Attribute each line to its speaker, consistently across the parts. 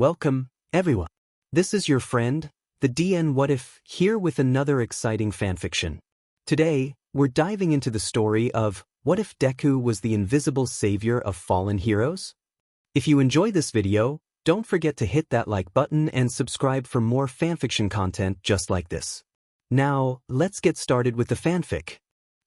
Speaker 1: Welcome, everyone. This is your friend, the DN What If, here with another exciting fanfiction. Today, we're diving into the story of What If Deku Was the Invisible Savior of Fallen Heroes? If you enjoy this video, don't forget to hit that like button and subscribe for more fanfiction content just like this. Now, let's get started with the fanfic.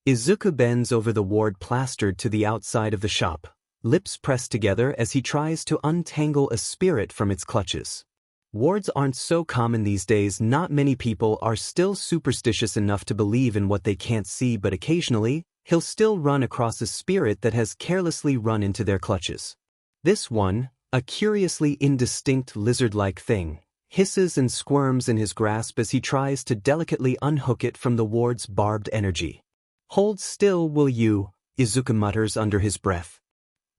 Speaker 1: Izuku bends over the ward plastered to the outside of the shop, lips pressed together as he tries to untangle a spirit from its clutches. Wards aren't so common these days. Not many people are still superstitious enough to believe in what they can't see, but occasionally, he'll still run across a spirit that has carelessly run into their clutches. This one, a curiously indistinct lizard-like thing, hisses and squirms in his grasp as he tries to delicately unhook it from the ward's barbed energy. "Hold still, will you?" Izuku mutters under his breath.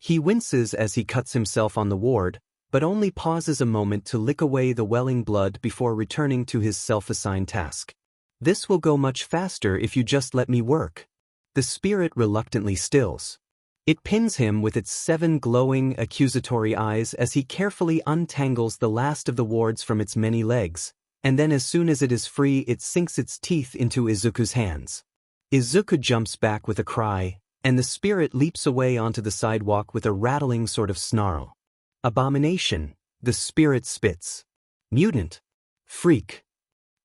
Speaker 1: He winces as he cuts himself on the ward, but only pauses a moment to lick away the welling blood before returning to his self-assigned task. "This will go much faster if you just let me work." The spirit reluctantly stills. It pins him with its 7 glowing, accusatory eyes as he carefully untangles the last of the wards from its many legs, and then as soon as it is free it sinks its teeth into Izuku's hands. Izuku jumps back with a cry, and the spirit leaps away onto the sidewalk with a rattling sort of snarl. "Abomination," the spirit spits. "Mutant. Freak."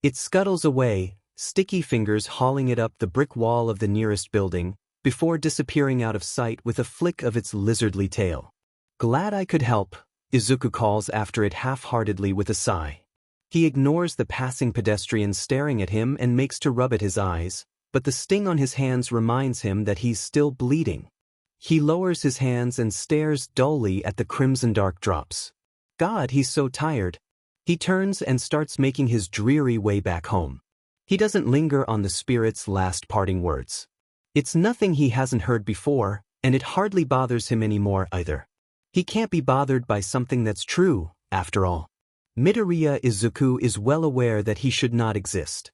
Speaker 1: It scuttles away, sticky fingers hauling it up the brick wall of the nearest building, before disappearing out of sight with a flick of its lizardly tail. "Glad I could help," Izuku calls after it half-heartedly with a sigh. He ignores the passing pedestrian staring at him and makes to rub at his eyes, but the sting on his hands reminds him that he's still bleeding. He lowers his hands and stares dully at the crimson dark drops. God, he's so tired. He turns and starts making his dreary way back home. He doesn't linger on the spirit's last parting words. It's nothing he hasn't heard before, and it hardly bothers him anymore either. He can't be bothered by something that's true, after all. Midoriya Izuku is well aware that he should not exist.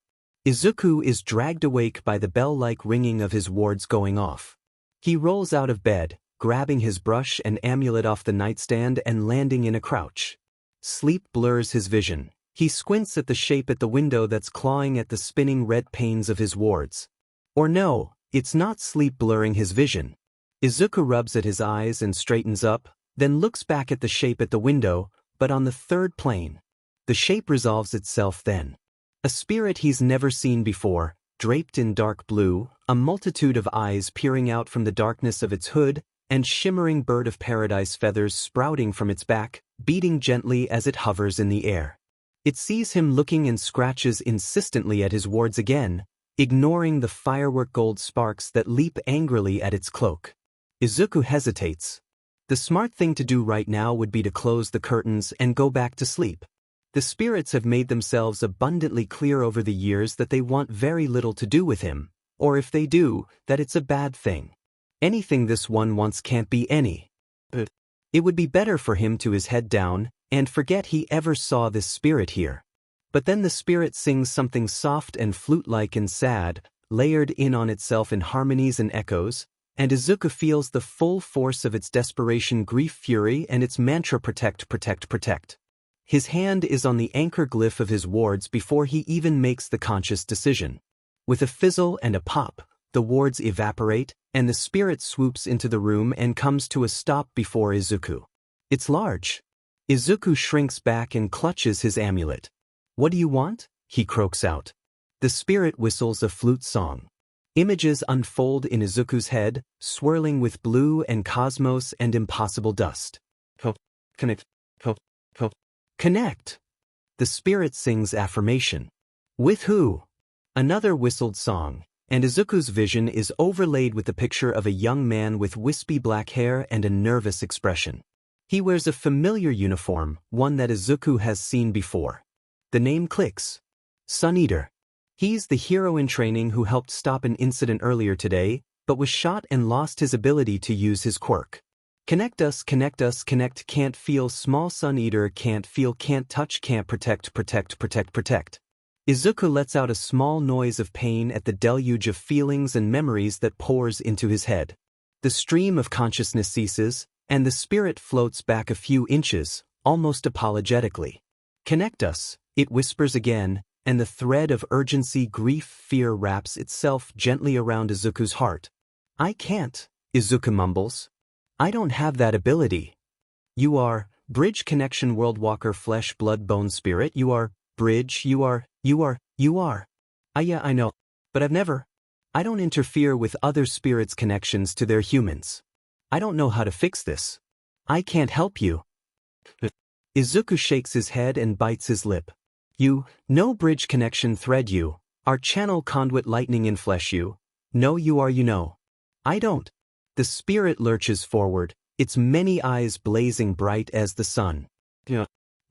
Speaker 1: Izuku is dragged awake by the bell-like ringing of his wards going off. He rolls out of bed, grabbing his brush and amulet off the nightstand and landing in a crouch. Sleep blurs his vision. He squints at the shape at the window that's clawing at the spinning red panes of his wards. Or no, it's not sleep blurring his vision. Izuku rubs at his eyes and straightens up, then looks back at the shape at the window, but on the third plane. The shape resolves itself then. A spirit he's never seen before, draped in dark blue, a multitude of eyes peering out from the darkness of its hood, and shimmering bird of paradise feathers sprouting from its back, beating gently as it hovers in the air. It sees him looking and scratches insistently at his wards again, ignoring the firework gold sparks that leap angrily at its cloak. Izuku hesitates. The smart thing to do right now would be to close the curtains and go back to sleep. The spirits have made themselves abundantly clear over the years that they want very little to do with him, or if they do, that it's a bad thing. Anything this one wants can't be any. It would be better for him to his head down, and forget he ever saw this spirit here. But then the spirit sings something soft and flute-like and sad, layered in on itself in harmonies and echoes, and Izuku feels the full force of its desperation, grief, fury, and its mantra protect, protect, protect. His hand is on the anchor glyph of his wards before he even makes the conscious decision. With a fizzle and a pop, the wards evaporate, and the spirit swoops into the room and comes to a stop before Izuku. It's large. Izuku shrinks back and clutches his amulet. "What do you want?" he croaks out. The spirit whistles a flute song. Images unfold in Izuku's head, swirling with blue and cosmos and impossible dust. Connect. The spirit sings affirmation. "With who?" Another whistled song, and Izuku's vision is overlaid with the picture of a young man with wispy black hair and a nervous expression. He wears a familiar uniform, one that Izuku has seen before. The name clicks. Suneater. He's the hero in training who helped stop an incident earlier today, but was shot and lost his ability to use his quirk. Connect us, connect, can't feel, small Suneater, can't feel, can't touch, can't protect, protect, protect, protect. Izuku lets out a small noise of pain at the deluge of feelings and memories that pours into his head. The stream of consciousness ceases, and the spirit floats back a few inches, almost apologetically. Connect us, it whispers again, and the thread of urgency, grief, fear wraps itself gently around Izuku's heart. I can't, Izuku mumbles. I don't have that ability. You are, Bridge Connection Worldwalker Flesh Blood Bone Spirit, you are, Bridge, you are. Yeah, I know. But I don't interfere with other spirits' connections to their humans. I don't know how to fix this. I can't help you. Izuku shakes his head and bites his lip. No bridge connection thread you, our channel conduit lightning in flesh you. No you are you know. I don't. The spirit lurches forward, its many eyes blazing bright as the sun.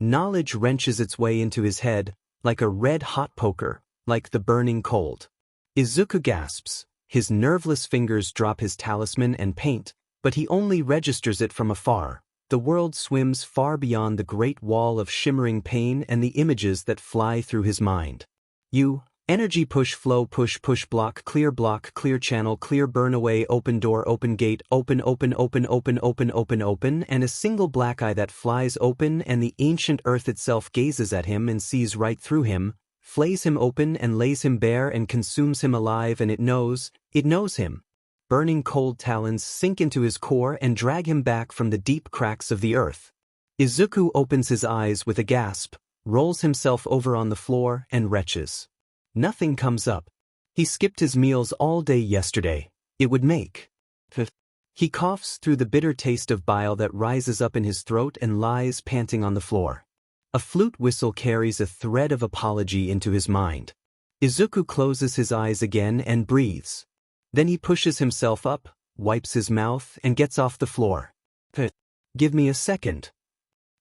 Speaker 1: Knowledge wrenches its way into his head, like a red-hot poker, like the burning cold. Izuku gasps, his nerveless fingers drop his talisman and paint, but he only registers it from afar. The world swims far beyond the great wall of shimmering pain and the images that fly through his mind. Energy push flow push block clear channel clear burn away open door open gate open and a single black eye that flies open and the ancient earth itself gazes at him and sees right through him, flays him open and lays him bare and consumes him alive and it knows him. Burning cold talons sink into his core and drag him back from the deep cracks of the earth. Izuku opens his eyes with a gasp, rolls himself over on the floor and retches. Nothing comes up. He skipped his meals all day yesterday. It would make. He coughs through the bitter taste of bile that rises up in his throat and lies panting on the floor. A flute whistle carries a thread of apology into his mind. Izuku closes his eyes again and breathes. Then he pushes himself up, wipes his mouth, and gets off the floor. Give me a second.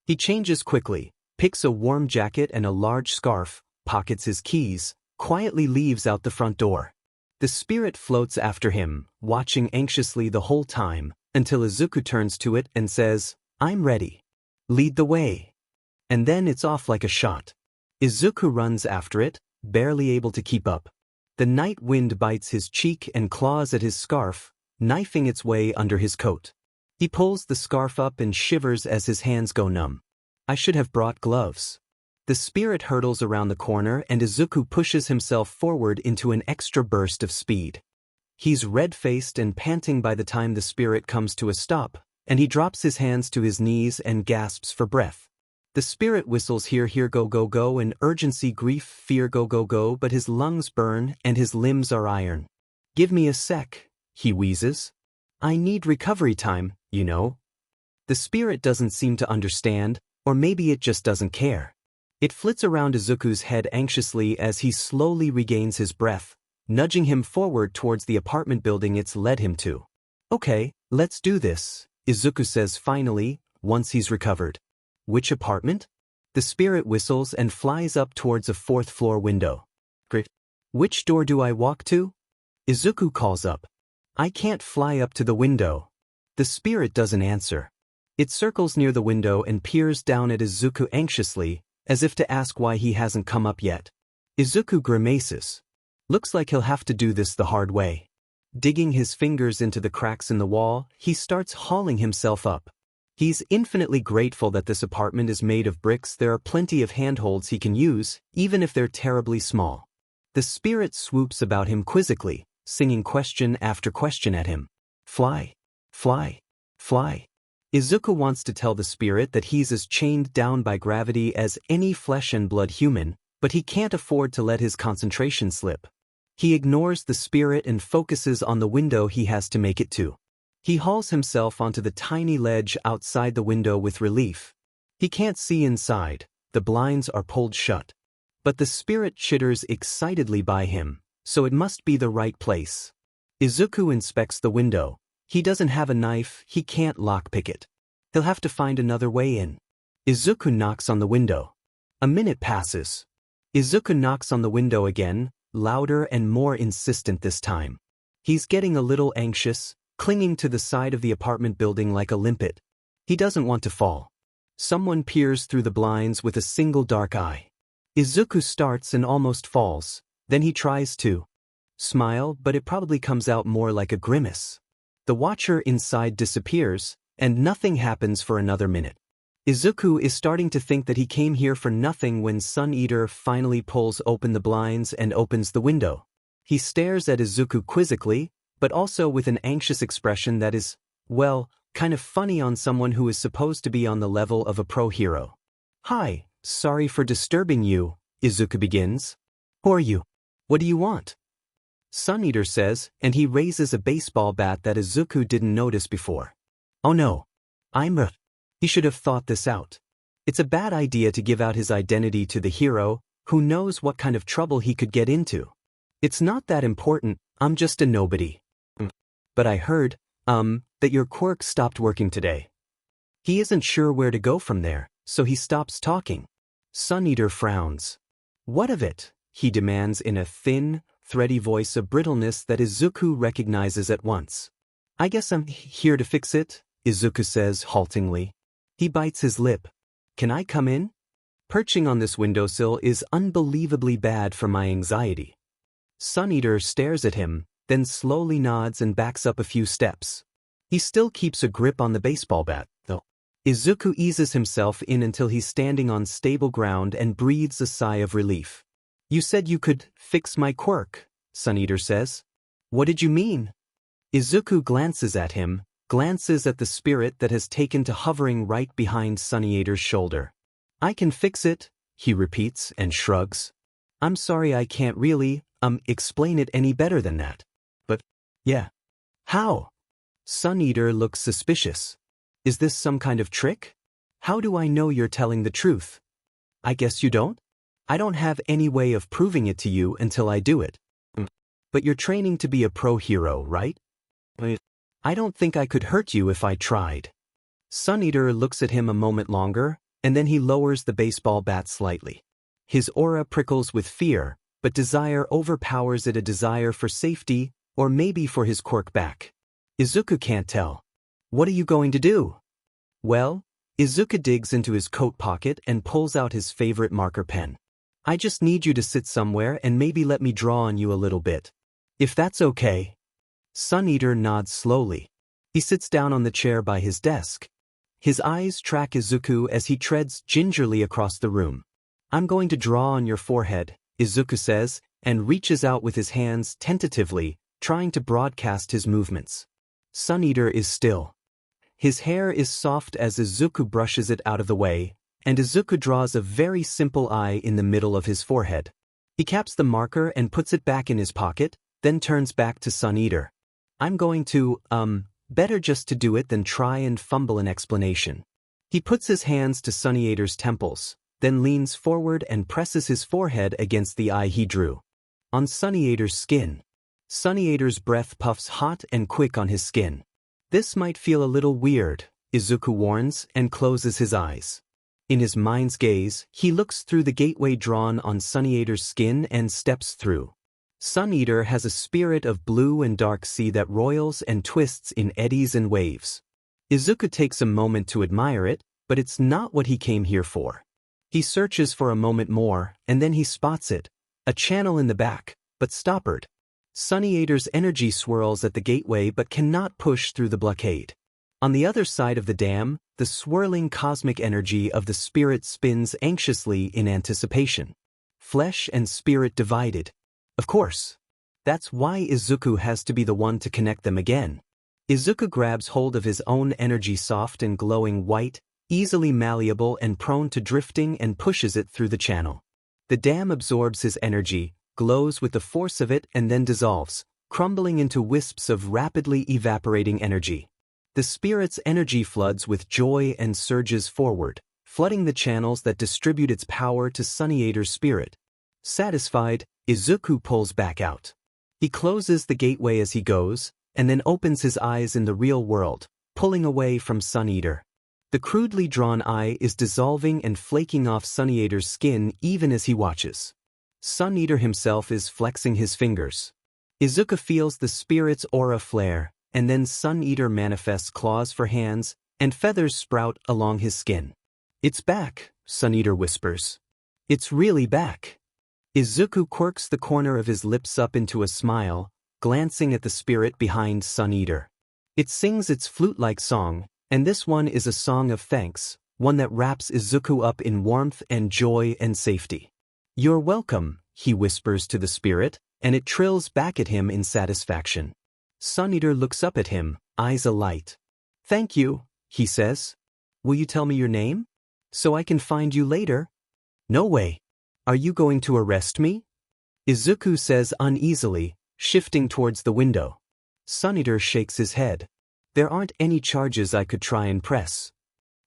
Speaker 1: He changes quickly, picks a warm jacket and a large scarf, pockets his keys, quietly leaves out the front door. The spirit floats after him, watching anxiously the whole time, until Izuku turns to it and says, I'm ready. Lead the way. And then it's off like a shot. Izuku runs after it, barely able to keep up. The night wind bites his cheek and claws at his scarf, knifing its way under his coat. He pulls the scarf up and shivers as his hands go numb. I should have brought gloves. The spirit hurtles around the corner and Izuku pushes himself forward into an extra burst of speed. He's red-faced and panting by the time the spirit comes to a stop, and he drops his hands to his knees and gasps for breath. The spirit whistles here go and urgency grief fear go but his lungs burn and his limbs are iron. Give me a sec, he wheezes. I need recovery time, you know. The spirit doesn't seem to understand, or maybe it just doesn't care. It flits around Izuku's head anxiously as he slowly regains his breath, nudging him forward towards the apartment building it's led him to. Okay, let's do this, Izuku says finally, once he's recovered. Which apartment? The spirit whistles and flies up towards a fourth-floor window. Which door do I walk to? Izuku calls up. I can't fly up to the window. The spirit doesn't answer. It circles near the window and peers down at Izuku anxiously, as if to ask why he hasn't come up yet. Izuku grimaces. Looks like he'll have to do this the hard way. Digging his fingers into the cracks in the wall, he starts hauling himself up. He's infinitely grateful that this apartment is made of bricks. There are plenty of handholds he can use, even if they're terribly small. The spirit swoops about him quizzically, singing question after question at him. Fly. Fly. Fly. Izuku wants to tell the spirit that he's as chained down by gravity as any flesh and blood human, but he can't afford to let his concentration slip. He ignores the spirit and focuses on the window he has to make it to. He hauls himself onto the tiny ledge outside the window with relief. He can't see inside, the blinds are pulled shut. But the spirit chitters excitedly by him, so it must be the right place. Izuku inspects the window. He doesn't have a knife, he can't lockpick it. He'll have to find another way in. Izuku knocks on the window. A minute passes. Izuku knocks on the window again, louder and more insistent this time. He's getting a little anxious, clinging to the side of the apartment building like a limpet. He doesn't want to fall. Someone peers through the blinds with a single dark eye. Izuku starts and almost falls, then he tries to smile, but it probably comes out more like a grimace. The watcher inside disappears, and nothing happens for another minute. Izuku is starting to think that he came here for nothing when Suneater finally pulls open the blinds and opens the window. He stares at Izuku quizzically, but also with an anxious expression that is, well, kind of funny on someone who is supposed to be on the level of a pro hero. "Hi, sorry for disturbing you," Izuku begins. "Who are you? What do you want?" Suneater says, and he raises a baseball bat that Izuku didn't notice before. "Oh no. He should have thought this out. It's a bad idea to give out his identity to the hero, who knows what kind of trouble he could get into. It's not that important, I'm just a nobody. But I heard, that your Quirk stopped working today." He isn't sure where to go from there, so he stops talking. Suneater frowns. "What of it?" he demands in a thin, thready voice of brittleness that Izuku recognizes at once. "I guess I'm here to fix it," Izuku says haltingly. He bites his lip. "Can I come in? Perching on this windowsill is unbelievably bad for my anxiety." Suneater stares at him, then slowly nods and backs up a few steps. He still keeps a grip on the baseball bat, though. Izuku eases himself in until he's standing on stable ground and breathes a sigh of relief. "You said you could fix my Quirk," Suneater says. "What did you mean?" Izuku glances at him, glances at the spirit that has taken to hovering right behind Suneater's shoulder. "I can fix it," he repeats and shrugs. "I'm sorry I can't really, explain it any better than that. But, yeah." "How?" Suneater looks suspicious. "Is this some kind of trick? How do I know you're telling the truth?" "I guess you don't? I don't have any way of proving it to you until I do it." "But you're training to be a pro hero, right?" "I don't think I could hurt you if I tried." Suneater looks at him a moment longer, and then he lowers the baseball bat slightly. His aura prickles with fear, but desire overpowers it, a desire for safety, or maybe for his Quirk back. Izuku can't tell. "What are you going to do?" "Well," Izuku digs into his coat pocket and pulls out his favorite marker pen. "I just need you to sit somewhere and maybe let me draw on you a little bit. If that's okay." Suneater nods slowly. He sits down on the chair by his desk. His eyes track Izuku as he treads gingerly across the room. "I'm going to draw on your forehead," Izuku says, and reaches out with his hands tentatively, trying to broadcast his movements. Suneater is still. His hair is soft as Izuku brushes it out of the way, and Izuku draws a very simple eye in the middle of his forehead. He caps the marker and puts it back in his pocket, then turns back to Suneater. "I'm going to, better just to do it than try and fumble an explanation." He puts his hands to Suneater's temples, then leans forward and presses his forehead against the eye he drew. On Suneater's skin. Suneater's breath puffs hot and quick on his skin. "This might feel a little weird," Izuku warns and closes his eyes. In his mind's gaze, he looks through the gateway drawn on Suneater's skin and steps through. Suneater has a spirit of blue and dark sea that roils and twists in eddies and waves. Izuku takes a moment to admire it, but it's not what he came here for. He searches for a moment more, and then he spots it, a channel in the back, but stoppered. Suneater's energy swirls at the gateway but cannot push through the blockade. On the other side of the dam, the swirling cosmic energy of the spirit spins anxiously in anticipation. Flesh and spirit divided. Of course. That's why Izuku has to be the one to connect them again. Izuku grabs hold of his own energy, soft and glowing white, easily malleable and prone to drifting, and pushes it through the channel. The dam absorbs his energy, glows with the force of it, and then dissolves, crumbling into wisps of rapidly evaporating energy. The spirit's energy floods with joy and surges forward, flooding the channels that distribute its power to Suneater's spirit. Satisfied, Izuku pulls back out. He closes the gateway as he goes, and then opens his eyes in the real world, pulling away from Suneater. The crudely drawn eye is dissolving and flaking off Suneater's skin even as he watches. Suneater himself is flexing his fingers. Izuku feels the spirit's aura flare, and then Suneater manifests claws for hands, and feathers sprout along his skin. "It's back," Suneater whispers. "It's really back." Izuku quirks the corner of his lips up into a smile, glancing at the spirit behind Suneater. It sings its flute-like song, and this one is a song of thanks, one that wraps Izuku up in warmth and joy and safety. "You're welcome," he whispers to the spirit, and it trills back at him in satisfaction. Suneater looks up at him, eyes alight. "Thank you," he says. "Will you tell me your name? So I can find you later?" "No way. Are you going to arrest me?" Izuku says uneasily, shifting towards the window. Suneater shakes his head. "There aren't any charges I could try and press."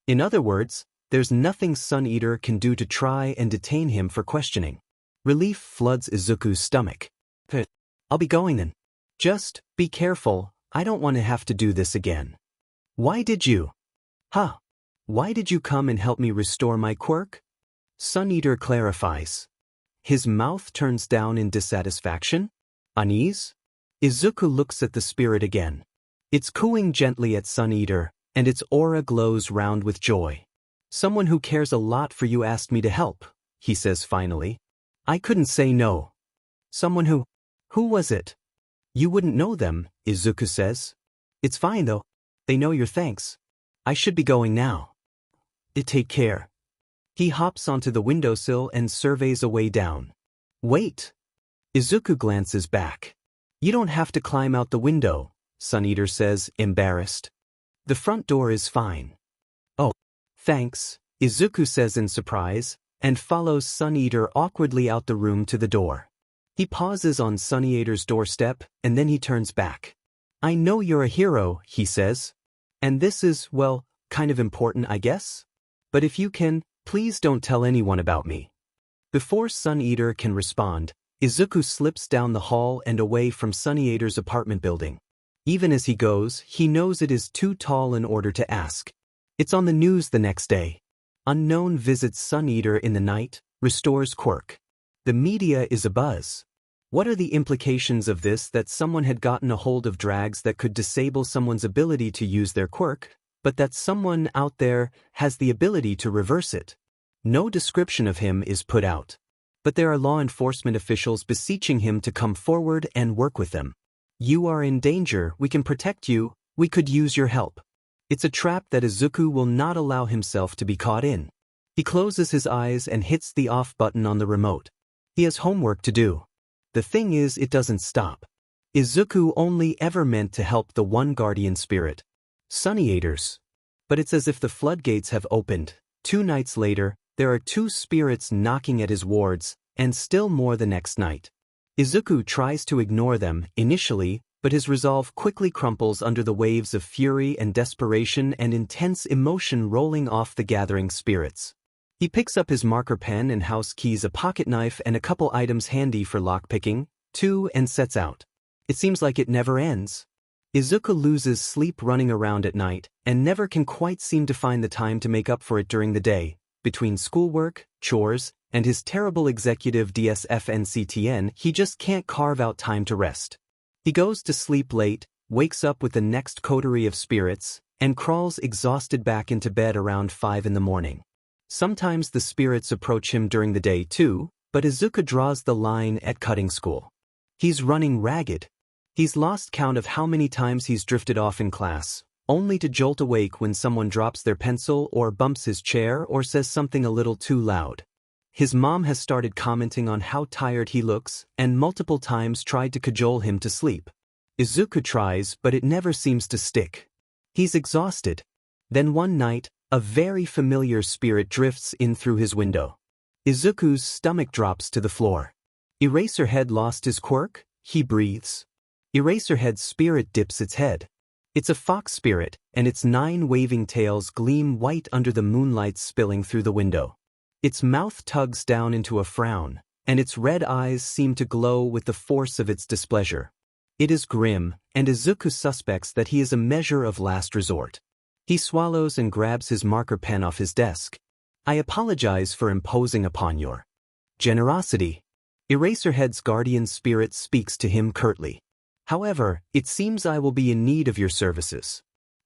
Speaker 1: In other words, there's nothing Suneater can do to try and detain him for questioning. Relief floods Izuku's stomach. "I'll be going then. Just be careful, I don't want to have to do this again." "Why did you? Why did you come and help me restore my quirk?" Suneater clarifies. His mouth turns down in dissatisfaction. Unease? Izuku looks at the spirit again. It's cooing gently at Suneater, and its aura glows round with joy. "Someone who cares a lot for you asked me to help," he says finally. "I couldn't say no." "Someone who was it?" "You wouldn't know them," Izuku says. "It's fine though. They know your thanks. I should be going now." Take care." He hops onto the windowsill and surveys a way down. "Wait." Izuku glances back. "You don't have to climb out the window," Suneater says, embarrassed. "The front door is fine." "Oh, thanks," Izuku says in surprise, and follows Suneater awkwardly out the room to the door. He pauses on Suneater's doorstep, and then he turns back. "I know you're a hero," he says. "And this is, well, kind of important, I guess? But if you can, please don't tell anyone about me." Before Suneater can respond, Izuku slips down the hall and away from Suneater's apartment building. Even as he goes, he knows it is too tall in order to ask. It's on the news the next day. Unknown visits Suneater in the night, restores Quirk. The media is abuzz. What are the implications of this? That someone had gotten a hold of drags that could disable someone's ability to use their quirk, but that someone out there has the ability to reverse it. No description of him is put out. But there are law enforcement officials beseeching him to come forward and work with them. "You are in danger, we can protect you, we could use your help." It's a trap that Izuku will not allow himself to be caught in. He closes his eyes and hits the off button on the remote. He has homework to do. The thing is, it doesn't stop. Izuku only ever meant to help the one guardian spirit, Suneater's. But it's as if the floodgates have opened. 2 nights later, there are 2 spirits knocking at his wards, and still more the next night. Izuku tries to ignore them, initially, but his resolve quickly crumples under the waves of fury and desperation and intense emotion rolling off the gathering spirits. He picks up his marker pen and house keys, a pocket knife and a couple items handy for lockpicking, too, and sets out. It seems like it never ends. Izuku loses sleep running around at night, and never can quite seem to find the time to make up for it during the day. Between schoolwork, chores, and his terrible executive DSFNCTN, he just can't carve out time to rest. He goes to sleep late, wakes up with the next coterie of spirits, and crawls exhausted back into bed around 5 in the morning. Sometimes the spirits approach him during the day too, but Izuku draws the line at cutting school. He's running ragged. He's lost count of how many times he's drifted off in class, only to jolt awake when someone drops their pencil or bumps his chair or says something a little too loud. His mom has started commenting on how tired he looks and multiple times tried to cajole him to sleep. Izuku tries, but it never seems to stick. He's exhausted. Then one night, a very familiar spirit drifts in through his window. Izuku's stomach drops to the floor. Eraserhead lost his quirk? He breathes. Eraserhead's spirit dips its head. It's a fox spirit, and its 9 waving tails gleam white under the moonlight spilling through the window. Its mouth tugs down into a frown, and its red eyes seem to glow with the force of its displeasure. It is grim, and Izuku suspects that he is a measure of last resort. He swallows and grabs his marker pen off his desk. "I apologize for imposing upon your generosity." Eraserhead's guardian spirit speaks to him curtly. "However, it seems I will be in need of your services."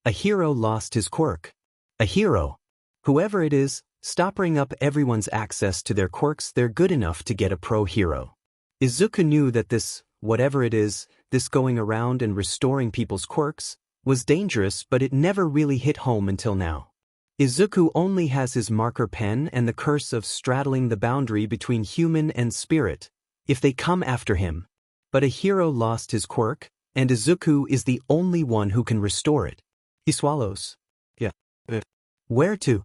Speaker 1: A hero lost his quirk. A hero. Whoever it is, stop ring up everyone's access to their quirks. They're good enough to get a pro hero. Izuku knew that this, whatever it is, this going around and restoring people's quirks, was dangerous, but it never really hit home until now. Izuku only has his marker pen and the curse of straddling the boundary between human and spirit, if they come after him. But a hero lost his quirk, and Izuku is the only one who can restore it. He swallows. Yeah. Where to?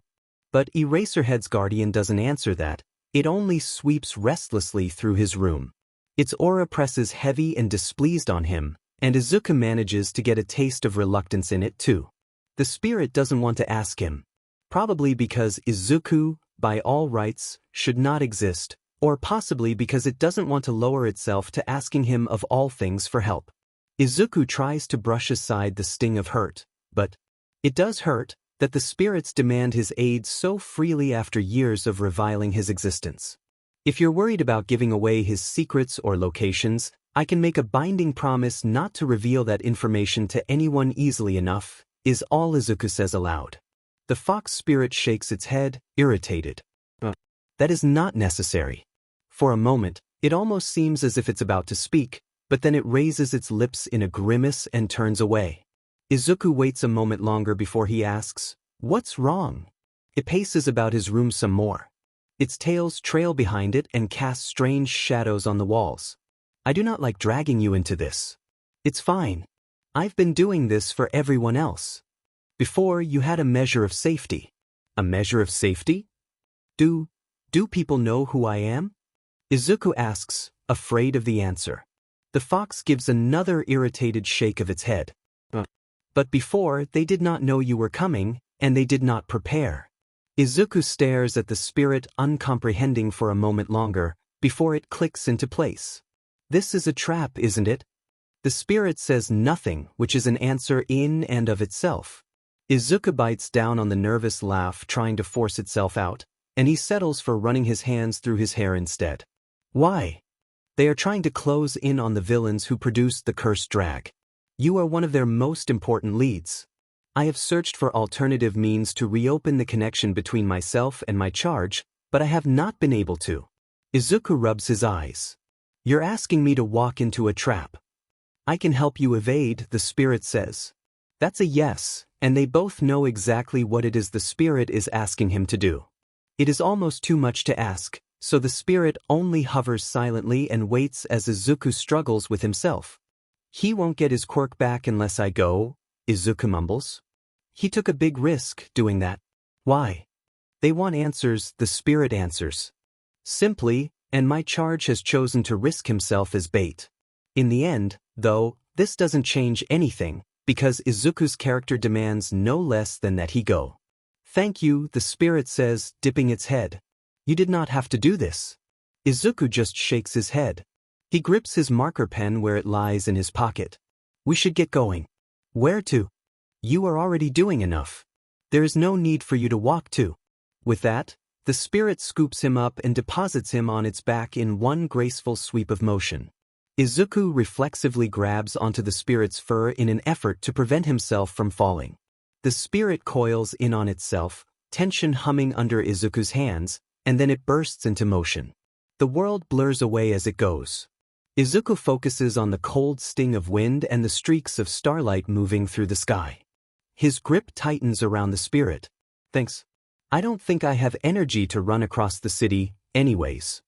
Speaker 1: But Eraserhead's guardian doesn't answer that, it only sweeps restlessly through his room. Its aura presses heavy and displeased on him, and Izuku manages to get a taste of reluctance in it too. The spirit doesn't want to ask him. Probably because Izuku, by all rights, should not exist, or possibly because it doesn't want to lower itself to asking him of all things for help. Izuku tries to brush aside the sting of hurt, but it does hurt that the spirits demand his aid so freely after years of reviling his existence. If you're worried about giving away his secrets or locations, I can make a binding promise not to reveal that information to anyone easily enough, is all Izuku says aloud. The fox spirit shakes its head, irritated. That is not necessary. For a moment, it almost seems as if it's about to speak, but then it raises its lips in a grimace and turns away. Izuku waits a moment longer before he asks, "What's wrong?" It paces about his room some more. Its tails trail behind it and cast strange shadows on the walls. "I do not like dragging you into this. It's fine. I've been doing this for everyone else. Before, you had a measure of safety." A measure of safety? Do people know who I am? Izuku asks, afraid of the answer. The fox gives another irritated shake of its head. But before, they did not know you were coming, and they did not prepare. Izuku stares at the spirit uncomprehending for a moment longer, before it clicks into place. This is a trap, isn't it? The spirit says nothing, which is an answer in and of itself. Izuku bites down on the nervous laugh trying to force itself out, and he settles for running his hands through his hair instead. Why? They are trying to close in on the villains who produced the cursed drag. You are one of their most important leads. I have searched for alternative means to reopen the connection between myself and my charge, but I have not been able to. Izuku rubs his eyes. You're asking me to walk into a trap. I can help you evade, the spirit says. That's a yes, and they both know exactly what it is the spirit is asking him to do. It is almost too much to ask, so the spirit only hovers silently and waits as Izuku struggles with himself. He won't get his quirk back unless I go, Izuku mumbles. He took a big risk doing that. Why? They want answers, the spirit answers. Simply, and my charge has chosen to risk himself as bait. In the end, though, this doesn't change anything, because Izuku's character demands no less than that he go. Thank you, the spirit says, dipping its head. You did not have to do this. Izuku just shakes his head. He grips his marker pen where it lies in his pocket. We should get going. Where to? You are already doing enough. There is no need for you to walk to. With that, the spirit scoops him up and deposits him on its back in one graceful sweep of motion. Izuku reflexively grabs onto the spirit's fur in an effort to prevent himself from falling. The spirit coils in on itself, tension humming under Izuku's hands, and then it bursts into motion. The world blurs away as it goes. Izuku focuses on the cold sting of wind and the streaks of starlight moving through the sky. His grip tightens around the spirit. Thanks. I don't think I have energy to run across the city, anyways.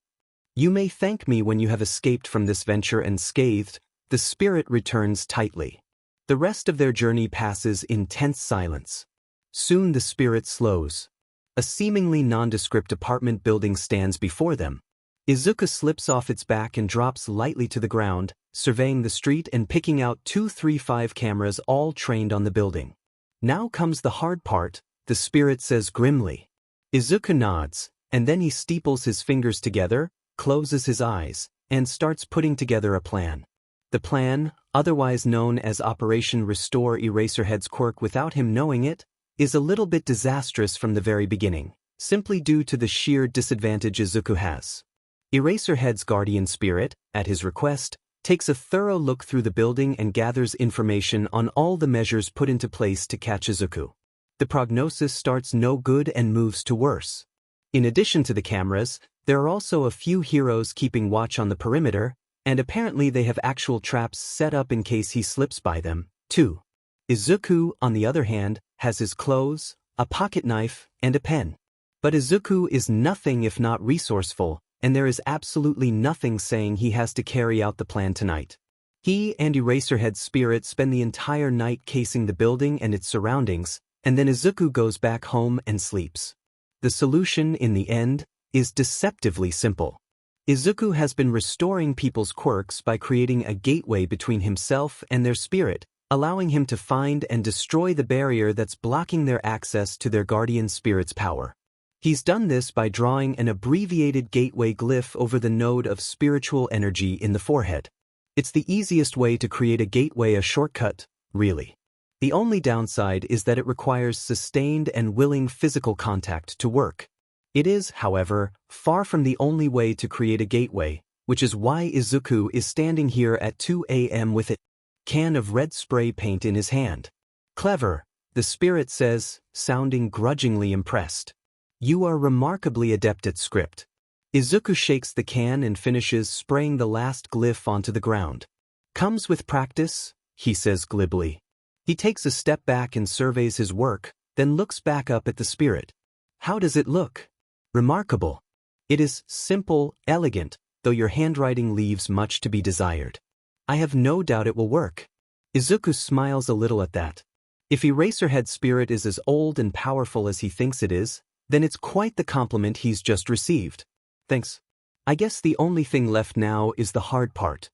Speaker 1: You may thank me when you have escaped from this venture unscathed, the spirit returns tightly. The rest of their journey passes in tense silence. Soon the spirit slows. A seemingly nondescript apartment building stands before them. Izuku slips off its back and drops lightly to the ground, surveying the street and picking out 235 cameras all trained on the building. Now comes the hard part, the spirit says grimly. Izuku nods, and then he steeples his fingers together, closes his eyes, and starts putting together a plan. The plan, otherwise known as Operation Restore Eraserhead's Quirk without him knowing it, is a little bit disastrous from the very beginning, simply due to the sheer disadvantage Izuku has. Eraserhead's guardian spirit, at his request, takes a thorough look through the building and gathers information on all the measures put into place to catch Izuku. The prognosis starts no good and moves to worse. In addition to the cameras, there are also a few heroes keeping watch on the perimeter, and apparently they have actual traps set up in case he slips by them, too. Izuku, on the other hand, has his clothes, a pocket knife, and a pen. But Izuku is nothing if not resourceful, and there is absolutely nothing saying he has to carry out the plan tonight. He and Eraserhead's spirit spend the entire night casing the building and its surroundings, and then Izuku goes back home and sleeps. The solution, in the end, is deceptively simple. Izuku has been restoring people's quirks by creating a gateway between himself and their spirit, allowing him to find and destroy the barrier that's blocking their access to their guardian spirit's power. He's done this by drawing an abbreviated gateway glyph over the node of spiritual energy in the forehead. It's the easiest way to create a gateway, a shortcut, really. The only downside is that it requires sustained and willing physical contact to work. It is, however, far from the only way to create a gateway, which is why Izuku is standing here at 2 a.m. with a can of red spray paint in his hand. Clever, the spirit says, sounding grudgingly impressed. You are remarkably adept at script. Izuku shakes the can and finishes spraying the last glyph onto the ground. Comes with practice, he says glibly. He takes a step back and surveys his work, then looks back up at the spirit. How does it look? Remarkable. It is simple, elegant, though your handwriting leaves much to be desired. I have no doubt it will work. Izuku smiles a little at that. If Eraserhead's spirit is as old and powerful as he thinks it is, then it's quite the compliment he's just received. Thanks. I guess the only thing left now is the hard part.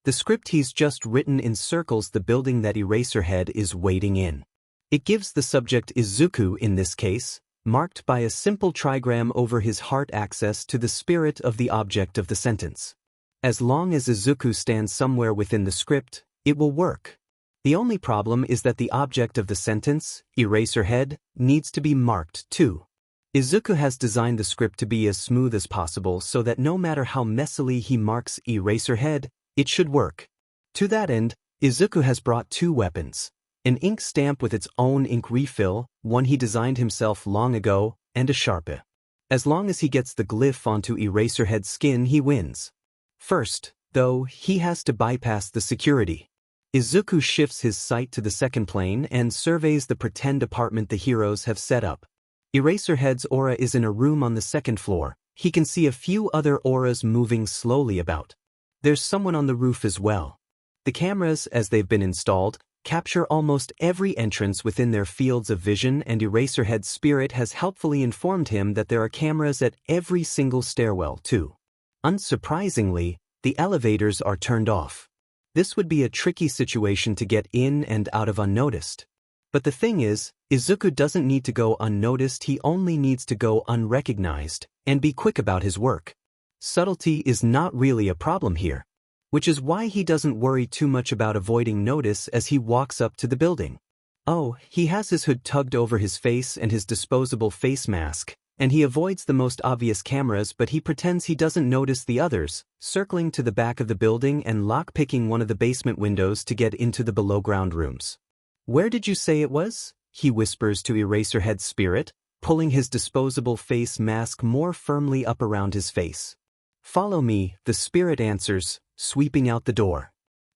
Speaker 1: The script he's just written encircles the building that Eraserhead is waiting in. It gives the subject Izuku in this case, marked by a simple trigram over his heart, access to the spirit of the object of the sentence. As long as Izuku stands somewhere within the script, it will work. The only problem is that the object of the sentence, Eraserhead, needs to be marked too. Izuku has designed the script to be as smooth as possible so that no matter how messily he marks Eraserhead, it should work. To that end, Izuku has brought two weapons: an ink stamp with its own ink refill, one he designed himself long ago, and a Sharpie. As long as he gets the glyph onto Eraserhead's skin, he wins. First, though, he has to bypass the security. Izuku shifts his sight to the second plane and surveys the pretend apartment the heroes have set up. Eraserhead's aura is in a room on the second floor. He can see a few other auras moving slowly about. There's someone on the roof as well. The cameras, as they've been installed, capture almost every entrance within their fields of vision, and Eraserhead's spirit has helpfully informed him that there are cameras at every single stairwell too. Unsurprisingly, the elevators are turned off. This would be a tricky situation to get in and out of unnoticed. But the thing is, Izuku doesn't need to go unnoticed, he only needs to go unrecognized, and be quick about his work. Subtlety is not really a problem here, which is why he doesn't worry too much about avoiding notice as he walks up to the building. Oh, he has his hood tugged over his face and his disposable face mask, and he avoids the most obvious cameras, but he pretends he doesn't notice the others, circling to the back of the building and lockpicking one of the basement windows to get into the below-ground rooms. Where did you say it was? He whispers to Eraserhead's spirit, pulling his disposable face mask more firmly up around his face. Follow me, the spirit answers, sweeping out the door.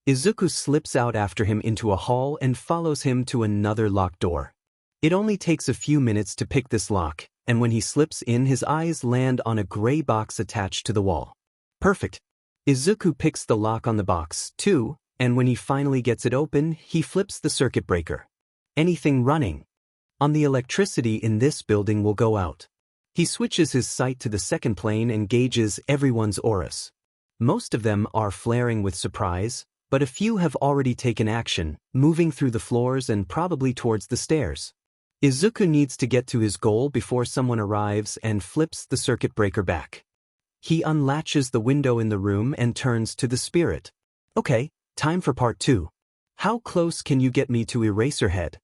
Speaker 1: Izuku slips out after him into a hall and follows him to another locked door. It only takes a few minutes to pick this lock, and when he slips in, his eyes land on a gray box attached to the wall. Perfect. Izuku picks the lock on the box, too, and when he finally gets it open, he flips the circuit breaker. Anything running on the electricity in this building will go out. He switches his sight to the second plane and gauges everyone's auras. Most of them are flaring with surprise, but a few have already taken action, moving through the floors and probably towards the stairs. Izuku needs to get to his goal before someone arrives and flips the circuit breaker back. He unlatches the window in the room and turns to the spirit. Okay, time for part 2. How close can you get me to Eraserhead?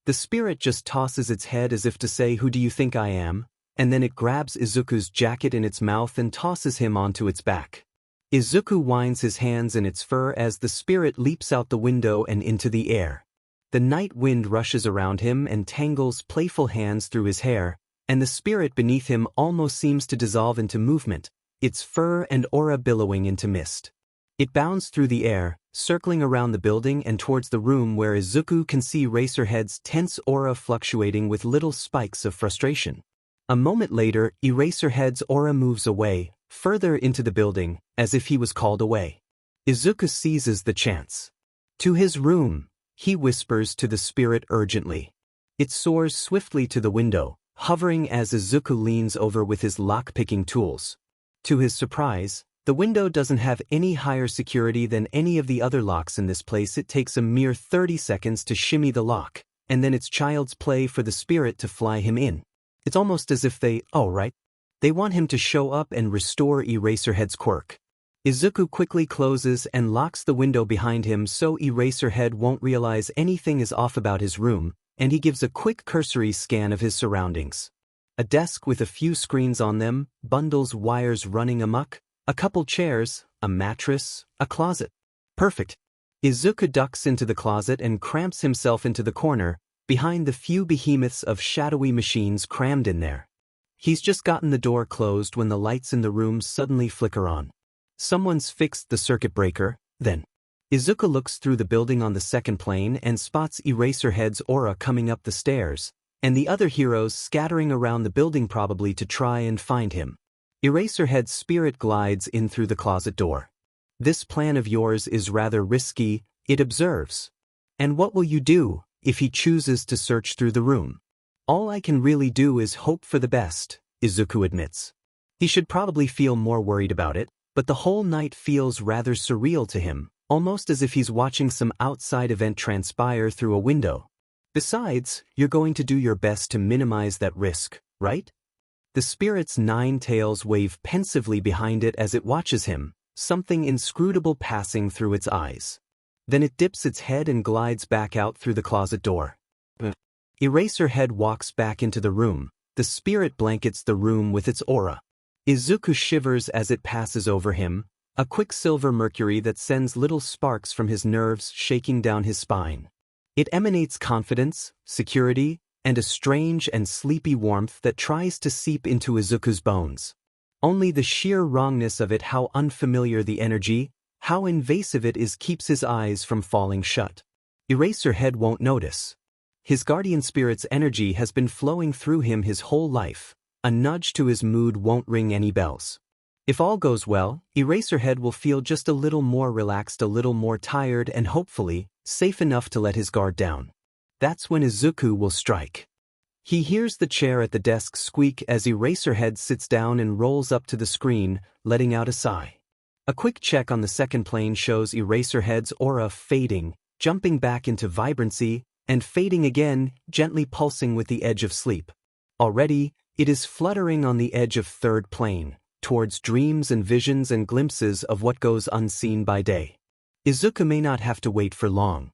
Speaker 1: The spirit just tosses its head as if to say, who do you think I am? And then it grabs Izuku's jacket in its mouth and tosses him onto its back. Izuku winds his hands in its fur as the spirit leaps out the window and into the air. The night wind rushes around him and tangles playful hands through his hair, and the spirit beneath him almost seems to dissolve into movement, its fur and aura billowing into mist. It bounds through the air, circling around the building and towards the room where Izuku can see Eraserhead's tense aura fluctuating with little spikes of frustration. A moment later, Eraserhead's aura moves away, further into the building, as if he was called away. Izuku seizes the chance. To his room, he whispers to the spirit urgently. It soars swiftly to the window, hovering as Izuku leans over with his lock-picking tools. To his surprise, the window doesn't have any higher security than any of the other locks in this place. It takes a mere 30 seconds to shimmy the lock, and then it's child's play for the spirit to fly him in. It's almost as if they want him to show up and restore Eraserhead's quirk. Izuku quickly closes and locks the window behind him so Eraserhead won't realize anything is off about his room, and he gives a quick cursory scan of his surroundings. A desk with a few screens on them, bundles wires running amok, a couple chairs, a mattress, a closet. Perfect. Izuku ducks into the closet and cramps himself into the corner, behind the few behemoths of shadowy machines crammed in there. He's just gotten the door closed when the lights in the room suddenly flicker on. Someone's fixed the circuit breaker, then. Izuku looks through the building on the second plane and spots Eraserhead's aura coming up the stairs, and the other heroes scattering around the building probably to try and find him. Eraserhead's spirit glides in through the closet door. This plan of yours is rather risky, it observes. And what will you do if he chooses to search through the room? All I can really do is hope for the best, Izuku admits. He should probably feel more worried about it, but the whole night feels rather surreal to him, almost as if he's watching some outside event transpire through a window. Besides, you're going to do your best to minimize that risk, right? The spirit's 9 tails wave pensively behind it as it watches him, something inscrutable passing through its eyes. Then it dips its head and glides back out through the closet door. Eraserhead walks back into the room. The spirit blankets the room with its aura. Izuku shivers as it passes over him, a quicksilver mercury that sends little sparks from his nerves shaking down his spine. It emanates confidence, security, and a strange and sleepy warmth that tries to seep into Izuku's bones. Only the sheer wrongness of it, how unfamiliar the energy, how invasive it is, keeps his eyes from falling shut. Eraserhead won't notice. His guardian spirit's energy has been flowing through him his whole life. A nudge to his mood won't ring any bells. If all goes well, Eraserhead will feel just a little more relaxed, a little more tired, and hopefully, safe enough to let his guard down. That's when Izuku will strike. He hears the chair at the desk squeak as Eraserhead sits down and rolls up to the screen, letting out a sigh. A quick check on the second plane shows Eraserhead's aura fading, jumping back into vibrancy, and fading again, gently pulsing with the edge of sleep. Already, it is fluttering on the edge of third plane, towards dreams and visions and glimpses of what goes unseen by day. Izuku may not have to wait for long.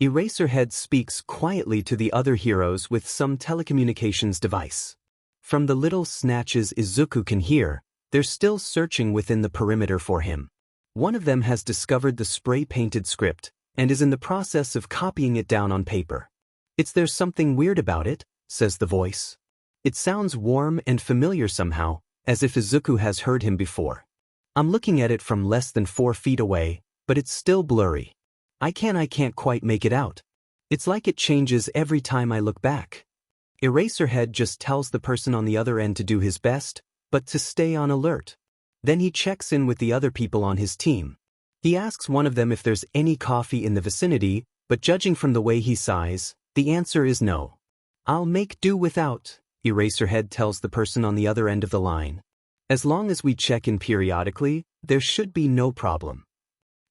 Speaker 1: Eraserhead speaks quietly to the other heroes with some telecommunications device. From the little snatches Izuku can hear, they're still searching within the perimeter for him. One of them has discovered the spray-painted script, and is in the process of copying it down on paper. There's something weird about it, says the voice. It sounds warm and familiar somehow, as if Izuku has heard him before. I'm looking at it from less than 4 feet away, but it's still blurry. I can't quite make it out. It's like it changes every time I look back. Eraserhead just tells the person on the other end to do his best, but to stay on alert. Then he checks in with the other people on his team. He asks one of them if there's any coffee in the vicinity, but judging from the way he sighs, the answer is no. I'll make do without, Eraserhead tells the person on the other end of the line. As long as we check in periodically, there should be no problem.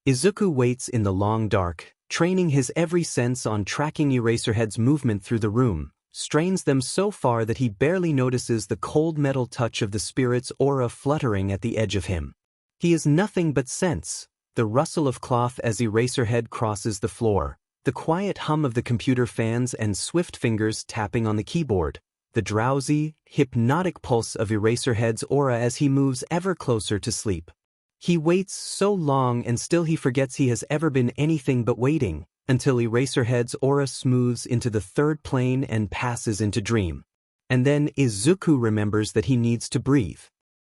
Speaker 1: Izuku waits in the long dark, training his every sense on tracking Eraserhead's movement through the room, strains them so far that he barely notices the cold metal touch of the spirit's aura fluttering at the edge of him. He is nothing but sense, the rustle of cloth as Eraserhead crosses the floor, the quiet hum of the computer fans and swift fingers tapping on the keyboard, the drowsy, hypnotic pulse of Eraserhead's aura as he moves ever closer to sleep. He waits so long and still he forgets he has ever been anything but waiting, until Eraserhead's aura smooths into the third plane and passes into dream. And then Izuku remembers that he needs to breathe.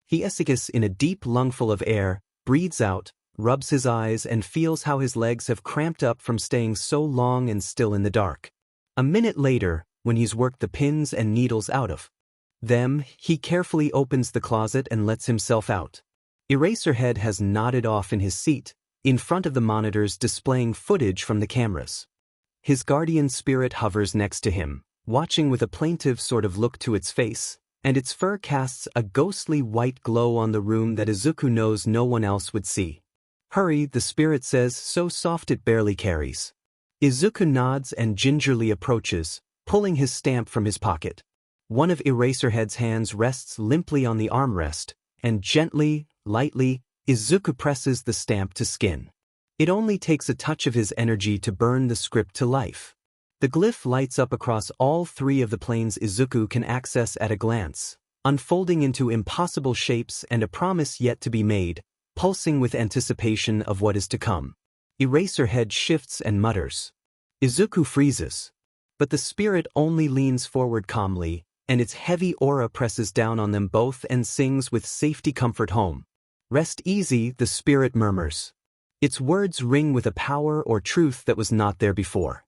Speaker 1: He exhales in a deep lungful of air, breathes out, rubs his eyes and feels how his legs have cramped up from staying so long and still in the dark. A minute later, when he's worked the pins and needles out of them, he carefully opens the closet and lets himself out. Eraserhead has nodded off in his seat, in front of the monitors displaying footage from the cameras. His guardian spirit hovers next to him, watching with a plaintive sort of look to its face, and its fur casts a ghostly white glow on the room that Izuku knows no one else would see. "Hurry," the spirit says, so soft it barely carries. Izuku nods and gingerly approaches, pulling his stamp from his pocket. One of Eraserhead's hands rests limply on the armrest, and gently, lightly, Izuku presses the stamp to skin. It only takes a touch of his energy to burn the script to life. The glyph lights up across all three of the planes Izuku can access at a glance, unfolding into impossible shapes and a promise yet to be made, pulsing with anticipation of what is to come. Eraserhead shifts and mutters. Izuku freezes. But the spirit only leans forward calmly, and its heavy aura presses down on them both and sings with safety comfort home. "Rest easy," the spirit murmurs. Its words ring with a power or truth that was not there before.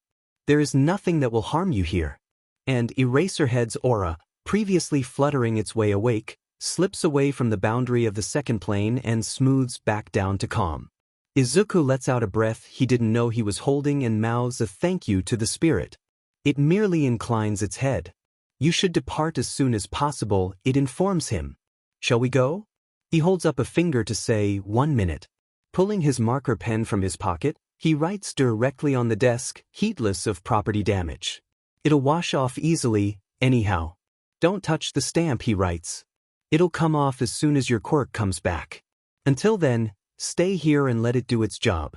Speaker 1: "There is nothing that will harm you here." And Eraserhead's aura, previously fluttering its way awake, slips away from the boundary of the second plane and smooths back down to calm. Izuku lets out a breath he didn't know he was holding and mouths a thank you to the spirit. It merely inclines its head. "You should depart as soon as possible," it informs him. "Shall we go?" He holds up a finger to say, "1 minute." Pulling his marker pen from his pocket, he writes directly on the desk, heedless of property damage. "It'll wash off easily, anyhow. Don't touch the stamp," he writes. "It'll come off as soon as your quirk comes back. Until then, stay here and let it do its job."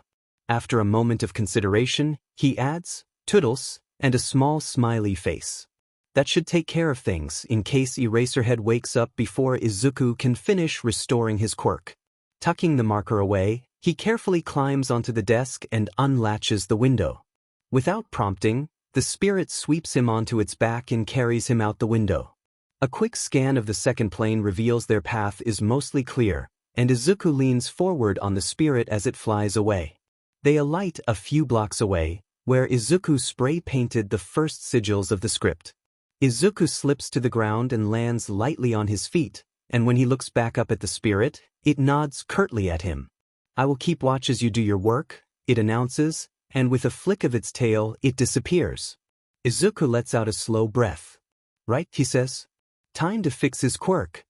Speaker 1: After a moment of consideration, he adds, "Toodles," and a small smiley face. That should take care of things in case Eraserhead wakes up before Izuku can finish restoring his quirk. Tucking the marker away, he carefully climbs onto the desk and unlatches the window. Without prompting, the spirit sweeps him onto its back and carries him out the window. A quick scan of the second plane reveals their path is mostly clear, and Izuku leans forward on the spirit as it flies away. They alight a few blocks away, where Izuku spray-painted the first sigils of the script. Izuku slips to the ground and lands lightly on his feet, and when he looks back up at the spirit, it nods curtly at him. "I will keep watch as you do your work," it announces, and with a flick of its tail, it disappears. Izuku lets out a slow breath. "Right," he says. "Time to fix his quirk."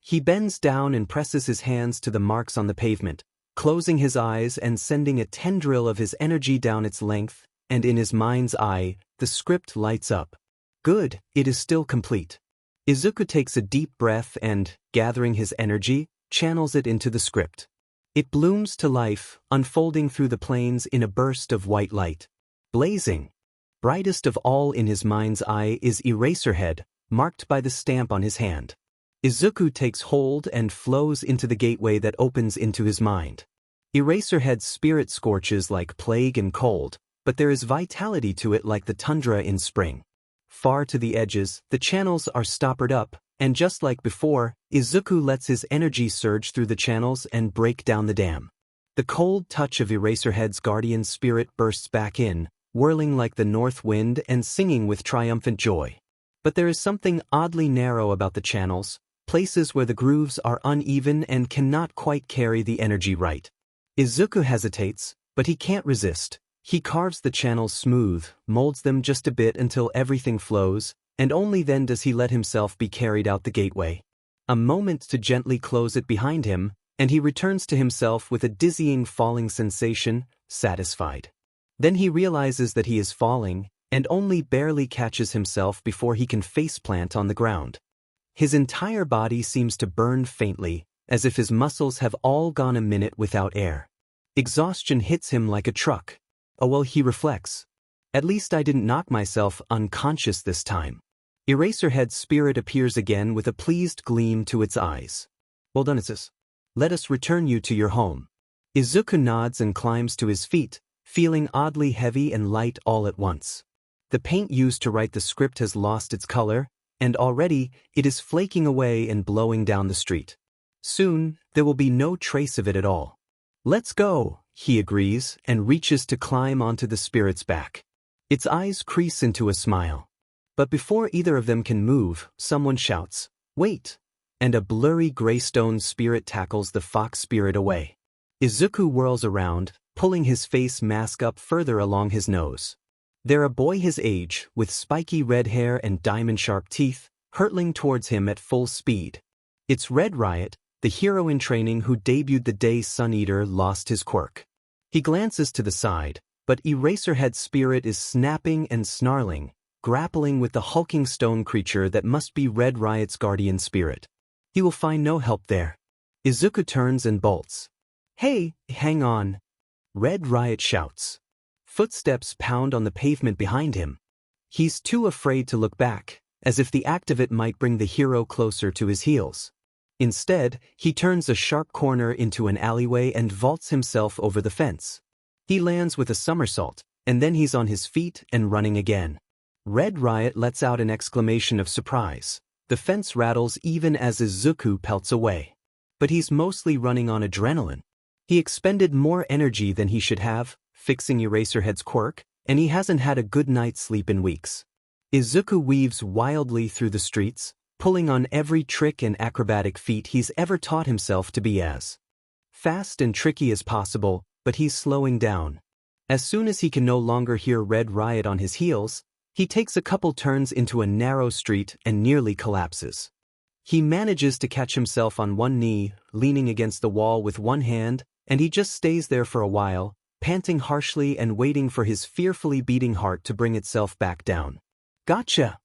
Speaker 1: He bends down and presses his hands to the marks on the pavement, closing his eyes and sending a tendril of his energy down its length, and in his mind's eye, the script lights up. Good, it is still complete. Izuku takes a deep breath and, gathering his energy, channels it into the script. It blooms to life, unfolding through the planes in a burst of white light. Blazing. Brightest of all in his mind's eye is Eraserhead, marked by the stamp on his hand. Izuku takes hold and flows into the gateway that opens into his mind. Eraserhead's spirit scorches like plague and cold, but there is vitality to it like the tundra in spring. Far to the edges, the channels are stoppered up, and just like before, Izuku lets his energy surge through the channels and break down the dam. The cold touch of Eraserhead's guardian spirit bursts back in, whirling like the north wind and singing with triumphant joy. But there is something oddly narrow about the channels, places where the grooves are uneven and cannot quite carry the energy right. Izuku hesitates, but he can't resist. He carves the channels smooth, molds them just a bit until everything flows, and only then does he let himself be carried out the gateway. A moment to gently close it behind him, and he returns to himself with a dizzying falling sensation, satisfied. Then he realizes that he is falling, and only barely catches himself before he can faceplant on the ground. His entire body seems to burn faintly, as if his muscles have all gone a minute without air. Exhaustion hits him like a truck. Oh well, he reflects. At least I didn't knock myself unconscious this time. Eraserhead's spirit appears again with a pleased gleam to its eyes. "Well done, Izus. Let us return you to your home." Izuku nods and climbs to his feet, feeling oddly heavy and light all at once. The paint used to write the script has lost its color, and already it is flaking away and blowing down the street. Soon, there will be no trace of it at all. Let's go, he agrees and reaches to climb onto the spirit's back. Its eyes crease into a smile. But before either of them can move, someone shouts, "Wait!" And a blurry greystone spirit tackles the fox spirit away. Izuku whirls around, pulling his face mask up further along his nose. They're a boy his age, with spiky red hair and diamond-sharp teeth, hurtling towards him at full speed. It's Red Riot, the hero in training who debuted the day Suneater lost his quirk. He glances to the side, but Eraserhead's spirit is snapping and snarling, grappling with the hulking stone creature that must be Red Riot's guardian spirit. He will find no help there. Izuku turns and bolts. "Hey, hang on!" Red Riot shouts. Footsteps pound on the pavement behind him. He's too afraid to look back, as if the act of it might bring the hero closer to his heels. Instead, he turns a sharp corner into an alleyway and vaults himself over the fence. He lands with a somersault, and then he's on his feet and running again. Red Riot lets out an exclamation of surprise. The fence rattles even as Izuku pelts away. But he's mostly running on adrenaline. He expended more energy than he should have, fixing Eraserhead's quirk, and he hasn't had a good night's sleep in weeks. Izuku weaves wildly through the streets, pulling on every trick and acrobatic feat he's ever taught himself to be as fast and tricky as possible, but he's slowing down. As soon as he can no longer hear Red Riot on his heels, he takes a couple turns into a narrow street and nearly collapses. He manages to catch himself on one knee, leaning against the wall with one hand, and he just stays there for a while, panting harshly and waiting for his fearfully beating heart to bring itself back down. "Gotcha!"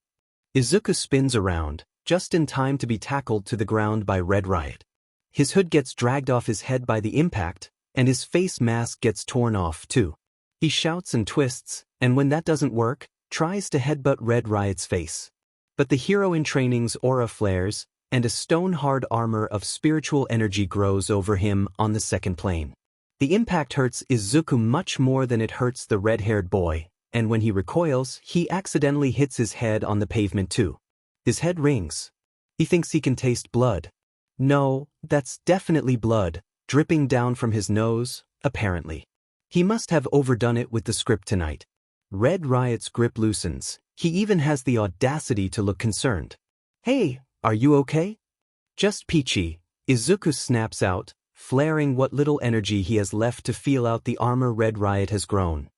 Speaker 1: Izuku spins around, just in time to be tackled to the ground by Red Riot. His hood gets dragged off his head by the impact, and his face mask gets torn off too. He shouts and twists, and when that doesn't work, tries to headbutt Red Riot's face. But the hero in training's aura flares, and a stone-hard armor of spiritual energy grows over him on the second plane. The impact hurts Izuku much more than it hurts the red-haired boy, and when he recoils, he accidentally hits his head on the pavement too. His head rings. He thinks he can taste blood. No, that's definitely blood, dripping down from his nose, apparently. He must have overdone it with the script tonight. Red Riot's grip loosens. He even has the audacity to look concerned. "Hey, are you okay?" "Just peachy," Izuku snaps out, flaring what little energy he has left to feel out the armor Red Riot has grown.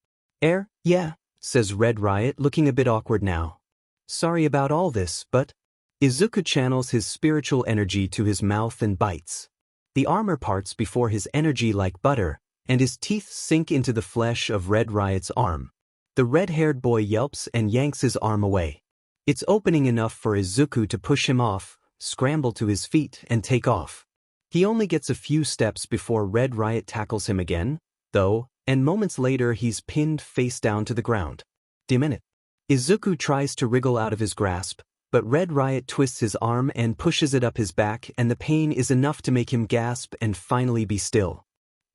Speaker 1: Yeah," says Red Riot, looking a bit awkward now. "Sorry about all this, but..." Izuku channels his spiritual energy to his mouth and bites. The armor parts before his energy like butter, and his teeth sink into the flesh of Red Riot's arm. The red-haired boy yelps and yanks his arm away. It's opening enough for Izuku to push him off, scramble to his feet, and take off. He only gets a few steps before Red Riot tackles him again, though, and moments later he's pinned face down to the ground. Minute. Izuku tries to wriggle out of his grasp, but Red Riot twists his arm and pushes it up his back, and the pain is enough to make him gasp and finally be still.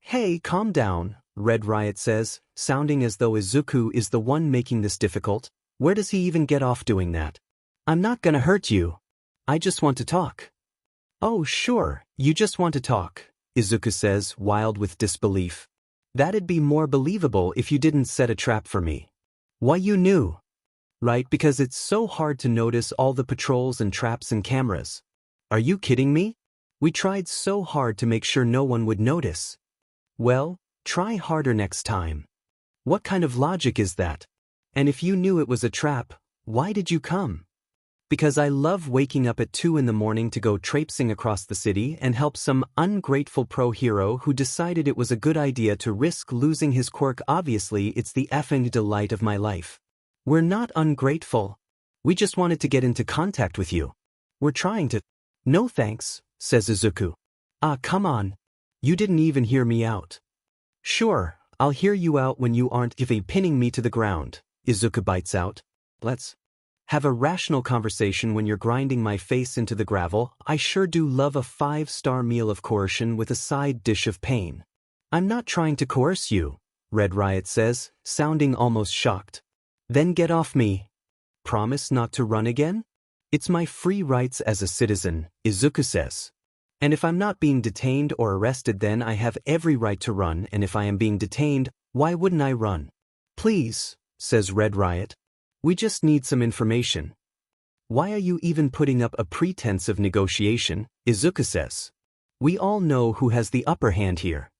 Speaker 1: "Hey, calm down," Red Riot says, sounding as though Izuku is the one making this difficult. Where does he even get off doing that? "I'm not gonna hurt you. I just want to talk." "Oh, sure, you just want to talk," Izuku says, wild with disbelief. "That'd be more believable if you didn't set a trap for me." "Why, you knew?" "Right, because it's so hard to notice all the patrols and traps and cameras." "Are you kidding me? We tried so hard to make sure no one would notice." "Well, try harder next time." "What kind of logic is that? And if you knew it was a trap, why did you come?" "Because I love waking up at 2 in the morning to go traipsing across the city and help some ungrateful pro-hero who decided it was a good idea to risk losing his quirk. Obviously, it's the effing delight of my life." "We're not ungrateful. We just wanted to get into contact with you. We're trying to..." "No thanks," says Izuku. "Ah, come on. You didn't even hear me out." "Sure, I'll hear you out when you aren't pinning me to the ground," Izuku bites out. "Let's have a rational conversation when you're grinding my face into the gravel. I sure do love a 5-star meal of coercion with a side dish of pain." "I'm not trying to coerce you," Red Riot says, sounding almost shocked. "Then get off me." "Promise not to run again?" "It's my free rights as a citizen," Izuku says. And if I'm not being detained or arrested, then I have every right to run, and if I am being detained, why wouldn't I run? Please, says Red Riot. We just need some information. Why are you even putting up a pretense of negotiation? Izuku says. We all know who has the upper hand here.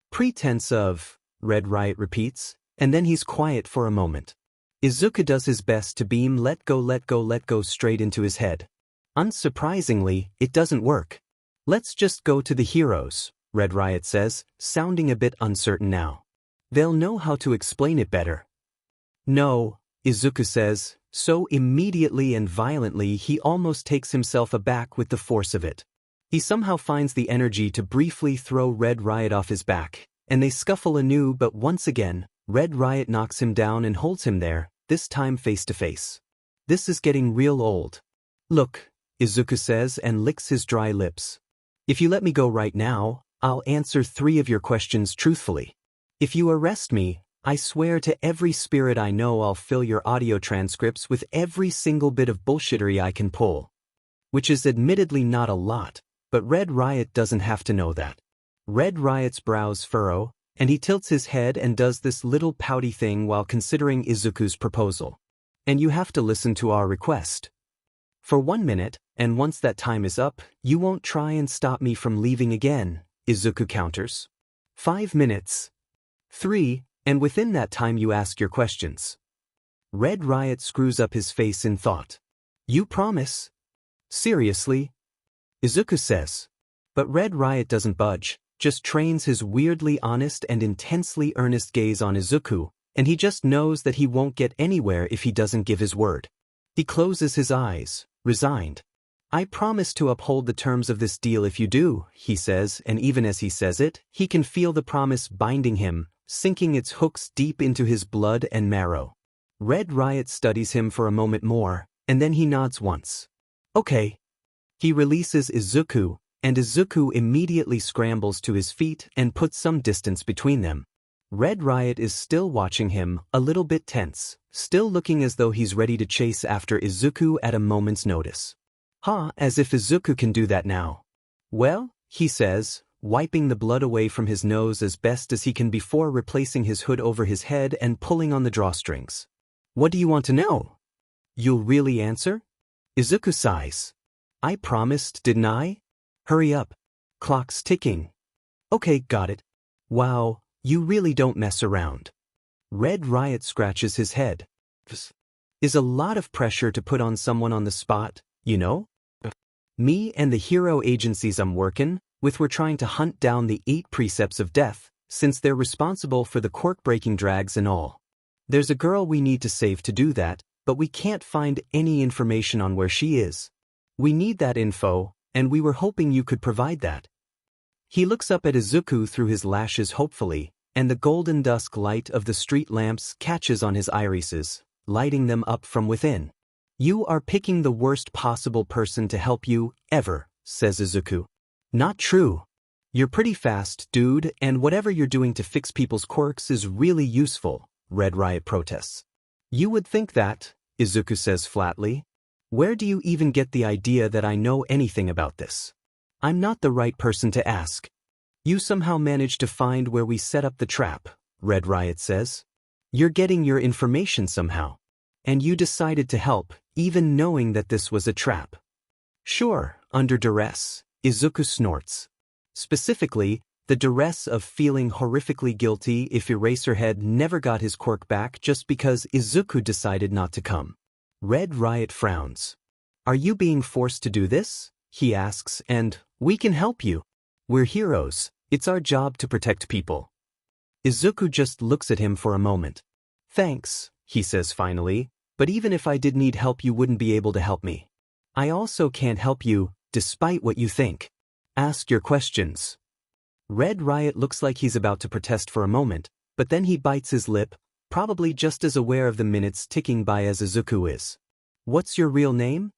Speaker 1: Pretense of, Red Riot repeats, and then he's quiet for a moment. Izuku does his best to beam let go straight into his head. Unsurprisingly, it doesn't work. Let's just go to the heroes, Red Riot says, sounding a bit uncertain now. They'll know how to explain it better. No, Izuku says, so immediately and violently he almost takes himself aback with the force of it. He somehow finds the energy to briefly throw Red Riot off his back, and they scuffle anew, but once again, Red Riot knocks him down and holds him there, this time face to face. This is getting real old. Look, Izuku says and licks his dry lips. If you let me go right now, I'll answer 3 of your questions truthfully. If you arrest me, I swear to every spirit I know I'll fill your audio transcripts with every single bit of bullshittery I can pull. Which is admittedly not a lot, but Red Riot doesn't have to know that. Red Riot's brows furrow, and he tilts his head and does this little pouty thing while considering Izuku's proposal. And you have to listen to our request. For 1 minute, and once that time is up, you won't try and stop me from leaving again, Izuku counters. 5 minutes. 3, and within that time you ask your questions. Red Riot screws up his face in thought. You promise? Seriously? Izuku says. But Red Riot doesn't budge, just trains his weirdly honest and intensely earnest gaze on Izuku, and he just knows that he won't get anywhere if he doesn't give his word. He closes his eyes, resigned. I promise to uphold the terms of this deal if you do, he says, and even as he says it, he can feel the promise binding him, sinking its hooks deep into his blood and marrow. Red Riot studies him for a moment more, and then he nods once. Okay. He releases Izuku, and Izuku immediately scrambles to his feet and puts some distance between them. Red Riot is still watching him, a little bit tense, still looking as though he's ready to chase after Izuku at a moment's notice. As if Izuku can do that now. Well, he says, wiping the blood away from his nose as best as he can before replacing his hood over his head and pulling on the drawstrings. What do you want to know? You'll really answer? Izuku sighs. I promised, didn't I? Hurry up. Clock's ticking. Okay, got it. Wow, you really don't mess around. Red Riot scratches his head. Is a lot of pressure to put on someone on the spot, you know? Me and the hero agencies I'm working with were trying to hunt down the 8 precepts of death, since they're responsible for the Quirk-breaking drags and all. There's a girl we need to save to do that, but we can't find any information on where she is. We need that info, and we were hoping you could provide that. He looks up at Izuku through his lashes hopefully, and the golden dusk light of the street lamps catches on his irises, lighting them up from within. You are picking the worst possible person to help you, ever, says Izuku. Not true. You're pretty fast, dude, and whatever you're doing to fix people's quirks is really useful, Red Riot protests. You would think that, Izuku says flatly. Where do you even get the idea that I know anything about this? I'm not the right person to ask. You somehow managed to find where we set up the trap, Red Riot says. You're getting your information somehow. And you decided to help, even knowing that this was a trap. Sure, under duress, Izuku snorts. Specifically, the duress of feeling horrifically guilty if Eraserhead never got his quirk back just because Izuku decided not to come. Red Riot frowns. Are you being forced to do this? He asks, and we can help you. We're heroes. It's our job to protect people. Izuku just looks at him for a moment. Thanks, he says finally, but even if I did need help you wouldn't be able to help me. I also can't help you, despite what you think. Ask your questions. Red Riot looks like he's about to protest for a moment, but then he bites his lip, probably just as aware of the minutes ticking by as Izuku is. What's your real name?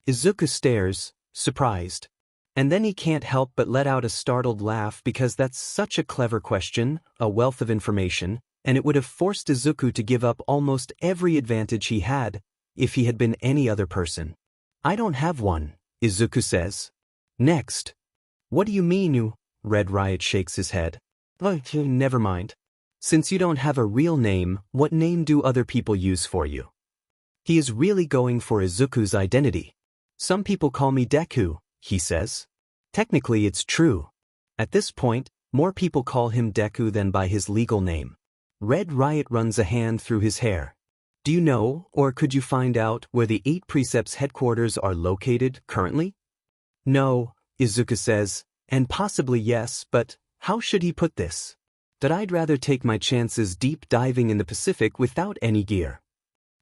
Speaker 1: Izuku stares, surprised. And then he can't help but let out a startled laugh because that's such a clever question, a wealth of information, and it would have forced Izuku to give up almost every advantage he had if he had been any other person. I don't have one, Izuku says. Next. What do you mean you? Red Riot shakes his head. Oh, never mind. Since you don't have a real name, what name do other people use for you? He is really going for Izuku's identity. Some people call me Deku, he says. Technically it's true. At this point, more people call him Deku than by his legal name. Red Riot runs a hand through his hair. Do you know, or could you find out, where the 8 Precepts headquarters are located currently? No, Izuku says, and possibly yes, but how should he put this? That I'd rather take my chances deep diving in the Pacific without any gear.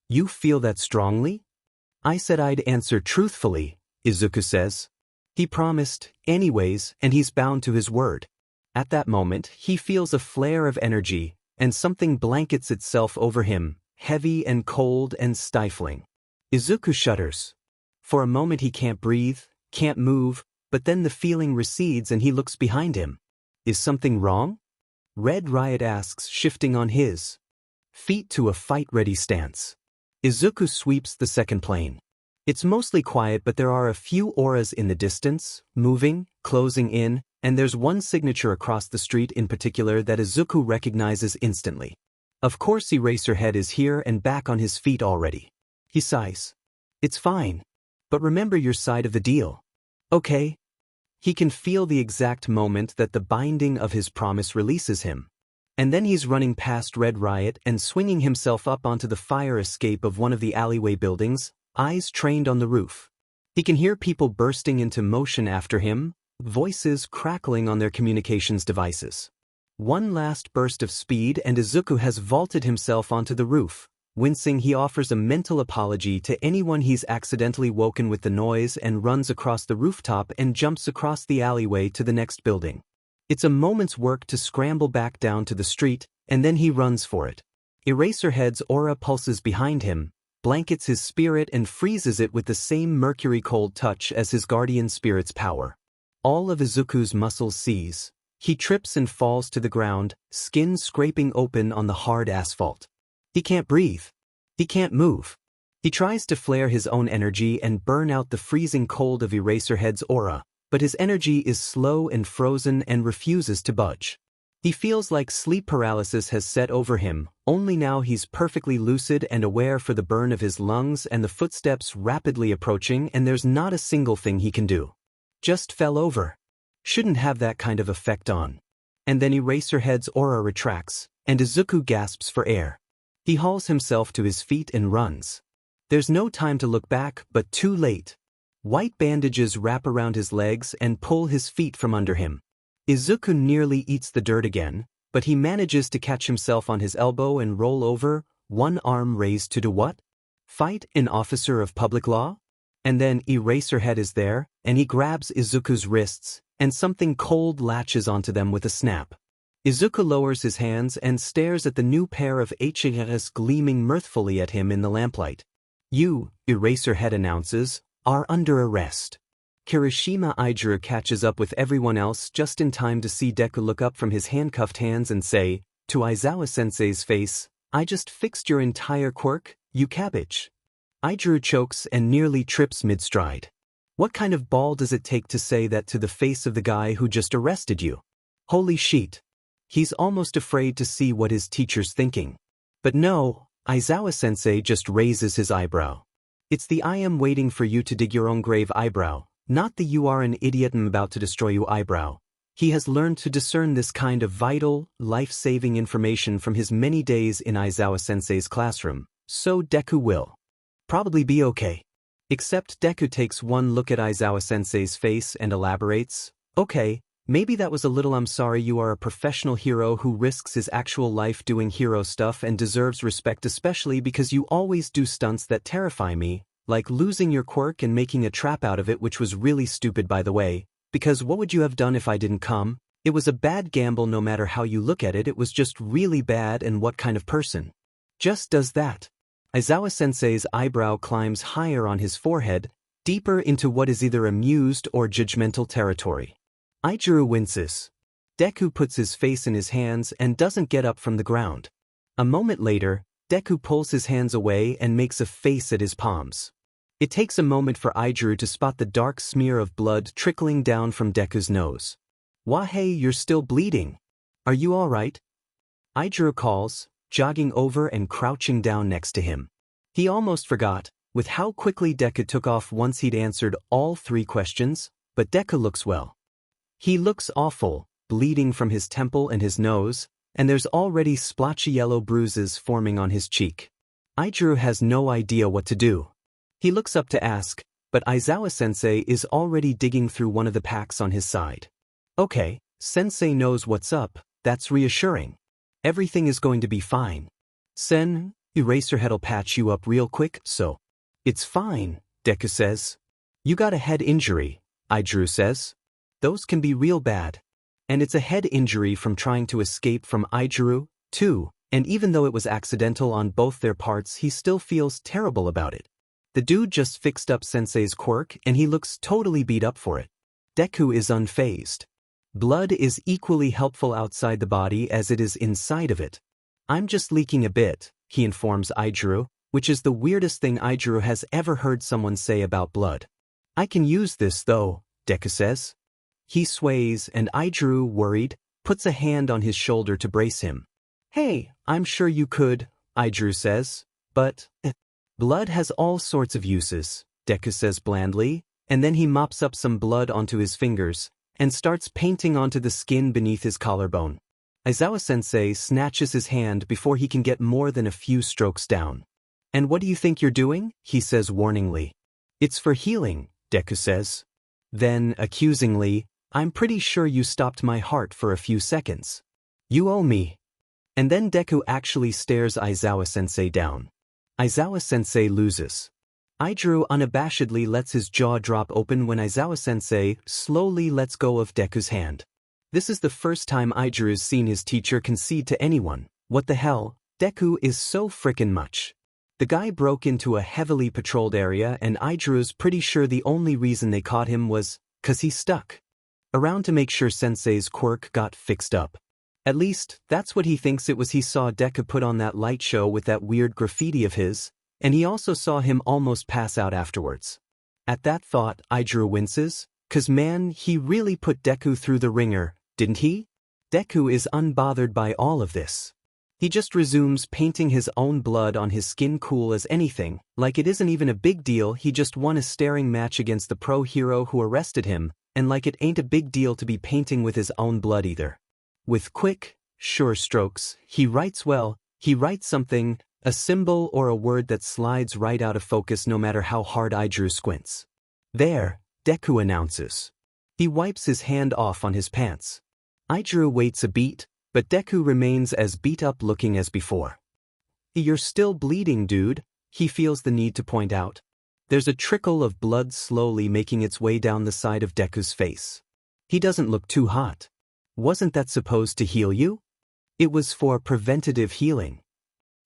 Speaker 1: You feel that strongly? I said I'd answer truthfully, Izuku says. He promised, anyways, and he's bound to his word. At that moment, he feels a flare of energy, and something blankets itself over him, heavy and cold and stifling. Izuku shudders. For a moment he can't breathe, can't move, but then the feeling recedes and he looks behind him. Is something wrong? Red Riot asks, shifting on his feet to a fight-ready stance. Izuku sweeps the second plane. It's mostly quiet, but there are a few auras in the distance, moving, closing in, and there's one signature across the street in particular that Izuku recognizes instantly. Of course Eraserhead is here and back on his feet already. He sighs. It's fine. But remember your side of the deal. Okay. He can feel the exact moment that the binding of his promise releases him. And then he's running past Red Riot and swinging himself up onto the fire escape of one of the alleyway buildings, eyes trained on the roof. He can hear people bursting into motion after him, voices crackling on their communications devices. One last burst of speed and Izuku has vaulted himself onto the roof. Wincing, he offers a mental apology to anyone he's accidentally woken with the noise and runs across the rooftop and jumps across the alleyway to the next building. It's a moment's work to scramble back down to the street, and then he runs for it. Eraserhead's aura pulses behind him, blankets his spirit and freezes it with the same mercury-cold touch as his guardian spirit's power. All of Izuku's muscles seize. He trips and falls to the ground, skin scraping open on the hard asphalt. He can't breathe. He can't move. He tries to flare his own energy and burn out the freezing cold of Eraserhead's aura, but his energy is slow and frozen and refuses to budge. He feels like sleep paralysis has set over him, only now he's perfectly lucid and aware for the burn of his lungs and the footsteps rapidly approaching, and there's not a single thing he can do. Just fell over. Shouldn't have that kind of effect on. And then Eraserhead's aura retracts, and Izuku gasps for air. He hauls himself to his feet and runs. There's no time to look back, but too late. White bandages wrap around his legs and pull his feet from under him. Izuku nearly eats the dirt again, but he manages to catch himself on his elbow and roll over, one arm raised to do what? Fight an officer of public law? And then Eraserhead is there, and he grabs Izuku's wrists, and something cold latches onto them with a snap. Izuku lowers his hands and stares at the new pair of simkjrs gleaming mirthfully at him in the lamplight. You, Eraserhead announces, are under arrest. Kirishima Ijuru catches up with everyone else just in time to see Deku look up from his handcuffed hands and say, to Aizawa-sensei's face, I just fixed your entire quirk, you cabbage. Ijuru chokes and nearly trips mid-stride. What kind of ball does it take to say that to the face of the guy who just arrested you? Holy shit. He's almost afraid to see what his teacher's thinking. But no, Aizawa-sensei just raises his eyebrow. It's the I am waiting for you to dig your own grave eyebrow, not the you are an idiot I'm about to destroy you eyebrow. He has learned to discern this kind of vital, life-saving information from his many days in Aizawa-sensei's classroom, so Deku will probably be okay. Except Deku takes one look at Aizawa-sensei's face and elaborates, okay, maybe that was a little. I'm sorry, you are a professional hero who risks his actual life doing hero stuff and deserves respect, especially because you always do stunts that terrify me, like losing your quirk and making a trap out of it, which was really stupid by the way, because what would you have done if I didn't come? It was a bad gamble no matter how you look at it, it was just really bad, and what kind of person just does that? Aizawa-sensei's eyebrow climbs higher on his forehead, deeper into what is either amused or judgmental territory. Ijuru winces. Deku puts his face in his hands and doesn't get up from the ground. A moment later, Deku pulls his hands away and makes a face at his palms. It takes a moment for Aijuru to spot the dark smear of blood trickling down from Deku's nose. "Wahei, you're still bleeding. Are you alright?" Aijuru calls, jogging over and crouching down next to him. He almost forgot, with how quickly Deku took off once he'd answered all 3 questions, but Deku looks well. He looks awful, bleeding from his temple and his nose, and there's already splotchy yellow bruises forming on his cheek. Aijuru has no idea what to do. He looks up to ask, but Aizawa-sensei is already digging through one of the packs on his side. "Okay, sensei knows what's up, that's reassuring. Everything is going to be fine. Sen, Eraserhead'll patch you up real quick, so." "It's fine," Deku says. "You got a head injury," Aijuru says. "Those can be real bad. And it's a head injury from trying to escape from Aijuru, too, and even though it was accidental on both their parts, he still feels terrible about it. The dude just fixed up Sensei's quirk and he looks totally beat up for it." Deku is unfazed. Blood is equally helpful outside the body as it is inside of it. "I'm just leaking a bit," he informs Aijuru, which is the weirdest thing Aijuru has ever heard someone say about blood. "I can use this though," Deku says. He sways and Aijuru, worried, puts a hand on his shoulder to brace him. "Hey, I'm sure you could," Aijuru says, "but blood has all sorts of uses," Deku says blandly, and then he mops up some blood onto his fingers and starts painting onto the skin beneath his collarbone. Aizawa-sensei snatches his hand before he can get more than a few strokes down. "And what do you think you're doing?" he says warningly. "It's for healing," Deku says. Then, accusingly, "I'm pretty sure you stopped my heart for a few seconds. You owe me." And then Deku actually stares Aizawa-sensei down. Aizawa-sensei loses. Aijuru unabashedly lets his jaw drop open when Aizawa-sensei slowly lets go of Deku's hand. This is the first time Aijuru's seen his teacher concede to anyone. What the hell, Deku is so frickin' much. The guy broke into a heavily patrolled area and Aijuru's pretty sure the only reason they caught him was 'cause he stuck around to make sure Sensei's quirk got fixed up. At least, that's what he thinks it was. He saw Deku put on that light show with that weird graffiti of his, and he also saw him almost pass out afterwards. At that thought, Aijuru winces, 'cause man, he really put Deku through the ringer, didn't he? Deku is unbothered by all of this. He just resumes painting his own blood on his skin, cool as anything, like it isn't even a big deal. He just won a staring match against the pro hero who arrested him, and like it ain't a big deal to be painting with his own blood either. With quick, sure strokes, he writes something, a symbol or a word that slides right out of focus no matter how hard Aijuru squints. "There," Deku announces. He wipes his hand off on his pants. Aijuru waits a beat, but Deku remains as beat up looking as before. "You're still bleeding, dude," he feels the need to point out. There's a trickle of blood slowly making its way down the side of Deku's face. He doesn't look too hot. "Wasn't that supposed to heal you?" "It was for preventative healing."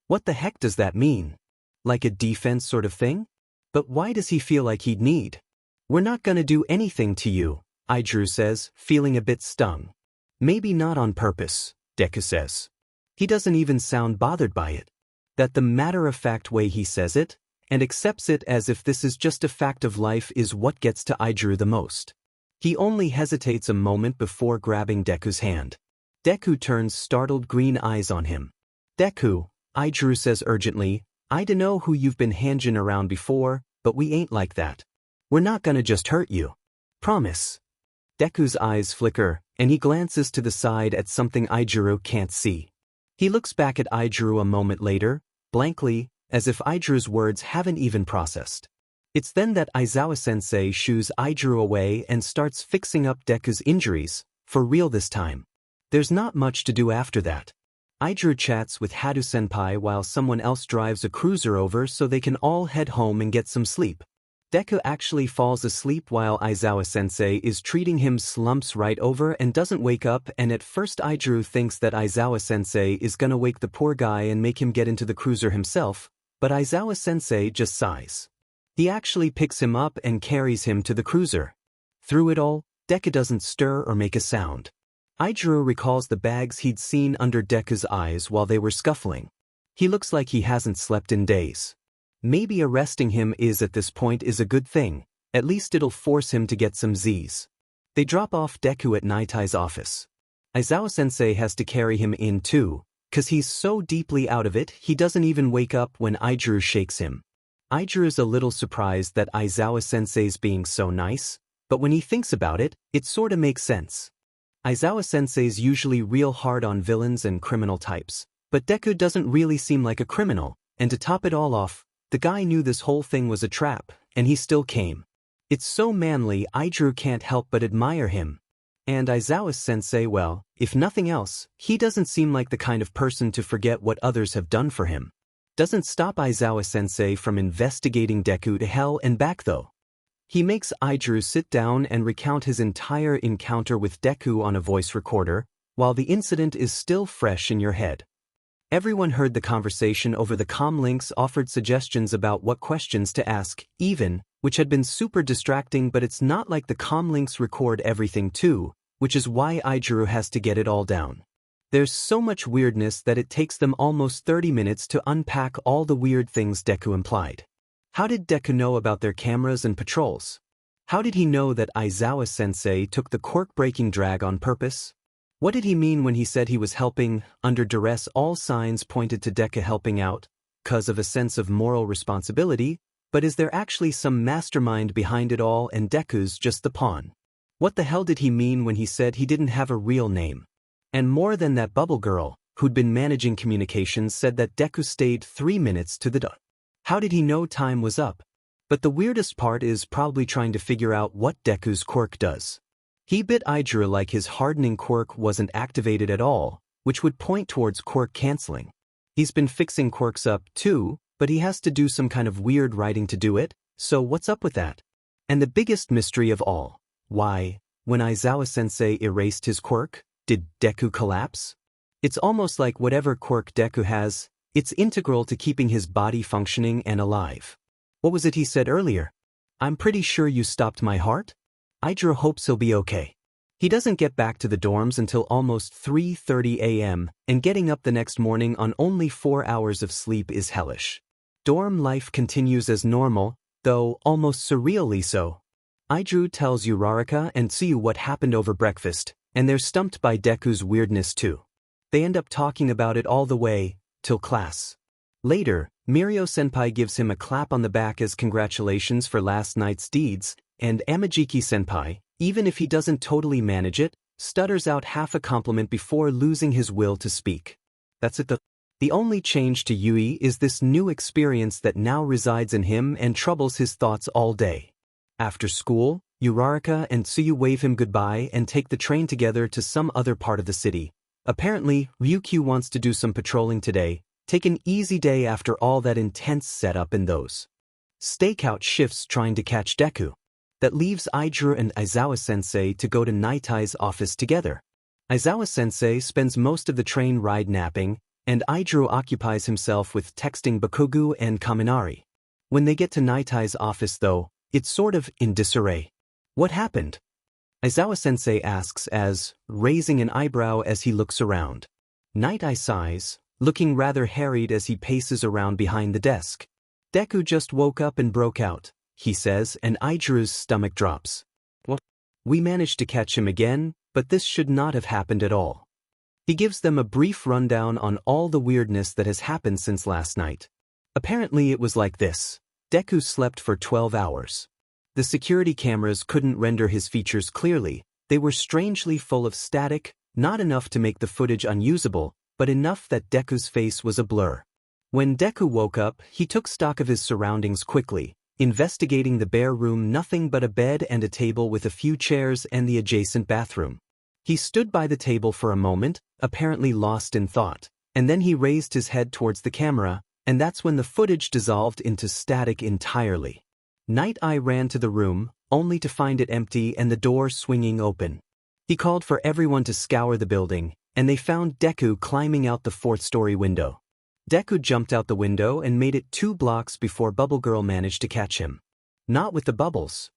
Speaker 1: "What the heck does that mean? Like a defense sort of thing? But why does he feel like he'd need?" "We're not gonna do anything to you," Aijuru says, feeling a bit stung. "Maybe not on purpose," Deku says. He doesn't even sound bothered by it. That the matter-of-fact way he says it, and accepts it as if this is just a fact of life, is what gets to Aijuru the most. He only hesitates a moment before grabbing Deku's hand. Deku turns startled green eyes on him. "Deku," Aijuru says urgently, "I dunno who you've been hangin' around before, but we ain't like that. We're not gonna just hurt you. Promise." Deku's eyes flicker, and he glances to the side at something Aijuru can't see. He looks back at Aijuru a moment later, blankly, as if Aijuru's words haven't even processed. It's then that Aizawa-sensei shoos Aijuru away and starts fixing up Deku's injuries, for real this time. There's not much to do after that. Aijuru chats with Haru-senpai while someone else drives a cruiser over so they can all head home and get some sleep. Deku actually falls asleep while Aizawa-sensei is treating him, slumps right over and doesn't wake up, and at first Aijuru thinks that Aizawa-sensei is gonna wake the poor guy and make him get into the cruiser himself, but Aizawa-sensei just sighs. He actually picks him up and carries him to the cruiser. Through it all, Deku doesn't stir or make a sound. Aijuru recalls the bags he'd seen under Deku's eyes while they were scuffling. He looks like he hasn't slept in days. Maybe arresting him at this point is a good thing, at least it'll force him to get some Z's. They drop off Deku at Naitai's office. Aizawa-sensei has to carry him in too, cause he's so deeply out of it he doesn't even wake up when Aijuru shakes him. Aijuru's a little surprised that Aizawa-sensei's being so nice, but when he thinks about it, it sorta makes sense. Aizawa-sensei's usually real hard on villains and criminal types, but Deku doesn't really seem like a criminal, and to top it all off, the guy knew this whole thing was a trap, and he still came. It's so manly Aijuru can't help but admire him. And Aizawa-sensei, well, if nothing else, he doesn't seem like the kind of person to forget what others have done for him. Doesn't stop Aizawa-sensei from investigating Deku to hell and back though. He makes Aijuru sit down and recount his entire encounter with Deku on a voice recorder, while the incident is still fresh in your head. Everyone heard the conversation over the comm links, offered suggestions about what questions to ask, even, which had been super distracting, but it's not like the comm links record everything too, which is why Aijuru has to get it all down. There's so much weirdness that it takes them almost 30 minutes to unpack all the weird things Deku implied. How did Deku know about their cameras and patrols? How did he know that Aizawa-sensei took the Quirk-breaking drag on purpose? What did he mean when he said he was helping, under duress? All signs pointed to Deku helping out, cause of a sense of moral responsibility, but is there actually some mastermind behind it all and Deku's just the pawn? What the hell did he mean when he said he didn't have a real name? And more than that, Bubble Girl, who'd been managing communications, said that Deku stayed 3 minutes to the door. How did he know time was up? But the weirdest part is probably trying to figure out what Deku's quirk does. He bit Aijuru like his hardening quirk wasn't activated at all, which would point towards quirk canceling. He's been fixing quirks up too, but he has to do some kind of weird writing to do it, so what's up with that? And the biggest mystery of all, why, when Aizawa-sensei erased his quirk, did Deku collapse? It's almost like whatever quirk Deku has, it's integral to keeping his body functioning and alive. What was it he said earlier? I'm pretty sure you stopped my heart? Aijuru hopes he'll be okay. He doesn't get back to the dorms until almost 3:30 a.m., and getting up the next morning on only 4 hours of sleep is hellish. Dorm life continues as normal, though almost surreally so. Aijuru tells Uraraka and Tsuyu what happened over breakfast, and they're stumped by Deku's weirdness too. They end up talking about it all the way, till class. Later, Mirio-senpai gives him a clap on the back as congratulations for last night's deeds, and Amajiki-senpai, even if he doesn't totally manage it, stutters out half a compliment before losing his will to speak. That's it. The only change to Yui is this new experience that now resides in him and troubles his thoughts all day. After school, Uraraka and Tsuyu wave him goodbye and take the train together to some other part of the city. Apparently, Ryukyu wants to do some patrolling today, take an easy day after all that intense setup and those stakeout shifts trying to catch Deku. That leaves Aijuru and Aizawa-sensei to go to Naitai's office together. Aizawa-sensei spends most of the train ride napping, and Aijuru occupies himself with texting Bakugo and Kaminari. When they get to Naitai's office though, it's sort of in disarray. What happened? Aizawa-sensei asks as, raising an eyebrow as he looks around. Night-Eye sighs, looking rather harried as he paces around behind the desk. Deku just woke up and broke out, he says, and Aijuru's stomach drops. What? We managed to catch him again, but this should not have happened at all. He gives them a brief rundown on all the weirdness that has happened since last night. Apparently it was like this. Deku slept for 12 hours. The security cameras couldn't render his features clearly, they were strangely full of static, not enough to make the footage unusable, but enough that Deku's face was a blur. When Deku woke up, he took stock of his surroundings quickly, investigating the bare room, nothing but a bed and a table with a few chairs and the adjacent bathroom. He stood by the table for a moment, apparently lost in thought, and then he raised his head towards the camera, and that's when the footage dissolved into static entirely. Night-Eye ran to the room, only to find it empty and the door swinging open. He called for everyone to scour the building, and they found Deku climbing out the 4th-story window. Deku jumped out the window and made it 2 blocks before Bubble Girl managed to catch him. Not with the bubbles.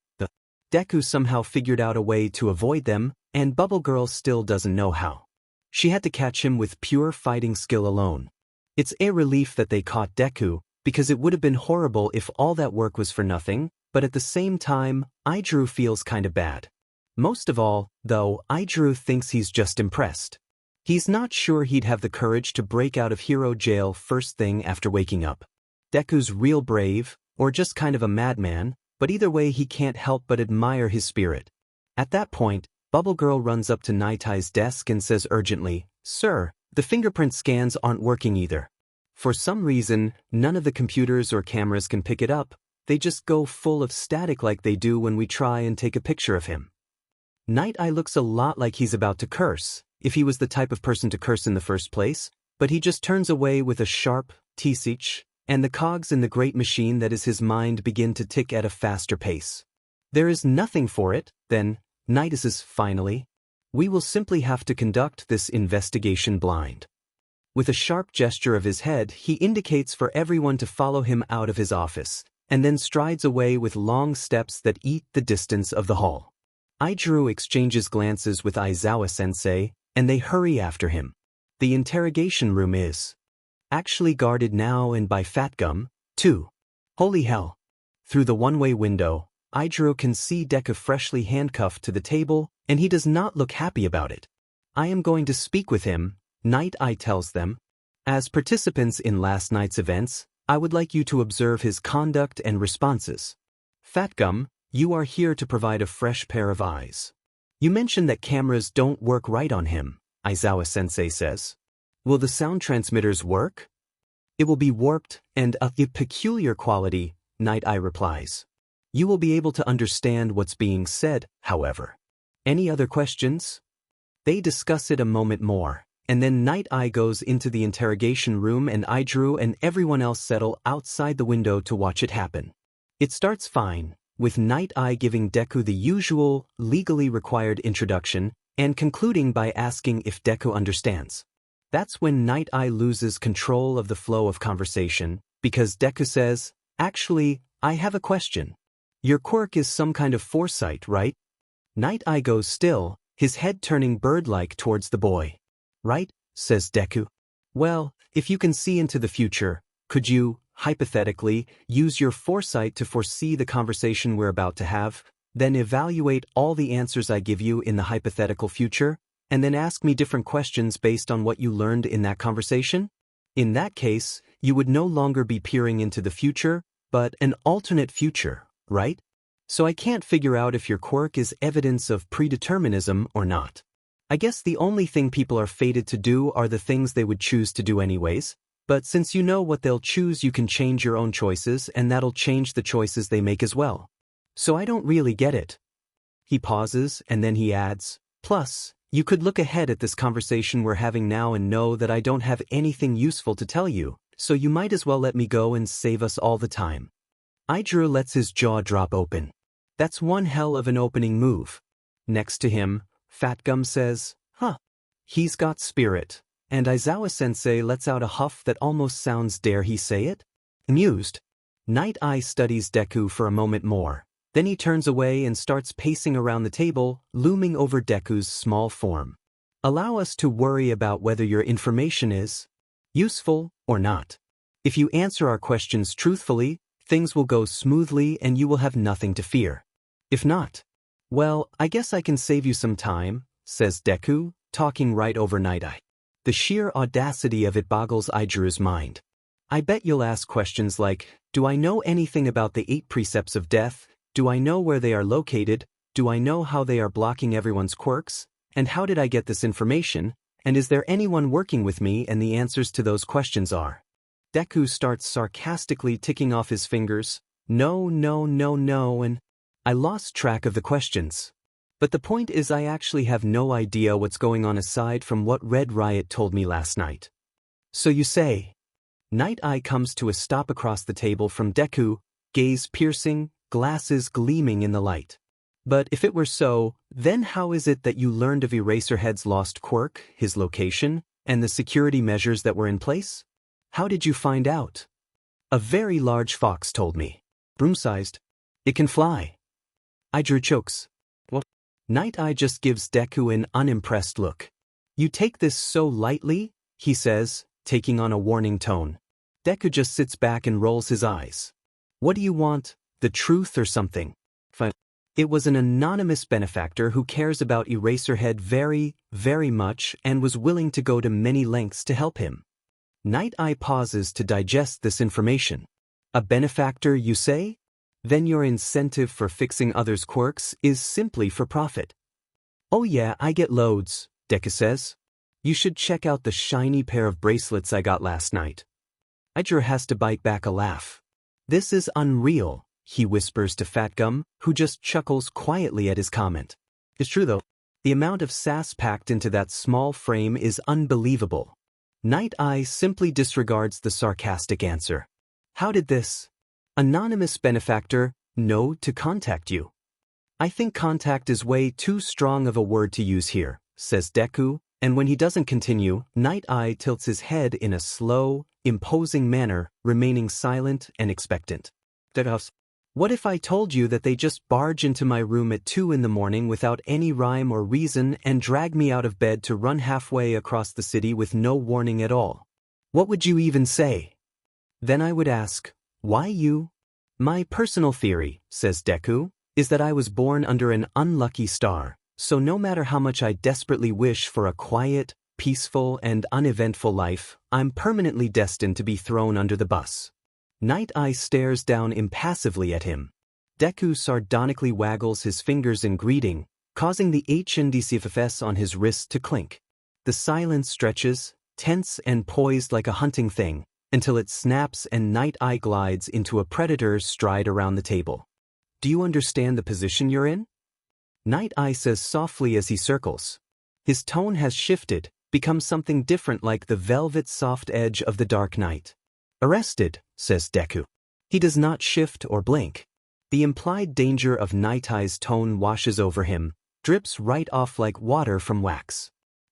Speaker 1: Deku somehow figured out a way to avoid them, and Bubble Girl still doesn't know how. She had to catch him with pure fighting skill alone. It's a relief that they caught Deku, because it would have been horrible if all that work was for nothing, but at the same time, Idru feels kinda bad. Most of all, though, Idru thinks he's just impressed. He's not sure he'd have the courage to break out of hero jail first thing after waking up. Deku's real brave, or just kind of a madman, but either way he can't help but admire his spirit. At that point, Bubble Girl runs up to Nightie's desk and says urgently, "Sir, the fingerprint scans aren't working either." For some reason, none of the computers or cameras can pick it up, they just go full of static like they do when we try and take a picture of him. Night Eye looks a lot like he's about to curse, if he was the type of person to curse in the first place, but he just turns away with a sharp "tsich," and the cogs in the great machine that is his mind begin to tick at a faster pace. There is nothing for it, then, Night says finally. We will simply have to conduct this investigation blind. With a sharp gesture of his head, he indicates for everyone to follow him out of his office, and then strides away with long steps that eat the distance of the hall. Idru exchanges glances with Aizawa-sensei, and they hurry after him. The interrogation room is actually guarded now and by Fat Gum, too. Holy hell. Through the one-way window, Idru can see Deku freshly handcuffed to the table, and he does not look happy about it. I am going to speak with him, Night Eye tells them. As participants in last night's events, I would like you to observe his conduct and responses. Fat Gum, you are here to provide a fresh pair of eyes. You mentioned that cameras don't work right on him, Aizawa-sensei says. Will the sound transmitters work? It will be warped and of a peculiar quality, Night Eye replies. You will be able to understand what's being said, however. Any other questions? They discuss it a moment more, and then Night Eye goes into the interrogation room and Idru and everyone else settle outside the window to watch it happen. It starts fine, with Night Eye giving Deku the usual, legally required introduction, and concluding by asking if Deku understands. That's when Night Eye loses control of the flow of conversation, because Deku says, "Actually, I have a question. Your quirk is some kind of foresight, right?" Night Eye goes still, his head turning bird-like towards the boy. "Right," says Deku. "Well, if you can see into the future, could you, hypothetically, use your foresight to foresee the conversation we're about to have, then evaluate all the answers I give you in the hypothetical future, and then ask me different questions based on what you learned in that conversation? In that case, you would no longer be peering into the future, but an alternate future, right? So I can't figure out if your quirk is evidence of predeterminism or not. I guess the only thing people are fated to do are the things they would choose to do anyways, but since you know what they'll choose, you can change your own choices and that'll change the choices they make as well. So I don't really get it." He pauses and then he adds, "Plus, you could look ahead at this conversation we're having now and know that I don't have anything useful to tell you, so you might as well let me go and save us all the time." Idru lets his jaw drop open. That's one hell of an opening move. Next to him, Fat Gum says, "Huh. He's got spirit." And Aizawa-sensei lets out a huff that almost sounds, dare he say it? Amused. Night Eye studies Deku for a moment more. Then he turns away and starts pacing around the table, looming over Deku's small form. "Allow us to worry about whether your information is useful or not. If you answer our questions truthfully, things will go smoothly and you will have nothing to fear. If not, well, I guess I can save you some time," says Deku, talking right over Night Eye. The sheer audacity of it boggles Idru's mind. "I bet you'll ask questions like, do I know anything about the 8 precepts of death? Do I know where they are located? Do I know how they are blocking everyone's quirks? And how did I get this information? And is there anyone working with me?" And the answers to those questions are. Deku starts sarcastically ticking off his fingers. No, no, no, no, and I lost track of the questions. But the point is I actually have no idea what's going on aside from what Red Riot told me last night. "So you say?" Night Eye comes to a stop across the table from Deku, gaze piercing, glasses gleaming in the light. "But if it were so, then how is it that you learned of Eraserhead's lost quirk, his location, and the security measures that were in place? How did you find out?" "A very large fox told me. Broom-sized. It can fly." Idru chokes. "What?" Night Eye just gives Deku an unimpressed look. "You take this so lightly," he says, taking on a warning tone. Deku just sits back and rolls his eyes. What do you want, the truth or something? Fine. It was an anonymous benefactor who cares about Eraserhead very, very much and was willing to go to many lengths to help him. Night Eye pauses to digest this information. A benefactor, you say? Then your incentive for fixing others' quirks is simply for profit. Oh yeah, I get loads, Deku says. You should check out the shiny pair of bracelets I got last night. Idra has to bite back a laugh. This is unreal, he whispers to Fat Gum, who just chuckles quietly at his comment. It's true though. The amount of sass packed into that small frame is unbelievable. Night Eye simply disregards the sarcastic answer. How did this anonymous benefactor know to contact you? I think contact is way too strong of a word to use here, says Deku, and when he doesn't continue, Night Eye tilts his head in a slow, imposing manner, remaining silent and expectant. What if I told you that they just barge into my room at 2 in the morning without any rhyme or reason and drag me out of bed to run halfway across the city with no warning at all? What would you even say? Then I would ask, why you? My personal theory, says Deku, is that I was born under an unlucky star, so no matter how much I desperately wish for a quiet, peaceful, and uneventful life, I'm permanently destined to be thrown under the bus. Night Eye stares down impassively at him. Deku sardonically waggles his fingers in greeting, causing the HNDCFFS on his wrist to clink. The silence stretches, tense and poised like a hunting thing, until it snaps and Night Eye glides into a predator's stride around the table. Do you understand the position you're in? Night Eye says softly as he circles. His tone has shifted, become something different like the velvet soft edge of the Dark Knight. Arrested, says Deku. He does not shift or blink. The implied danger of Night Eye's tone washes over him, drips right off like water from wax.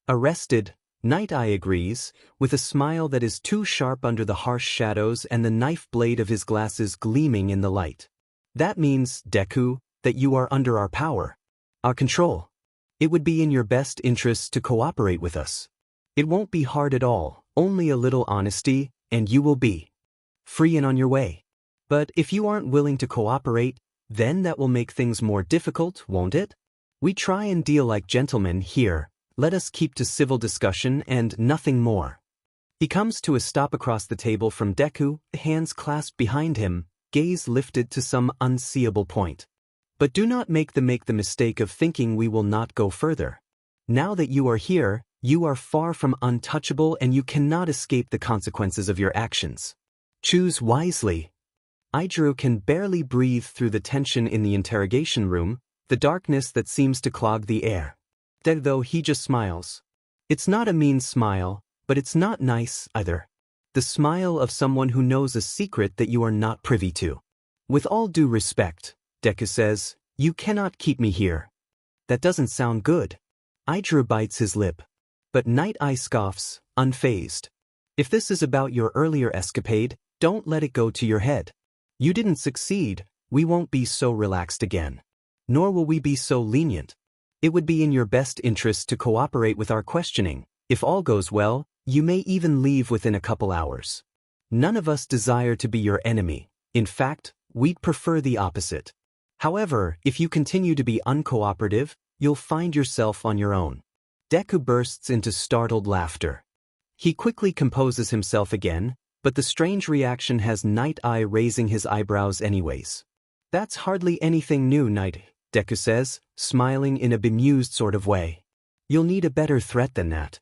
Speaker 1: Arrested, Night Eye agrees, with a smile that is too sharp under the harsh shadows and the knife blade of his glasses gleaming in the light. That means, Deku, that you are under our power, our control. It would be in your best interests to cooperate with us. It won't be hard at all, only a little honesty, and you will be free and on your way. But if you aren't willing to cooperate, then that will make things more difficult, won't it? We try and deal like gentlemen here. Let us keep to civil discussion and nothing more. He comes to a stop across the table from Deku, hands clasped behind him, gaze lifted to some unseeable point. But do not make the mistake of thinking we will not go further. Now that you are here, you are far from untouchable and you cannot escape the consequences of your actions. Choose wisely. Idru can barely breathe through the tension in the interrogation room, the darkness that seems to clog the air. Though he just smiles. It's not a mean smile, but it's not nice either. The smile of someone who knows a secret that you are not privy to. With all due respect, Deku says, you cannot keep me here. That doesn't sound good. Idru bites his lip. But Night Eye scoffs, unfazed. If this is about your earlier escapade, don't let it go to your head. You didn't succeed, we won't be so relaxed again. Nor will we be so lenient. It would be in your best interest to cooperate with our questioning. If all goes well, you may even leave within a couple hours. None of us desire to be your enemy. In fact, we'd prefer the opposite. However, if you continue to be uncooperative, you'll find yourself on your own. Deku bursts into startled laughter. He quickly composes himself again, but the strange reaction has Night Eye raising his eyebrows anyways. That's hardly anything new, Night, Deku says, smiling in a bemused sort of way. You'll need a better threat than that.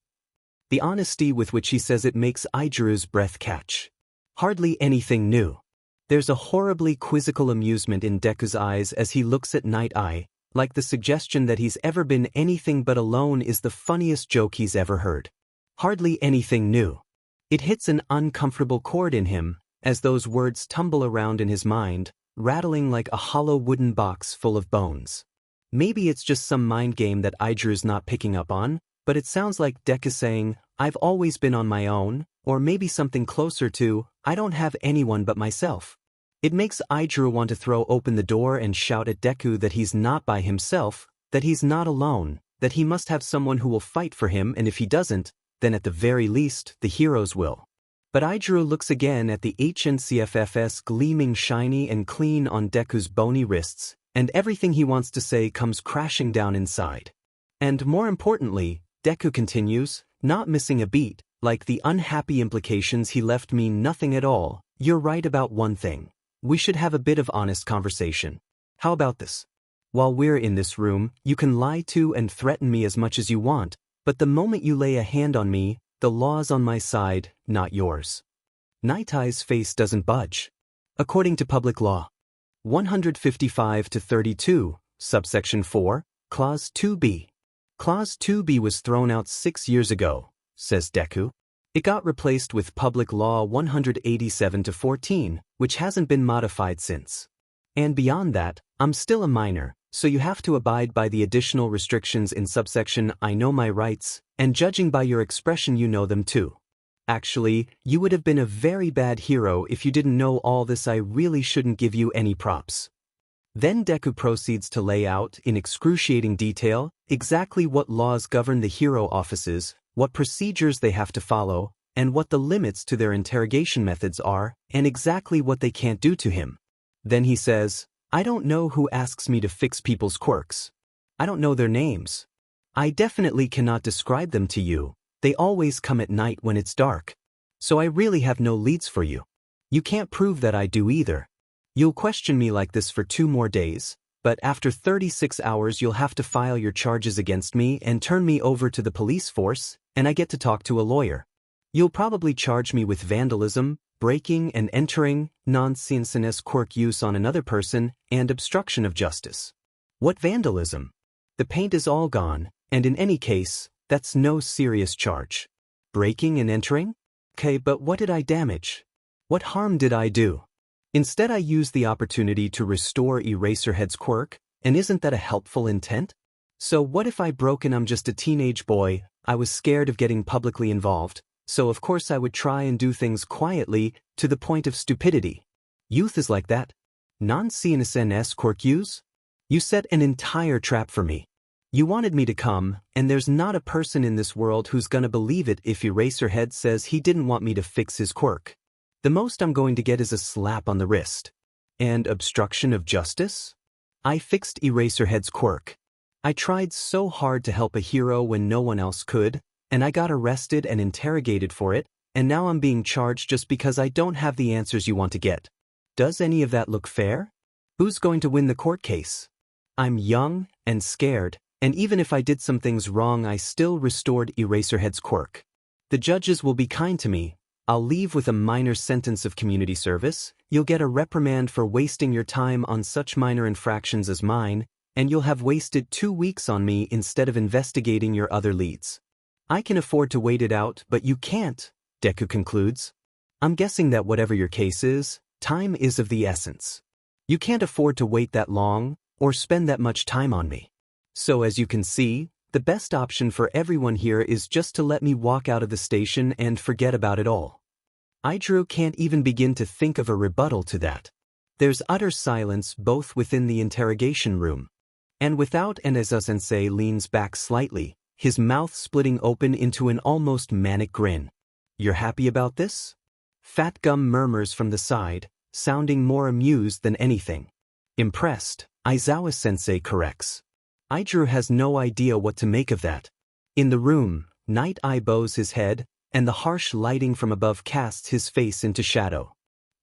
Speaker 1: The honesty with which he says it makes Idru's breath catch. Hardly anything new. There's a horribly quizzical amusement in Deku's eyes as he looks at Night Eye, like the suggestion that he's ever been anything but alone is the funniest joke he's ever heard. Hardly anything new. It hits an uncomfortable chord in him, as those words tumble around in his mind, rattling like a hollow wooden box full of bones. Maybe it's just some mind game that Idru's not picking up on, but it sounds like Deku saying, I've always been on my own, or maybe something closer to, I don't have anyone but myself. It makes Idru want to throw open the door and shout at Deku that he's not by himself, that he's not alone, that he must have someone who will fight for him, and if he doesn't, then at the very least, the heroes will. But Idru looks again at the HNCFFS gleaming shiny and clean on Deku's bony wrists, and everything he wants to say comes crashing down inside. And more importantly, Deku continues, not missing a beat, like the unhappy implications he left mean nothing at all. You're right about one thing. We should have a bit of honest conversation. How about this? While we're in this room, you can lie to and threaten me as much as you want, but the moment you lay a hand on me, the law's on my side, not yours. Night Eye's face doesn't budge. According to public law 155-32, subsection 4, clause 2b. Clause 2b was thrown out 6 years ago, says Deku. It got replaced with public law 187-14, which hasn't been modified since. And beyond that, I'm still a minor, so you have to abide by the additional restrictions in subsection I know my rights, and judging by your expression you know them too. Actually, you would have been a very bad hero if you didn't know all this. I really shouldn't give you any props. Then Deku proceeds to lay out, in excruciating detail, exactly what laws govern the hero offices, what procedures they have to follow, and what the limits to their interrogation methods are, and exactly what they can't do to him. Then he says, I don't know who asks me to fix people's quirks. I don't know their names. I definitely cannot describe them to you. They always come at night when it's dark. So I really have no leads for you. You can't prove that I do either. You'll question me like this for 2 more days, but after 36 hours you'll have to file your charges against me and turn me over to the police force, and I get to talk to a lawyer. You'll probably charge me with vandalism, breaking and entering, nonsense quirk use on another person, and obstruction of justice. What vandalism? The paint is all gone, and in any case, that's no serious charge. Breaking and entering? Okay, but what did I damage? What harm did I do? Instead I used the opportunity to restore Eraserhead's quirk, and isn't that a helpful intent? So what if I broke and I'm just a teenage boy? I was scared of getting publicly involved, so of course I would try and do things quietly, to the point of stupidity. Youth is like that. Non-CNS quirk use? You set an entire trap for me. You wanted me to come, and there's not a person in this world who's gonna believe it if Eraserhead says he didn't want me to fix his quirk. The most I'm going to get is a slap on the wrist. And obstruction of justice? I fixed Eraserhead's quirk. I tried so hard to help a hero when no one else could, and I got arrested and interrogated for it, and now I'm being charged just because I don't have the answers you want to get. Does any of that look fair? Who's going to win the court case? I'm young and scared, and even if I did some things wrong I still restored Eraserhead's quirk. The judges will be kind to me. I'll leave with a minor sentence of community service, you'll get a reprimand for wasting your time on such minor infractions as mine, and you'll have wasted 2 weeks on me instead of investigating your other leads. I can afford to wait it out, but you can't, Deku concludes. I'm guessing that whatever your case is, time is of the essence. You can't afford to wait that long, or spend that much time on me. So as you can see, the best option for everyone here is just to let me walk out of the station and forget about it all. Idru can't even begin to think of a rebuttal to that. There's utter silence both within the interrogation room and without, and Aizawa-sensei leans back slightly, his mouth splitting open into an almost manic grin. You're happy about this? Fat Gum murmurs from the side, sounding more amused than anything. Impressed, Aizawa-sensei corrects. Idru has no idea what to make of that. In the room, Night Eye bows his head, and the harsh lighting from above casts his face into shadow.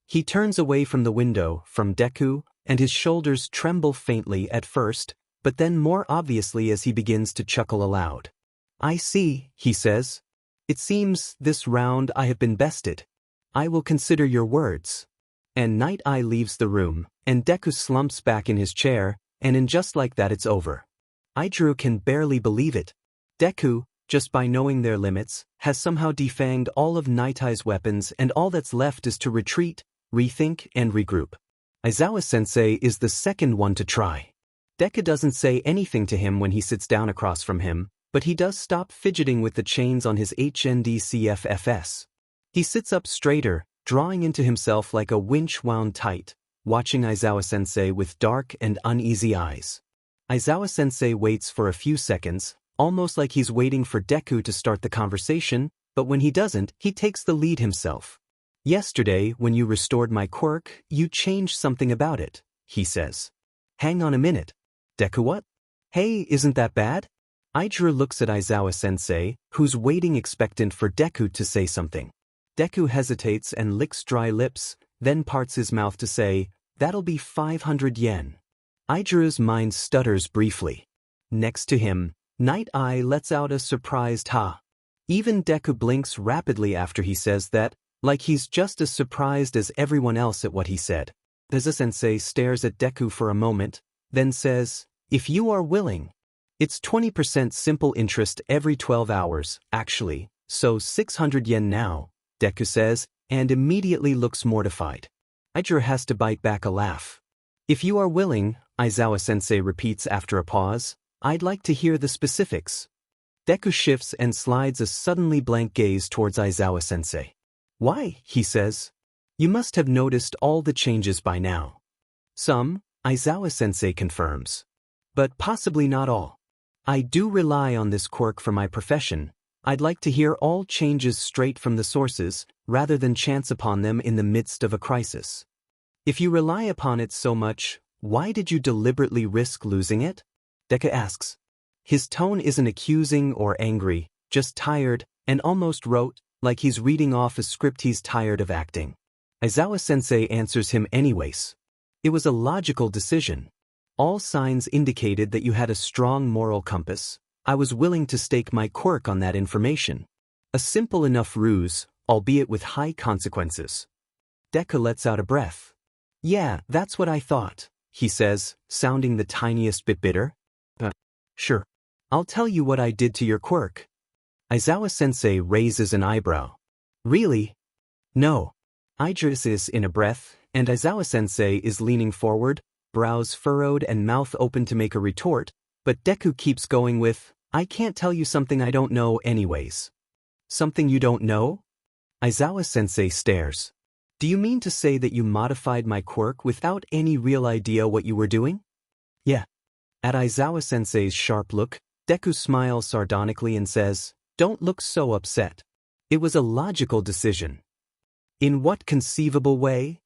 Speaker 1: He turns away from the window, from Deku, and his shoulders tremble faintly at first, but then more obviously as he begins to chuckle aloud. I see, he says. It seems, this round I have been bested. I will consider your words. And Night Eye leaves the room, and Deku slumps back in his chair, and in just like that it's over. Idru can barely believe it. Deku, just by knowing their limits, has somehow defanged all of Night Eye's weapons, and all that's left is to retreat, rethink, and regroup. Aizawa-sensei is the second one to try. Deku doesn't say anything to him when he sits down across from him, but he does stop fidgeting with the chains on his HNDCFFS. He sits up straighter, drawing into himself like a winch wound tight, watching Aizawa-sensei with dark and uneasy eyes. Aizawa-sensei waits for a few seconds, almost like he's waiting for Deku to start the conversation, but when he doesn't, he takes the lead himself. Yesterday, when you restored my quirk, you changed something about it, he says. Hang on a minute. Deku what? Hey, isn't that bad? Aijiro looks at Aizawa-sensei, who's waiting expectant for Deku to say something. Deku hesitates and licks dry lips, then parts his mouth to say, that'll be 500 yen. Aijiro's mind stutters briefly. Next to him, Night Eye lets out a surprised ha. Even Deku blinks rapidly after he says that, like he's just as surprised as everyone else at what he said. Aizawa-sensei stares at Deku for a moment, then says, if you are willing. It's 20% simple interest every 12 hours, actually, so 600 yen now, Deku says, and immediately looks mortified. Aijiro has to bite back a laugh. If you are willing, Aizawa-sensei repeats after a pause, I'd like to hear the specifics. Deku shifts and slides a suddenly blank gaze towards Aizawa-sensei. Why, he says. You must have noticed all the changes by now. Some, Aizawa-sensei confirms. But possibly not all. I do rely on this quirk for my profession. I'd like to hear all changes straight from the sources, rather than chance upon them in the midst of a crisis. If you rely upon it so much, why did you deliberately risk losing it? Deku asks. His tone isn't accusing or angry, just tired, and almost rote, like he's reading off a script he's tired of acting. Aizawa-sensei answers him anyways. It was a logical decision. All signs indicated that you had a strong moral compass. I was willing to stake my quirk on that information. A simple enough ruse, albeit with high consequences. Deku lets out a breath. Yeah, that's what I thought, he says, sounding the tiniest bit bitter. Sure. I'll tell you what I did to your quirk. Aizawa-sensei raises an eyebrow. Really? No. Aijiro is in a breath, and Aizawa-sensei is leaning forward, brows furrowed and mouth open to make a retort, but Deku keeps going with, I can't tell you something I don't know anyways. Something you don't know? Aizawa-sensei stares. Do you mean to say that you modified my quirk without any real idea what you were doing? Yeah. At Aizawa-sensei's sharp look, Deku smiles sardonically and says, don't look so upset. It was a logical decision. In what conceivable way?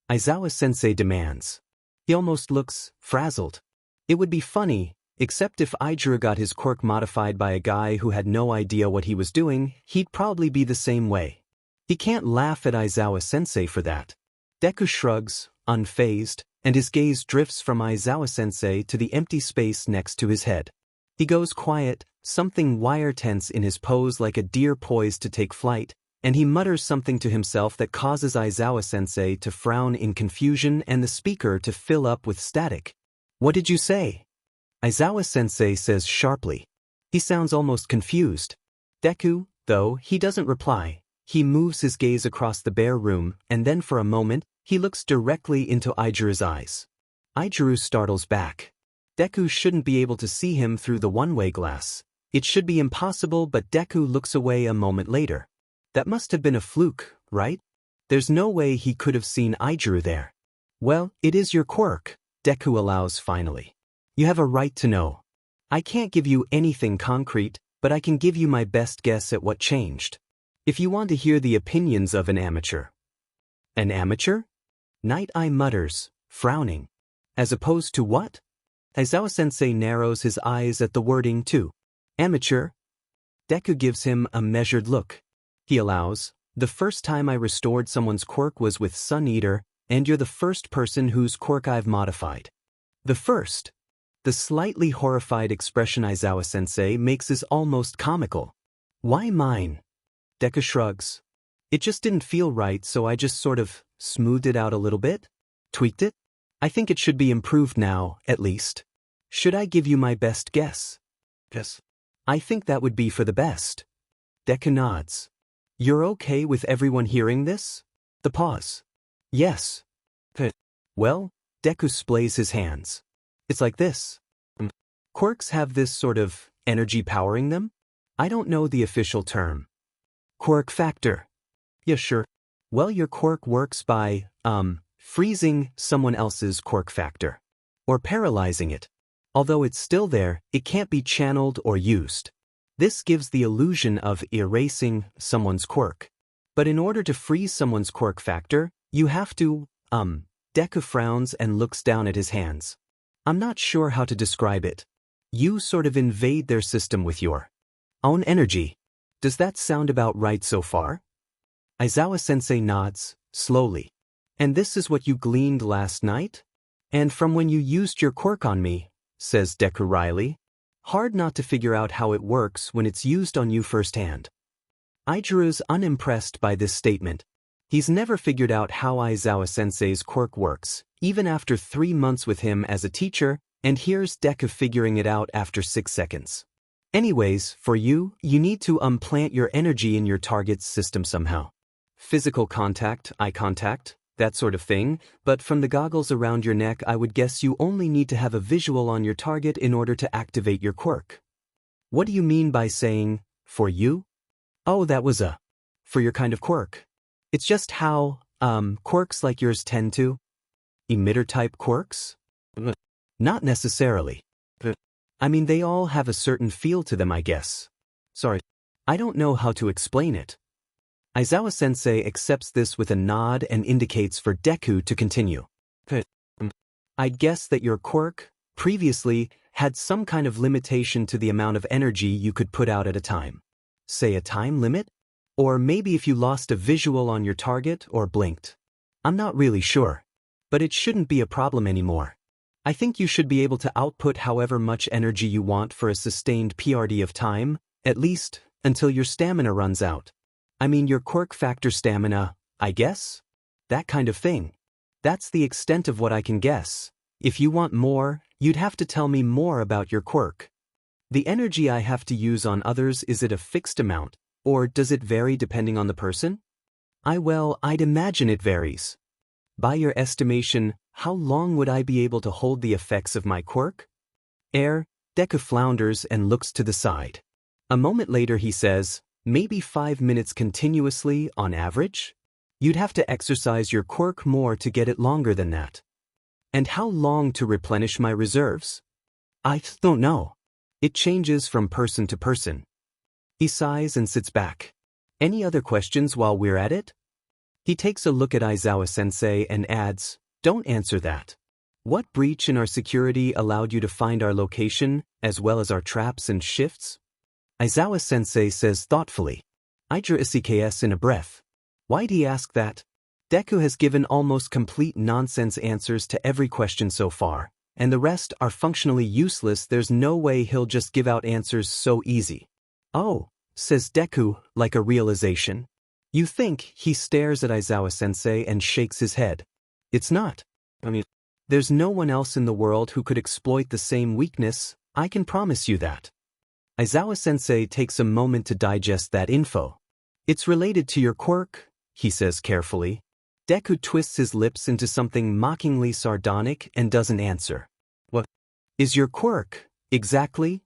Speaker 1: Aizawa-sensei demands. He almost looks frazzled. It would be funny, except if Aijiro got his quirk modified by a guy who had no idea what he was doing, he'd probably be the same way. He can't laugh at Aizawa-sensei for that. Deku shrugs, unfazed, and his gaze drifts from Aizawa-sensei to the empty space next to his head. He goes quiet, something wire-tense in his pose like a deer poised to take flight, and he mutters something to himself that causes Aizawa-sensei to frown in confusion and the speaker to fill up with static. What did you say? Aizawa-sensei says sharply. He sounds almost confused. Deku, though, he doesn't reply. He moves his gaze across the bare room, and then for a moment, he looks directly into Aijiro's eyes. Aijiro startles back. Deku shouldn't be able to see him through the one-way glass. It should be impossible, but Deku looks away a moment later. That must have been a fluke, right? There's no way he could have seen Aijiro there. Well, it is your quirk, Deku allows finally. You have a right to know. I can't give you anything concrete, but I can give you my best guess at what changed. If you want to hear the opinions of an amateur. An amateur? Night Eye mutters, frowning. As opposed to what? Aizawa-sensei narrows his eyes at the wording too. Amateur? Deku gives him a measured look. He allows, the first time I restored someone's quirk was with Suneater, and you're the first person whose quirk I've modified. The first. The slightly horrified expression Aizawa-sensei makes is almost comical. Why mine? Deku shrugs. It just didn't feel right, so I just sort of smoothed it out a little bit? Tweaked it? I think it should be improved now, at least. Should I give you my best guess? Yes. I think that would be for the best. Deku nods. You're okay with everyone hearing this? The pause. Yes. Well, Deku splays his hands. It's like this. Quirks have this sort of energy powering them? I don't know the official term. Quirk factor. Yeah, sure. Well, your quirk works by, freezing someone else's quirk factor. Or paralyzing it. Although it's still there, it can't be channeled or used. This gives the illusion of erasing someone's quirk. But in order to freeze someone's quirk factor, you have to, Deku frowns and looks down at his hands. I'm not sure how to describe it. You sort of invade their system with your own energy. Does that sound about right so far? Aizawa-sensei nods, slowly. And this is what you gleaned last night? And from when you used your quirk on me, says Deku wryly. Hard not to figure out how it works when it's used on you firsthand. Aijiru's unimpressed by this statement. He's never figured out how Aizawa-sensei's quirk works, even after 3 months with him as a teacher, and here's Deku figuring it out after 6 seconds. Anyways, for you, you need to plant your energy in your target's system somehow. Physical contact, eye contact, that sort of thing, but from the goggles around your neck I would guess you only need to have a visual on your target in order to activate your quirk. What do you mean by saying, for you? Oh, that was for your kind of quirk. It's just how, quirks like yours tend to? Emitter-type quirks? Not necessarily. I mean, they all have a certain feel to them, I guess. Sorry, I don't know how to explain it. Aizawa-sensei accepts this with a nod and indicates for Deku to continue. I'd guess that your quirk, previously, had some kind of limitation to the amount of energy you could put out at a time. Say a time limit? Or maybe if you lost a visual on your target or blinked. I'm not really sure. But it shouldn't be a problem anymore. I think you should be able to output however much energy you want for a sustained PRD of time, at least, until your stamina runs out. I mean your quirk factor stamina, I guess? That kind of thing. That's the extent of what I can guess. If you want more, you'd have to tell me more about your quirk. The energy I have to use on others, is it a fixed amount, or does it vary depending on the person? I'd imagine it varies. By your estimation, how long would I be able to hold the effects of my quirk? Deku flounders and looks to the side. A moment later he says, maybe 5 minutes continuously on average? You'd have to exercise your quirk more to get it longer than that. And how long to replenish my reserves? I don't know. It changes from person to person. He sighs and sits back. Any other questions while we're at it? He takes a look at Aizawa-sensei and adds, don't answer that. What breach in our security allowed you to find our location, as well as our traps and shifts? Aizawa-sensei says thoughtfully. simkjrs in a breath. Why'd he ask that? Deku has given almost complete nonsense answers to every question so far, and the rest are functionally useless. There's no way he'll just give out answers so easy. Oh, says Deku, like a realization. You think? He stares at Aizawa-sensei and shakes his head. It's not. There's no one else in the world who could exploit the same weakness, I can promise you that. Aizawa-sensei takes a moment to digest that info. It's related to your quirk, he says carefully. Deku twists his lips into something mockingly sardonic and doesn't answer. What is your quirk, exactly?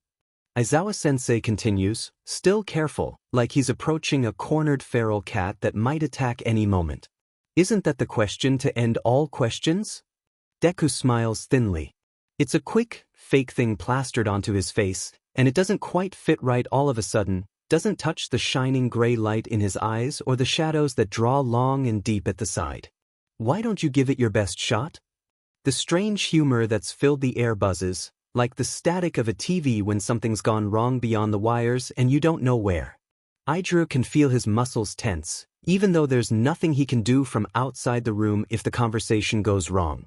Speaker 1: Aizawa-sensei continues, still careful, like he's approaching a cornered feral cat that might attack any moment. Isn't that the question to end all questions? Deku smiles thinly. It's a quick, fake thing plastered onto his face, and it doesn't quite fit right all of a sudden, doesn't touch the shining gray light in his eyes or the shadows that draw long and deep at the side. Why don't you give it your best shot? The strange humor that's filled the air buzzes, like the static of a TV when something's gone wrong beyond the wires and you don't know where. Aijiru can feel his muscles tense, even though there's nothing he can do from outside the room if the conversation goes wrong.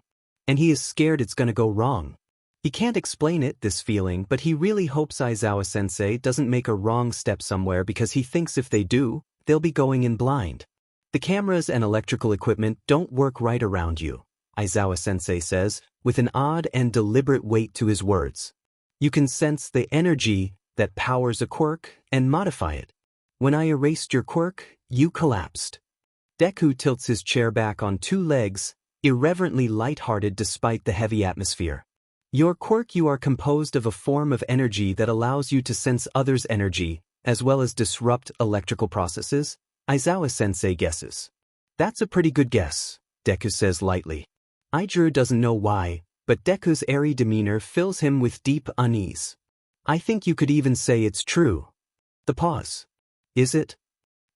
Speaker 1: And he is scared it's gonna go wrong. He can't explain it, this feeling, but he really hopes Aizawa-sensei doesn't make a wrong step somewhere because he thinks if they do, they'll be going in blind. The cameras and electrical equipment don't work right around you, Aizawa-sensei says, with an odd and deliberate weight to his words. You can sense the energy that powers a quirk and modify it. When I erased your quirk, you collapsed. Deku tilts his chair back on 2 legs, irreverently light-hearted despite the heavy atmosphere. Your quirk, you are composed of a form of energy that allows you to sense others' energy, as well as disrupt electrical processes, Aizawa-sensei guesses. That's a pretty good guess, Deku says lightly. Aijiru doesn't know why, but Deku's airy demeanor fills him with deep unease. I think you could even say it's true. The pause. Is it?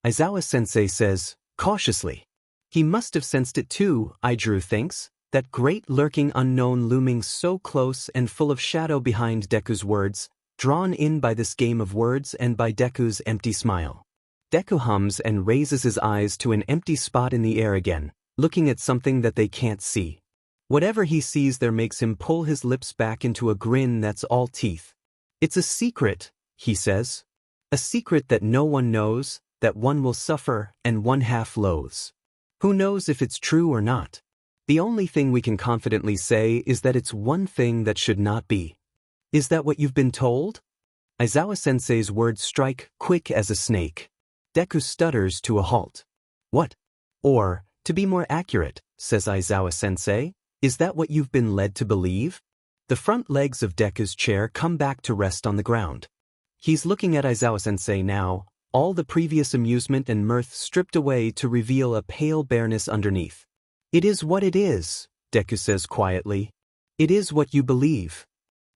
Speaker 1: Aizawa-sensei says, cautiously. He must have sensed it too, Aijuru thinks, that great lurking unknown looming so close and full of shadow behind Deku's words, drawn in by this game of words and by Deku's empty smile. Deku hums and raises his eyes to an empty spot in the air again, looking at something that they can't see. Whatever he sees there makes him pull his lips back into a grin that's all teeth. It's a secret, he says. A secret that no one knows, that one will suffer and one half loathes. Who knows if it's true or not? The only thing we can confidently say is that it's one thing that should not be. Is that what you've been told? Aizawa-sensei's words strike quick as a snake. Deku stutters to a halt. What? Or, to be more accurate, says Aizawa-sensei, is that what you've been led to believe? The front legs of Deku's chair come back to rest on the ground. He's looking at Aizawa-sensei now, all the previous amusement and mirth stripped away to reveal a pale bareness underneath. It is what it is, Deku says quietly. It is what you believe.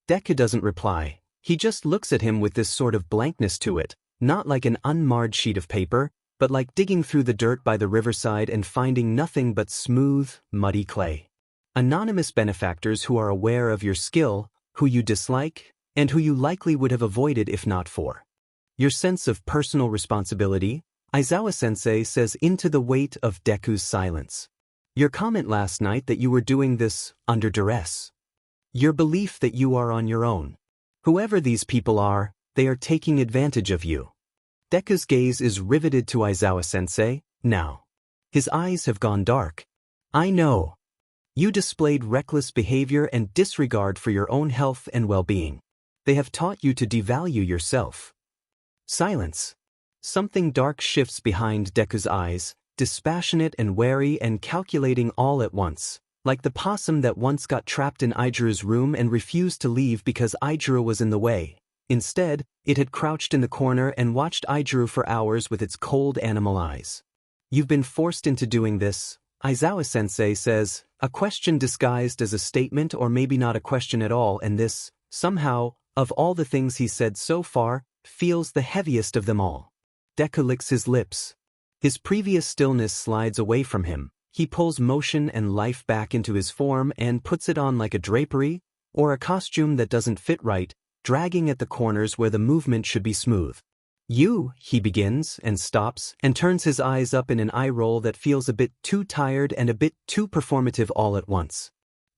Speaker 1: Deku doesn't reply. He just looks at him with this sort of blankness to it, not like an unmarred sheet of paper, but like digging through the dirt by the riverside and finding nothing but smooth, muddy clay. Anonymous benefactors who are aware of your skill, who you dislike, and who you likely would have avoided if not for your sense of personal responsibility, Aizawa-sensei says into the weight of Deku's silence. Your comment last night that you were doing this under duress. Your belief that you are on your own. Whoever these people are, they are taking advantage of you. Deku's gaze is riveted to Aizawa-sensei, now. His eyes have gone dark. I know. You displayed reckless behavior and disregard for your own health and well-being. They have taught you to devalue yourself. Silence. Something dark shifts behind Deku's eyes, dispassionate and wary and calculating all at once, like the possum that once got trapped in Aijuru's room and refused to leave because Aijuru was in the way. Instead, it had crouched in the corner and watched Aijuru for hours with its cold animal eyes. You've been forced into doing this, Aizawa-sensei says, a question disguised as a statement or maybe not a question at all, and this, somehow, of all the things he said so far, feels the heaviest of them all. Deku licks his lips. His previous stillness slides away from him. He pulls motion and life back into his form and puts it on like a drapery, or a costume that doesn't fit right, dragging at the corners where the movement should be smooth. He begins and stops and turns his eyes up in an eye roll that feels a bit too tired and a bit too performative all at once.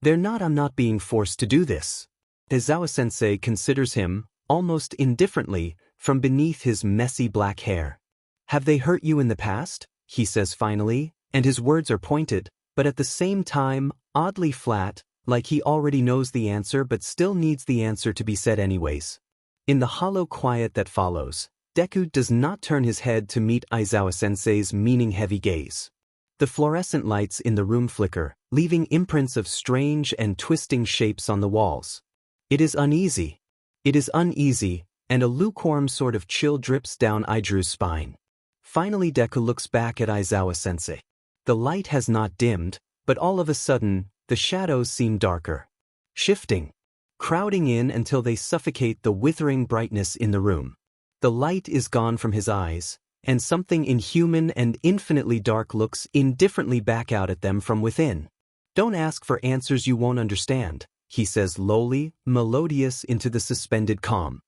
Speaker 1: I'm not being forced to do this. Aizawa-sensei considers him, almost indifferently, from beneath his messy black hair. Have they hurt you in the past? He says finally, and his words are pointed, but at the same time, oddly flat, like he already knows the answer but still needs the answer to be said anyways. In the hollow quiet that follows, Deku does not turn his head to meet Aizawa-sensei's meaning-heavy gaze. The fluorescent lights in the room flicker, leaving imprints of strange and twisting shapes on the walls. It is uneasy, and a lukewarm sort of chill drips down Aijuru's spine. Finally Deku looks back at Aizawa-sensei. The light has not dimmed, but all of a sudden, the shadows seem darker. Shifting. Crowding in until they suffocate the withering brightness in the room. The light is gone from his eyes, and something inhuman and infinitely dark looks indifferently back out at them from within. Don't ask for answers you won't understand, he says lowly, melodious into the suspended calm.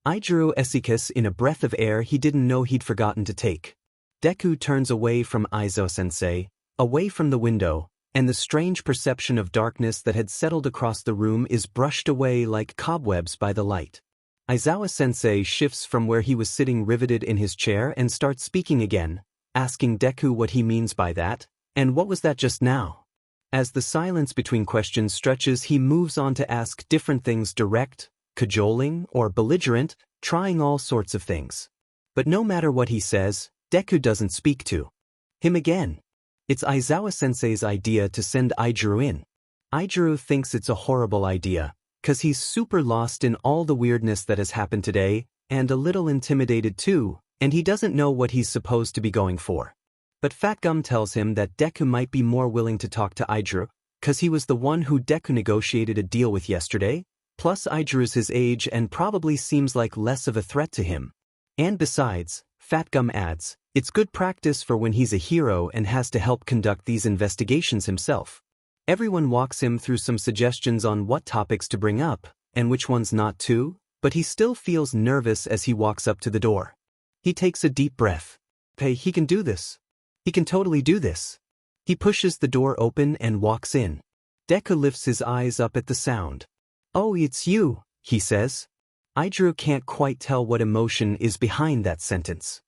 Speaker 1: Aijuru esikis in a breath of air he didn't know he'd forgotten to take. Deku turns away from Aizawa-sensei, away from the window, and the strange perception of darkness that had settled across the room is brushed away like cobwebs by the light. Aizawa-sensei shifts from where he was sitting riveted in his chair and starts speaking again, asking Deku what he means by that, and what was that just now? As the silence between questions stretches, he moves on to ask different things, direct, cajoling, or belligerent, trying all sorts of things. But no matter what he says, Deku doesn't speak to him again. It's Aizawa-sensei's idea to send Aijuru in. Aijuru thinks it's a horrible idea, 'cause he's super lost in all the weirdness that has happened today, and a little intimidated too, and he doesn't know what he's supposed to be going for. But Fat Gum tells him that Deku might be more willing to talk to Aijuru, 'cause he was the one who Deku negotiated a deal with yesterday, plus Aijuru's his age and probably seems like less of a threat to him. And besides, Fat Gum adds, It's good practice for when he's a hero and has to help conduct these investigations himself. Everyone walks him through some suggestions on what topics to bring up, and which ones not to, but he still feels nervous as he walks up to the door. He takes a deep breath. Hey, he can do this. He can totally do this. He pushes the door open and walks in. Deku lifts his eyes up at the sound. Oh, it's you, he says. Idru can't quite tell what emotion is behind that sentence.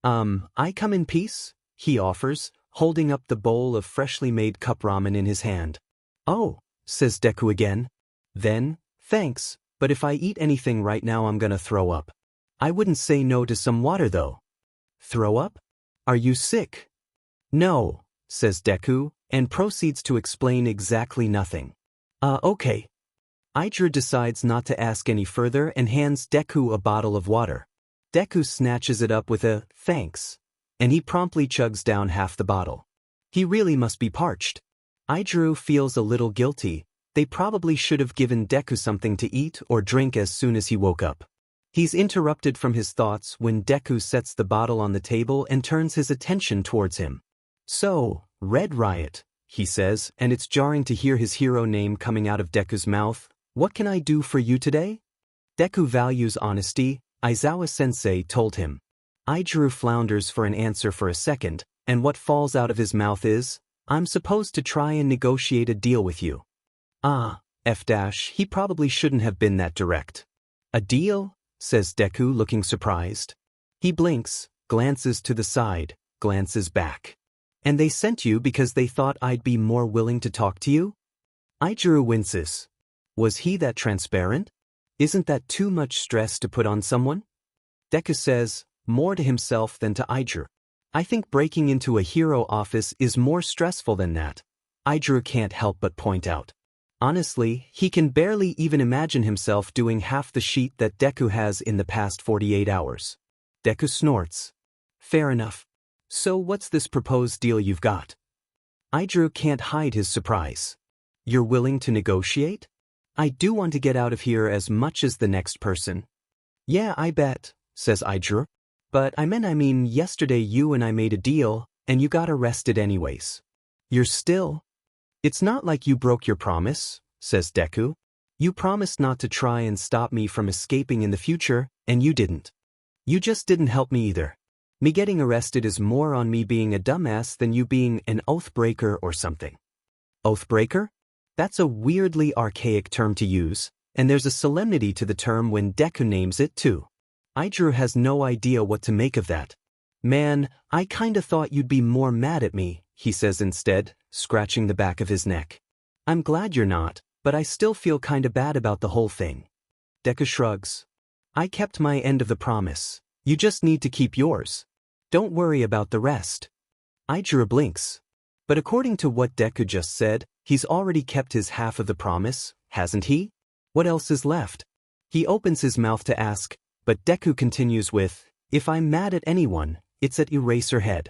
Speaker 1: I come in peace, he offers, holding up the bowl of freshly made cup ramen in his hand. Oh, says Deku again. Then, thanks, but if I eat anything right now I'm gonna throw up. I wouldn't say no to some water though. Throw up? Are you sick? No, says Deku, and proceeds to explain exactly nothing. Okay. Idru decides not to ask any further and hands Deku a bottle of water. Deku snatches it up with a thanks, and he promptly chugs down half the bottle. He really must be parched. Idru feels a little guilty. They probably should have given Deku something to eat or drink as soon as he woke up. He's interrupted from his thoughts when Deku sets the bottle on the table and turns his attention towards him. So, Red Riot, he says, and it's jarring to hear his hero name coming out of Deku's mouth. What can I do for you today? Deku values honesty, Aizawa-sensei told him. Idru flounders for an answer for a second, and what falls out of his mouth is, I'm supposed to try and negotiate a deal with you. He probably shouldn't have been that direct. A deal? Says Deku looking surprised. He blinks, glances to the side, glances back. And they sent you because they thought I'd be more willing to talk to you? Idru winces. Was he that transparent? Isn't that too much stress to put on someone? Deku says, more to himself than to Idru. I think breaking into a hero office is more stressful than that. Idru can't help but point out. Honestly, he can barely even imagine himself doing half the sheet that Deku has in the past 48 hours. Deku snorts. Fair enough. So what's this proposed deal you've got? Idru can't hide his surprise. You're willing to negotiate? I do want to get out of here as much as the next person. Yeah, I bet, says Idru. But I mean yesterday you and I made a deal, and you got arrested anyways. You're still... It's not like you broke your promise, says Deku. You promised not to try and stop me from escaping in the future, and you didn't. You just didn't help me either. Me getting arrested is more on me being a dumbass than you being an oath-breaker or something. Oath-breaker? That's a weirdly archaic term to use, and there's a solemnity to the term when Deku names it too. Idru has no idea what to make of that. Man, I kinda thought you'd be more mad at me, he says instead, scratching the back of his neck. I'm glad you're not, but I still feel kinda bad about the whole thing. Deku shrugs. I kept my end of the promise. You just need to keep yours. Don't worry about the rest. Idru blinks. But according to what Deku just said, he's already kept his half of the promise, hasn't he? What else is left? He opens his mouth to ask, but Deku continues with, if I'm mad at anyone, it's at Eraserhead.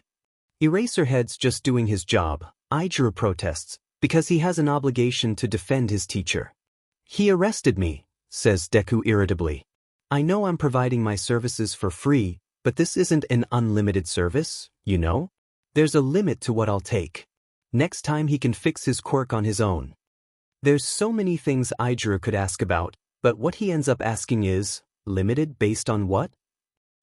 Speaker 1: Eraserhead's just doing his job, Idru protests, because he has an obligation to defend his teacher. He arrested me, says Deku irritably. I know I'm providing my services for free, but this isn't an unlimited service, you know? There's a limit to what I'll take. Next time he can fix his quirk on his own. There's so many things Idru could ask about, but what he ends up asking is, limited based on what?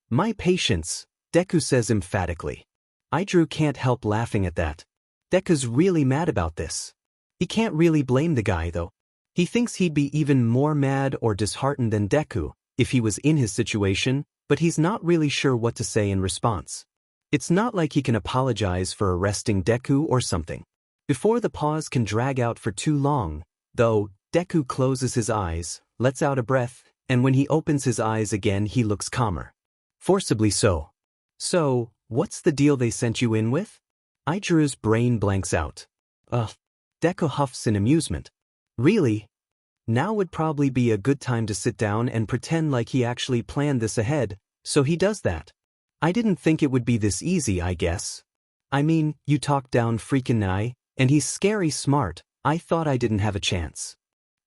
Speaker 1: My patience, Deku says emphatically. Idru can't help laughing at that. Deku's really mad about this. He can't really blame the guy though. He thinks he'd be even more mad or disheartened than Deku if he was in his situation, but he's not really sure what to say in response. It's not like he can apologize for arresting Deku or something. Before the pause can drag out for too long, though, Deku closes his eyes, lets out a breath, and when he opens his eyes again he looks calmer. Forcibly so. So, what's the deal they sent you in with? Idru's brain blanks out. Deku huffs in amusement. Really? Now would probably be a good time to sit down and pretend like he actually planned this ahead, so he does that. I didn't think it would be this easy, I guess. I mean, you talked down freakin' Nye, and he's scary smart. I thought I didn't have a chance.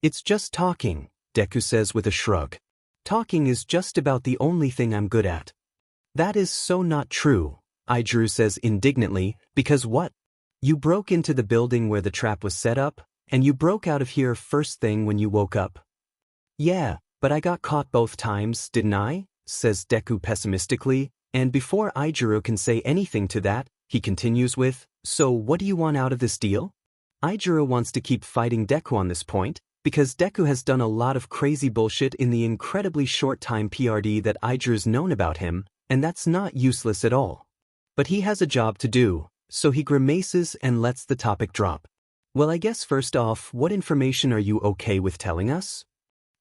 Speaker 1: It's just talking, Deku says with a shrug. Talking is just about the only thing I'm good at. That is so not true, Idru says indignantly, because what? You broke into the building where the trap was set up, and you broke out of here first thing when you woke up. Yeah, but I got caught both times, didn't I? Says Deku pessimistically, and before Idru can say anything to that, he continues with, so what do you want out of this deal? Idru wants to keep fighting Deku on this point, because Deku has done a lot of crazy bullshit in the incredibly short time PRD that Idru's known about him, and that's not useless at all. But he has a job to do, so he grimaces and lets the topic drop. Well, I guess first off, what information are you okay with telling us?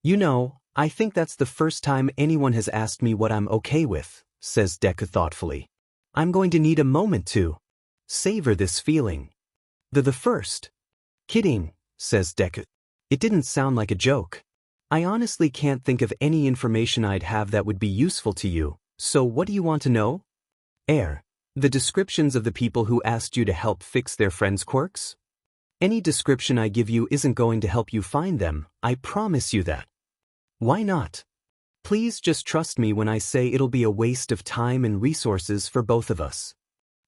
Speaker 1: You know, I think that's the first time anyone has asked me what I'm okay with, says Deku thoughtfully. I'm going to need a moment to savor this feeling. The first. Kidding, says Deku. It didn't sound like a joke. I honestly can't think of any information I'd have that would be useful to you, so what do you want to know? The descriptions of the people who asked you to help fix their friends' quirks? Any description I give you isn't going to help you find them, I promise you that. Why not? Please just trust me when I say it'll be a waste of time and resources for both of us.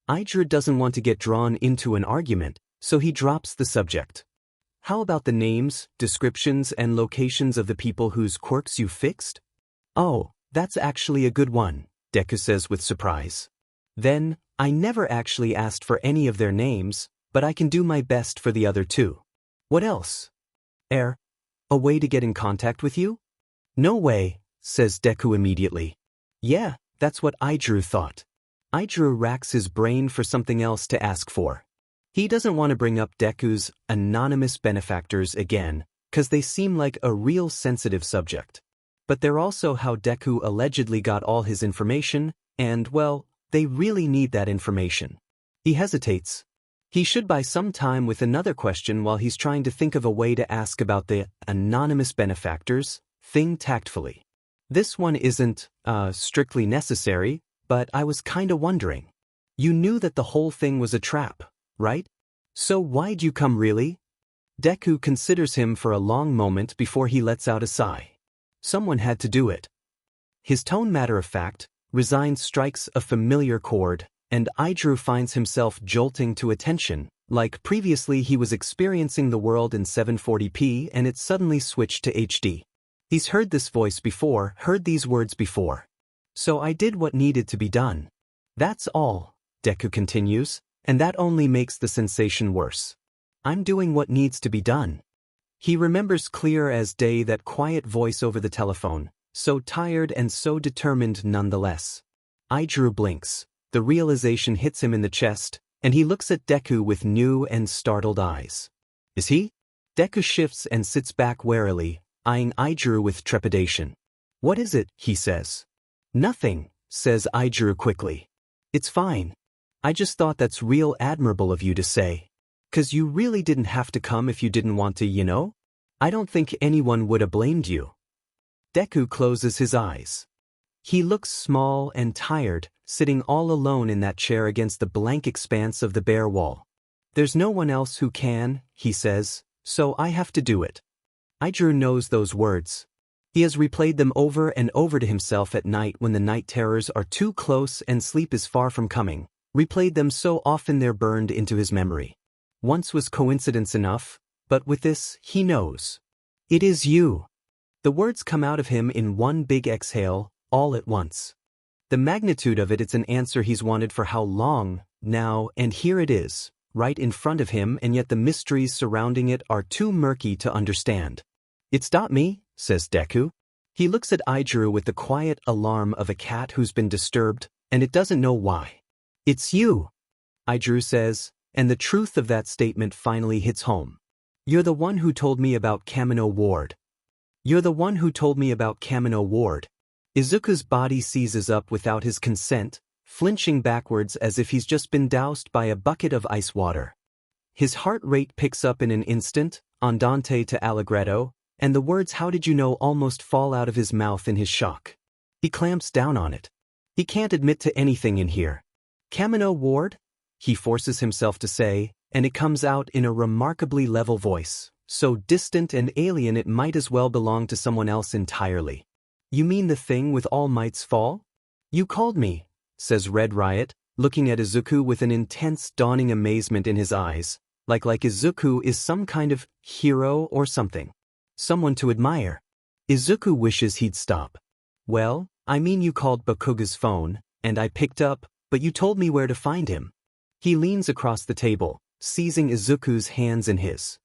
Speaker 1: Idru doesn't want to get drawn into an argument, so he drops the subject. How about the names, descriptions, and locations of the people whose quirks you fixed? Oh, that's actually a good one, Deku says with surprise. Then, I never actually asked for any of their names, but I can do my best for the other two. What else? A way to get in contact with you? No way, says Deku immediately. Yeah, that's what Idru thought. Idru racks his brain for something else to ask for. He doesn't want to bring up Deku's anonymous benefactors again, cause they seem like a real sensitive subject. But they're also how Deku allegedly got all his information, and, well, they really need that information. He hesitates. He should buy some time with another question while he's trying to think of a way to ask about the anonymous benefactors thing tactfully. This one isn't, strictly necessary, but I was kinda wondering. You knew that the whole thing was a trap, right? So why'd you come really? Deku considers him for a long moment before he lets out a sigh. Someone had to do it. His tone matter-of-fact, resigned strikes a familiar chord, and Idru finds himself jolting to attention, like previously he was experiencing the world in 740p and it suddenly switched to HD. He's heard this voice before, heard these words before. So I did what needed to be done. That's all, Deku continues, and that only makes the sensation worse. I'm doing what needs to be done. He remembers clear as day that quiet voice over the telephone, so tired and so determined nonetheless. Idru blinks, the realization hits him in the chest, and he looks at Deku with new and startled eyes. Is he? Deku shifts and sits back warily, eyeing Idru with trepidation. What is it? He says. Nothing, says Idru quickly. It's fine. I just thought that's real admirable of you to say. 'Cause you really didn't have to come if you didn't want to, you know? I don't think anyone would have blamed you. Deku closes his eyes. He looks small and tired, sitting all alone in that chair against the blank expanse of the bare wall. There's no one else who can, he says, so I have to do it. Idru knows those words. He has replayed them over and over to himself at night when the night terrors are too close and sleep is far from coming. Replayed them so often they're burned into his memory. Once was coincidence enough, but with this, he knows. It is you. The words come out of him in one big exhale, all at once. The magnitude of it's an answer he's wanted for how long, now, and here it is, right in front of him, and yet the mysteries surrounding it are too murky to understand. It's not me, says Deku. He looks at Idru with the quiet alarm of a cat who's been disturbed, and it doesn't know why. It's you, Idru says, and the truth of that statement finally hits home. You're the one who told me about Kamino Ward. You're the one who told me about Kamino Ward. Izuku's body seizes up without his consent, flinching backwards as if he's just been doused by a bucket of ice water. His heart rate picks up in an instant, andante to allegretto, and the words "how did you know" almost fall out of his mouth in his shock. He clamps down on it. He can't admit to anything in here. Kamino Ward? He forces himself to say, and it comes out in a remarkably level voice, so distant and alien it might as well belong to someone else entirely. You mean the thing with All Might's fall? You called me, says Red Riot, looking at Izuku with an intense dawning amazement in his eyes, like Izuku is some kind of hero or something. Someone to admire. Izuku wishes he'd stop. Well, I mean you called Bakuga's phone, and I picked up, but you told me where to find him. He leans across the table, seizing Izuku's hands in his.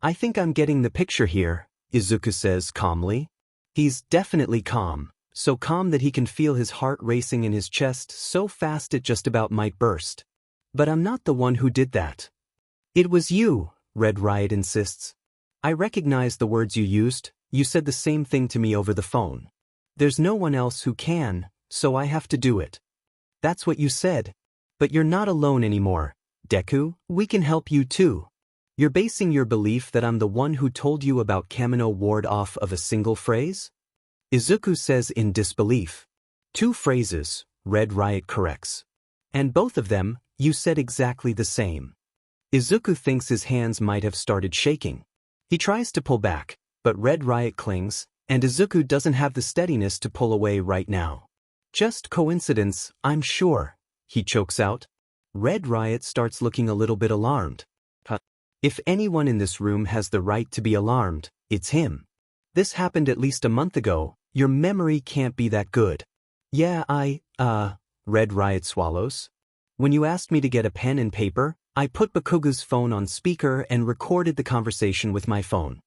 Speaker 1: I think I'm getting the picture here, Izuku says calmly. He's definitely calm, so calm that he can feel his heart racing in his chest so fast it just about might burst. But I'm not the one who did that. It was you, Red Riot insists. I recognize the words you used, you said the same thing to me over the phone. There's no one else who can, so I have to do it. That's what you said. But you're not alone anymore, Deku, we can help you too. You're basing your belief that I'm the one who told you about Kamino Ward off of a single phrase? Izuku says in disbelief. 2 phrases, Red Riot corrects. And both of them, you said exactly the same. Izuku thinks his hands might have started shaking. He tries to pull back, but Red Riot clings, and Izuku doesn't have the steadiness to pull away right now. Just coincidence, I'm sure, he chokes out. Red Riot starts looking a little bit alarmed. If anyone in this room has the right to be alarmed, it's him. This happened at least a month ago, your memory can't be that good. Yeah, Red Riot swallows. When you asked me to get a pen and paper, I put Bakuga's phone on speaker and recorded the conversation with my phone.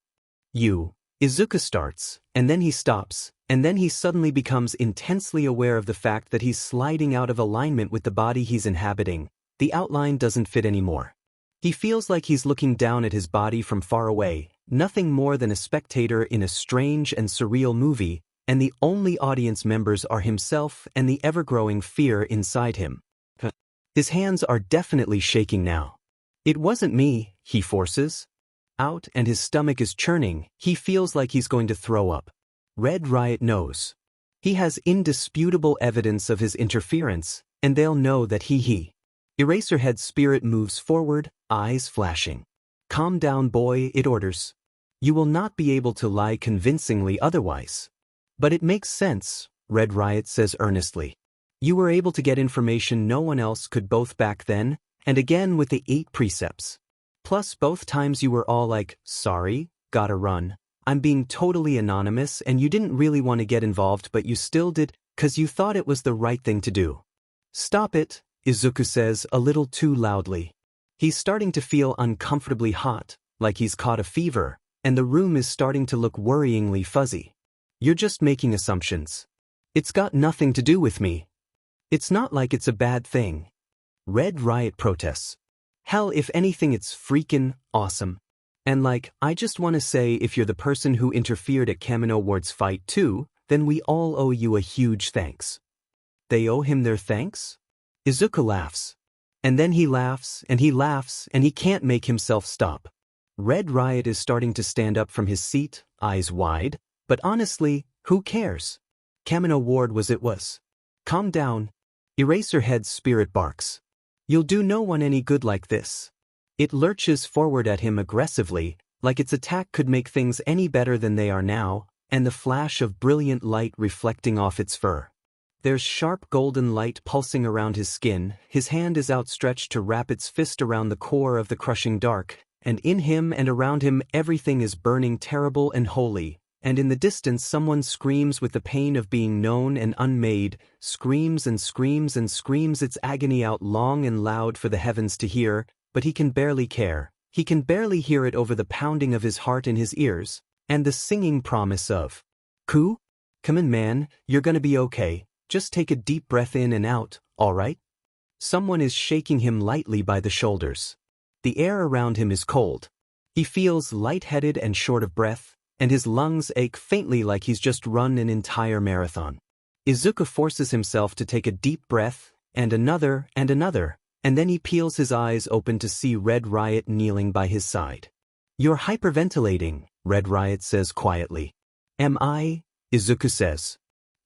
Speaker 1: Izuku starts, and then he stops, and then he suddenly becomes intensely aware of the fact that he's sliding out of alignment with the body he's inhabiting. The outline doesn't fit anymore. He feels like he's looking down at his body from far away, nothing more than a spectator in a strange and surreal movie, and the only audience members are himself and the ever-growing fear inside him. His hands are definitely shaking now. It wasn't me, he forces out, and his stomach is churning. He feels like he's going to throw up. Red Riot knows. He has indisputable evidence of his interference, and they'll know that he. Eraserhead's spirit moves forward, eyes flashing. Calm down, boy, it orders. You will not be able to lie convincingly otherwise. But it makes sense, Red Riot says earnestly. You were able to get information no one else could both back then, and again with the 8 precepts. Plus both times you were all like, sorry, gotta run. I'm being totally anonymous and you didn't really want to get involved but you still did, 'cause you thought it was the right thing to do. Stop it, Izuku says a little too loudly. He's starting to feel uncomfortably hot, like he's caught a fever, and the room is starting to look worryingly fuzzy. You're just making assumptions. It's got nothing to do with me. It's not like it's a bad thing. Red Riot protests. Hell, if anything, it's freaking awesome. And I just want to say if you're the person who interfered at Kamino Ward's fight too, then we all owe you a huge thanks. They owe him their thanks? Izuku laughs. And then he laughs, and he can't make himself stop. Red Riot is starting to stand up from his seat, eyes wide, but honestly, who cares? Kamino Ward was. Calm down. Eraserhead's spirit barks. You'll do no one any good like this. It lurches forward at him aggressively, like its attack could make things any better than they are now, and the flash of brilliant light reflecting off its fur. There's sharp golden light pulsing around his skin, his hand is outstretched to wrap its fist around the core of the crushing dark, and in him and around him everything is burning terrible and holy, and in the distance someone screams with the pain of being known and unmade, screams and screams and screams its agony out long and loud for the heavens to hear, but he can barely care. He can barely hear it over the pounding of his heart in his ears, and the singing promise of, "Ku? Come in, man, you're gonna be okay. Just take a deep breath in and out, all right?" Someone is shaking him lightly by the shoulders. The air around him is cold. He feels lightheaded and short of breath, and his lungs ache faintly like he's just run an entire marathon. Izuku forces himself to take a deep breath, and another, and then he peels his eyes open to see Red Riot kneeling by his side. "You're hyperventilating," Red Riot says quietly. "Am I?" Izuku says.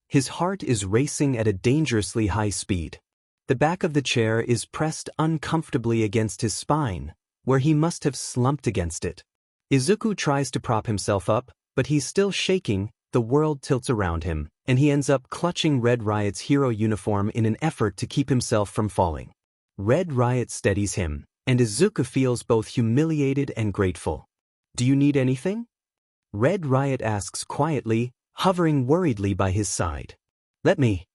Speaker 1: His heart is racing at a dangerously high speed. The back of the chair is pressed uncomfortably against his spine, where he must have slumped against it. Izuku tries to prop himself up, but he's still shaking, the world tilts around him, and he ends up clutching Red Riot's hero uniform in an effort to keep himself from falling. Red Riot steadies him, and Izuku feels both humiliated and grateful. "Do you need anything?" Red Riot asks quietly, hovering worriedly by his side. "Let me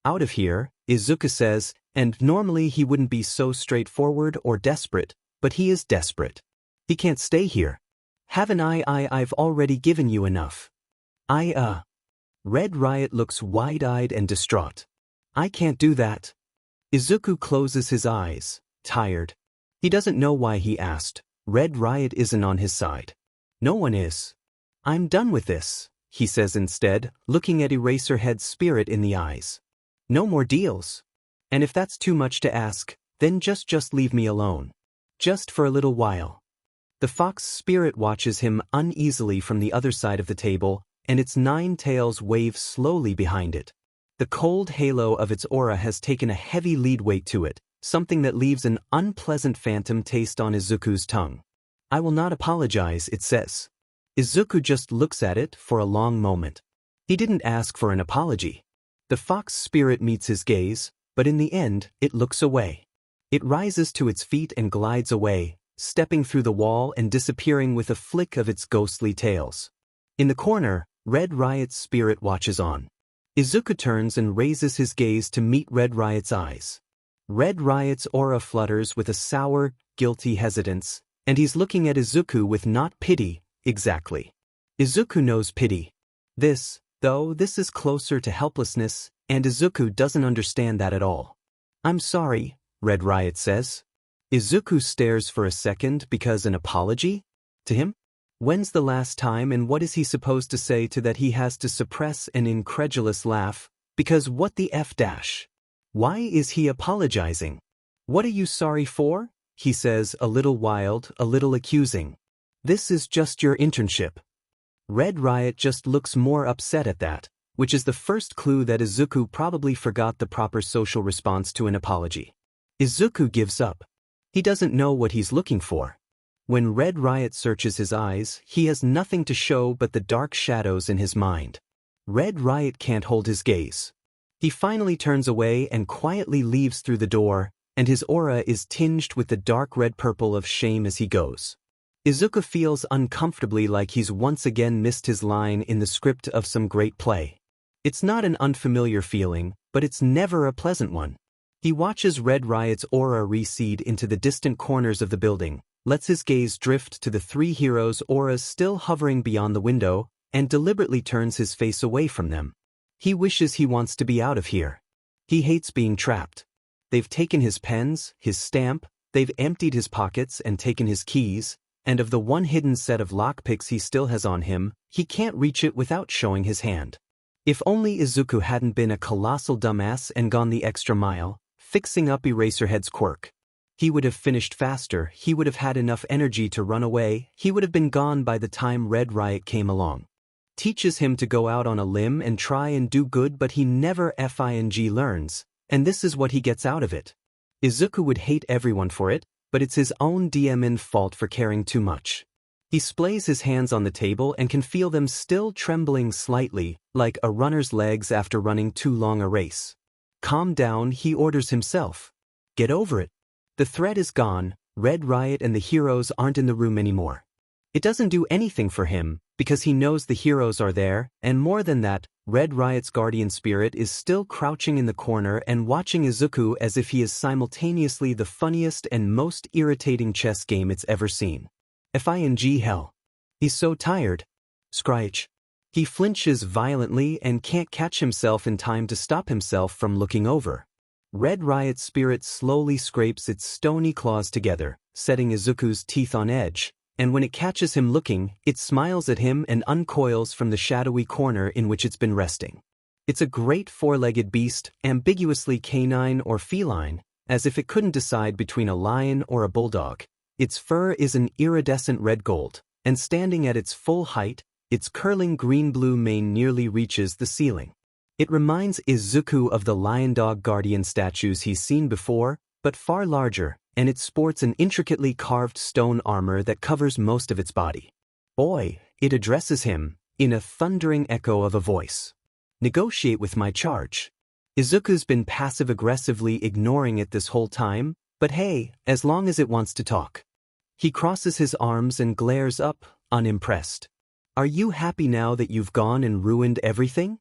Speaker 1: out of here," Izuku says, and normally he wouldn't be so straightforward or desperate, but he is desperate. He can't stay here. "Haven't I've already given you enough." Red Riot looks wide-eyed and distraught. "I can't do that." Izuku closes his eyes, tired. He doesn't know why he asked. Red Riot isn't on his side. No one is. "I'm done with this," he says instead, looking at Eraserhead's spirit in the eyes. "No more deals. And if that's too much to ask, then just leave me alone. Just for a little while." The fox spirit watches him uneasily from the other side of the table, and its 9 tails wave slowly behind it. The cold halo of its aura has taken a heavy lead weight to it, something that leaves an unpleasant phantom taste on Izuku's tongue. "I will not apologize," it says. Izuku just looks at it for a long moment. He didn't ask for an apology. The fox spirit meets his gaze, but in the end, it looks away. It rises to its feet and glides away, stepping through the wall and disappearing with a flick of its ghostly tails. In the corner, Red Riot's spirit watches on. Izuku turns and raises his gaze to meet Red Riot's eyes. Red Riot's aura flutters with a sour, guilty hesitance, and he's looking at Izuku with not pity, exactly. Izuku knows pity. This is closer to helplessness, and Izuku doesn't understand that at all. "I'm sorry," Red Riot says. Izuku stares for a second because an apology? To him? When's the last time and what is he supposed to say to that? He has to suppress an incredulous laugh, because what the F dash? Why is he apologizing? "What are you sorry for?" he says, a little wild, a little accusing. "This is just your internship." Red Riot just looks more upset at that, which is the first clue that Izuku probably forgot the proper social response to an apology. Izuku gives up. He doesn't know what he's looking for. When Red Riot searches his eyes, he has nothing to show but the dark shadows in his mind. Red Riot can't hold his gaze. He finally turns away and quietly leaves through the door, and his aura is tinged with the dark red-purple of shame as he goes. Izuku feels uncomfortably like he's once again missed his line in the script of some great play. It's not an unfamiliar feeling, but it's never a pleasant one. He watches Red Riot's aura recede into the distant corners of the building, lets his gaze drift to the 3 heroes' auras still hovering beyond the window, and deliberately turns his face away from them. He wishes he wants to be out of here. He hates being trapped. They've taken his pens, his stamp, they've emptied his pockets and taken his keys, and of the one hidden set of lockpicks he still has on him, he can't reach it without showing his hand. If only Izuku hadn't been a colossal dumbass and gone the extra mile, fixing up Eraserhead's quirk. He would have finished faster, he would have had enough energy to run away, he would have been gone by the time Red Riot came along. Teaches him to go out on a limb and try and do good, but he never learns, and this is what he gets out of it. Izuku would hate everyone for it, but it's his own DMN fault for caring too much. He splays his hands on the table and can feel them still trembling slightly, like a runner's legs after running too long a race. "Calm down," he orders himself. "Get over it." The threat is gone, Red Riot and the heroes aren't in the room anymore. It doesn't do anything for him, because he knows the heroes are there, and more than that, Red Riot's guardian spirit is still crouching in the corner and watching Izuku as if he is simultaneously the funniest and most irritating chess game it's ever seen. Hell. He's so tired. Screech. He flinches violently and can't catch himself in time to stop himself from looking over. Red Riot's spirit slowly scrapes its stony claws together, setting Izuku's teeth on edge, and when it catches him looking, it smiles at him and uncoils from the shadowy corner in which it's been resting. It's a great 4-legged beast, ambiguously canine or feline, as if it couldn't decide between a lion or a bulldog. Its fur is an iridescent red gold, and standing at its full height, its curling green-blue mane nearly reaches the ceiling. It reminds Izuku of the lion-dog guardian statues he's seen before, but far larger, and it sports an intricately carved stone armor that covers most of its body. "Boy," it addresses him, in a thundering echo of a voice. Negotiate with my charge. Izuku's been passive-aggressively ignoring it this whole time, but hey, as long as it wants to talk. He crosses his arms and glares up, unimpressed. Are you happy now that you've gone and ruined everything?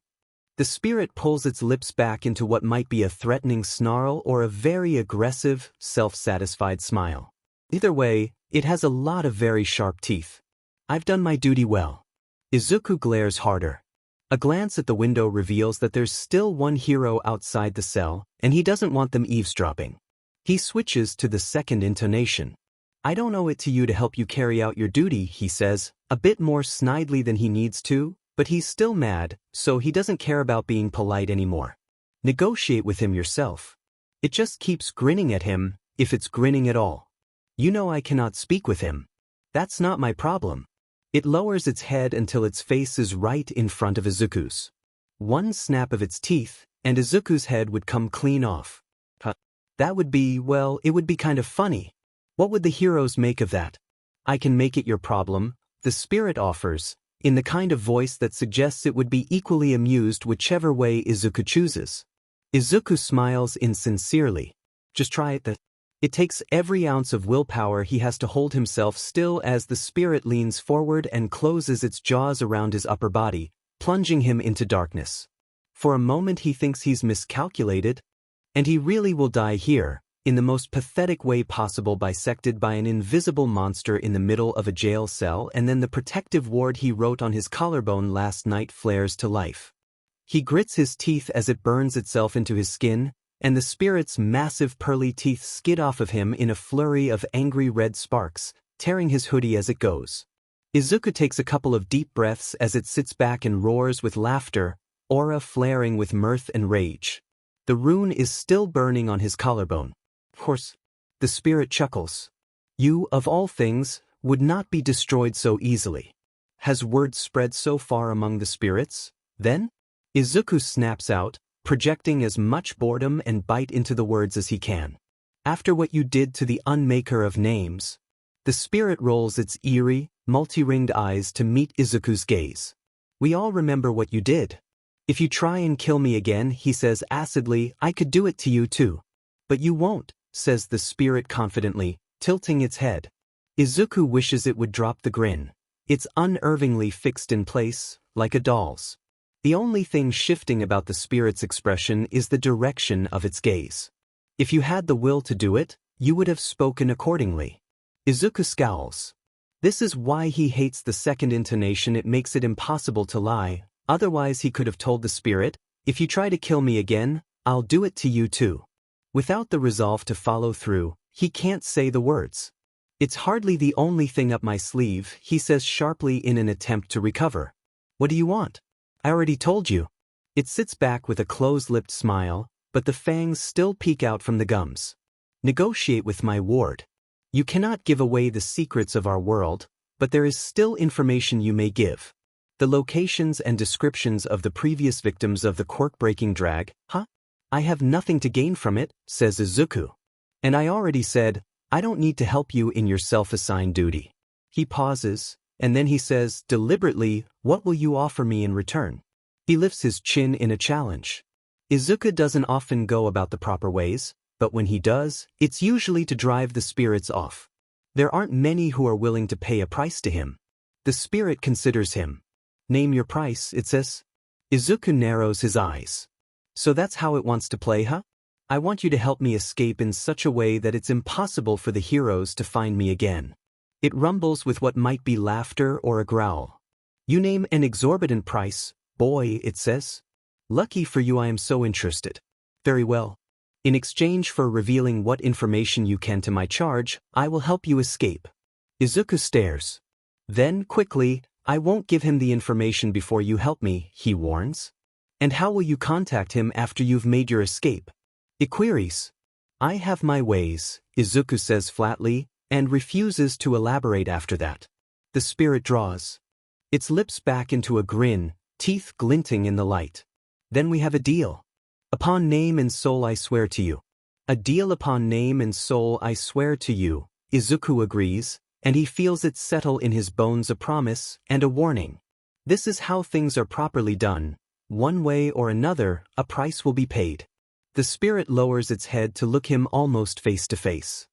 Speaker 1: The spirit pulls its lips back into what might be a threatening snarl or a very aggressive, self-satisfied smile. Either way, it has a lot of very sharp teeth. I've done my duty well. Izuku glares harder. A glance at the window reveals that there's still one hero outside the cell, and he doesn't want them eavesdropping. He switches to the second intonation. I don't owe it to you to help you carry out your duty, he says, a bit more snidely than he needs to, but he's still mad, so he doesn't care about being polite anymore. Negotiate with him yourself. It just keeps grinning at him, if it's grinning at all. You know I cannot speak with him. That's not my problem. It lowers its head until its face is right in front of Izuku's. One snap of its teeth, and Izuku's head would come clean off. That would be, well, it would be kind of funny. What would the heroes make of that? I can make it your problem, the spirit offers, in the kind of voice that suggests it would be equally amused whichever way Izuku chooses. Izuku smiles insincerely. Just try it. It takes every ounce of willpower he has to hold himself still as the spirit leans forward and closes its jaws around his upper body, plunging him into darkness. For a moment he thinks he's miscalculated, and he really will die here, in the most pathetic way possible, bisected by an invisible monster in the middle of a jail cell, and then the protective ward he wrote on his collarbone last night flares to life. He grits his teeth as it burns itself into his skin, and the spirit's massive pearly teeth skid off of him in a flurry of angry red sparks, tearing his hoodie as it goes. Izuku takes a couple of deep breaths as it sits back and roars with laughter, aura flaring with mirth and rage. The rune is still burning on his collarbone. Of course, the spirit chuckles. You, of all things, would not be destroyed so easily. Has word spread so far among the spirits, then? Izuku snaps out, projecting as much boredom and bite into the words as he can. After what you did to the unmaker of names. The spirit rolls its eerie, multi-ringed eyes to meet Izuku's gaze. We all remember what you did. If you try and kill me again, he says acidly, I could do it to you too. But you won't, says the spirit confidently, tilting its head. Izuku wishes it would drop the grin. It's unnervingly fixed in place, like a doll's. The only thing shifting about the spirit's expression is the direction of its gaze. If you had the will to do it, you would have spoken accordingly. Izuku scowls. This is why he hates the second intonation. It makes it impossible to lie, otherwise he could have told the spirit, if you try to kill me again, I'll do it to you too. Without the resolve to follow through, he can't say the words. It's hardly the only thing up my sleeve, he says sharply in an attempt to recover. What do you want? I already told you. It sits back with a closed-lipped smile, but the fangs still peek out from the gums. Negotiate with my ward. You cannot give away the secrets of our world, but there is still information you may give. The locations and descriptions of the previous victims of the Quirk-breaking drag, huh? I have nothing to gain from it, says Izuku. And I already said, I don't need to help you in your self-assigned duty. He pauses, and then he says, deliberately, what will you offer me in return? He lifts his chin in a challenge. Izuku doesn't often go about the proper ways, but when he does, it's usually to drive the spirits off. There aren't many who are willing to pay a price to him. The spirit considers him. Name your price, it says. Izuku narrows his eyes. So that's how it wants to play, huh? I want you to help me escape in such a way that it's impossible for the heroes to find me again. It rumbles with what might be laughter or a growl. You name an exorbitant price, boy, it says. Lucky for you I am so interested. Very well. In exchange for revealing what information you can to my charge, I will help you escape. Izuku stares. Then, quickly, I won't give him the information before you help me, he warns. And how will you contact him after you've made your escape? It queries. I have my ways, Izuku says flatly, and refuses to elaborate after that. The spirit draws its lips back into a grin, teeth glinting in the light. Then we have a deal. Upon name and soul I swear to you. A deal upon name and soul I swear to you, Izuku agrees, and he feels it settle in his bones, a promise and a warning. This is how things are properly done. One way or another, a price will be paid. The spirit lowers its head to look him almost face to face.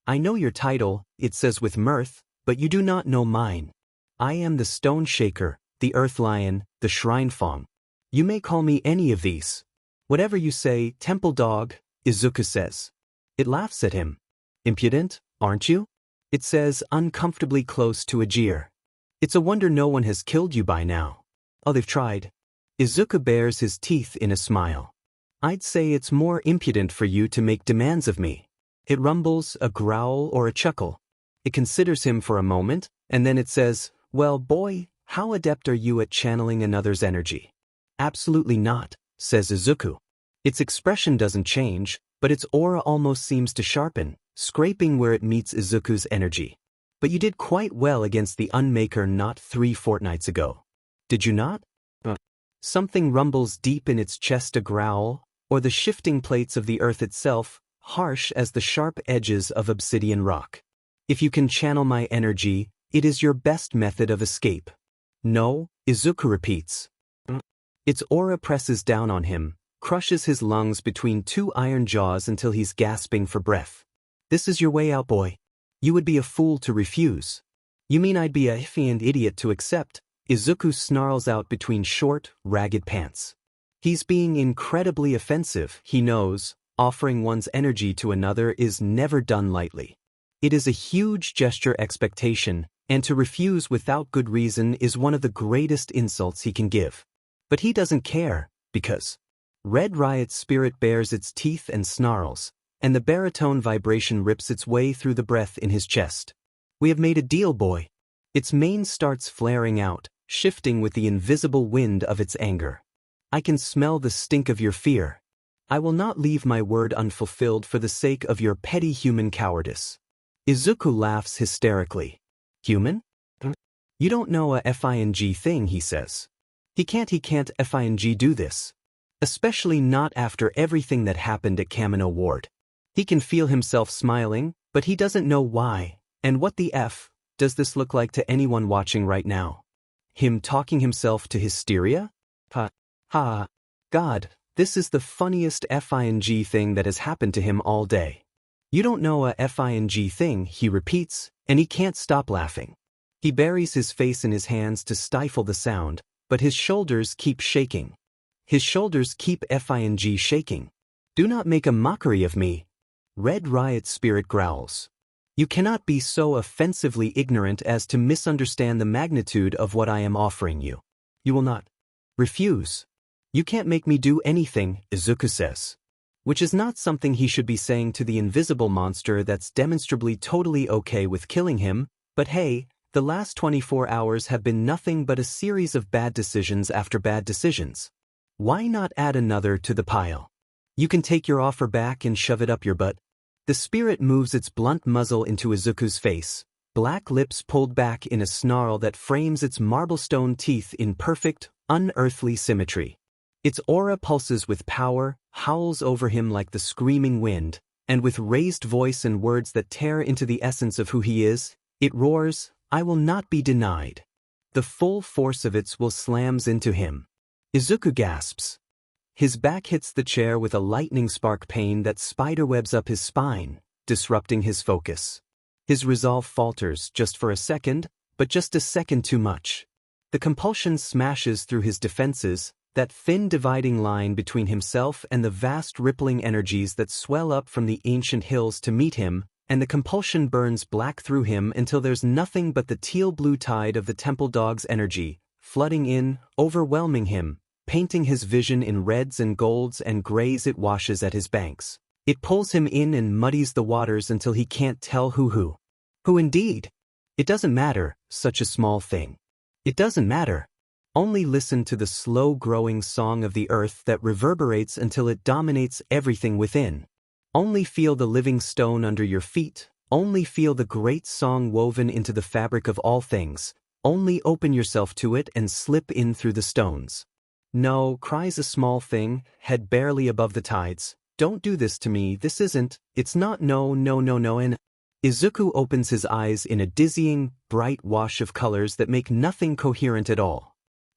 Speaker 1: I know your title, it says with mirth, but you do not know mine. I am the Stone Shaker, the Earth Lion, the Shrine Fong. You may call me any of these. Whatever you say, Temple Dog, Izuku says. It laughs at him. Impudent, aren't you? It says, uncomfortably close to a jeer. It's a wonder no one has killed you by now. Oh, they've tried. Izuku bares his teeth in a smile. I'd say it's more impudent for you to make demands of me. It rumbles, a growl or a chuckle. It considers him for a moment, and then it says, well, boy, how adept are you at channeling another's energy? Absolutely not, says Izuku. Its expression doesn't change, but its aura almost seems to sharpen, scraping where it meets Izuku's energy. But you did quite well against the Unmaker not 3 fortnights ago. Did you not? Something rumbles deep in its chest, a growl, or the shifting plates of the earth itself, harsh as the sharp edges of obsidian rock. If you can channel my energy, it is your best method of escape. No, Izuku repeats. Its aura presses down on him, crushes his lungs between 2 iron jaws until he's gasping for breath. This is your way out, boy. You would be a fool to refuse. You mean I'd be a iffy idiot to accept? Izuku snarls out between short, ragged pants. He's being incredibly offensive, he knows. Offering one's energy to another is never done lightly. It is a huge gesture expectation, and to refuse without good reason is one of the greatest insults he can give. But he doesn't care, because Red Riot's spirit bares its teeth and snarls, and the baritone vibration rips its way through the breath in his chest. We have made a deal, boy. Its mane starts flaring out, shifting with the invisible wind of its anger. I can smell the stink of your fear. I will not leave my word unfulfilled for the sake of your petty human cowardice. Izuku laughs hysterically. Human? You don't know a FING thing, he says. He can't FING do this. Especially not after everything that happened at Kamino Ward. He can feel himself smiling, but he doesn't know why. And what the F does this look like to anyone watching right now? Him talking himself to hysteria? God, this is the funniest FING thing that has happened to him all day. You don't know a FING thing, he repeats, and he can't stop laughing. He buries his face in his hands to stifle the sound, but his shoulders keep shaking. His shoulders keep FING shaking. Do not make a mockery of me. Red Riot spirit growls. You cannot be so offensively ignorant as to misunderstand the magnitude of what I am offering you. You will not refuse. You can't make me do anything, Izuku says. Which is not something he should be saying to the invisible monster that's demonstrably totally okay with killing him, but hey, the last 24 hours have been nothing but a series of bad decisions after bad decisions. Why not add another to the pile? You can take your offer back and shove it up your butt. The spirit moves its blunt muzzle into Izuku's face, black lips pulled back in a snarl that frames its marble-stone teeth in perfect, unearthly symmetry. Its aura pulses with power, howls over him like the screaming wind, and with raised voice and words that tear into the essence of who he is, it roars, I will not be denied. The full force of its will slams into him. Izuku gasps. His back hits the chair with a lightning spark pain that spiderwebs up his spine, disrupting his focus. His resolve falters just for a second, but just a second too much. The compulsion smashes through his defenses, that thin dividing line between himself and the vast rippling energies that swell up from the ancient hills to meet him, and the compulsion burns black through him until there's nothing but the teal-blue tide of the temple dog's energy, flooding in, overwhelming him, painting his vision in reds and golds and grays. It washes at his banks. It pulls him in and muddies the waters until he can't tell who. Who indeed? It doesn't matter, such a small thing. It doesn't matter. Only listen to the slow-growing song of the earth that reverberates until it dominates everything within. Only feel the living stone under your feet. Only feel the great song woven into the fabric of all things. Only open yourself to it and slip in through the stones. No, cries a small thing, head barely above the tides. Don't do this to me, this isn't, it's not, no, and Izuku opens his eyes in a dizzying, bright wash of colors that make nothing coherent at all.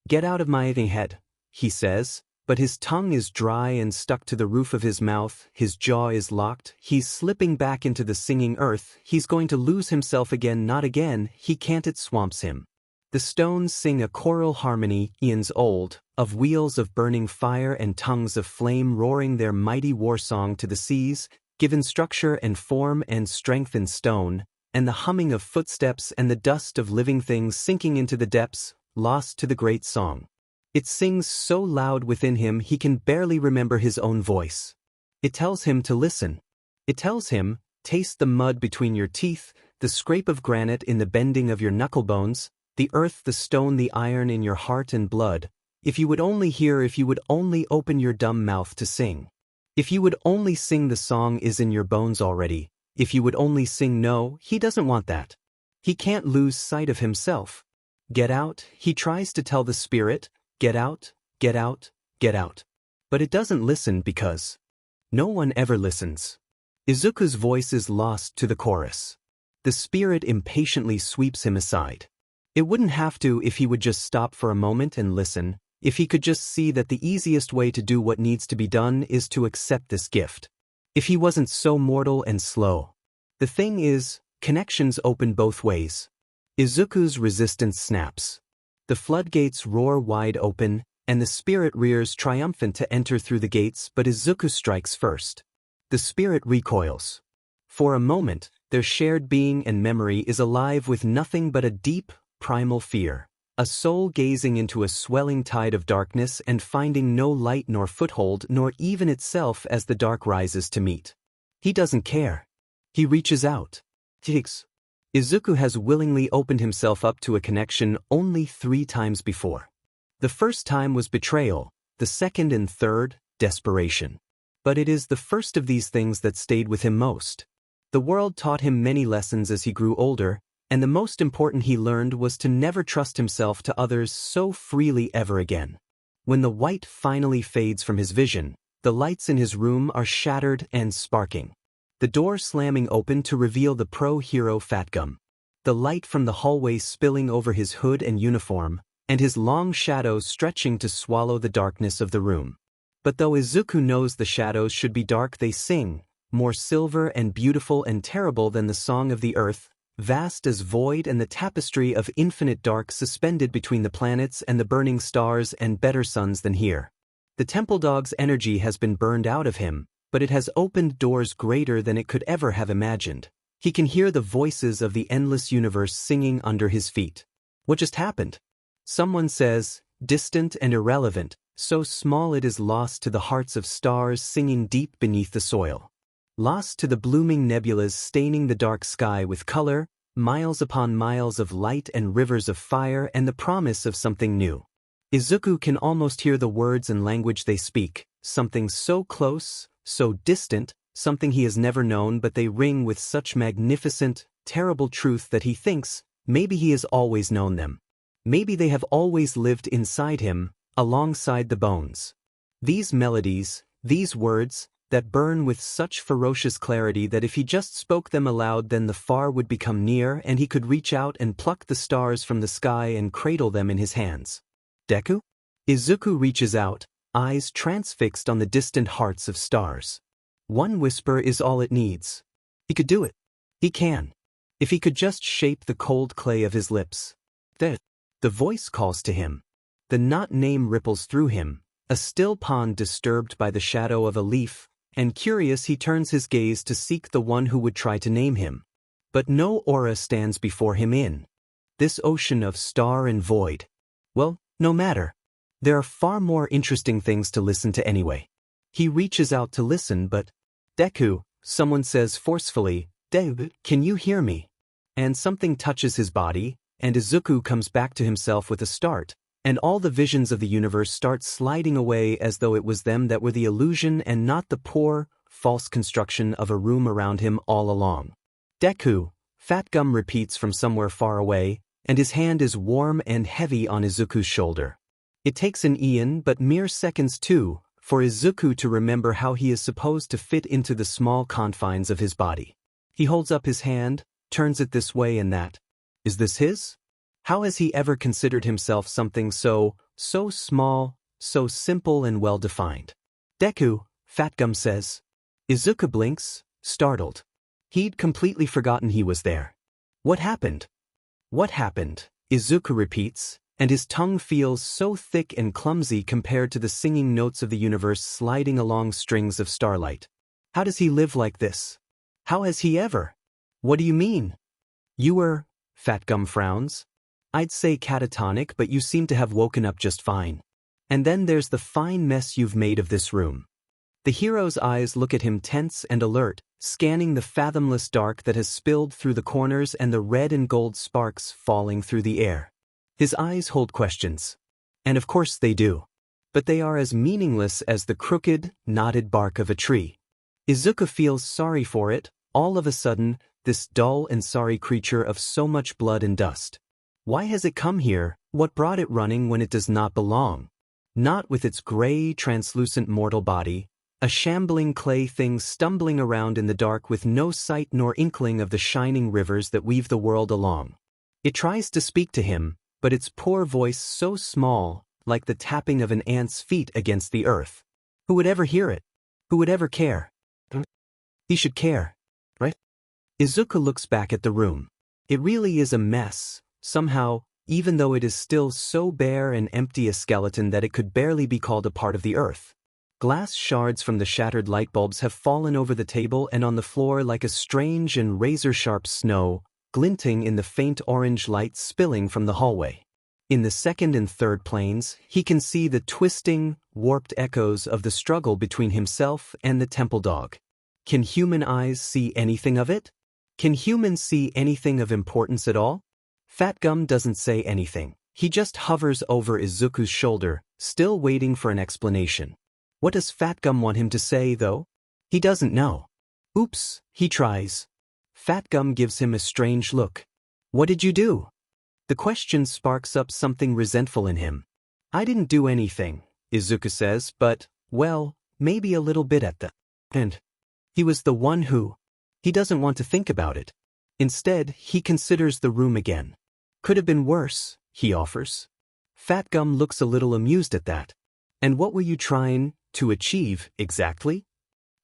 Speaker 1: "Get out of my head," he says, but his tongue is dry and stuck to the roof of his mouth, his jaw is locked, he's slipping back into the singing earth, he's going to lose himself again, not again, he can't, it swamps him. The stones sing a choral harmony, eons old, of wheels of burning fire and tongues of flame roaring their mighty war song to the seas, given structure and form and strength in stone, and the humming of footsteps and the dust of living things sinking into the depths, lost to the great song. It sings so loud within him he can barely remember his own voice. It tells him to listen. It tells him, taste the mud between your teeth, the scrape of granite in the bending of your knuckle bones, the earth, the stone, the iron in your heart and blood. If you would only hear, if you would only open your dumb mouth to sing. If you would only sing, the song is in your bones already. If you would only sing. No, he doesn't want that. He can't lose sight of himself. Get out, he tries to tell the spirit, get out, get out, get out. But it doesn't listen because no one ever listens. Izuku's voice is lost to the chorus. The spirit impatiently sweeps him aside. It wouldn't have to if he would just stop for a moment and listen, if he could just see that the easiest way to do what needs to be done is to accept this gift. If he wasn't so mortal and slow. The thing is, connections open both ways. Izuku's resistance snaps. The floodgates roar wide open, and the spirit rears triumphant to enter through the gates, but Izuku strikes first. The spirit recoils. For a moment, their shared being and memory is alive with nothing but a deep, primal fear. A soul gazing into a swelling tide of darkness and finding no light nor foothold nor even itself as the dark rises to meet. He doesn't care. He reaches out. Takes. Izuku has willingly opened himself up to a connection only 3 times before. The first time was betrayal, the second and third, desperation. But it is the first of these things that stayed with him most. The world taught him many lessons as he grew older, and the most important he learned was to never trust himself to others so freely ever again. When the white finally fades from his vision, the lights in his room are shattered and sparking. The door slamming open to reveal the pro-hero Fatgum. The light from the hallway spilling over his hood and uniform, and his long shadows stretching to swallow the darkness of the room. But though Izuku knows the shadows should be dark, they sing, more silver and beautiful and terrible than the song of the earth, vast as void and the tapestry of infinite dark suspended between the planets and the burning stars and better suns than here. The temple dog's energy has been burned out of him, but it has opened doors greater than it could ever have imagined. He can hear the voices of the endless universe singing under his feet. What just happened? Someone says, distant and irrelevant, so small it is lost to the hearts of stars singing deep beneath the soil. Lost to the blooming nebulas staining the dark sky with color, miles upon miles of light and rivers of fire and the promise of something new. Izuku can almost hear the words and language they speak, something so close, so distant, something he has never known, but they ring with such magnificent, terrible truth that he thinks, maybe he has always known them. Maybe they have always lived inside him, alongside the bones. These melodies, these words, that burn with such ferocious clarity that if he just spoke them aloud then the far would become near and he could reach out and pluck the stars from the sky and cradle them in his hands. Deku? Izuku reaches out, eyes transfixed on the distant hearts of stars. One whisper is all it needs. He could do it. He can. If he could just shape the cold clay of his lips. The voice calls to him. The not name ripples through him, a still pond disturbed by the shadow of a leaf, and curious he turns his gaze to seek the one who would try to name him. But no aura stands before him in this ocean of star and void. Well, no matter. There are far more interesting things to listen to anyway. He reaches out to listen, but Deku, someone says forcefully, Deku, can you hear me? And something touches his body, and Izuku comes back to himself with a start, and all the visions of the universe start sliding away as though it was them that were the illusion and not the poor, false construction of a room around him all along. Deku, Fatgum repeats from somewhere far away, and his hand is warm and heavy on Izuku's shoulder. It takes an eon, but mere seconds too, for Izuku to remember how he is supposed to fit into the small confines of his body. He holds up his hand, turns it this way and that. Is this his? How has he ever considered himself something so small, so simple and well-defined? Deku, Fatgum says. Izuku blinks, startled. He'd completely forgotten he was there. What happened? What happened? Izuku repeats, and his tongue feels so thick and clumsy compared to the singing notes of the universe sliding along strings of starlight. How does he live like this? How has he ever? What do you mean? You were, Fatgum frowns. I'd say catatonic, but you seem to have woken up just fine. And then there's the fine mess you've made of this room. The hero's eyes look at him tense and alert, scanning the fathomless dark that has spilled through the corners and the red and gold sparks falling through the air. His eyes hold questions. And of course they do. But they are as meaningless as the crooked, knotted bark of a tree. Izuku feels sorry for it, all of a sudden, this dull and sorry creature of so much blood and dust. Why has it come here? What brought it running when it does not belong? Not with its gray, translucent mortal body, a shambling clay thing stumbling around in the dark with no sight nor inkling of the shining rivers that weave the world along. It tries to speak to him, but its poor voice so small, like the tapping of an ant's feet against the earth. Who would ever hear it? Who would ever care? He should care, right? Izuku looks back at the room. It really is a mess, somehow, even though it is still so bare and empty a skeleton that it could barely be called a part of the earth. Glass shards from the shattered light bulbs have fallen over the table and on the floor like a strange and razor-sharp snow, glinting in the faint orange light spilling from the hallway. In the second and third planes, he can see the twisting, warped echoes of the struggle between himself and the temple dog. Can human eyes see anything of it? Can humans see anything of importance at all? Fatgum doesn't say anything. He just hovers over Izuku's shoulder, still waiting for an explanation. What does Fatgum want him to say, though? He doesn't know. Oops, he tries. Fatgum gives him a strange look. What did you do? The question sparks up something resentful in him. I didn't do anything, Izuku says, but, well, maybe a little bit at the end. He was the one who. He doesn't want to think about it. Instead, he considers the room again. Could have been worse, he offers. Fatgum looks a little amused at that. And what were you trying to achieve, exactly?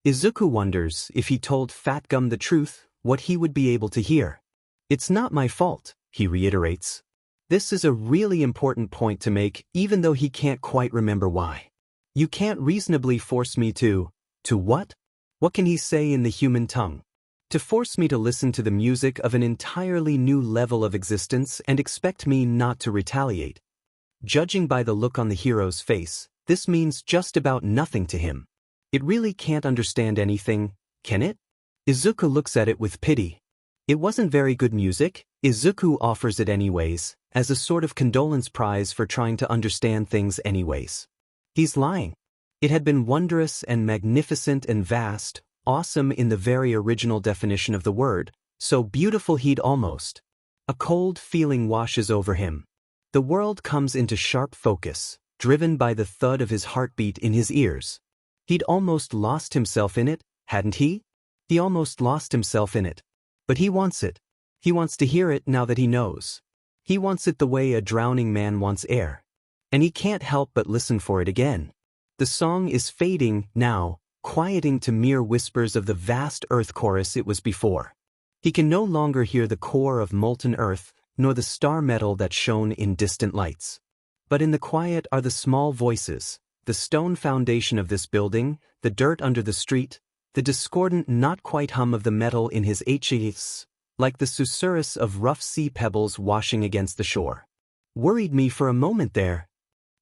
Speaker 1: Izuku wonders if he told Fatgum the truth, what he would be able to hear. It's not my fault, he reiterates. This is a really important point to make, even though he can't quite remember why. You can't reasonably force me to what? What can he say in the human tongue? To force me to listen to the music of an entirely new level of existence and expect me not to retaliate. Judging by the look on the hero's face, this means just about nothing to him. It really can't understand anything, can it? Izuku looks at it with pity. It wasn't very good music. Izuku offers it anyways, as a sort of condolence prize for trying to understand things anyways. He's lying. It had been wondrous and magnificent and vast, awesome in the very original definition of the word, so beautiful he'd almost. A cold feeling washes over him. The world comes into sharp focus, driven by the thud of his heartbeat in his ears. He'd almost lost himself in it, hadn't he? He almost lost himself in it. But he wants it. He wants to hear it now that he knows. He wants it the way a drowning man wants air. And he can't help but listen for it again. The song is fading now, quieting to mere whispers of the vast earth chorus it was before. He can no longer hear the core of molten earth, nor the star metal that shone in distant lights. But in the quiet are the small voices, the stone foundation of this building, the dirt under the street, the discordant not quite hum of the metal in his HEs, like the susurrus of rough sea pebbles washing against the shore. Worried me for a moment there.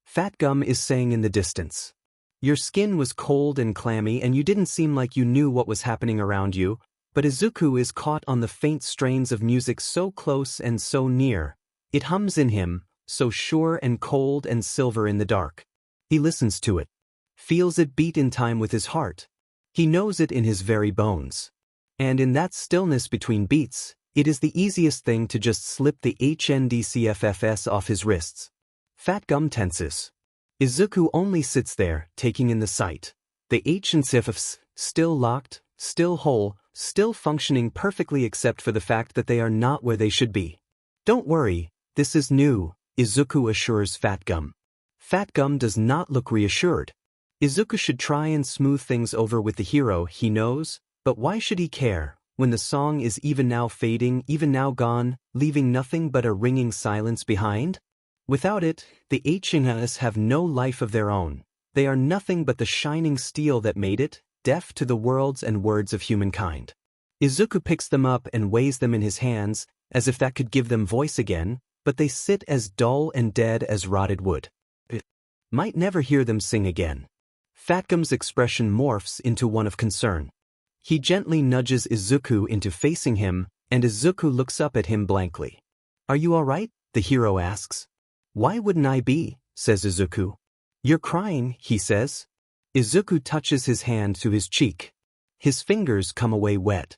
Speaker 1: Fatgum is saying in the distance. Your skin was cold and clammy and you didn't seem like you knew what was happening around you, but Izuku is caught on the faint strains of music so close and so near. It hums in him, so sure and cold and silver in the dark. He listens to it, feels it beat in time with his heart. He knows it in his very bones. And in that stillness between beats, it is the easiest thing to just slip the HNDCFFS off his wrists. Fatgum tenses. Izuku only sits there, taking in the sight. The HNCFFs, still locked, still whole, still functioning perfectly except for the fact that they are not where they should be. Don't worry, This is new, Izuku assures Fat Gum. Fat Gum does not look reassured. Izuku should try and smooth things over with the hero he knows, but why should he care, when the song is even now fading, even now gone, leaving nothing but a ringing silence behind? Without it, the simkjrs have no life of their own. They are nothing but the shining steel that made it, deaf to the worlds and words of humankind. Izuku picks them up and weighs them in his hands, as if that could give them voice again, but they sit as dull and dead as rotted wood. Might never hear them sing again. Fatgum's expression morphs into one of concern. He gently nudges Izuku into facing him, and Izuku looks up at him blankly. "Are you all right?" the hero asks. "Why wouldn't I be?" says Izuku. "You're crying," he says. Izuku touches his hand to his cheek. His fingers come away wet.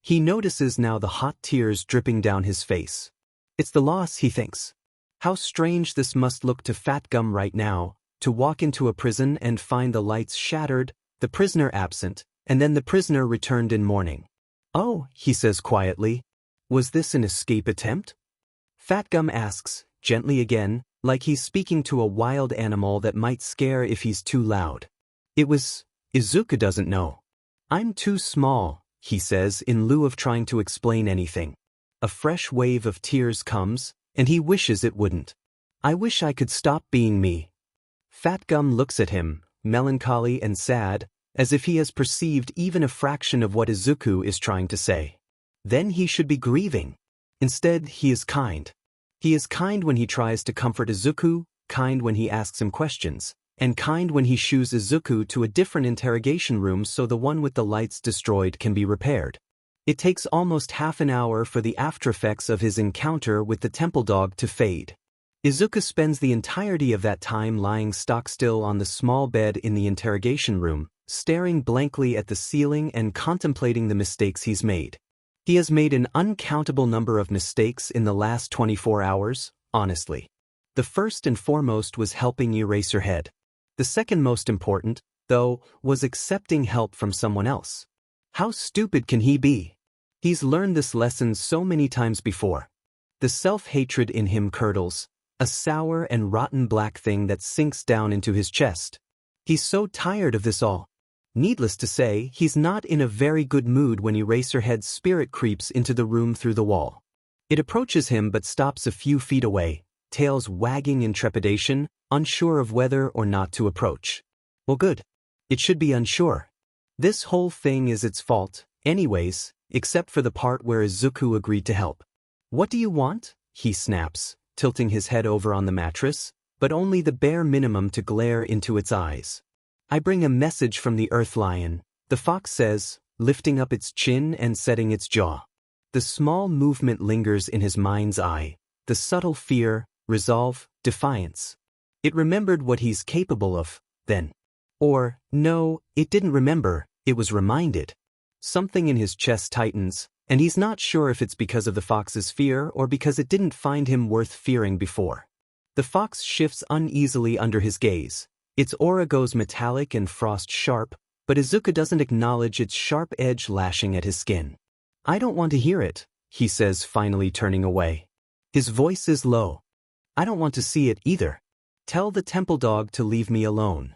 Speaker 1: He notices now the hot tears dripping down his face. It's the loss, he thinks. How strange this must look to Fat Gum right now, to walk into a prison and find the lights shattered, the prisoner absent, and then the prisoner returned in mourning. "Oh," he says quietly. "Was this an escape attempt?" Fat Gum asks, gently again, like he's speaking to a wild animal that might scare if he's too loud. "It was. Izuku doesn't know. I'm too small," he says in lieu of trying to explain anything. A fresh wave of tears comes, and he wishes it wouldn't. "I wish I could stop being me." Fat Gum looks at him, melancholy and sad, as if he has perceived even a fraction of what Izuku is trying to say. Then he should be grieving. Instead, he is kind. He is kind when he tries to comfort Izuku, kind when he asks him questions, and kind when he shoos Izuku to a different interrogation room so the one with the lights destroyed can be repaired. It takes almost half an hour for the aftereffects of his encounter with the temple dog to fade. Izuku spends the entirety of that time lying stock-still on the small bed in the interrogation room, staring blankly at the ceiling and contemplating the mistakes he's made. He has made an uncountable number of mistakes in the last 24 hours, honestly. The first and foremost was helping Eraserhead. The second most important, though, was accepting help from someone else. How stupid can he be? He's learned this lesson so many times before. The self-hatred in him curdles, a sour and rotten black thing that sinks down into his chest. He's so tired of this all. Needless to say, he's not in a very good mood when Eraserhead's spirit creeps into the room through the wall. It approaches him but stops a few feet away, tails wagging in trepidation, unsure of whether or not to approach. Well, good. It should be unsure. This whole thing is its fault, anyways, except for the part where Izuku agreed to help. "What do you want?" he snaps, tilting his head over on the mattress, but only the bare minimum to glare into its eyes. "I bring a message from the Earth Lion," the fox says, lifting up its chin and setting its jaw. The small movement lingers in his mind's eye, the subtle fear, resolve, defiance. It remembered what he's capable of, then. Or, no, it didn't remember, it was reminded. Something in his chest tightens, and he's not sure if it's because of the fox's fear or because it didn't find him worth fearing before. The fox shifts uneasily under his gaze. Its aura goes metallic and frost-sharp, but Izuku doesn't acknowledge its sharp edge lashing at his skin. "I don't want to hear it," he says, finally turning away. His voice is low. "I don't want to see it either. Tell the temple dog to leave me alone."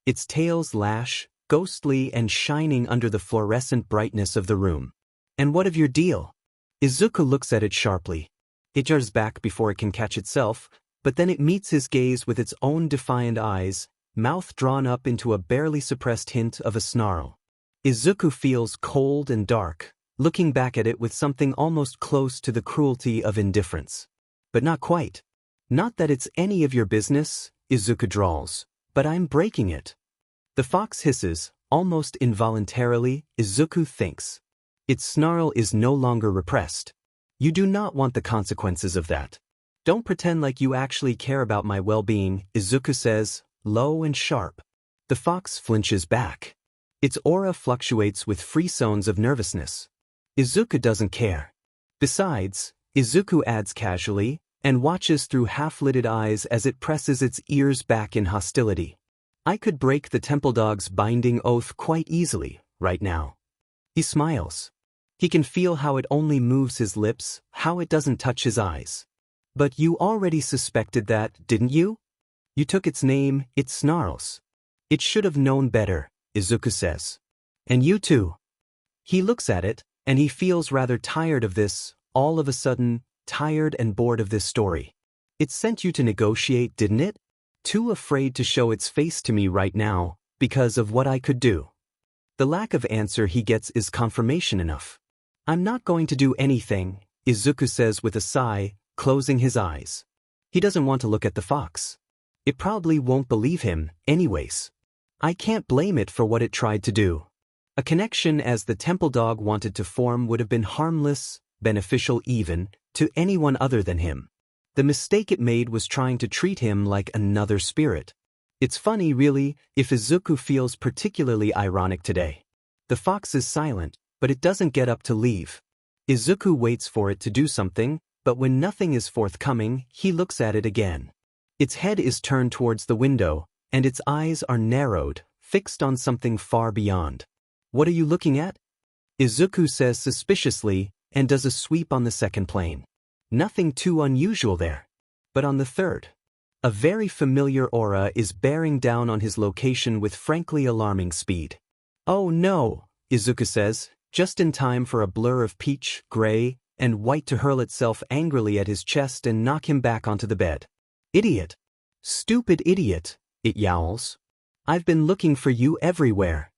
Speaker 1: Its tails lash, ghostly and shining under the fluorescent brightness of the room. "And what of your deal?" Izuku looks at it sharply. It jars back before it can catch itself, but then it meets his gaze with its own defiant eyes, mouth drawn up into a barely suppressed hint of a snarl. Izuku feels cold and dark, looking back at it with something almost close to the cruelty of indifference. But not quite. "Not that it's any of your business," Izuku drawls, "but I'm breaking it." The fox hisses, almost involuntarily, Izuku thinks. Its snarl is no longer repressed. "You do not want the consequences of that. Don't pretend like you actually care about my well-being," Izuku says, low and sharp. The fox flinches back. Its aura fluctuates with free-zones of nervousness. Izuku doesn't care. Besides, Izuku adds casually, and watches through half-lidded eyes as it presses its ears back in hostility. "I could break the temple dog's binding oath quite easily, right now." He smiles. He can feel how it only moves his lips, how it doesn't touch his eyes. But you already suspected that, didn't you? You took its name, it snarls. It should have known better, Izuku says. And you too. He looks at it, and he feels rather tired of this, all of a sudden, tired and bored of this story. It sent you to negotiate, didn't it? Too afraid to show its face to me right now, because of what I could do. The lack of answer he gets is confirmation enough. I'm not going to do anything, Izuku says with a sigh, closing his eyes. He doesn't want to look at the fox. It probably won't believe him, anyways. I can't blame it for what it tried to do. A connection as the temple dog wanted to form would have been harmless, beneficial even, to anyone other than him. The mistake it made was trying to treat him like another spirit. It's funny, really, if Izuku feels particularly ironic today. The fox is silent, but it doesn't get up to leave. Izuku waits for it to do something, but when nothing is forthcoming, he looks at it again. Its head is turned towards the window, and its eyes are narrowed, fixed on something far beyond. What are you looking at? Izuku says suspiciously, and does a sweep on the second plane. Nothing too unusual there. But on the third, a very familiar aura is bearing down on his location with frankly alarming speed. Oh no, Izuku says, just in time for a blur of peach, gray, and white to hurl itself angrily at his chest and knock him back onto the bed. Idiot! Stupid idiot, it yowls. I've been looking for you everywhere.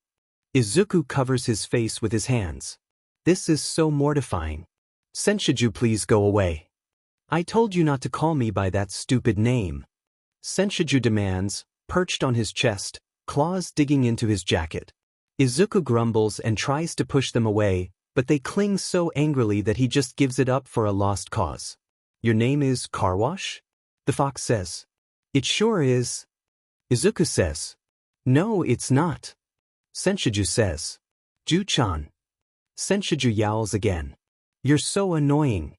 Speaker 1: Izuku covers his face with his hands. This is so mortifying. Senshiju, please go away. I told you not to call me by that stupid name. Senshiju demands, perched on his chest, claws digging into his jacket. Izuku grumbles and tries to push them away, but they cling so angrily that he just gives it up for a lost cause. Your name is Carwash? The fox says. It sure is. Izuku says. No, it's not. Senshiju says. Ju-chan. Senshiju yowls again. You're so annoying.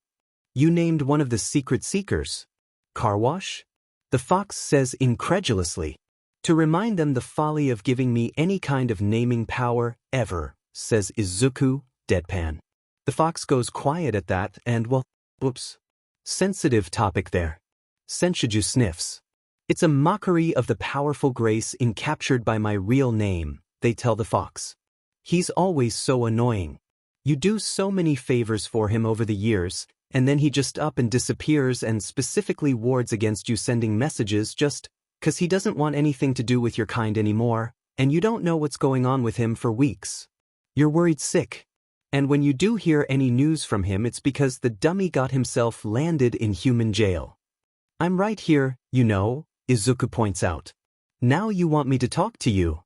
Speaker 1: You named one of the secret seekers. Carwash? The fox says incredulously. To remind them the folly of giving me any kind of naming power, ever, says Izuku, deadpan. The fox goes quiet at that and, well, whoops. Sensitive topic there. Senshiju sniffs. It's a mockery of the powerful grace encaptured by my real name, they tell the fox. He's always so annoying. You do so many favors for him over the years, and then he just up and disappears and specifically wards against you sending messages just 'cause he doesn't want anything to do with your kind anymore, and you don't know what's going on with him for weeks. You're worried sick. And when you do hear any news from him, it's because the dummy got himself landed in human jail. I'm right here, you know, Izuku points out. Now you want me to talk to you.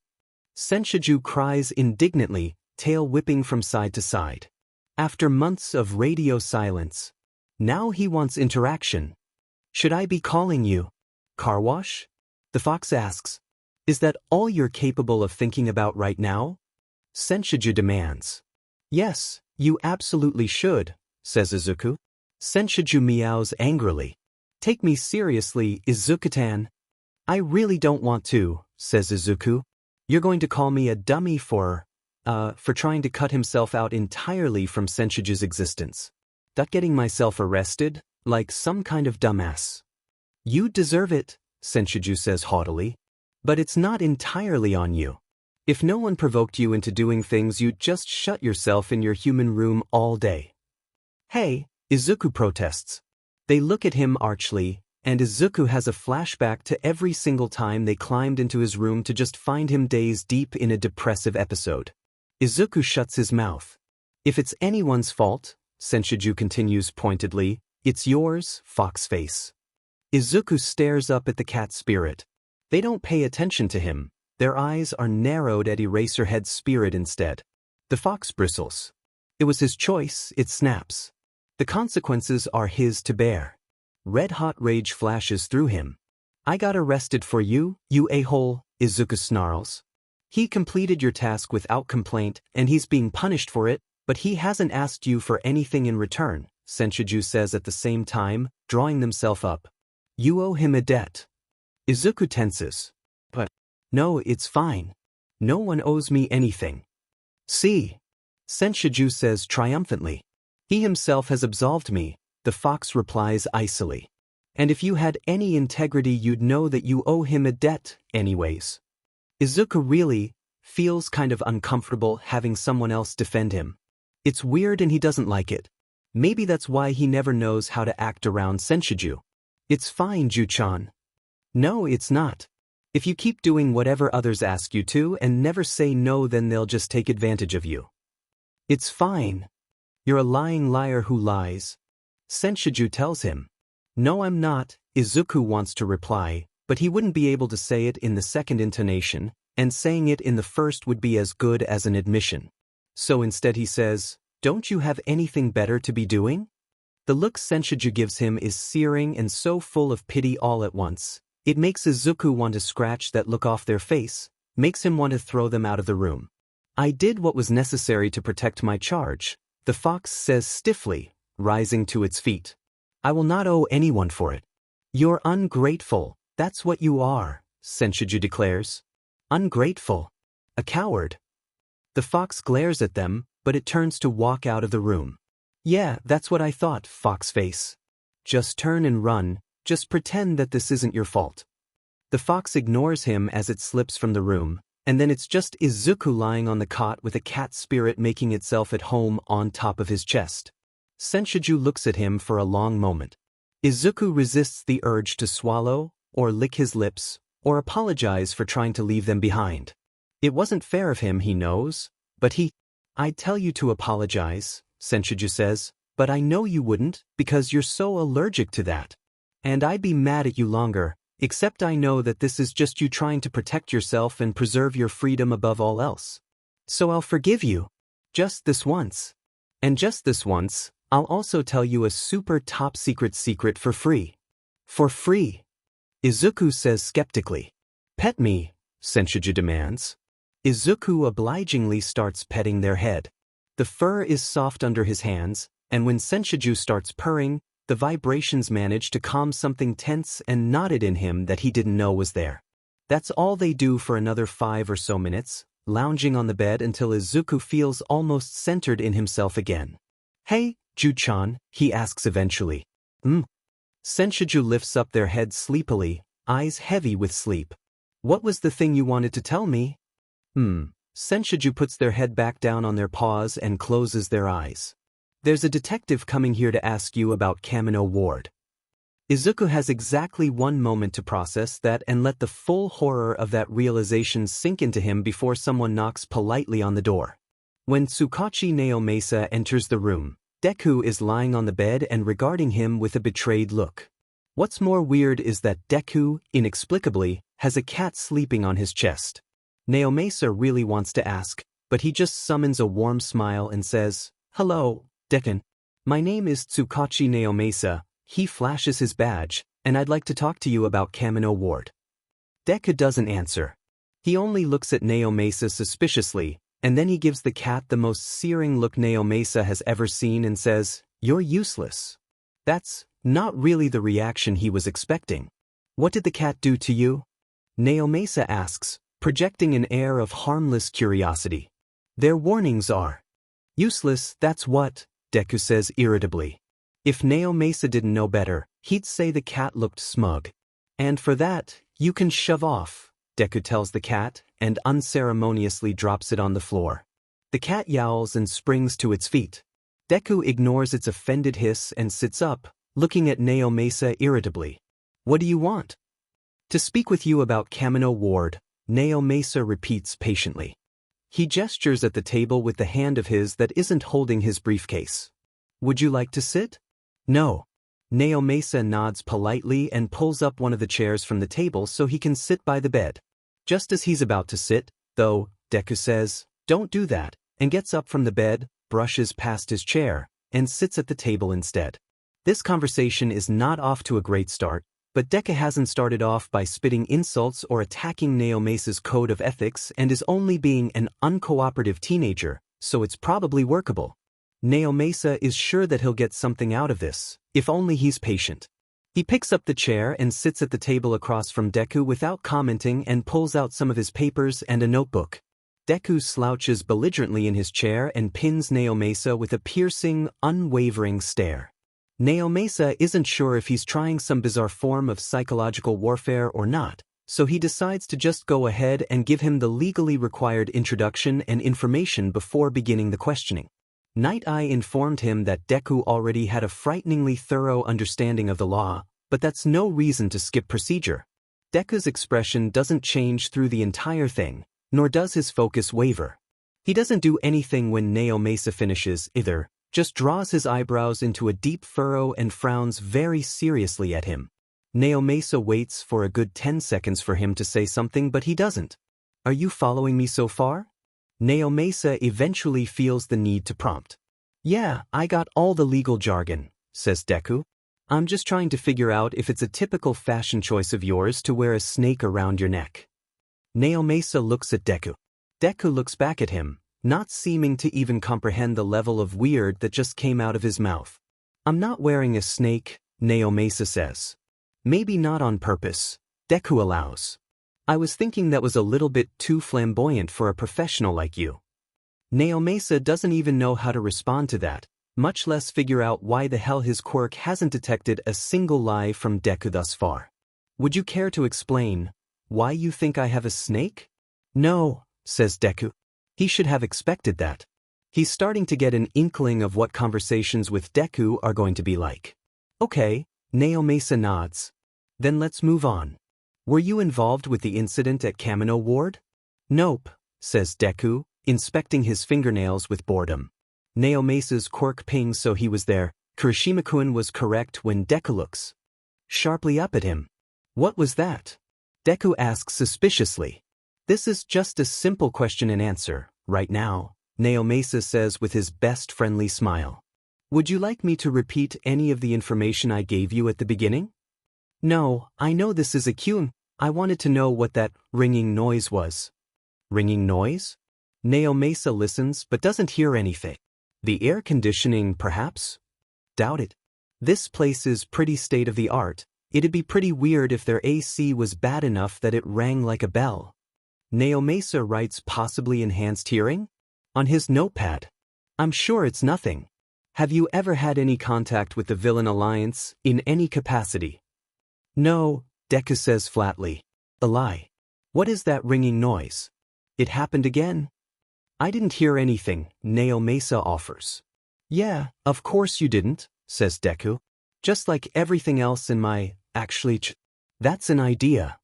Speaker 1: Senshiju cries indignantly, tail whipping from side to side. After months of radio silence, now he wants interaction. Should I be calling you Carwash? The fox asks. Is that all you're capable of thinking about right now? Senshiju demands. Yes, you absolutely should, says Izuku. Senshiju meows angrily. Take me seriously, Izuku-tan. I really don't want to, says Izuku. You're going to call me a dummy for trying to cut himself out entirely from Senshiju's existence. Not getting myself arrested, like some kind of dumbass. You deserve it, Senshiju says haughtily. But it's not entirely on you. If no one provoked you into doing things, you'd just shut yourself in your human room all day. Hey, Izuku protests. They look at him archly, and Izuku has a flashback to every single time they climbed into his room to just find him days deep in a depressive episode. Izuku shuts his mouth. If it's anyone's fault, Senshiju continues pointedly, it's yours, Foxface. Izuku stares up at the cat spirit. They don't pay attention to him. Their eyes are narrowed at Eraserhead's spirit instead. The fox bristles. It was his choice, it snaps. The consequences are his to bear. Red-hot rage flashes through him. I got arrested for you, you a-hole, Izuku snarls. He completed your task without complaint, and he's being punished for it, but he hasn't asked you for anything in return, Senshiju says at the same time, drawing themselves up. You owe him a debt. Izuku tenses. But, no, it's fine. No one owes me anything. See? Senshiju says triumphantly. He himself has absolved me, the fox replies icily. And if you had any integrity you'd know that you owe him a debt, anyways. Izuku really feels kind of uncomfortable having someone else defend him. It's weird and he doesn't like it. Maybe that's why he never knows how to act around Senshiju. It's fine, Ju-chan. No, it's not. If you keep doing whatever others ask you to and never say no, then they'll just take advantage of you. It's fine. You're a lying liar who lies. Senshiju tells him. No, I'm not, Izuku wants to reply, but he wouldn't be able to say it in the second intonation, and saying it in the first would be as good as an admission. So instead he says, don't you have anything better to be doing? The look Senshiju gives him is searing and so full of pity all at once. It makes Izuku want to scratch that look off their face, makes him want to throw them out of the room. I did what was necessary to protect my charge, the fox says stiffly, rising to its feet. I will not owe anyone for it. You're ungrateful, that's what you are, Senshiju declares. Ungrateful. A coward. The fox glares at them, but it turns to walk out of the room. Yeah, that's what I thought, fox face. Just turn and run, just pretend that this isn't your fault. The fox ignores him as it slips from the room, and then it's just Izuku lying on the cot with a cat spirit making itself at home on top of his chest. Senshiju looks at him for a long moment. Izuku resists the urge to swallow, or lick his lips, or apologize for trying to leave them behind. It wasn't fair of him, he knows, but I'd tell you to apologize, Senshiju says, but I know you wouldn't because you're so allergic to that. And I'd be mad at you longer, except I know that this is just you trying to protect yourself and preserve your freedom above all else. So I'll forgive you. Just this once. And just this once, I'll also tell you a super top secret for free. For free. Izuku says skeptically. Pet me, Senshiju demands. Izuku obligingly starts petting their head. The fur is soft under his hands, and when Senshiju starts purring, the vibrations manage to calm something tense and knotted in him that he didn't know was there. That's all they do for another 5 or so minutes, lounging on the bed until Izuku feels almost centered in himself again. Hey, Ju-chan, he asks eventually. Senshiju lifts up their head sleepily, eyes heavy with sleep. What was the thing you wanted to tell me? Senshiju puts their head back down on their paws and closes their eyes. There's a detective coming here to ask you about Kamino Ward. Izuku has exactly 1 moment to process that and let the full horror of that realization sink into him before someone knocks politely on the door. When Tsukachi Naomasa enters the room, Deku is lying on the bed and regarding him with a betrayed look. What's more weird is that Deku, inexplicably, has a cat sleeping on his chest. Naomasa really wants to ask, but he just summons a warm smile and says, Hello, Deku. My name is Tsukachi Naomasa, he flashes his badge, and I'd like to talk to you about Kamino Ward. Deku doesn't answer. He only looks at Naomasa suspiciously, and then he gives the cat the most searing look Naomasa has ever seen and says, You're useless. That's not really the reaction he was expecting. What did the cat do to you? Naomasa asks, projecting an air of harmless curiosity. Their warnings are useless, that's what, Deku says irritably. If Naomasa didn't know better, he'd say the cat looked smug. And for that, you can shove off, Deku tells the cat, and unceremoniously drops it on the floor. The cat yowls and springs to its feet. Deku ignores its offended hiss and sits up, looking at Naomasa irritably. What do you want? To speak with you about Kamino Ward, Naomasa repeats patiently. He gestures at the table with the hand of his that isn't holding his briefcase. Would you like to sit? No. Naomasa nods politely and pulls up one of the chairs from the table so he can sit by the bed. Just as he's about to sit, though, Deku says, Don't do that, and gets up from the bed, brushes past his chair, and sits at the table instead. This conversation is not off to a great start, but Deku hasn't started off by spitting insults or attacking Naomasa's code of ethics and is only being an uncooperative teenager, so it's probably workable. Naomasa is sure that he'll get something out of this, if only he's patient. He picks up the chair and sits at the table across from Deku without commenting and pulls out some of his papers and a notebook. Deku slouches belligerently in his chair and pins Naomasa with a piercing, unwavering stare. Naomesa isn't sure if he's trying some bizarre form of psychological warfare or not, so he decides to just go ahead and give him the legally required introduction and information before beginning the questioning. Night Eye informed him that Deku already had a frighteningly thorough understanding of the law, but that's no reason to skip procedure. Deku's expression doesn't change through the entire thing, nor does his focus waver. He doesn't do anything when Naomesa finishes, either, just draws his eyebrows into a deep furrow and frowns very seriously at him. Naomesa waits for a good 10 seconds for him to say something, but he doesn't. Are you following me so far? Naomesa eventually feels the need to prompt. Yeah, I got all the legal jargon, says Deku. I'm just trying to figure out if it's a typical fashion choice of yours to wear a snake around your neck. Naomesa looks at Deku. Deku looks back at him, not seeming to even comprehend the level of weird that just came out of his mouth. I'm not wearing a snake, Naomesa says. Maybe not on purpose, Deku allows. I was thinking that was a little bit too flamboyant for a professional like you. Naomesa doesn't even know how to respond to that, much less figure out why the hell his quirk hasn't detected a single lie from Deku thus far. Would you care to explain why you think I have a snake? No, says Deku. He should have expected that. He's starting to get an inkling of what conversations with Deku are going to be like. Okay, Naomesa nods. Then let's move on. Were you involved with the incident at Kamino Ward? Nope, says Deku, inspecting his fingernails with boredom. Naomesa's quirk pings, so he was there. Kirishima-kun was correct when Deku looks sharply up at him. What was that? Deku asks suspiciously. This is just a simple question and answer, right now, Naomesa says with his best friendly smile. Would you like me to repeat any of the information I gave you at the beginning? No, I know this is a cue. I wanted to know what that ringing noise was. Ringing noise? Naomesa listens but doesn't hear anything. The air conditioning, perhaps? Doubt it. This place is pretty state-of-the-art. It'd be pretty weird if their AC was bad enough that it rang like a bell. Naomesa writes possibly enhanced hearing on his notepad. I'm sure it's nothing. Have you ever had any contact with the Villain Alliance in any capacity? No, Deku says flatly. A lie. What is that ringing noise? It happened again? I didn't hear anything, Naomesa offers. Yeah, of course you didn't, says Deku. Just like everything else in my, that's an idea.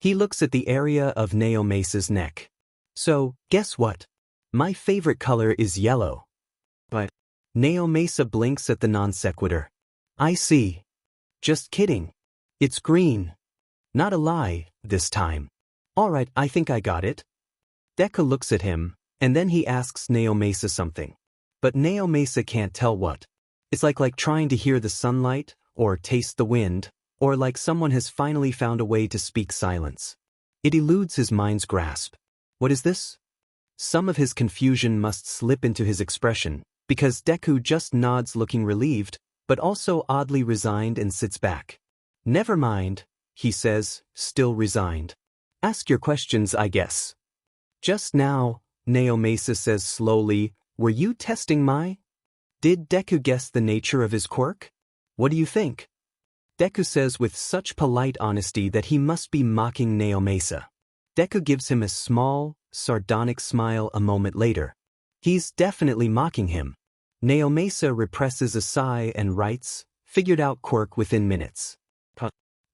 Speaker 1: He looks at the area of Naomesa's neck. So, guess what? My favorite color is yellow. But Naomesa blinks at the non sequitur. I see. Just kidding. It's green. Not a lie, this time. Alright, I think I got it. Deku looks at him, and then he asks Naomesa something. But Naomesa can't tell what. It's like trying to hear the sunlight, or taste the wind, or like someone has finally found a way to speak silence. It eludes his mind's grasp. What is this? Some of his confusion must slip into his expression, because Deku just nods looking relieved, but also oddly resigned and sits back. Never mind, he says, still resigned. Ask your questions, I guess. Just now, Naomesa says slowly, were you testing my? Did Deku guess the nature of his quirk? What do you think? Deku says with such polite honesty that he must be mocking Naomesa. Deku gives him a small, sardonic smile a moment later. He's definitely mocking him. Naomesa represses a sigh and writes, figured out quirk within minutes.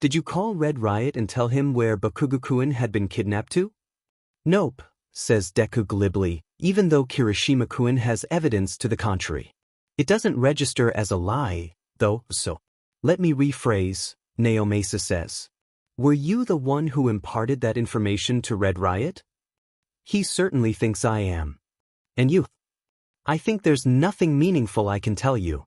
Speaker 1: Did you call Red Riot and tell him where Bakugo-kun had been kidnapped to? Nope, says Deku glibly, even though Kirishima-kun has evidence to the contrary. It doesn't register as a lie, though, so. Let me rephrase, Naomesa says. Were you the one who imparted that information to Red Riot? He certainly thinks I am. And you? I think there's nothing meaningful I can tell you.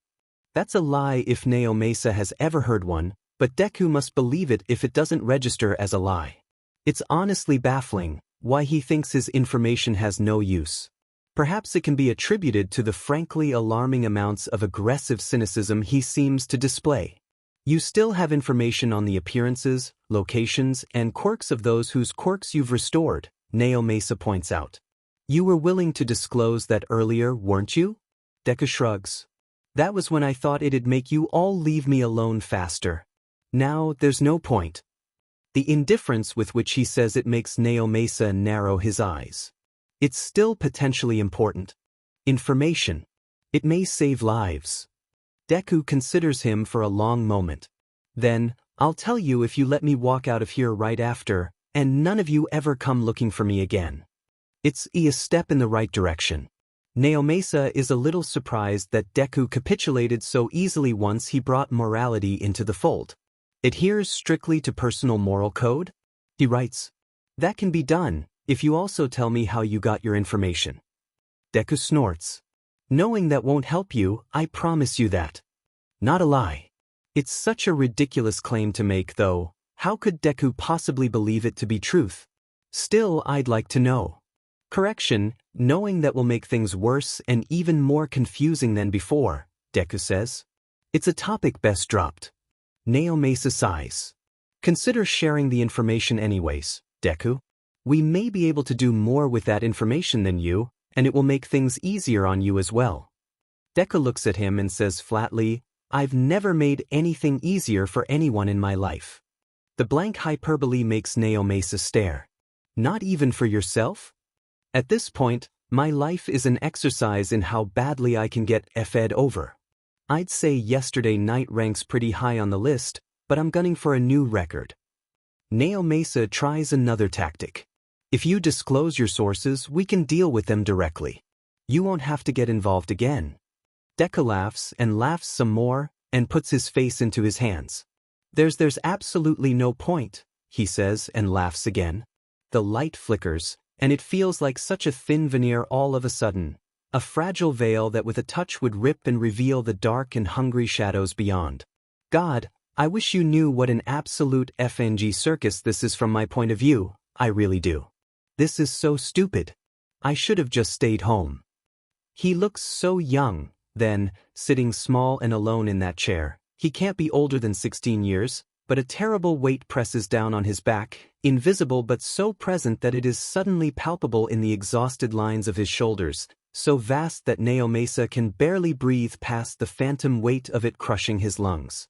Speaker 1: That's a lie if Naomesa has ever heard one, but Deku must believe it if it doesn't register as a lie. It's honestly baffling why he thinks his information has no use. Perhaps it can be attributed to the frankly alarming amounts of aggressive cynicism he seems to display. You still have information on the appearances, locations, and quirks of those whose quirks you've restored, Naomesa points out. You were willing to disclose that earlier, weren't you? Deku shrugs. That was when I thought it'd make you all leave me alone faster. Now, there's no point. The indifference with which he says it makes Naomasa narrow his eyes. It's still potentially important. Information. It may save lives. Deku considers him for a long moment. Then, I'll tell you if you let me walk out of here right after, and none of you ever come looking for me again. It's a step in the right direction. Naomasa is a little surprised that Deku capitulated so easily once he brought morality into the fold. Adheres strictly to personal moral code? He writes, "That can be done, if you also tell me how you got your information." Deku snorts. "Knowing that won't help you, I promise you that." Not a lie. It's such a ridiculous claim to make, though. How could Deku possibly believe it to be truth? Still, I'd like to know. Correction, knowing that will make things worse and even more confusing than before, Deku says. It's a topic best dropped. Naomasa sighs. Consider sharing the information anyways, Deku. We may be able to do more with that information than you, and it will make things easier on you as well. Deku looks at him and says flatly, "I've never made anything easier for anyone in my life." The blank hyperbole makes Naomasa stare. Not even for yourself? At this point, my life is an exercise in how badly I can get f'd over. I'd say yesterday night ranks pretty high on the list, but I'm gunning for a new record. Naomasa tries another tactic. If you disclose your sources, we can deal with them directly. You won't have to get involved again. Deku laughs and laughs some more, and puts his face into his hands. There's absolutely no point, he says and laughs again. The light flickers, and it feels like such a thin veneer all of a sudden, a fragile veil that with a touch would rip and reveal the dark and hungry shadows beyond. God, I wish you knew what an absolute FNG circus this is from my point of view, I really do. This is so stupid. I should have just stayed home. He looks so young, then, sitting small and alone in that chair. He can't be older than 16 years, but a terrible weight presses down on his back, invisible but so present that it is suddenly palpable in the exhausted lines of his shoulders, so vast that Naomasa can barely breathe past the phantom weight of it crushing his lungs.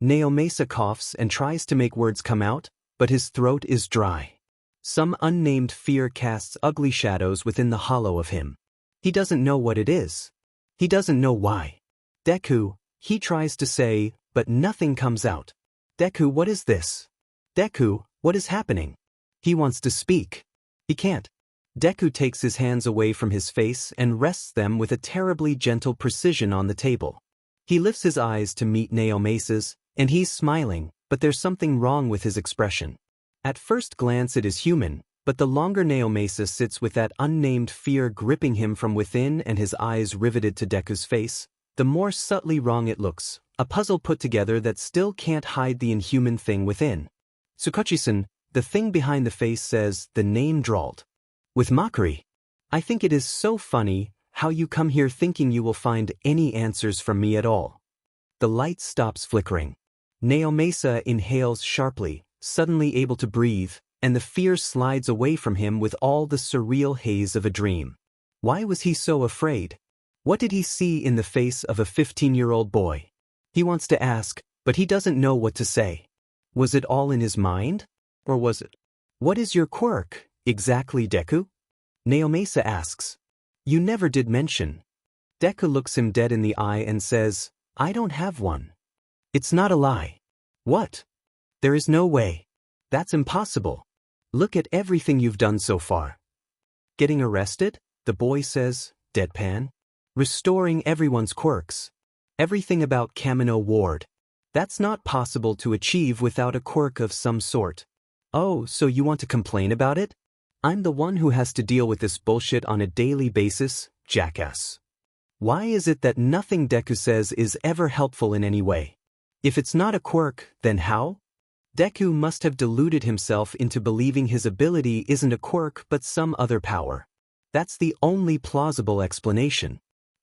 Speaker 1: Naomasa coughs and tries to make words come out, but his throat is dry. Some unnamed fear casts ugly shadows within the hollow of him. He doesn't know what it is. He doesn't know why. Deku, he tries to say, but nothing comes out. Deku, what is this? Deku, what is happening? He wants to speak. He can't. Deku takes his hands away from his face and rests them with a terribly gentle precision on the table. He lifts his eyes to meet Naomasa's, and he's smiling, but there's something wrong with his expression. At first glance it is human, but the longer Naomasa sits with that unnamed fear gripping him from within and his eyes riveted to Deku's face, the more subtly wrong it looks, a puzzle put together that still can't hide the inhuman thing within. Tsukuchi-san, the thing behind the face says, the name drawled. With mockery. I think it is so funny how you come here thinking you will find any answers from me at all. The light stops flickering. Naomasa inhales sharply, suddenly able to breathe, and the fear slides away from him with all the surreal haze of a dream. Why was he so afraid? What did he see in the face of a 15-year-old boy? He wants to ask, but he doesn't know what to say. Was it all in his mind? Or was it? What is your quirk, exactly, Deku? Naomasa asks. You never did mention. Deku looks him dead in the eye and says, I don't have one. It's not a lie. What? There is no way. That's impossible. Look at everything you've done so far. Getting arrested? The boy says, deadpan. Restoring everyone's quirks. Everything about Kamino Ward. That's not possible to achieve without a quirk of some sort. Oh, so you want to complain about it? I'm the one who has to deal with this bullshit on a daily basis, jackass. Why is it that nothing Deku says is ever helpful in any way? If it's not a quirk, then how? Deku must have deluded himself into believing his ability isn't a quirk but some other power. That's the only plausible explanation.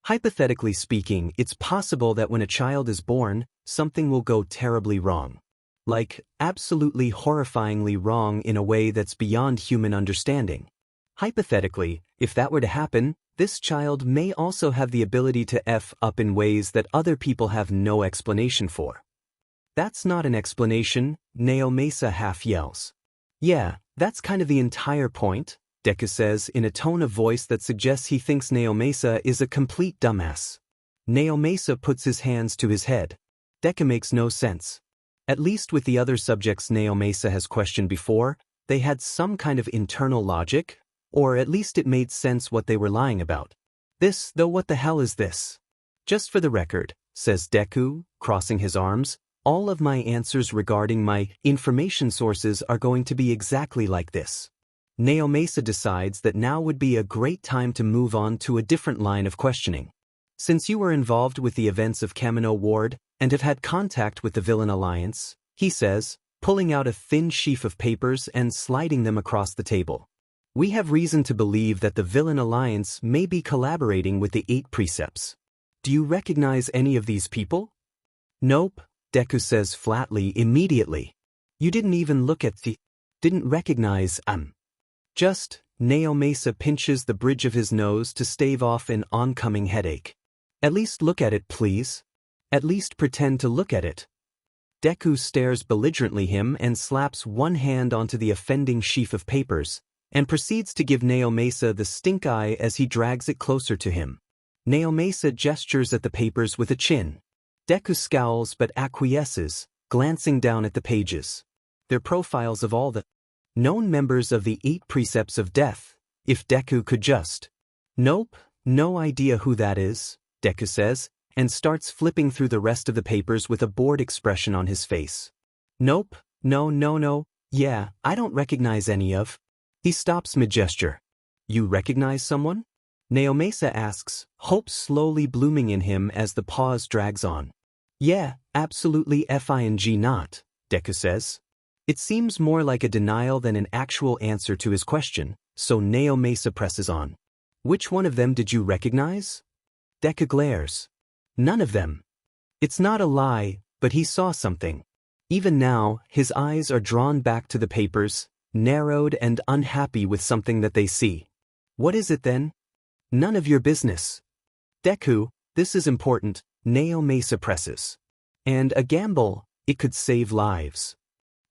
Speaker 1: Hypothetically speaking, it's possible that when a child is born, something will go terribly wrong. Like, absolutely horrifyingly wrong in a way that's beyond human understanding. Hypothetically, if that were to happen, This child may also have the ability to F up in ways that other people have no explanation for. That's not an explanation, Naomasa half yells. Yeah, that's kind of the entire point, Deku says in a tone of voice that suggests he thinks Naomasa is a complete dumbass. Naomasa puts his hands to his head. Deku makes no sense. At least with the other subjects Naomasa has questioned before, they had some kind of internal logic, or at least it made sense what they were lying about. This, though, what the hell is this? Just for the record, says Deku, crossing his arms, all of my answers regarding my information sources are going to be exactly like this. Naomasa decides that now would be a great time to move on to a different line of questioning. Since you were involved with the events of Kamino Ward and have had contact with the Villain Alliance, he says, pulling out a thin sheaf of papers and sliding them across the table. We have reason to believe that the Villain Alliance may be collaborating with the 8 Precepts. Do you recognize any of these people? Nope, Deku says flatly immediately. You didn't even look at didn't recognize, Just, Naomasa pinches the bridge of his nose to stave off an oncoming headache. At least look at it, please. At least pretend to look at it. Deku stares belligerently him and slaps one hand onto the offending sheaf of papers, and proceeds to give Naomasa the stink eye as he drags it closer to him. Naomasa gestures at the papers with a chin. Deku scowls but acquiesces, glancing down at the pages. They're profiles of all the known members of the 8 Precepts of Death, if Deku could just. Nope, no idea who that is, Deku says, and starts flipping through the rest of the papers with a bored expression on his face. Nope, no, yeah, I don't recognize any of. He stops mid-gesture. You recognize someone? Naomasa asks, hope slowly blooming in him as the pause drags on. Yeah, absolutely fing not, Deku says. It seems more like a denial than an actual answer to his question, so Naomasa presses on. Which one of them did you recognize? Deku glares. None of them. It's not a lie, but he saw something. Even now, his eyes are drawn back to the papers, narrowed and unhappy with something that they see. What is it then? None of your business. Deku, this is important, Naomasa presses. And a gamble, it could save lives.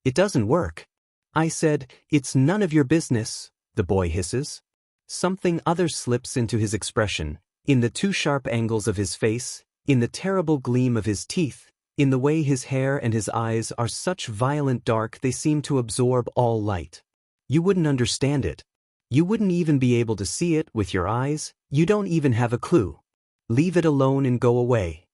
Speaker 1: It doesn't work. I said, it's none of your business, the boy hisses. Something other slips into his expression, in the 2 sharp angles of his face, in the terrible gleam of his teeth, in the way his hair and his eyes are such violent dark they seem to absorb all light. You wouldn't understand it. You wouldn't even be able to see it with your eyes, you don't even have a clue. Leave it alone and go away.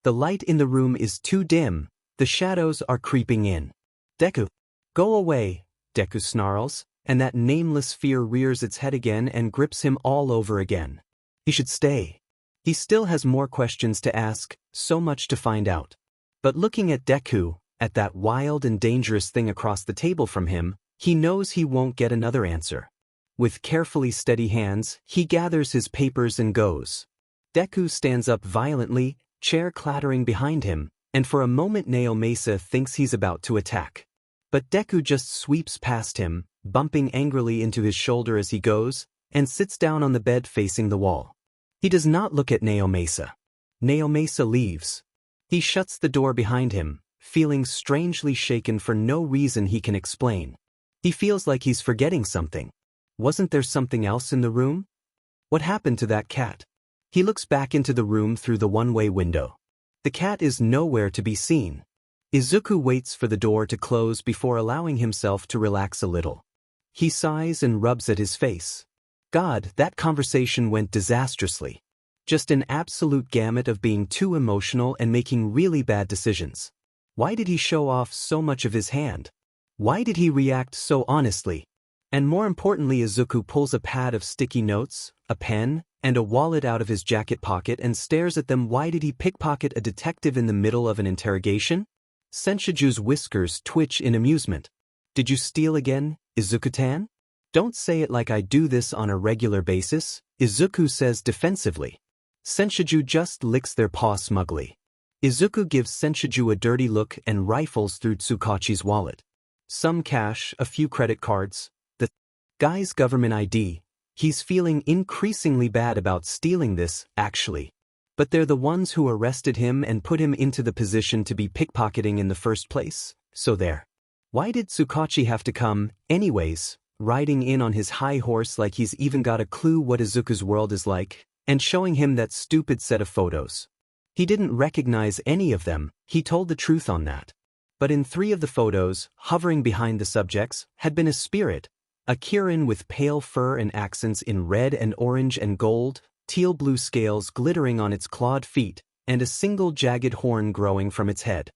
Speaker 1: The light in the room is too dim, the shadows are creeping in. Deku. Go away, Deku snarls, and that nameless fear rears its head again and grips him all over again. He should stay. He still has more questions to ask, so much to find out. But looking at Deku, at that wild and dangerous thing across the table from him, he knows he won't get another answer. With carefully steady hands, he gathers his papers and goes. Deku stands up violently, chair clattering behind him, and for a moment Naomasa thinks he's about to attack. But Deku just sweeps past him, bumping angrily into his shoulder as he goes, and sits down on the bed facing the wall. He does not look at Naomasa. Naomasa leaves. He shuts the door behind him, feeling strangely shaken for no reason he can explain. He feels like he's forgetting something. Wasn't there something else in the room? What happened to that cat? He looks back into the room through the one-way window. The cat is nowhere to be seen. Izuku waits for the door to close before allowing himself to relax a little. He sighs and rubs at his face. God, that conversation went disastrously. Just an absolute gamut of being too emotional and making really bad decisions. Why did he show off so much of his hand? Why did he react so honestly? And more importantly, Izuku pulls a pad of sticky notes, a pen, and a wallet out of his jacket pocket and stares at them. Why did he pickpocket a detective in the middle of an interrogation? Senshiju's whiskers twitch in amusement. Did you steal again, Izuku-tan? Don't say it like I do this on a regular basis, Izuku says defensively. Senshiju just licks their paw smugly. Izuku gives Senshiju a dirty look and rifles through Tsukachi's wallet. Some cash, a few credit cards, the guy's government ID. He's feeling increasingly bad about stealing this, actually. But they're the ones who arrested him and put him into the position to be pickpocketing in the first place, so there. Why did Tsukachi have to come, anyways, riding in on his high horse like he's even got a clue what Izuku's world is like, and showing him that stupid set of photos? He didn't recognize any of them, he told the truth on that. But in 3 of the photos, hovering behind the subjects, had been a spirit, a Kirin with pale fur and accents in red and orange and gold, teal-blue scales glittering on its clawed feet, and a single jagged horn growing from its head.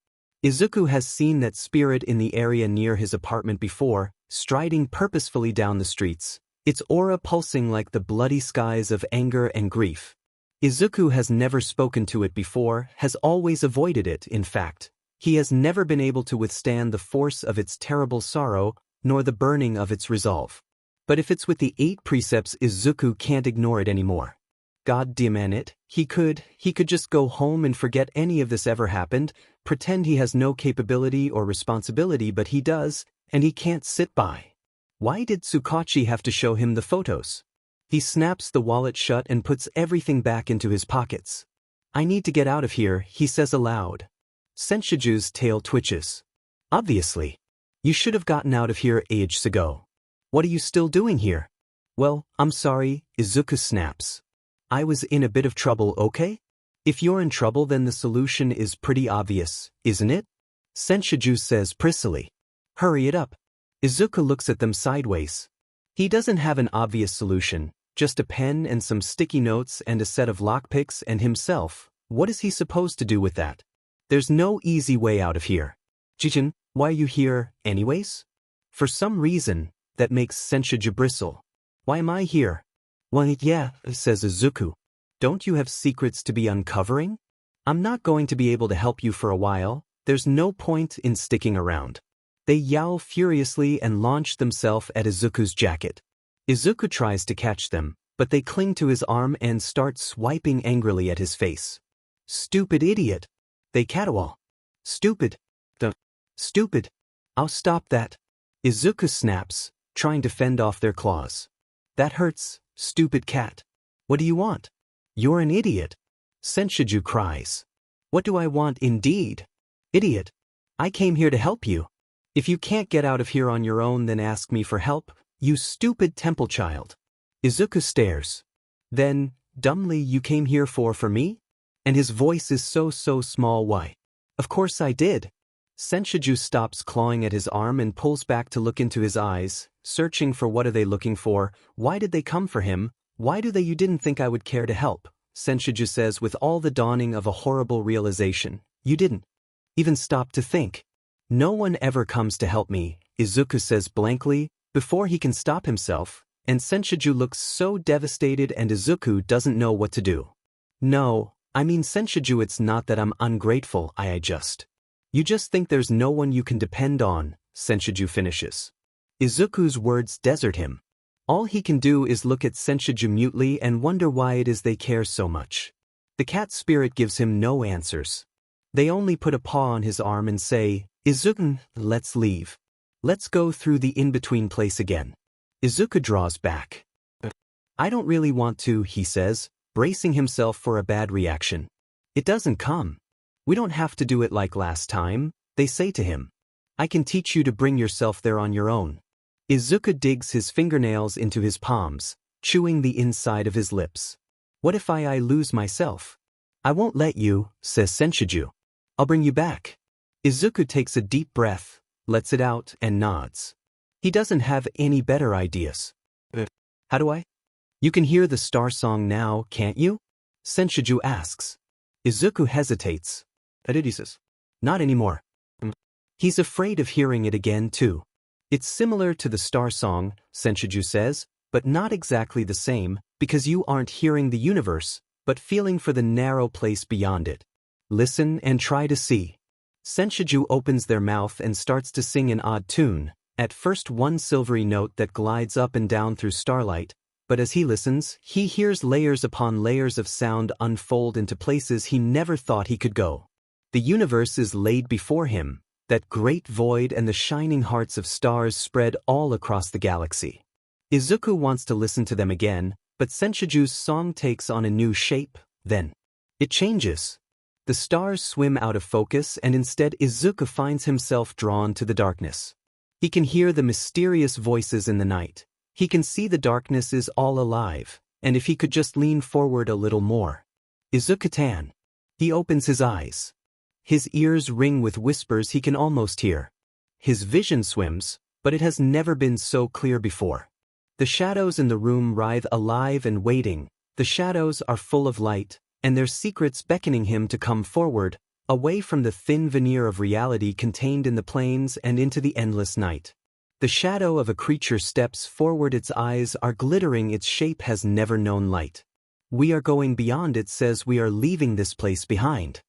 Speaker 1: Izuku has seen that spirit in the area near his apartment before, striding purposefully down the streets, its aura pulsing like the bloody skies of anger and grief. Izuku has never spoken to it before, has always avoided it, in fact. He has never been able to withstand the force of its terrible sorrow, nor the burning of its resolve. But if it's with the 8 precepts, Izuku can't ignore it anymore. God damn it, he could just go home and forget any of this ever happened, pretend he has no capability or responsibility, but he does, and he can't sit by. Why did Tsukachi have to show him the photos? He snaps the wallet shut and puts everything back into his pockets. I need to get out of here, he says aloud. Senshiju's tail twitches. Obviously. You should have gotten out of here ages ago. What are you still doing here? Well, I'm sorry, Izuku snaps. I was in a bit of trouble, okay? If you're in trouble, then the solution is pretty obvious, isn't it? Senshiju says prissily. Hurry it up. Izuku looks at them sideways. He doesn't have an obvious solution, just a pen and some sticky notes and a set of lockpicks and himself. What is he supposed to do with that? There's no easy way out of here. Jichin, why are you here, anyways? For some reason, that makes Senshiju bristle. Why am I here? Well, yeah, says Izuku. Don't you have secrets to be uncovering? I'm not going to be able to help you for a while. There's no point in sticking around. They yowl furiously and launch themselves at Izuku's jacket. Izuku tries to catch them, but they cling to his arm and start swiping angrily at his face. Stupid idiot. They caterwaul. Stupid. Stupid. I'll stop that. Izuku snaps, trying to fend off their claws. That hurts, stupid cat. What do you want? You're an idiot. Senshiju cries. What do I want indeed? Idiot. I came here to help you. If you can't get out of here on your own, then ask me for help, you stupid temple child. Izuku stares. Then, dumbly, you came here for me? And his voice is so small. Why? Of course I did. Senshiju stops clawing at his arm and pulls back to look into his eyes, searching for what are they looking for, why did they come for him, why do they? You didn't think I would care to help, Senshiju says with all the dawning of a horrible realization. You didn't even stop to think. No one ever comes to help me, Izuku says blankly, before he can stop himself, and Senshiju looks so devastated and Izuku doesn't know what to do. No, I mean Senshiju, it's not that I'm ungrateful, You just think there's no one you can depend on, Senshiju finishes. Izuku's words desert him. All he can do is look at Senshiju mutely and wonder why it is they care so much. The cat spirit gives him no answers. They only put a paw on his arm and say, Izuku, let's leave. Let's go through the in-between place again. Izuku draws back. I don't really want to, he says, bracing himself for a bad reaction. It doesn't come. We don't have to do it like last time, they say to him. I can teach you to bring yourself there on your own. Izuku digs his fingernails into his palms, chewing the inside of his lips. What if I lose myself? I won't let you, says Senshiju. I'll bring you back. Izuku takes a deep breath, lets it out, and nods. He doesn't have any better ideas. How do I? You can hear the star song now, can't you? Senshiju asks. Izuku hesitates. He says, not anymore. He's afraid of hearing it again too. It's similar to the star song, Senshiju says, but not exactly the same, because you aren't hearing the universe, but feeling for the narrow place beyond it. Listen and try to see. Senshiju opens their mouth and starts to sing an odd tune, at first one silvery note that glides up and down through starlight, but as he listens, he hears layers upon layers of sound unfold into places he never thought he could go. The universe is laid before him, that great void, and the shining hearts of stars spread all across the galaxy. Izuku wants to listen to them again, but Senshouju's song takes on a new shape, then it changes. The stars swim out of focus and instead Izuku finds himself drawn to the darkness. He can hear the mysterious voices in the night. He can see the darkness is all alive, and if he could just lean forward a little more. Izuku-tan. He opens his eyes. His ears ring with whispers he can almost hear. His vision swims, but it has never been so clear before. The shadows in the room writhe alive and waiting. The shadows are full of light, and their secrets beckoning him to come forward, away from the thin veneer of reality contained in the plains and into the endless night. The shadow of a creature steps forward, its eyes are glittering, its shape has never known light. We are going beyond, it says, we are leaving this place behind.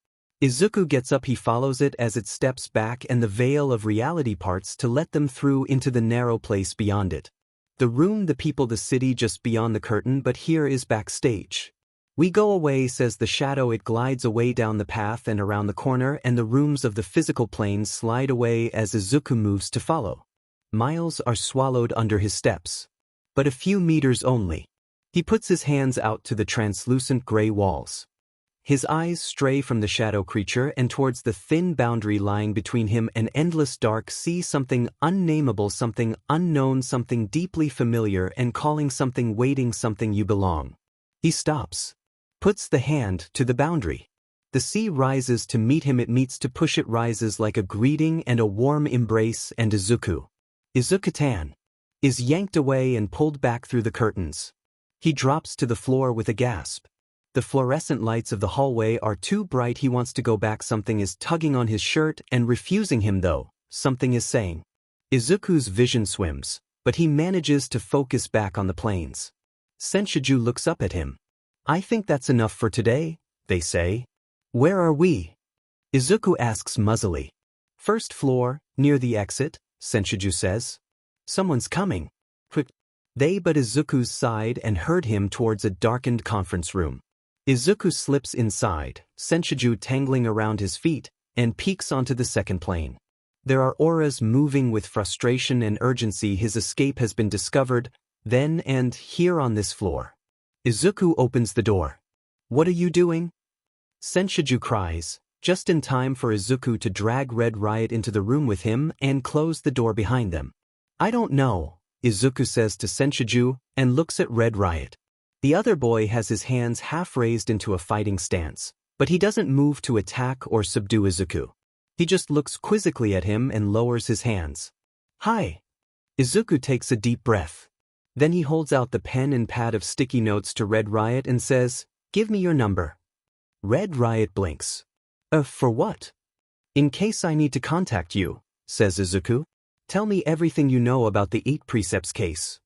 Speaker 1: Izuku gets up, he follows it as it steps back and the veil of reality parts to let them through into the narrow place beyond it. The room, the people, the city just beyond the curtain, but here is backstage. We go away, says the shadow, it glides away down the path and around the corner, and the rooms of the physical plane slide away as Izuku moves to follow. Miles are swallowed under his steps. But a few meters only. He puts his hands out to the translucent gray walls. His eyes stray from the shadow creature and towards the thin boundary lying between him and endless dark sea, something unnameable, something unknown, something deeply familiar and calling, something waiting, something you belong. He stops. Puts the hand to the boundary. The sea rises to meet him, it meets to push, it rises like a greeting and a warm embrace, and Izuku-tan, is yanked away and pulled back through the curtains. He drops to the floor with a gasp. The fluorescent lights of the hallway are too bright, he wants to go back, something is tugging on his shirt and refusing him though, something is saying. Izuku's vision swims, but he manages to focus back on the plains. Senshouju looks up at him. I think that's enough for today, they say. Where are we? Izuku asks muzzily. First floor, near the exit, Senshouju says. Someone's coming. Quick. They but Izuku's side and herd him towards a darkened conference room. Izuku slips inside, Senshouju tangling around his feet, and peeks onto the second plane. There are auras moving with frustration and urgency. His escape has been discovered, then and here on this floor. Izuku opens the door. What are you doing? Senshouju cries, just in time for Izuku to drag Red Riot into the room with him and close the door behind them. I don't know, Izuku says to Senshouju, and looks at Red Riot. The other boy has his hands half raised into a fighting stance, but he doesn't move to attack or subdue Izuku. He just looks quizzically at him and lowers his hands. Hi. Izuku takes a deep breath. Then he holds out the pen and pad of sticky notes to Red Riot and says, Give me your number. Red Riot blinks. For what? In case I need to contact you, says Izuku. Tell me everything you know about the 8 Precepts case.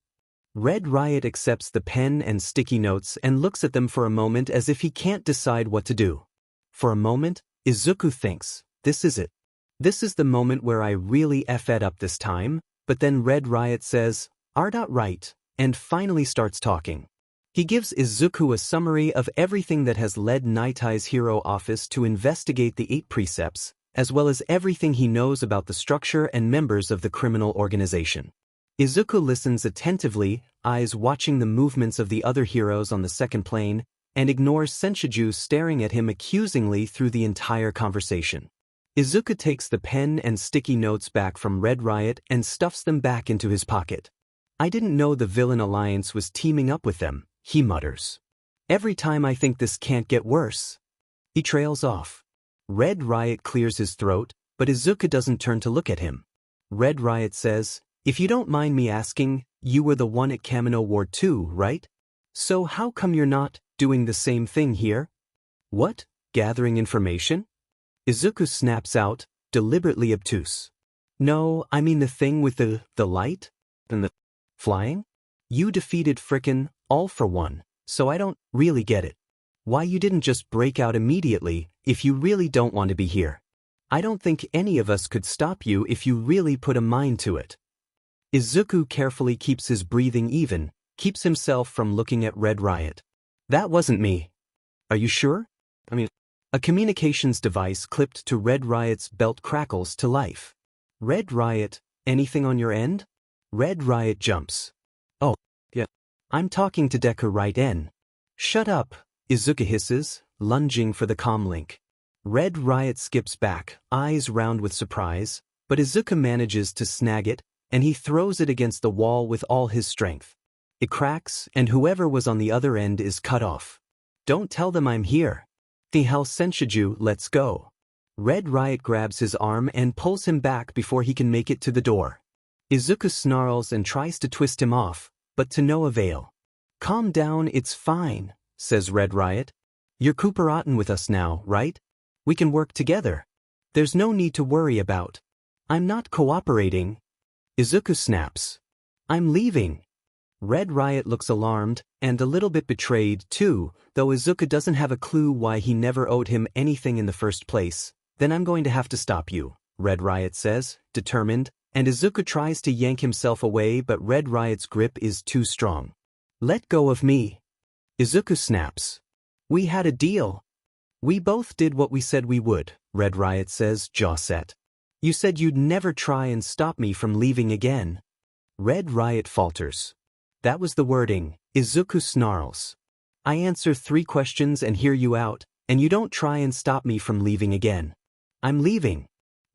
Speaker 1: Red Riot accepts the pen and sticky notes and looks at them for a moment as if he can't decide what to do. For a moment, Izuku thinks, this is it. This is the moment where I really F-ed up this time, but then Red Riot says, Art right, and finally starts talking. He gives Izuku a summary of everything that has led Nitai's hero office to investigate the 8 Precepts, as well as everything he knows about the structure and members of the criminal organization. Izuku listens attentively, eyes watching the movements of the other heroes on the second plane, and ignores Senshouju staring at him accusingly through the entire conversation. Izuku takes the pen and sticky notes back from Red Riot and stuffs them back into his pocket. I didn't know the villain alliance was teaming up with them, he mutters. Every time I think this can't get worse. He trails off. Red Riot clears his throat, but Izuku doesn't turn to look at him. Red Riot says, If you don't mind me asking, you were the one at Kamino Ward 2, right? So how come you're not doing the same thing here? What? Gathering information? Izuku snaps out, deliberately obtuse. No, I mean the thing with the light? And the flying? You defeated frickin' All for One, so I don't really get it. Why you didn't just break out immediately if you really don't want to be here. I don't think any of us could stop you if you really put a mind to it. Izuku carefully keeps his breathing even, keeps himself from looking at Red Riot. That wasn't me. Are you sure? A communications device clipped to Red Riot's belt crackles to life. Red Riot, anything on your end? Red Riot jumps. Oh, I'm talking to Deku right in. Shut up, Izuku hisses, lunging for the comlink. Red Riot skips back, eyes round with surprise, but Izuku manages to snag it, and he throws it against the wall with all his strength. It cracks, and whoever was on the other end is cut off. Don't tell them I'm here. The hell Senshiju, let's go. Red Riot grabs his arm and pulls him back before he can make it to the door. Izuku snarls and tries to twist him off, but to no avail. Calm down, it's fine, says Red Riot. You're cooperating with us now, right? We can work together. There's no need to worry about. I'm not cooperating. Izuku snaps. I'm leaving. Red Riot looks alarmed, and a little bit betrayed too, though Izuku doesn't have a clue why he never owed him anything in the first place. Then I'm going to have to stop you, Red Riot says, determined, and Izuku tries to yank himself away but Red Riot's grip is too strong. Let go of me. Izuku snaps. We had a deal. We both did what we said we would, Red Riot says, jaw set. You said you'd never try and stop me from leaving again. Red Riot falters. That was the wording. Izuku snarls. I answer 3 questions and hear you out, and you don't try and stop me from leaving again. I'm leaving.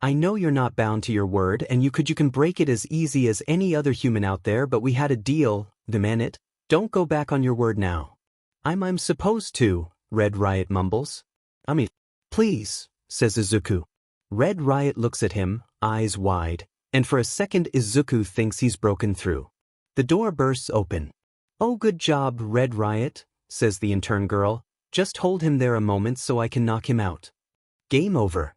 Speaker 1: I know you're not bound to your word and you can break it as easy as any other human out there, but we had a deal, demand it. Don't go back on your word now. I'm supposed to, Red Riot mumbles. Please, says Izuku. Red Riot looks at him, eyes wide, and for a second Izuku thinks he's broken through. The door bursts open. Oh, good job, Red Riot, says the intern girl. Just hold him there a moment so I can knock him out. Game over.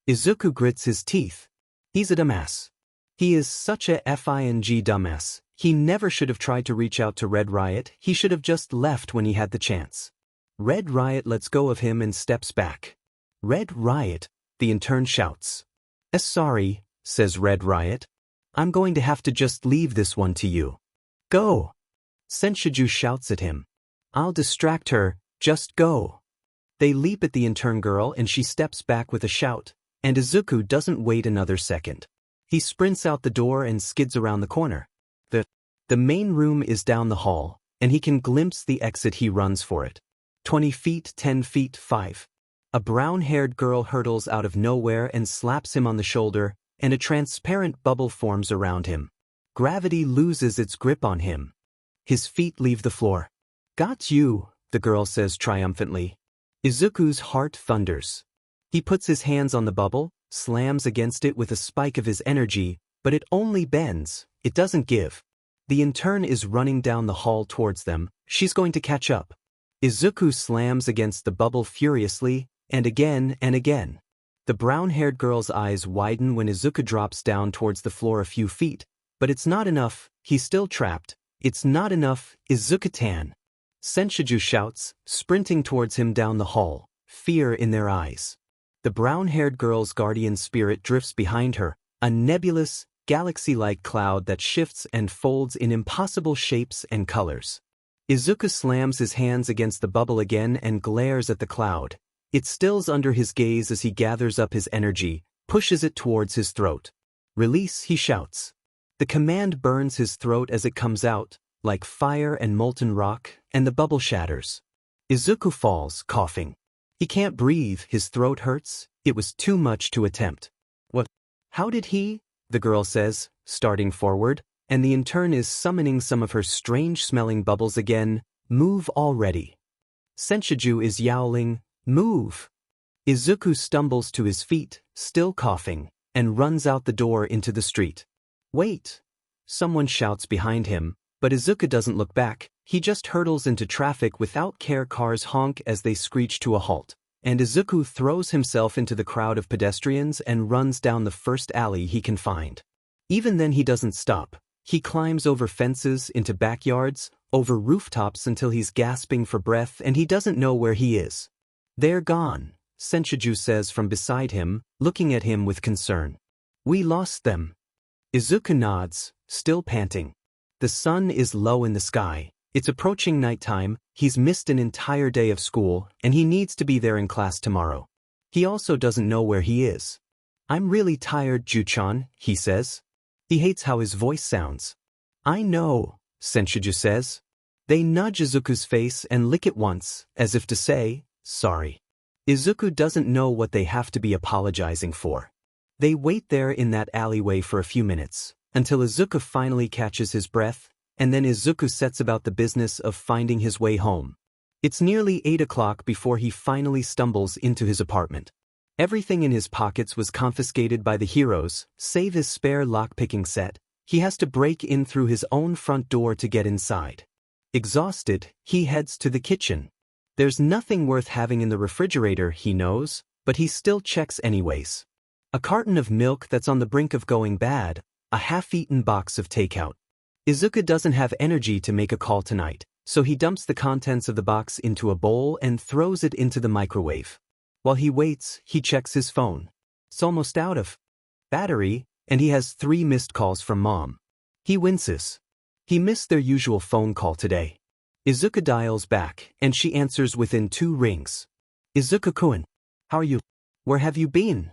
Speaker 1: Izuku grits his teeth. He's a dumbass. He is such a fing dumbass. He never should have tried to reach out to Red Riot. He should have just left when he had the chance. Red Riot lets go of him and steps back. Red Riot, the intern shouts. Sorry, says Red Riot. I'm going to have to just leave this one to you. Go. Senshiju shouts at him. I'll distract her, just go. They leap at the intern girl and she steps back with a shout, and Izuku doesn't wait another second. He sprints out the door and skids around the corner. The main room is down the hall, and he can glimpse the exit. He runs for it. 20 feet, 10 feet, 5. A brown-haired girl hurtles out of nowhere and slaps him on the shoulder, and a transparent bubble forms around him. Gravity loses its grip on him. His feet leave the floor. Got you, the girl says triumphantly. Izuku's heart thunders. He puts his hands on the bubble, slams against it with a spike of his energy, but it only bends, it doesn't give. The intern is running down the hall towards them. She's going to catch up. Izuku slams against the bubble furiously, and again and again. The brown-haired girl's eyes widen when Izuku drops down towards the floor a few feet, but it's not enough. He's still trapped. It's not enough, Izuku-tan. Senshiju shouts, sprinting towards him down the hall, fear in their eyes. The brown-haired girl's guardian spirit drifts behind her, a nebulous, galaxy-like cloud that shifts and folds in impossible shapes and colors. Izuku slams his hands against the bubble again and glares at the cloud. It stills under his gaze as he gathers up his energy, pushes it towards his throat. Release, he shouts. The command burns his throat as it comes out, like fire and molten rock, and the bubble shatters. Izuku falls, coughing. He can't breathe, his throat hurts. It was too much to attempt. What? How did he? The girl says, starting forward, and the intern is summoning some of her strange-smelling bubbles again. Move already. Senshiju is yowling, move. Izuku stumbles to his feet, still coughing, and runs out the door into the street. Wait! Someone shouts behind him, but Izuku doesn't look back. He just hurtles into traffic without care. Cars honk as they screech to a halt, and Izuku throws himself into the crowd of pedestrians and runs down the first alley he can find. Even then he doesn't stop. He climbs over fences, into backyards, over rooftops until he's gasping for breath and he doesn't know where he is. They're gone, Senshiju says from beside him, looking at him with concern. We lost them. Izuku nods, still panting. The sun is low in the sky. It's approaching nighttime. He's missed an entire day of school, and he needs to be there in class tomorrow. He also doesn't know where he is. I'm really tired, Juchan, he says. He hates how his voice sounds. I know, Senshiju says. They nudge Izuku's face and lick it once, as if to say, sorry. Izuku doesn't know what they have to be apologizing for. They wait there in that alleyway for a few minutes, until Izuku finally catches his breath, and then Izuku sets about the business of finding his way home. It's nearly 8 o'clock before he finally stumbles into his apartment. Everything in his pockets was confiscated by the heroes, save his spare lock-picking set. He has to break in through his own front door to get inside. Exhausted, he heads to the kitchen. There's nothing worth having in the refrigerator, he knows, but he still checks anyways. A carton of milk that's on the brink of going bad, a half-eaten box of takeout. Izuku doesn't have energy to make a call tonight, so he dumps the contents of the box into a bowl and throws it into the microwave. While he waits, he checks his phone. It's almost out of battery, and he has 3 missed calls from Mom. He winces. He missed their usual phone call today. Izuku dials back, and she answers within 2 rings. Izuku-kun. How are you? Where have you been?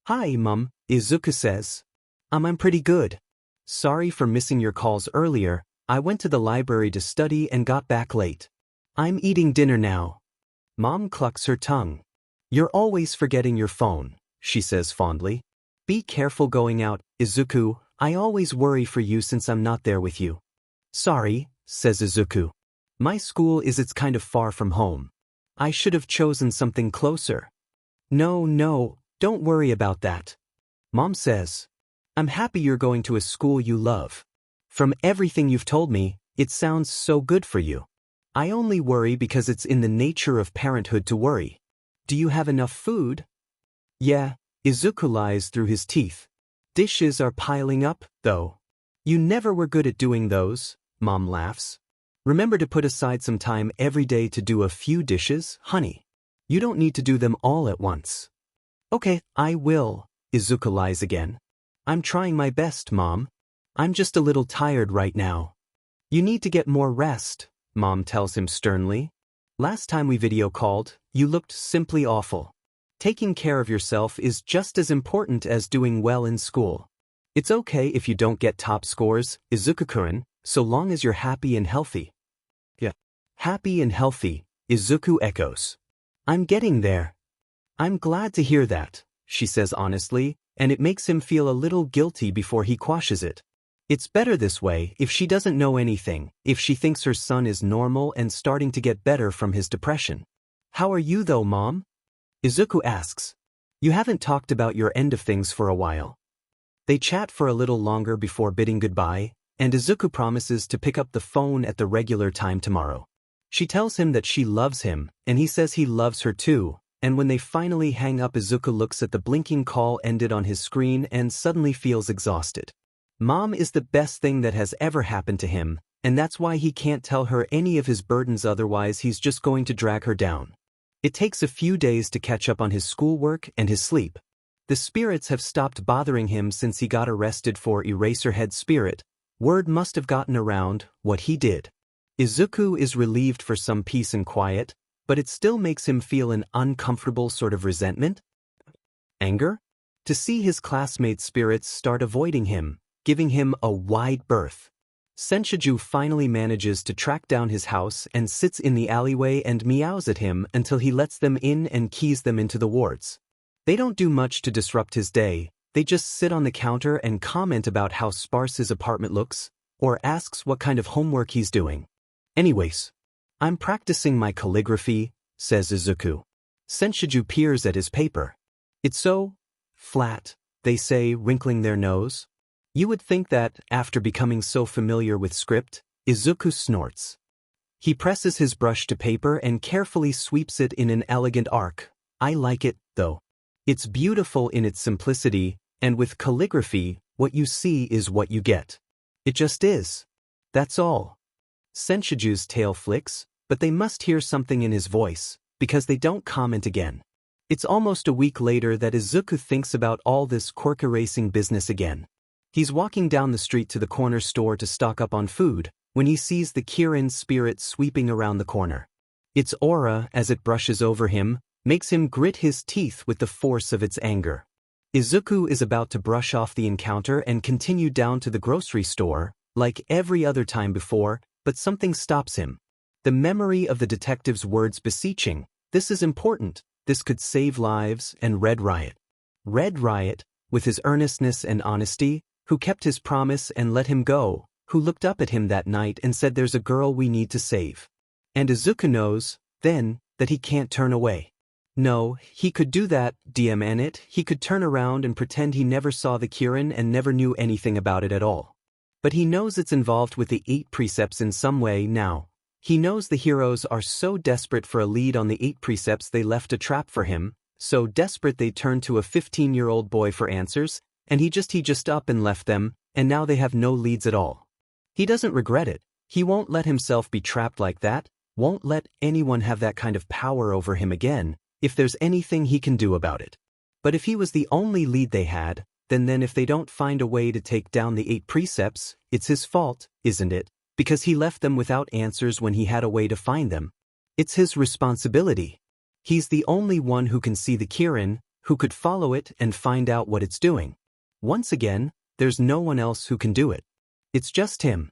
Speaker 1: Hi, Mom, Izuku says. I'm pretty good. Sorry for missing your calls earlier. I went to the library to study and got back late. I'm eating dinner now. Mom clucks her tongue. You're always forgetting your phone, she says fondly. Be careful going out, Izuku. I always worry for you since I'm not there with you. Sorry, says Izuku. My school is it's kind of far from home. I should have chosen something closer. No, don't worry about that. Mom says. I'm happy you're going to a school you love. From everything you've told me, it sounds so good for you. I only worry because it's in the nature of parenthood to worry. Do you have enough food? Yeah, Izuku lies through his teeth. Dishes are piling up, though. You never were good at doing those, Mom laughs. Remember to put aside some time every day to do a few dishes, honey. You don't need to do them all at once. Okay, I will, Izuku lies again. I'm trying my best, Mom. I'm just a little tired right now. You need to get more rest, Mom tells him sternly. Last time we video called, you looked simply awful. Taking care of yourself is just as important as doing well in school. It's okay if you don't get top scores, Izuku-kun, so long as you're happy and healthy. Yeah. Happy and healthy, Izuku echoes. I'm getting there. I'm glad to hear that, she says honestly, and it makes him feel a little guilty before he quashes it. It's better this way if she doesn't know anything, if she thinks her son is normal and starting to get better from his depression. How are you though, Mom? Izuku asks. You haven't talked about your end of things for a while. They chat for a little longer before bidding goodbye, and Izuku promises to pick up the phone at the regular time tomorrow. She tells him that she loves him, and he says he loves her too, and when they finally hang up, Izuku looks at the blinking call ended on his screen and suddenly feels exhausted. Mom is the best thing that has ever happened to him, and that's why he can't tell her any of his burdens, otherwise he's just going to drag her down. It takes a few days to catch up on his schoolwork and his sleep. The spirits have stopped bothering him since he got arrested for Eraserhead Spirit. Word must have gotten around what he did. Izuku is relieved for some peace and quiet, but it still makes him feel an uncomfortable sort of resentment. Anger? To see his classmates' spirits start avoiding him, giving him a wide berth. Senshiju finally manages to track down his house and sits in the alleyway and meows at him until he lets them in and keys them into the wards. They don't do much to disrupt his day, they just sit on the counter and comment about how sparse his apartment looks, or asks what kind of homework he's doing. Anyways, I'm practicing my calligraphy, says Izuku. Senshiju peers at his paper. It's so flat, they say, wrinkling their nose. You would think that, after becoming so familiar with script, Izuku snorts. He presses his brush to paper and carefully sweeps it in an elegant arc. I like it, though. It's beautiful in its simplicity, and with calligraphy, what you see is what you get. It just is. That's all. Senshiju's tail flicks, but they must hear something in his voice, because they don't comment again. It's almost a week later that Izuku thinks about all this Quirk erasing business again. He's walking down the street to the corner store to stock up on food, when he sees the Kirin spirit sweeping around the corner. Its aura, as it brushes over him, makes him grit his teeth with the force of its anger. Izuku is about to brush off the encounter and continue down to the grocery store. Like every other time before, but something stops him. The memory of the detective's words beseeching, "This is important, this could save lives," and Red Riot. Red Riot, with his earnestness and honesty, who kept his promise and let him go, who looked up at him that night and said, "There's a girl we need to save." And Izuku knows, then, that he can't turn away. No, he could do that, DMN it, he could turn around and pretend he never saw the Kirin and never knew anything about it at all. But he knows it's involved with the 8 precepts in some way now. He knows the heroes are so desperate for a lead on the 8 precepts they left a trap for him, so desperate they turned to a 15-year-old boy for answers, and he just up and left them, and now they have no leads at all. He doesn't regret it. He won't let himself be trapped like that, won't let anyone have that kind of power over him again, if there's anything he can do about it. But if he was the only lead they had, then if they don't find a way to take down the 8 precepts, it's his fault, isn't it? Because he left them without answers when he had a way to find them. It's his responsibility. He's the only one who can see the Kirin, who could follow it and find out what it's doing. Once again, there's no one else who can do it. It's just him.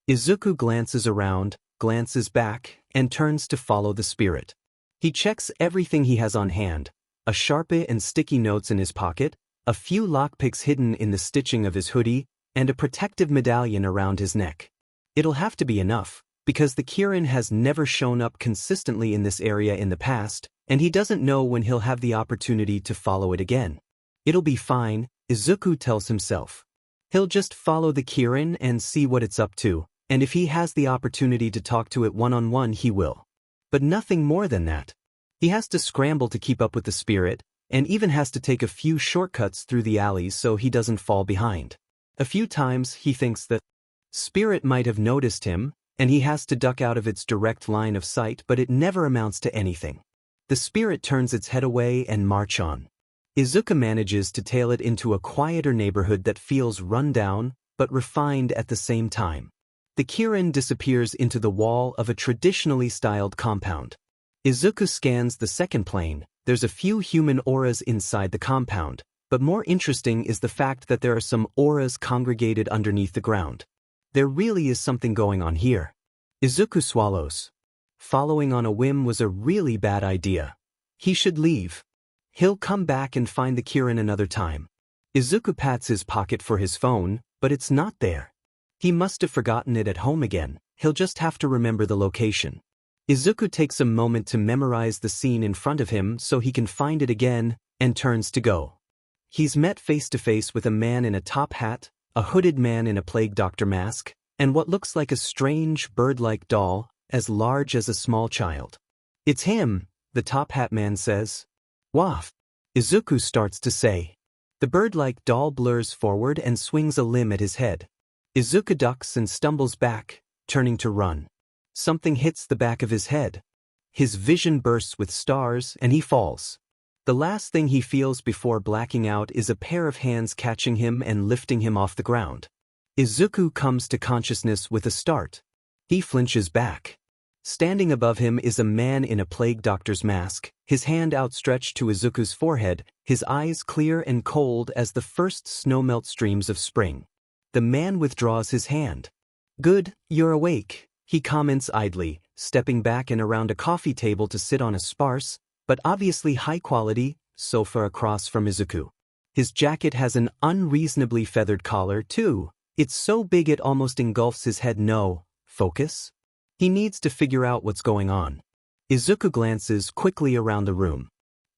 Speaker 1: Izuku glances around, glances back, and turns to follow the spirit. He checks everything he has on hand, a Sharpie and sticky notes in his pocket, a few lockpicks hidden in the stitching of his hoodie, and a protective medallion around his neck. It'll have to be enough, because the Kirin has never shown up consistently in this area in the past, and he doesn't know when he'll have the opportunity to follow it again. It'll be fine, Izuku tells himself. He'll just follow the Kirin and see what it's up to, and if he has the opportunity to talk to it one-on-one he will. But nothing more than that. He has to scramble to keep up with the spirit, and even has to take a few shortcuts through the alleys so he doesn't fall behind. A few times he thinks that spirit might have noticed him, and he has to duck out of its direct line of sight, but it never amounts to anything. The spirit turns its head away and march on. Izuku manages to tail it into a quieter neighborhood that feels run down, but refined at the same time. The Kirin disappears into the wall of a traditionally styled compound. Izuku scans the second plane. There's a few human auras inside the compound, but more interesting is the fact that there are some auras congregated underneath the ground. There really is something going on here. Izuku swallows. Following on a whim was a really bad idea. He should leave. He'll come back and find the Kirin another time. Izuku pats his pocket for his phone, but it's not there. He must have forgotten it at home again. He'll just have to remember the location. Izuku takes a moment to memorize the scene in front of him so he can find it again, and turns to go. He's met face to face with a man in a top hat, a hooded man in a plague doctor mask, and what looks like a strange bird-like doll, as large as a small child. "It's him," the top hat man says. "Waff," Izuku starts to say. The bird-like doll blurs forward and swings a limb at his head. Izuku ducks and stumbles back, turning to run. Something hits the back of his head. His vision bursts with stars and he falls. The last thing he feels before blacking out is a pair of hands catching him and lifting him off the ground. Izuku comes to consciousness with a start. He flinches back. Standing above him is a man in a plague doctor's mask, his hand outstretched to Izuku's forehead, his eyes clear and cold as the first snowmelt streams of spring. The man withdraws his hand. "Good, you're awake," he comments idly, stepping back and around a coffee table to sit on a sparse, but obviously high-quality, sofa across from Izuku. His jacket has an unreasonably feathered collar, too. It's so big it almost engulfs his head. No, focus? He needs to figure out what's going on. Izuku glances quickly around the room.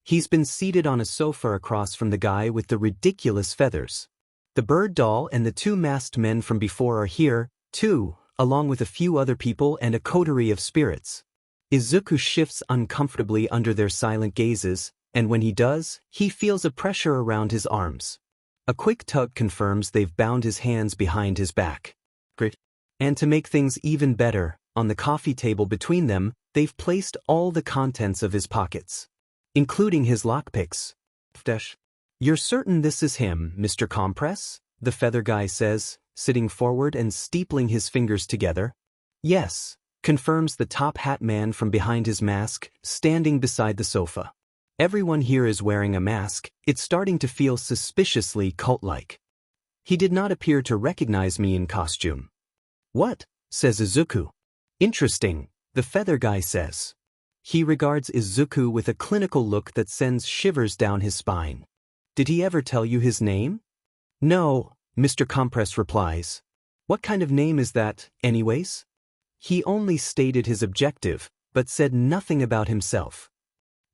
Speaker 1: He's been seated on a sofa across from the guy with the ridiculous feathers. The bird doll and the 2 masked men from before are here, too, along with a few other people and a coterie of spirits. Izuku shifts uncomfortably under their silent gazes, and when he does, he feels a pressure around his arms. A quick tug confirms they've bound his hands behind his back. And to make things even better, on the coffee table between them, they've placed all the contents of his pockets, including his lockpicks. "You're certain this is him, Mr. Compress?" the feather guy says, sitting forward and steepling his fingers together. "Yes," confirms the top hat man from behind his mask, standing beside the sofa. "Everyone here is wearing a mask. It's starting to feel suspiciously cult-like." "He did not appear to recognize me in costume." "What?" says Izuku. Interesting, the feather guy says. He regards Izuku with a clinical look that sends shivers down his spine. Did he ever tell you his name? No, Mr. Compress replies. What kind of name is that, anyways? He only stated his objective, but said nothing about himself.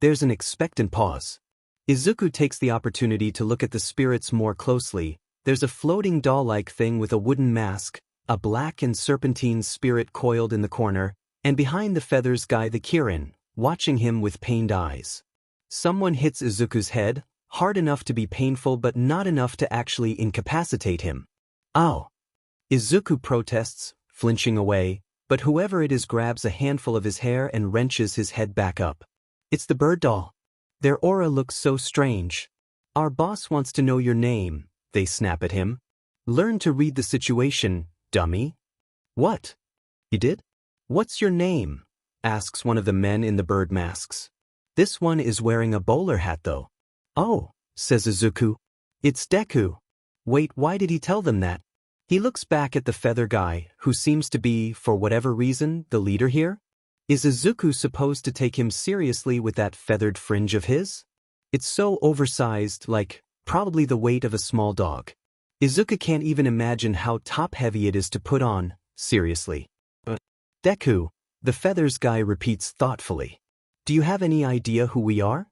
Speaker 1: There's an expectant pause. Izuku takes the opportunity to look at the spirits more closely. There's a floating doll-like thing with a wooden mask, a black and serpentine spirit coiled in the corner, and behind the feathers guy the Kirin, watching him with pained eyes. Someone hits Izuku's head, hard enough to be painful but not enough to actually incapacitate him. Ow! Izuku protests, flinching away, but whoever it is grabs a handful of his hair and wrenches his head back up. It's the bird doll. Their aura looks so strange. Our boss wants to know your name, they snap at him. Learn to read the situation, dummy. What? You did? What's your name? Asks one of the men in the bird masks. This one is wearing a bowler hat though. Oh, says Izuku. It's Deku. Wait, why did he tell them that? He looks back at the feather guy, who seems to be, for whatever reason, the leader here. Is Izuku supposed to take him seriously with that feathered fringe of his? It's so oversized, like, probably the weight of a small dog. Izuku can't even imagine how top-heavy it is to put on, seriously. Deku, the feathers guy repeats thoughtfully. Do you have any idea who we are?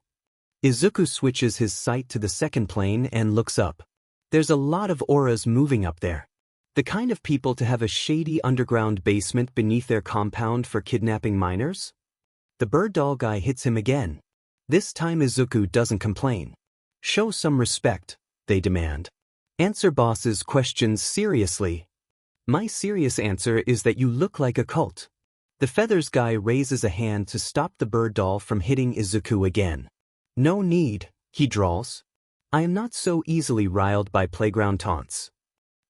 Speaker 1: Izuku switches his sight to the second plane and looks up. There's a lot of auras moving up there. The kind of people to have a shady underground basement beneath their compound for kidnapping minors? The bird doll guy hits him again. This time Izuku doesn't complain. Show some respect, they demand. Answer boss's questions seriously. My serious answer is that you look like a cult. The feathers guy raises a hand to stop the bird doll from hitting Izuku again. No need, he drawls. I am not so easily riled by playground taunts.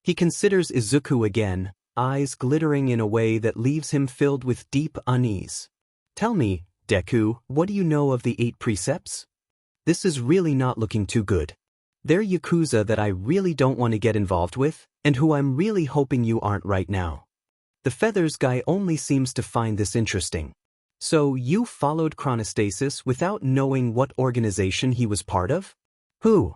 Speaker 1: He considers Izuku again, eyes glittering in a way that leaves him filled with deep unease. Tell me, Deku, what do you know of the 8 precepts? This is really not looking too good. They're Yakuza that I really don't want to get involved with, and who I'm really hoping you aren't right now. The feathers guy only seems to find this interesting. So you followed Chronostasis without knowing what organization he was part of? Who?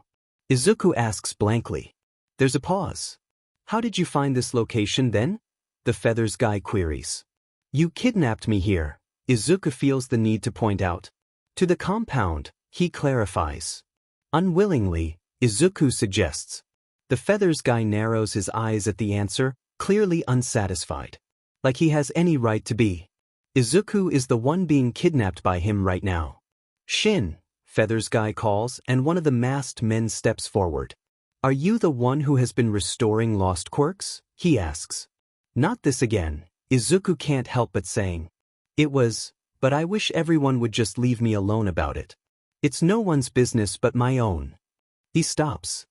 Speaker 1: Izuku asks blankly. There's a pause. How did you find this location then? The feathers guy queries. You kidnapped me here, Izuku feels the need to point out. To the compound, he clarifies. Unwillingly, Izuku suggests. The feathers guy narrows his eyes at the answer, clearly unsatisfied. Like he has any right to be. Izuku is the one being kidnapped by him right now. Shin, feathers guy calls, and one of the masked men steps forward. Are you the one who has been restoring lost quirks? He asks. Not this again, Izuku can't help but saying. It was, but I wish everyone would just leave me alone about it. It's no one's business but my own. He stops.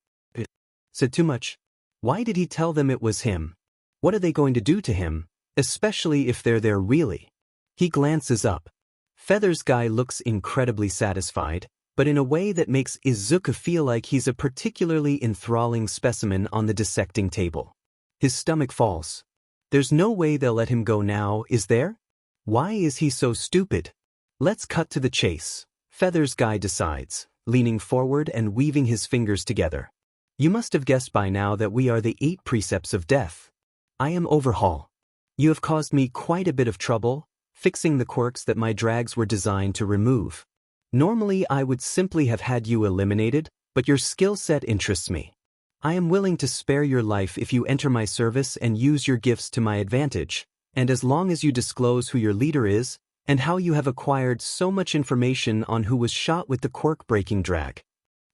Speaker 1: Said too much. Why did he tell them it was him? What are they going to do to him, especially if they're there really? He glances up. Feathers guy looks incredibly satisfied, but in a way that makes Izuku feel like he's a particularly enthralling specimen on the dissecting table. His stomach falls. There's no way they'll let him go now, is there? Why is he so stupid? Let's cut to the chase, Feathers guy decides, leaning forward and weaving his fingers together. You must have guessed by now that we are the 8 precepts of death. I am Overhaul. You have caused me quite a bit of trouble, fixing the quirks that my drags were designed to remove. Normally I would simply have had you eliminated, but your skill set interests me. I am willing to spare your life if you enter my service and use your gifts to my advantage, and as long as you disclose who your leader is, and how you have acquired so much information on who was shot with the quirk-breaking drag.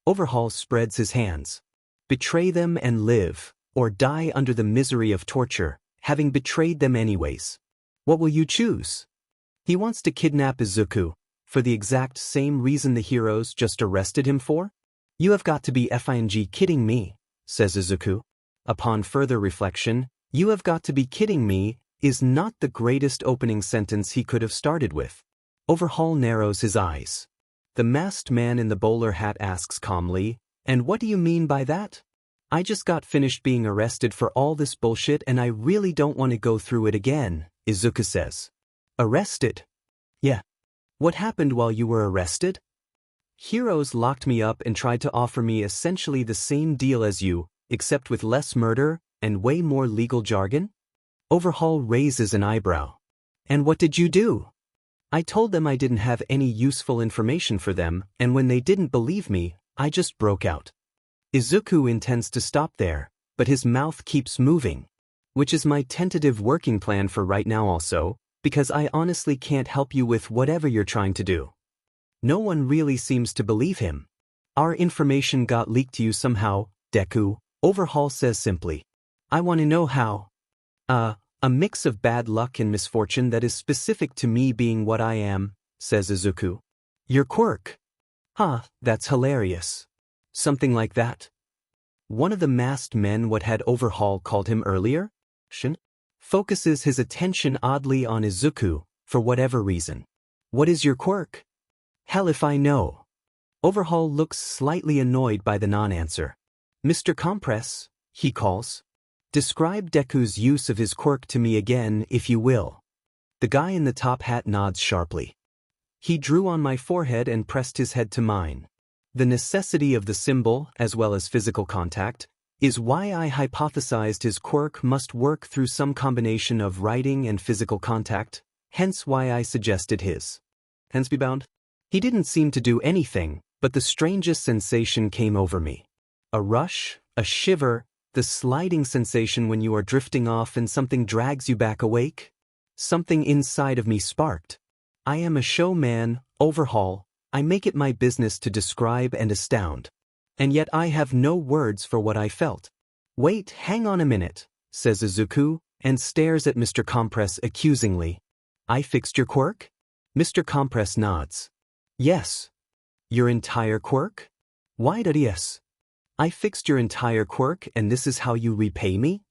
Speaker 1: Overhaul spreads his hands. Betray them and live, or die under the misery of torture, having betrayed them anyways. What will you choose? He wants to kidnap Izuku, for the exact same reason the heroes just arrested him for? You have got to be effing kidding me, says Izuku. Upon further reflection, you have got to be kidding me is not the greatest opening sentence he could have started with. Overhaul narrows his eyes. The masked man in the bowler hat asks calmly, and what do you mean by that? I just got finished being arrested for all this bullshit and I really don't want to go through it again, Izuku says. Arrested? Yeah. What happened while you were arrested? Heroes locked me up and tried to offer me essentially the same deal as you, except with less murder and way more legal jargon? Overhaul raises an eyebrow. And what did you do? I told them I didn't have any useful information for them, and when they didn't believe me, I just broke out. Izuku intends to stop there, but his mouth keeps moving. Which is my tentative working plan for right now also, because I honestly can't help you with whatever you're trying to do. No one really seems to believe him. Our information got leaked to you somehow, Deku, Overhaul says simply. I want to know how. A mix of bad luck and misfortune that is specific to me being what I am, says Izuku. Your quirk. Huh, that's hilarious. Something like that. One of the masked men what had Overhaul called him earlier, Shin, focuses his attention oddly on Izuku, for whatever reason. What is your quirk? Hell if I know. Overhaul looks slightly annoyed by the non-answer. Mr. Compress, he calls. Describe Deku's use of his quirk to me again, if you will. The guy in the top hat nods sharply. He drew on my forehead and pressed his head to mine. The necessity of the symbol, as well as physical contact, is why I hypothesized his quirk must work through some combination of writing and physical contact, hence why I suggested his. Hence be bound? He didn't seem to do anything, but the strangest sensation came over me. A rush, a shiver, the sliding sensation when you are drifting off and something drags you back awake. Something inside of me sparked. I am a showman, Overhaul. I make it my business to describe and astound. And yet I have no words for what I felt. Wait, hang on a minute, says Izuku, and stares at Mr. Compress accusingly. I fixed your quirk? Mr. Compress nods. Yes. Your entire quirk? Why did yes? I fixed your entire quirk and this is how you repay me?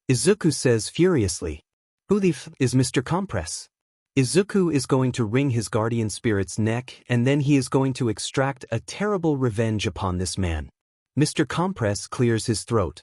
Speaker 1: Izuku says furiously. Who the f is Mr. Compress? Izuku is going to wring his guardian spirit's neck and then he is going to extract a terrible revenge upon this man. Mr. Compress clears his throat.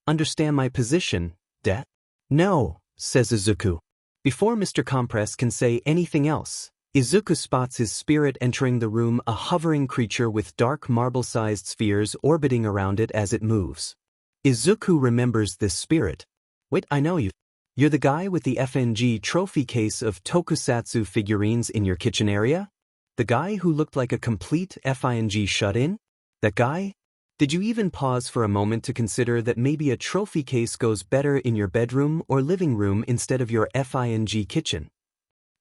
Speaker 1: Understand my position, de? No, says Izuku. Before Mr. Compress can say anything else, Izuku spots his spirit entering the room, a hovering creature with dark marble-sized spheres orbiting around it as it moves. Izuku remembers this spirit. Wait, I know you. You're the guy with the FNG trophy case of tokusatsu figurines in your kitchen area? The guy who looked like a complete FING shut-in? That guy? Did you even pause for a moment to consider that maybe a trophy case goes better in your bedroom or living room instead of your FING kitchen?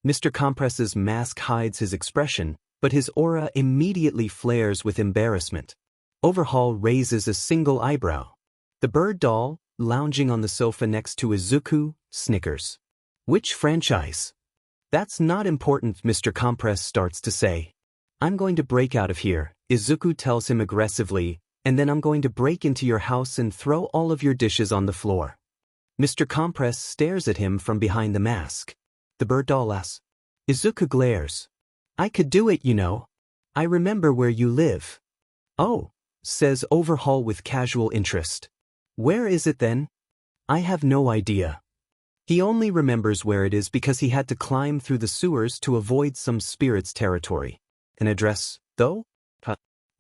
Speaker 1: Mr. Compress's mask hides his expression, but his aura immediately flares with embarrassment. Overhaul raises a single eyebrow. The bird doll, lounging on the sofa next to Izuku, snickers. Which franchise? That's not important, Mr. Compress starts to say. I'm going to break out of here, Izuku tells him aggressively, and then I'm going to break into your house and throw all of your dishes on the floor. Mr. Compress stares at him from behind the mask. The bird doll asks. Izuku glares. I could do it, you know. I remember where you live. Oh, says Overhaul with casual interest. Where is it then? I have no idea. He only remembers where it is because he had to climb through the sewers to avoid some spirit's territory. An address, though?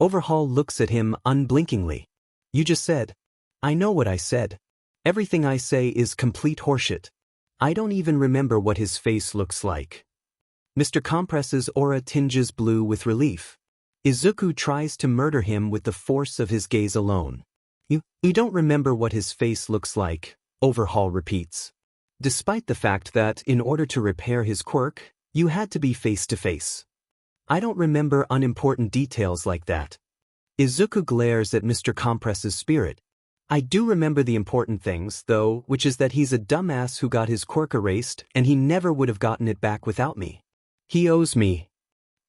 Speaker 1: Overhaul looks at him unblinkingly. You just said. I know what I said. Everything I say is complete horseshit. I don't even remember what his face looks like. Mr. Compress's aura tinges blue with relief. Izuku tries to murder him with the force of his gaze alone. You don't remember what his face looks like, Overhaul repeats. Despite the fact that, in order to repair his quirk, you had to be face to face. I don't remember unimportant details like that. Izuku glares at Mr. Compress's spirit. I do remember the important things, though, which is that he's a dumbass who got his quirk erased, and he never would have gotten it back without me. He owes me.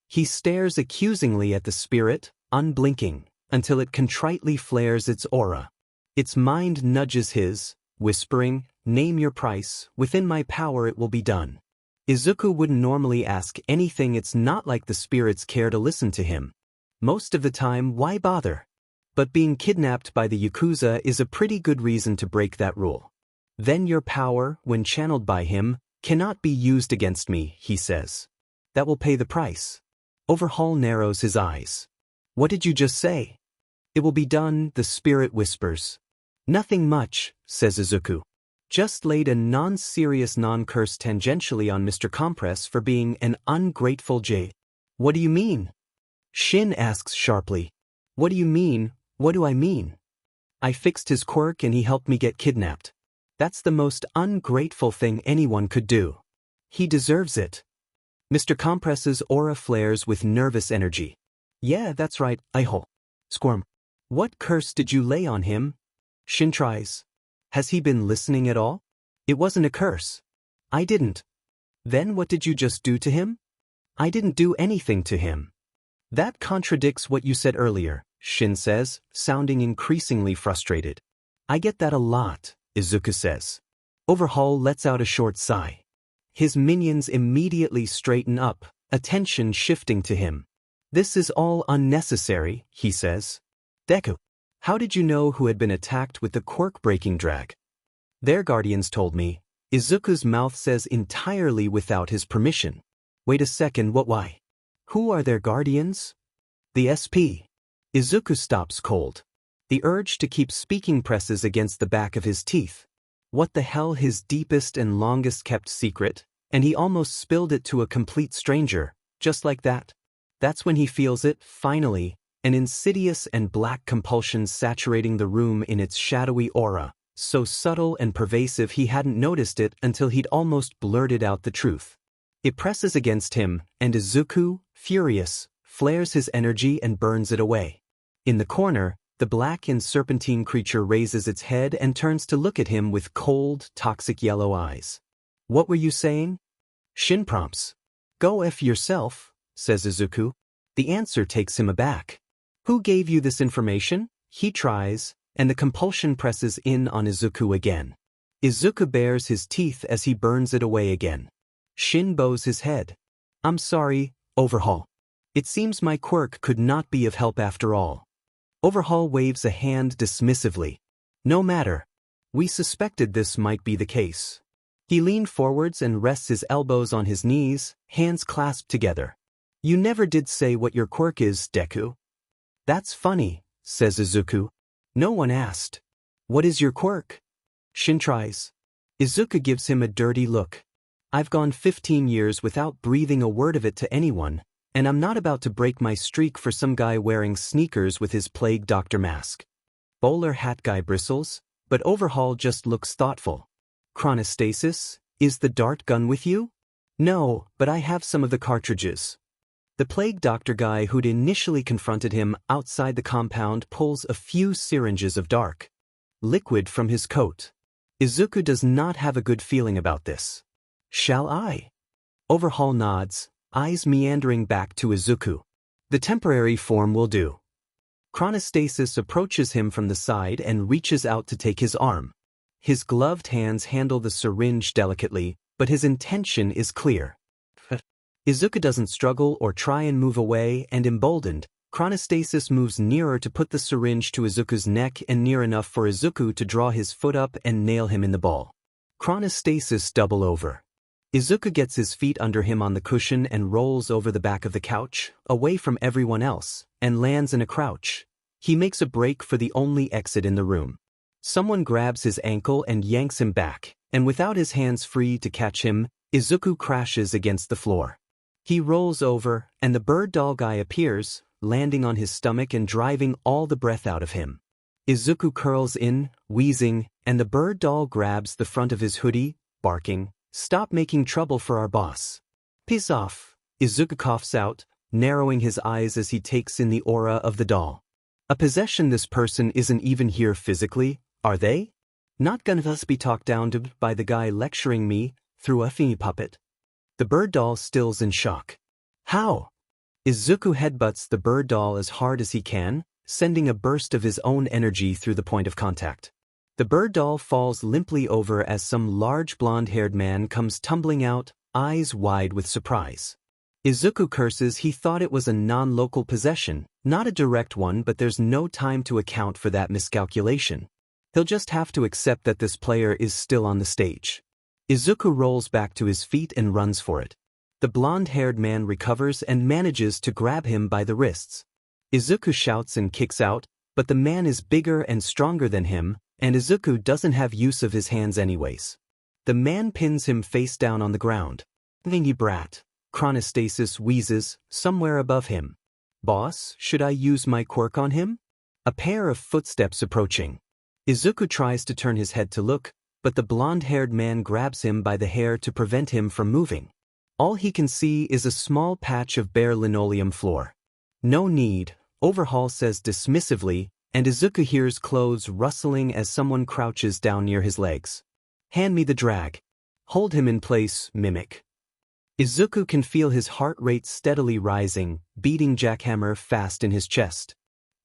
Speaker 1: He stares accusingly at the spirit, unblinking, until it contritely flares its aura. Its mind nudges his, whispering, name your price, within my power it will be done. Izuku wouldn't normally ask anything, it's not like the spirits care to listen to him. Most of the time, why bother? But being kidnapped by the Yakuza is a pretty good reason to break that rule. Then your power, when channeled by him, cannot be used against me, he says. That will pay the price. Overhaul narrows his eyes. What did you just say? It will be done, the spirit whispers. Nothing much, says Izuku. Just laid a non-serious non-curse tangentially on Mr. Compress for being an ungrateful J. What do you mean? Shin asks sharply. What do you mean? What do I mean? I fixed his quirk and he helped me get kidnapped. That's the most ungrateful thing anyone could do. He deserves it. Mr. Compress's aura flares with nervous energy. Yeah, that's right, I-ho. Squirm. What curse did you lay on him? Shin tries. Has he been listening at all? It wasn't a curse. I didn't. Then what did you just do to him? I didn't do anything to him. That contradicts what you said earlier, Shin says, sounding increasingly frustrated. I get that a lot, Izuku says. Overhaul lets out a short sigh. His minions immediately straighten up, attention shifting to him. This is all unnecessary, he says. Deku, how did you know who had been attacked with the quirk-breaking drag? Their guardians told me. Izuku's mouth says entirely without his permission. Wait a second, what why? Who are their guardians? The SP. Izuku stops cold. The urge to keep speaking presses against the back of his teeth. What the hell, his deepest and longest kept secret, and he almost spilled it to a complete stranger, just like that. That's when he feels it, finally, an insidious and black compulsion saturating the room in its shadowy aura, so subtle and pervasive he hadn't noticed it until he'd almost blurted out the truth. It presses against him, and Izuku, furious, flares his energy and burns it away. In the corner, the black and serpentine creature raises its head and turns to look at him with cold, toxic yellow eyes. What were you saying? Shin prompts. Go F yourself, says Izuku. The answer takes him aback. Who gave you this information? He tries, and the compulsion presses in on Izuku again. Izuku bares his teeth as he burns it away again. Shin bows his head. I'm sorry, Overhaul. It seems my quirk could not be of help after all. Overhaul waves a hand dismissively. No matter. We suspected this might be the case. He leaned forwards and rests his elbows on his knees, hands clasped together. You never did say what your quirk is, Deku. That's funny, says Izuku. No one asked. What is your quirk? Shin tries. Izuku gives him a dirty look. I've gone 15 years without breathing a word of it to anyone, and I'm not about to break my streak for some guy wearing sneakers with his plague doctor mask. Bowler hat guy bristles, but Overhaul just looks thoughtful. Chronostasis, is the dart gun with you? No, but I have some of the cartridges. The plague doctor guy who'd initially confronted him outside the compound pulls a few syringes of dark liquid from his coat. Izuku does not have a good feeling about this. Shall I? Overhaul nods, eyes meandering back to Izuku. The temporary form will do. Chronostasis approaches him from the side and reaches out to take his arm. His gloved hands handle the syringe delicately, but his intention is clear. Izuku doesn't struggle or try and move away, and emboldened, Chronostasis moves nearer to put the syringe to Izuku's neck and near enough for Izuku to draw his foot up and nail him in the ball. Chronostasis double over. Izuku gets his feet under him on the cushion and rolls over the back of the couch, away from everyone else, and lands in a crouch. He makes a break for the only exit in the room. Someone grabs his ankle and yanks him back, and without his hands free to catch him, Izuku crashes against the floor. He rolls over, and the bird doll guy appears, landing on his stomach and driving all the breath out of him. Izuku curls in, wheezing, and the bird doll grabs the front of his hoodie, barking, "Stop making trouble for our boss." "Piss off," Izuku coughs out, narrowing his eyes as he takes in the aura of the doll. A possession. This person isn't even here physically, are they? Not gonna thus be talked down to by the guy lecturing me through a thingy puppet. The bird doll stills in shock. How? Izuku headbutts the bird doll as hard as he can, sending a burst of his own energy through the point of contact. The bird doll falls limply over as some large blonde-haired man comes tumbling out, eyes wide with surprise. Izuku curses. He thought it was a non-local possession, not a direct one, but there's no time to account for that miscalculation. He'll just have to accept that this player is still on the stage. Izuku rolls back to his feet and runs for it. The blonde-haired man recovers and manages to grab him by the wrists. Izuku shouts and kicks out, but the man is bigger and stronger than him, and Izuku doesn't have use of his hands anyways. The man pins him face down on the ground. Thingy brat. Chronostasis wheezes, somewhere above him. Boss, should I use my quirk on him? A pair of footsteps approaching. Izuku tries to turn his head to look, but the blonde-haired man grabs him by the hair to prevent him from moving. All he can see is a small patch of bare linoleum floor. No need, Overhaul says dismissively, and Izuku hears clothes rustling as someone crouches down near his legs. Hand me the drag. Hold him in place, Mimic. Izuku can feel his heart rate steadily rising, beating jackhammer fast in his chest.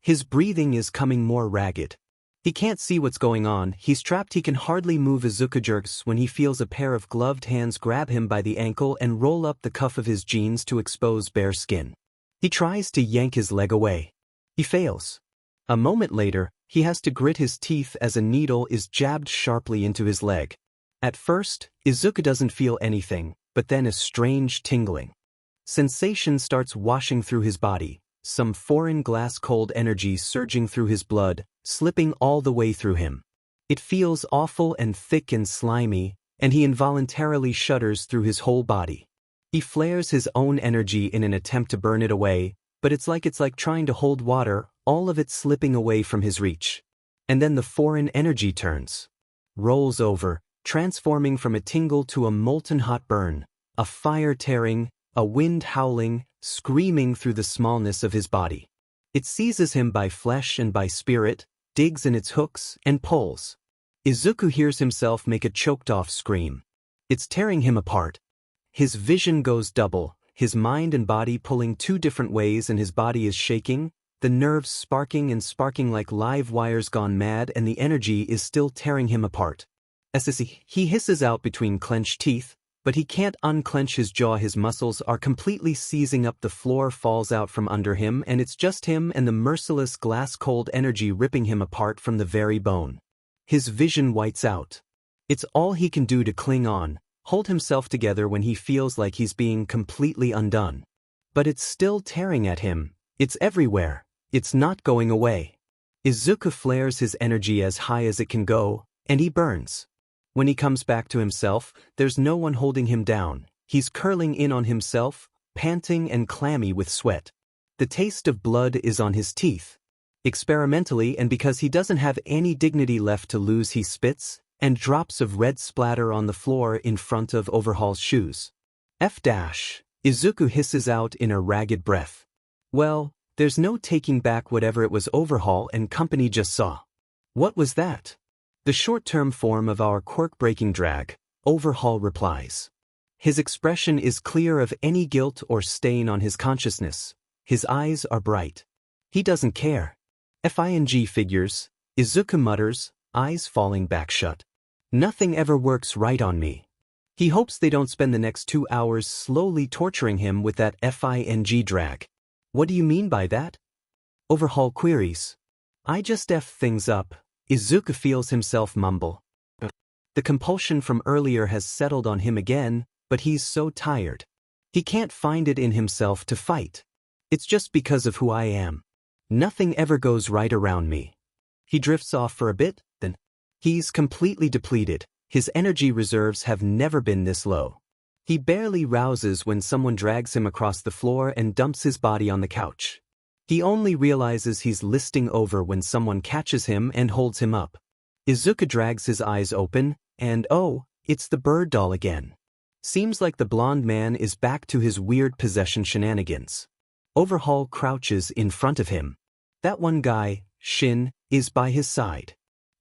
Speaker 1: His breathing is coming more ragged. He can't see what's going on. He's trapped. He can hardly move. Izuku jerks when he feels a pair of gloved hands grab him by the ankle and roll up the cuff of his jeans to expose bare skin. He tries to yank his leg away. He fails. A moment later, he has to grit his teeth as a needle is jabbed sharply into his leg. At first, Izuku doesn't feel anything, but then a strange tingling sensation starts washing through his body, some foreign glass-cold energy surging through his blood, slipping all the way through him. It feels awful and thick and slimy, and he involuntarily shudders through his whole body. He flares his own energy in an attempt to burn it away, but it's like trying to hold water, all of it slipping away from his reach. And then the foreign energy turns, rolls over, transforming from a tingle to a molten hot burn, a fire tearing, a wind howling, screaming through the smallness of his body. It seizes him by flesh and by spirit, digs in its hooks, and pulls. Izuku hears himself make a choked-off scream. It's tearing him apart. His vision goes double, his mind and body pulling two different ways, and his body is shaking, the nerves sparking and sparking like live wires gone mad, and the energy is still tearing him apart. He hisses out between clenched teeth, but he can't unclench his jaw. His muscles are completely seizing up. The floor falls out from under him, and it's just him and the merciless glass-cold energy ripping him apart from the very bone. His vision whites out. It's all he can do to cling on, hold himself together when he feels like he's being completely undone. But it's still tearing at him. It's everywhere. It's not going away. Izuku flares his energy as high as it can go, and he burns. When he comes back to himself, there's no one holding him down. He's curling in on himself, panting and clammy with sweat. The taste of blood is on his teeth. Experimentally, and because he doesn't have any dignity left to lose, he spits, and drops of red splatter on the floor in front of Overhaul's shoes. Izuku hisses out in a ragged breath. Well, there's no taking back whatever it was Overhaul and company just saw. What was that? The short-term form of our quirk-breaking drag, Overhaul replies. His expression is clear of any guilt or stain on his consciousness. His eyes are bright. He doesn't care. Fingers, Izuku mutters, eyes falling back shut. Nothing ever works right on me. He hopes they don't spend the next 2 hours slowly torturing him with that FING drag. What do you mean by that? Overhaul queries. I just F things up, Izuku feels himself mumble. The compulsion from earlier has settled on him again, but he's so tired. He can't find it in himself to fight. It's just because of who I am. Nothing ever goes right around me. He drifts off for a bit, then he's completely depleted. His energy reserves have never been this low. He barely rouses when someone drags him across the floor and dumps his body on the couch. He only realizes he's listing over when someone catches him and holds him up. Izuku drags his eyes open, and oh, it's the bird doll again. Seems like the blonde man is back to his weird possession shenanigans. Overhaul crouches in front of him. That one guy, Shin, is by his side.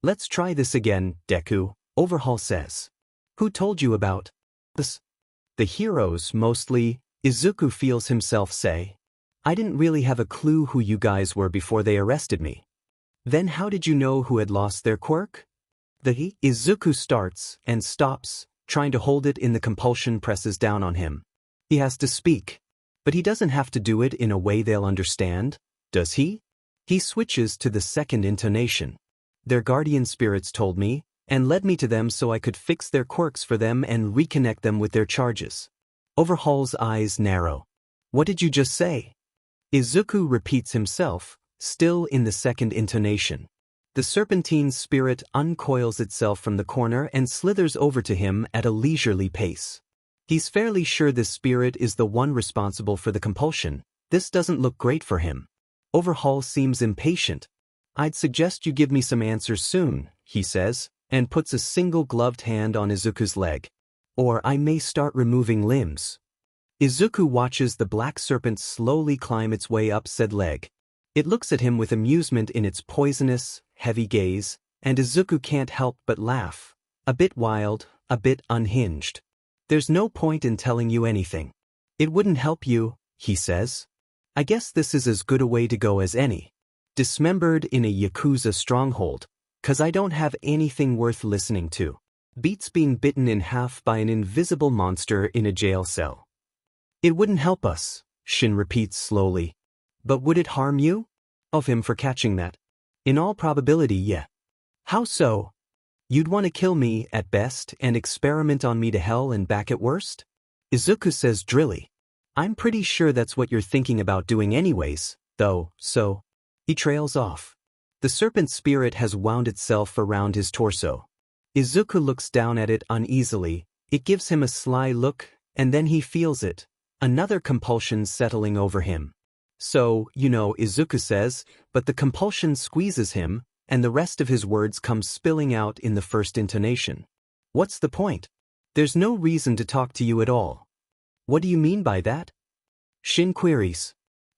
Speaker 1: Let's try this again, Deku, Overhaul says. Who told you about this? The heroes, mostly, Izuku feels himself say. I didn't really have a clue who you guys were before they arrested me. Then how did you know who had lost their quirk? Izuku starts and stops, trying to hold it in. The compulsion presses down on him. He has to speak. But he doesn't have to do it in a way they'll understand, does he? He switches to the second intonation. Their guardian spirits told me, and led me to them so I could fix their quirks for them and reconnect them with their charges. Overhaul's eyes narrow. What did you just say? Izuku repeats himself, still in the second intonation. The serpentine spirit uncoils itself from the corner and slithers over to him at a leisurely pace. He's fairly sure this spirit is the one responsible for the compulsion. This doesn't look great for him. Overhaul seems impatient. I'd suggest you give me some answers soon, he says, and puts a single gloved hand on Izuku's leg. Or I may start removing limbs. Izuku watches the black serpent slowly climb its way up said leg. It looks at him with amusement in its poisonous, heavy gaze, and Izuku can't help but laugh. A bit wild, a bit unhinged. There's no point in telling you anything. It wouldn't help you, he says. I guess this is as good a way to go as any. Dismembered in a Yakuza stronghold, 'cause I don't have anything worth listening to. Beats being bitten in half by an invisible monster in a jail cell. It wouldn't help us, Shin repeats slowly. But would it harm you? Of him for catching that. In all probability, yeah. How so? You'd want to kill me, at best, and experiment on me to hell and back at worst? Izuku says drily. I'm pretty sure that's what you're thinking about doing anyways, though, so. He trails off. The serpent spirit has wound itself around his torso. Izuku looks down at it uneasily. It gives him a sly look, and then he feels it. Another compulsion settling over him. So, Izuku says, but the compulsion squeezes him, and the rest of his words come spilling out in the first intonation. What's the point? There's no reason to talk to you at all. What do you mean by that? Shin queries.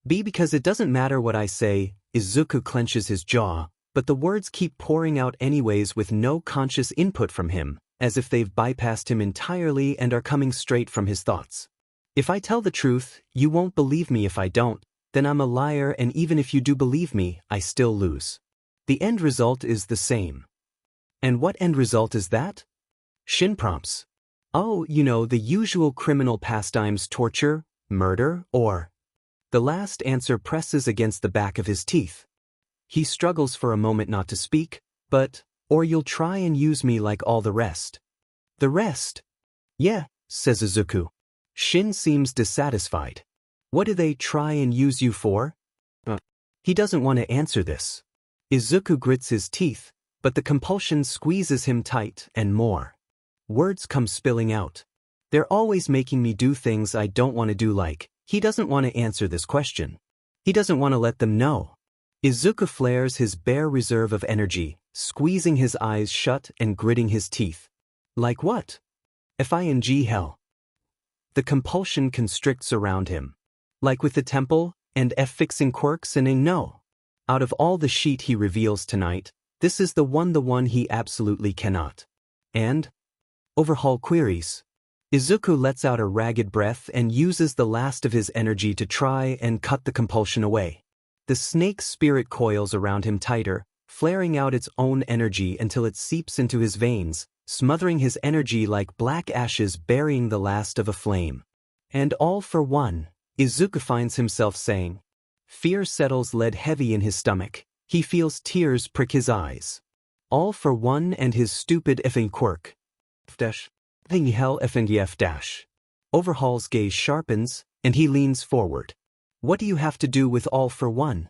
Speaker 1: Because it doesn't matter what I say. Izuku clenches his jaw, but the words keep pouring out anyways with no conscious input from him, as if they've bypassed him entirely and are coming straight from his thoughts. If I tell the truth, you won't believe me. If I don't, then I'm a liar, and even if you do believe me, I still lose. The end result is the same. And what end result is that? Shin prompts. Oh, the usual criminal pastimes: torture, murder, or... The last answer presses against the back of his teeth. He struggles for a moment not to speak, but, or you'll try and use me like all the rest. The rest? Yeah, says Izuku. Shin seems dissatisfied. What do they try and use you for? He doesn't want to answer this. Izuku grits his teeth, but the compulsion squeezes him tight and more. Words come spilling out. They're always making me do things I don't want to do, like, he doesn't want to answer this question. He doesn't want to let them know. Izuku flares his bare reserve of energy, squeezing his eyes shut and gritting his teeth. Like what? Fing hell. The compulsion constricts around him. Like with the temple, and fixing quirks and no. Out of all the sheet he reveals tonight, this is the one he absolutely cannot. And? Overhaul queries. Izuku lets out a ragged breath and uses the last of his energy to try and cut the compulsion away. The snake spirit coils around him tighter, flaring out its own energy until it seeps into his veins, smothering his energy like black ashes burying the last of a flame. And all for one, Izuku finds himself saying. Fear settles lead heavy in his stomach. He feels tears prick his eyes. All for one and his stupid effing quirk. Thing hell effing f-. Overhaul's gaze sharpens, and he leans forward. What do you have to do with all for one?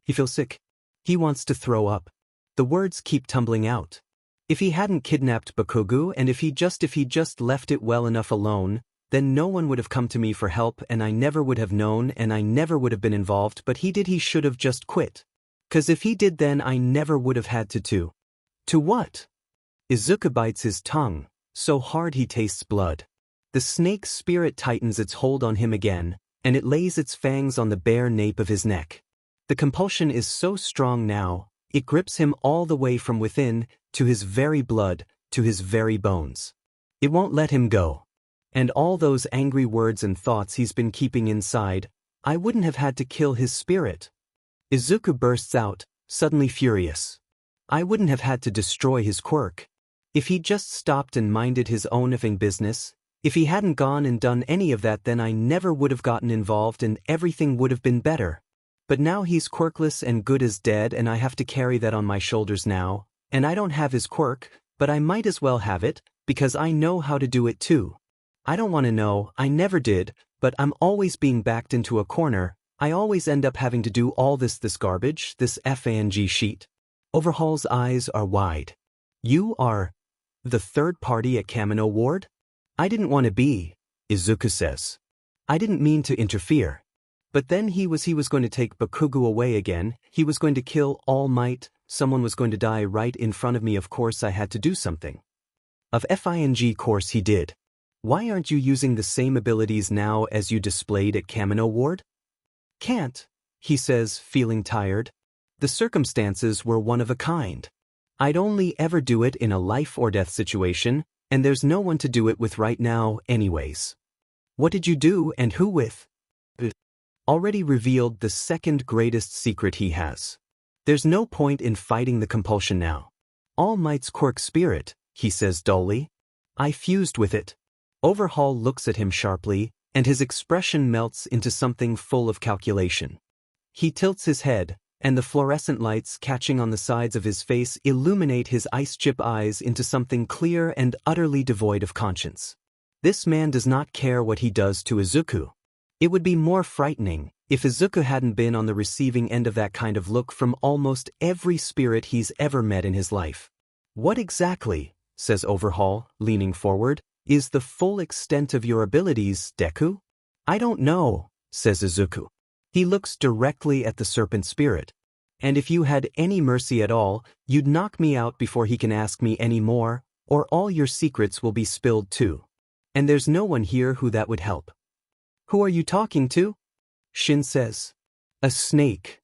Speaker 1: He feels sick. He wants to throw up. The words keep tumbling out. If he hadn't kidnapped Bakugo and if he just left it well enough alone, then no one would have come to me for help and I never would have known and I never would have been involved, but he should have just quit. 'Cause if he did, then I never would have had to. To what? Izuku bites his tongue, so hard he tastes blood. The snake spirit tightens its hold on him again, and it lays its fangs on the bare nape of his neck. The compulsion is so strong now, it grips him all the way from within, to his very blood, to his very bones. It won't let him go. And all those angry words and thoughts he's been keeping inside, I wouldn't have had to kill his spirit. Izuku bursts out, suddenly furious. I wouldn't have had to destroy his quirk. If he just stopped and minded his own effing business, If he hadn't gone and done any of that, then I never would have gotten involved and everything would have been better. But now he's quirkless and good as dead, and I have to carry that on my shoulders now, and I don't have his quirk, but I might as well have it, because I know how to do it too. I don't want to know, I never did, but I'm always being backed into a corner. I always end up having to do all this garbage, this FANG sheet. Overhaul's eyes are wide. You are the third party at Kamino Ward? I didn't want to be, Izuku says. I didn't mean to interfere. But then he was going to take Bakugo away again, he was going to kill All Might, someone was going to die right in front of me. Of course I had to do something. Of FING course he did. Why aren't you using the same abilities now as you displayed at Kamino Ward? Can't, he says, feeling tired. The circumstances were one of a kind. I'd only ever do it in a life or death situation, and there's no one to do it with right now anyways. What did you do and who with? Already revealed the second greatest secret he has. There's no point in fighting the compulsion now. All Might's quirk spirit, he says dully. I fused with it. Overhaul looks at him sharply, and his expression melts into something full of calculation. He tilts his head, and the fluorescent lights catching on the sides of his face illuminate his ice-chip eyes into something clear and utterly devoid of conscience. This man does not care what he does to Izuku. It would be more frightening if Izuku hadn't been on the receiving end of that kind of look from almost every spirit he's ever met in his life. What exactly, says Overhaul, leaning forward, is the full extent of your abilities, Deku? I don't know, says Izuku. He looks directly at the serpent spirit. And if you had any mercy at all, you'd knock me out before he can ask me any more, or all your secrets will be spilled too. And there's no one here who that would help. Who are you talking to? Shin says. A snake.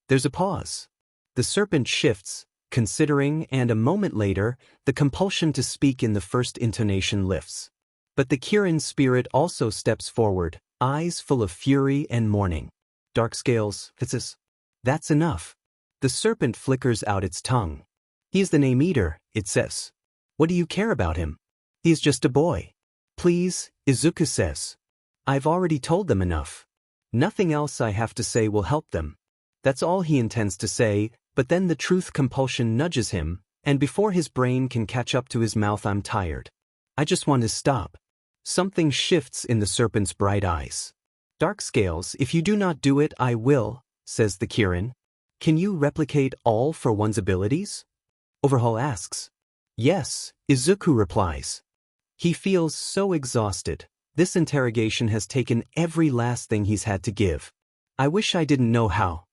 Speaker 1: There's a pause. The serpent shifts, considering, and a moment later, the compulsion to speak in the first intonation lifts. But the Kirin spirit also steps forward, eyes full of fury and mourning. Dark scales, Fitzis. That's enough. The serpent flickers out its tongue. He is the name eater, it says. What do you care about him? He is just a boy. Please, Izuku says. I've already told them enough. Nothing else I have to say will help them. That's all he intends to say, but then the truth compulsion nudges him, and before his brain can catch up to his mouth, I'm tired. I just want to stop. Something shifts in the serpent's bright eyes. Dark scales, if you do not do it, I will, says the Kirin. Can you replicate all for one's abilities? Overhaul asks. Yes, Izuku replies. He feels so exhausted. This interrogation has taken every last thing he's had to give. I wish I didn't know how.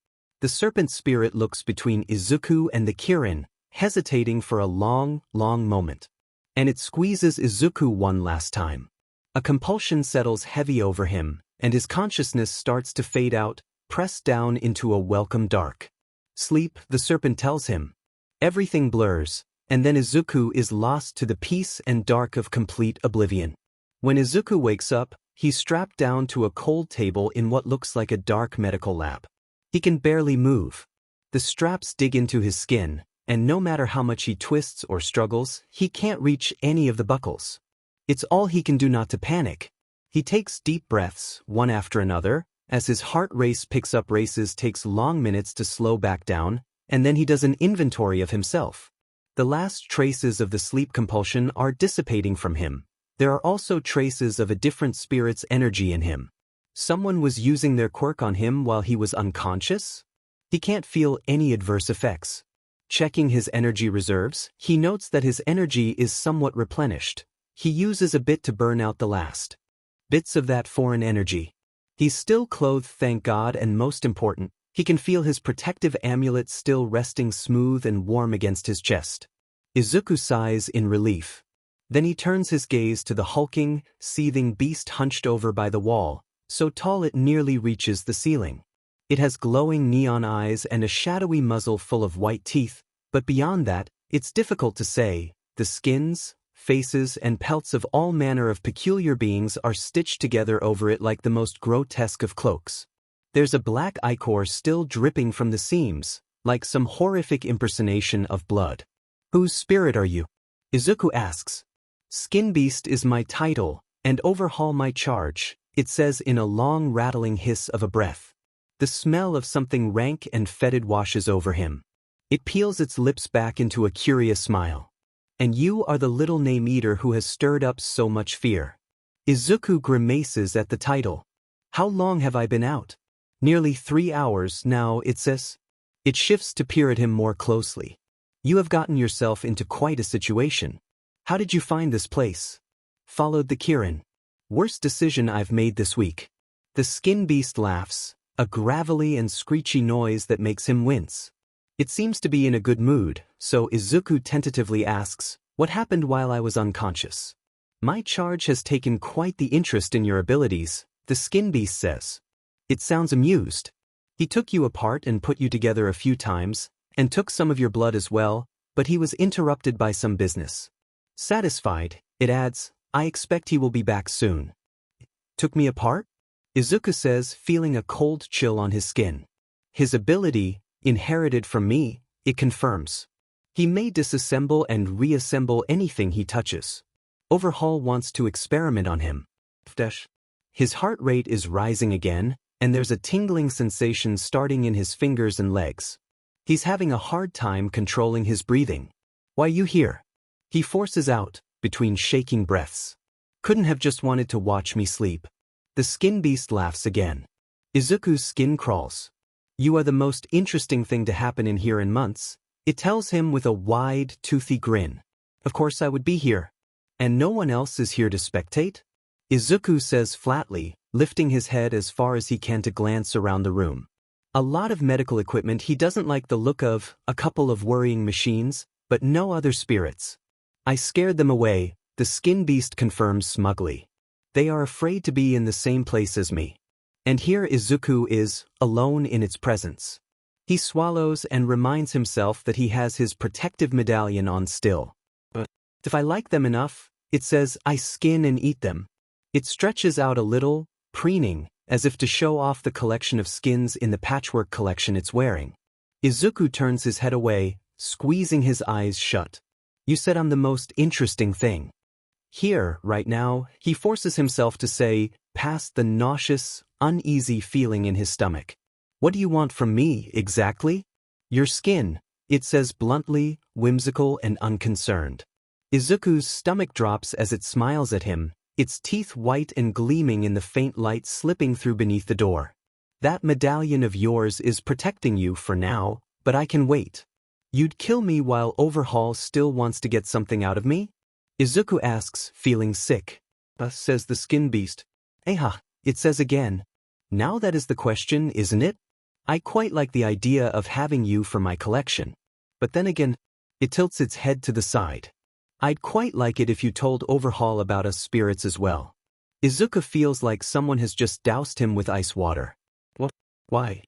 Speaker 1: The serpent spirit looks between Izuku and the Kirin, hesitating for a long, long moment. And it squeezes Izuku one last time. A compulsion settles heavy over him, and his consciousness starts to fade out, pressed down into a welcome dark. Sleep, the serpent tells him. Everything blurs, and then Izuku is lost to the peace and dark of complete oblivion. When Izuku wakes up, he's strapped down to a cold table in what looks like a dark medical lab. He can barely move. The straps dig into his skin, and no matter how much he twists or struggles, he can't reach any of the buckles. It's all he can do not to panic. He takes deep breaths, one after another, as his heart race picks up races, takes long minutes to slow back down, and then he does an inventory of himself. The last traces of the sleep compulsion are dissipating from him. There are also traces of a different spirit's energy in him. Someone was using their quirk on him while he was unconscious? He can't feel any adverse effects. Checking his energy reserves, he notes that his energy is somewhat replenished. He uses a bit to burn out the last bits of that foreign energy. He's still clothed, thank God, and most important, he can feel his protective amulet still resting smooth and warm against his chest. Izuku sighs in relief. Then he turns his gaze to the hulking, seething beast hunched over by the wall, so tall it nearly reaches the ceiling. It has glowing neon eyes and a shadowy muzzle full of white teeth, but beyond that, it's difficult to say. The skins, faces, and pelts of all manner of peculiar beings are stitched together over it like the most grotesque of cloaks. There's a black ichor still dripping from the seams, like some horrific impersonation of blood. Whose spirit are you? Izuku asks. Skin Beast is my title, And overhaul my charge, it says in a long rattling hiss of a breath. The smell of something rank and fetid washes over him. It peels its lips back into a curious smile. And you are the little name-eater who has stirred up so much fear. Izuku grimaces at the title. How long have I been out? Nearly 3 hours now, it says. It shifts to peer at him more closely. You have gotten yourself into quite a situation. How did you find this place? Followed the Kirin. Worst decision I've made this week. The skin beast laughs, a gravelly and screechy noise that makes him wince. It seems to be in a good mood, so Izuku tentatively asks, what happened while I was unconscious? My charge has taken quite the interest in your abilities, the skin beast says. It sounds amused. He took you apart and put you together a few times, and took some of your blood as well, but he was interrupted by some business. Satisfied, it adds, I expect he will be back soon. Took me apart? Izuku says, feeling a cold chill on his skin. His ability, inherited from me, it confirms. He may disassemble and reassemble anything he touches. Overhaul wants to experiment on him. His heart rate is rising again, and there's a tingling sensation starting in his fingers and legs. He's having a hard time controlling his breathing. Why you here? He forces out, between shaking breaths. Couldn't have just wanted to watch me sleep. The skin beast laughs again. Izuku's skin crawls. You are the most interesting thing to happen in here in months, it tells him with a wide, toothy grin. Of course I would be here. And no one else is here to spectate? Izuku says flatly, lifting his head as far as he can to glance around the room. A lot of medical equipment he doesn't like the look of, a couple of worrying machines, but no other spirits. I scared them away, the skin beast confirms smugly. They are afraid to be in the same place as me. And here Izuku is, alone in its presence. He swallows and reminds himself that he has his protective medallion on still. But if I like them enough, it says I skin and eat them. It stretches out a little, preening, as if to show off the collection of skins in the patchwork collection it's wearing. Izuku turns his head away, squeezing his eyes shut. You said I'm the most interesting thing. Here, right now, he forces himself to say, past the nauseous, uneasy feeling in his stomach. What do you want from me, exactly? Your skin, it says bluntly, whimsical and unconcerned. Izuku's stomach drops as it smiles at him, its teeth white and gleaming in the faint light slipping through beneath the door. That medallion of yours is protecting you for now, but I can wait. You'd kill me while Overhaul still wants to get something out of me? Izuku asks, feeling sick. Says the skin beast. Eha, it says again. Now that is the question, isn't it? I quite like the idea of having you for my collection. But then again, it tilts its head to the side. I'd quite like it if you told Overhaul about us spirits as well. Izuku feels like someone has just doused him with ice water. What? Why?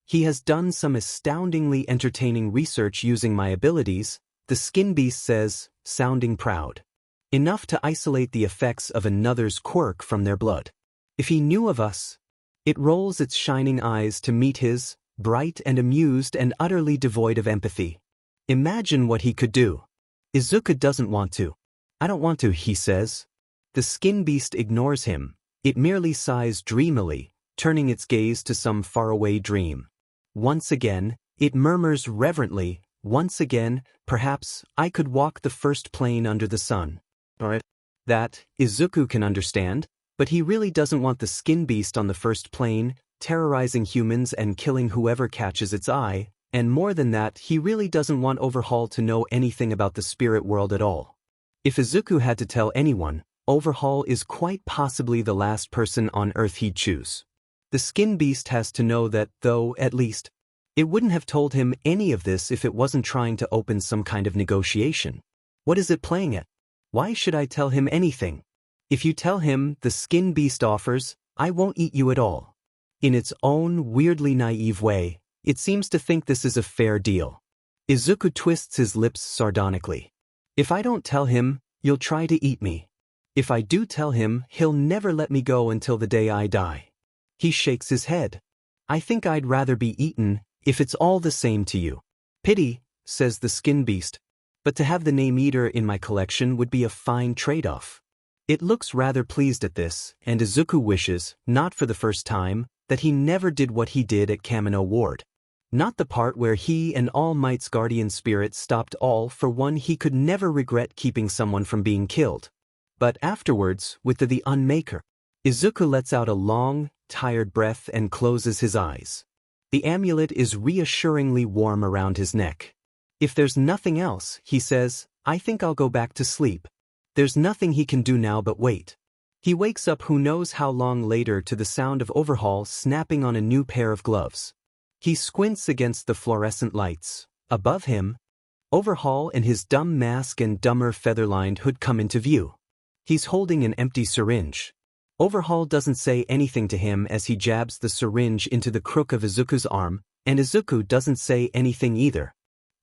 Speaker 1: He has done some astoundingly entertaining research using my abilities, the skin beast says, sounding proud. Enough to isolate the effects of another's quirk from their blood. If he knew of us, it rolls its shining eyes to meet his, bright and amused and utterly devoid of empathy. Imagine what he could do. Izuku doesn't want to. I don't want to, he says. The skin beast ignores him. It merely sighs dreamily, turning its gaze to some faraway dream. Once again, it murmurs reverently, once again, perhaps I could walk the first plane under the sun. That, Izuku can understand, but he really doesn't want the skin beast on the first plane, terrorizing humans and killing whoever catches its eye, and more than that, he really doesn't want Overhaul to know anything about the spirit world at all. If Izuku had to tell anyone, Overhaul is quite possibly the last person on Earth he'd choose. The skin beast has to know that, though, at least, it wouldn't have told him any of this if it wasn't trying to open some kind of negotiation. What is it playing at? Why should I tell him anything? If you tell him, the skin beast offers, I won't eat you at all. In its own weirdly naive way, it seems to think this is a fair deal. Izuku twists his lips sardonically. If I don't tell him, you'll try to eat me. If I do tell him, he'll never let me go until the day I die. He shakes his head. I think I'd rather be eaten, if it's all the same to you. Pity, says the skin beast. But to have the name eater in my collection would be a fine trade-off. It looks rather pleased at this, and Izuku wishes, not for the first time, that he never did what he did at Kamino Ward. Not the part where he and All Might's guardian spirit stopped all for one. He could never regret keeping someone from being killed. But afterwards, with the Unmaker. Izuku lets out a long, tired breath and closes his eyes. The amulet is reassuringly warm around his neck. If there's nothing else, he says, I think I'll go back to sleep. There's nothing he can do now but wait. He wakes up who knows how long later to the sound of Overhaul snapping on a new pair of gloves. He squints against the fluorescent lights. Above him, Overhaul and his dumb mask and dumber feather-lined hood come into view. He's holding an empty syringe. Overhaul doesn't say anything to him as he jabs the syringe into the crook of Izuku's arm, and Izuku doesn't say anything either.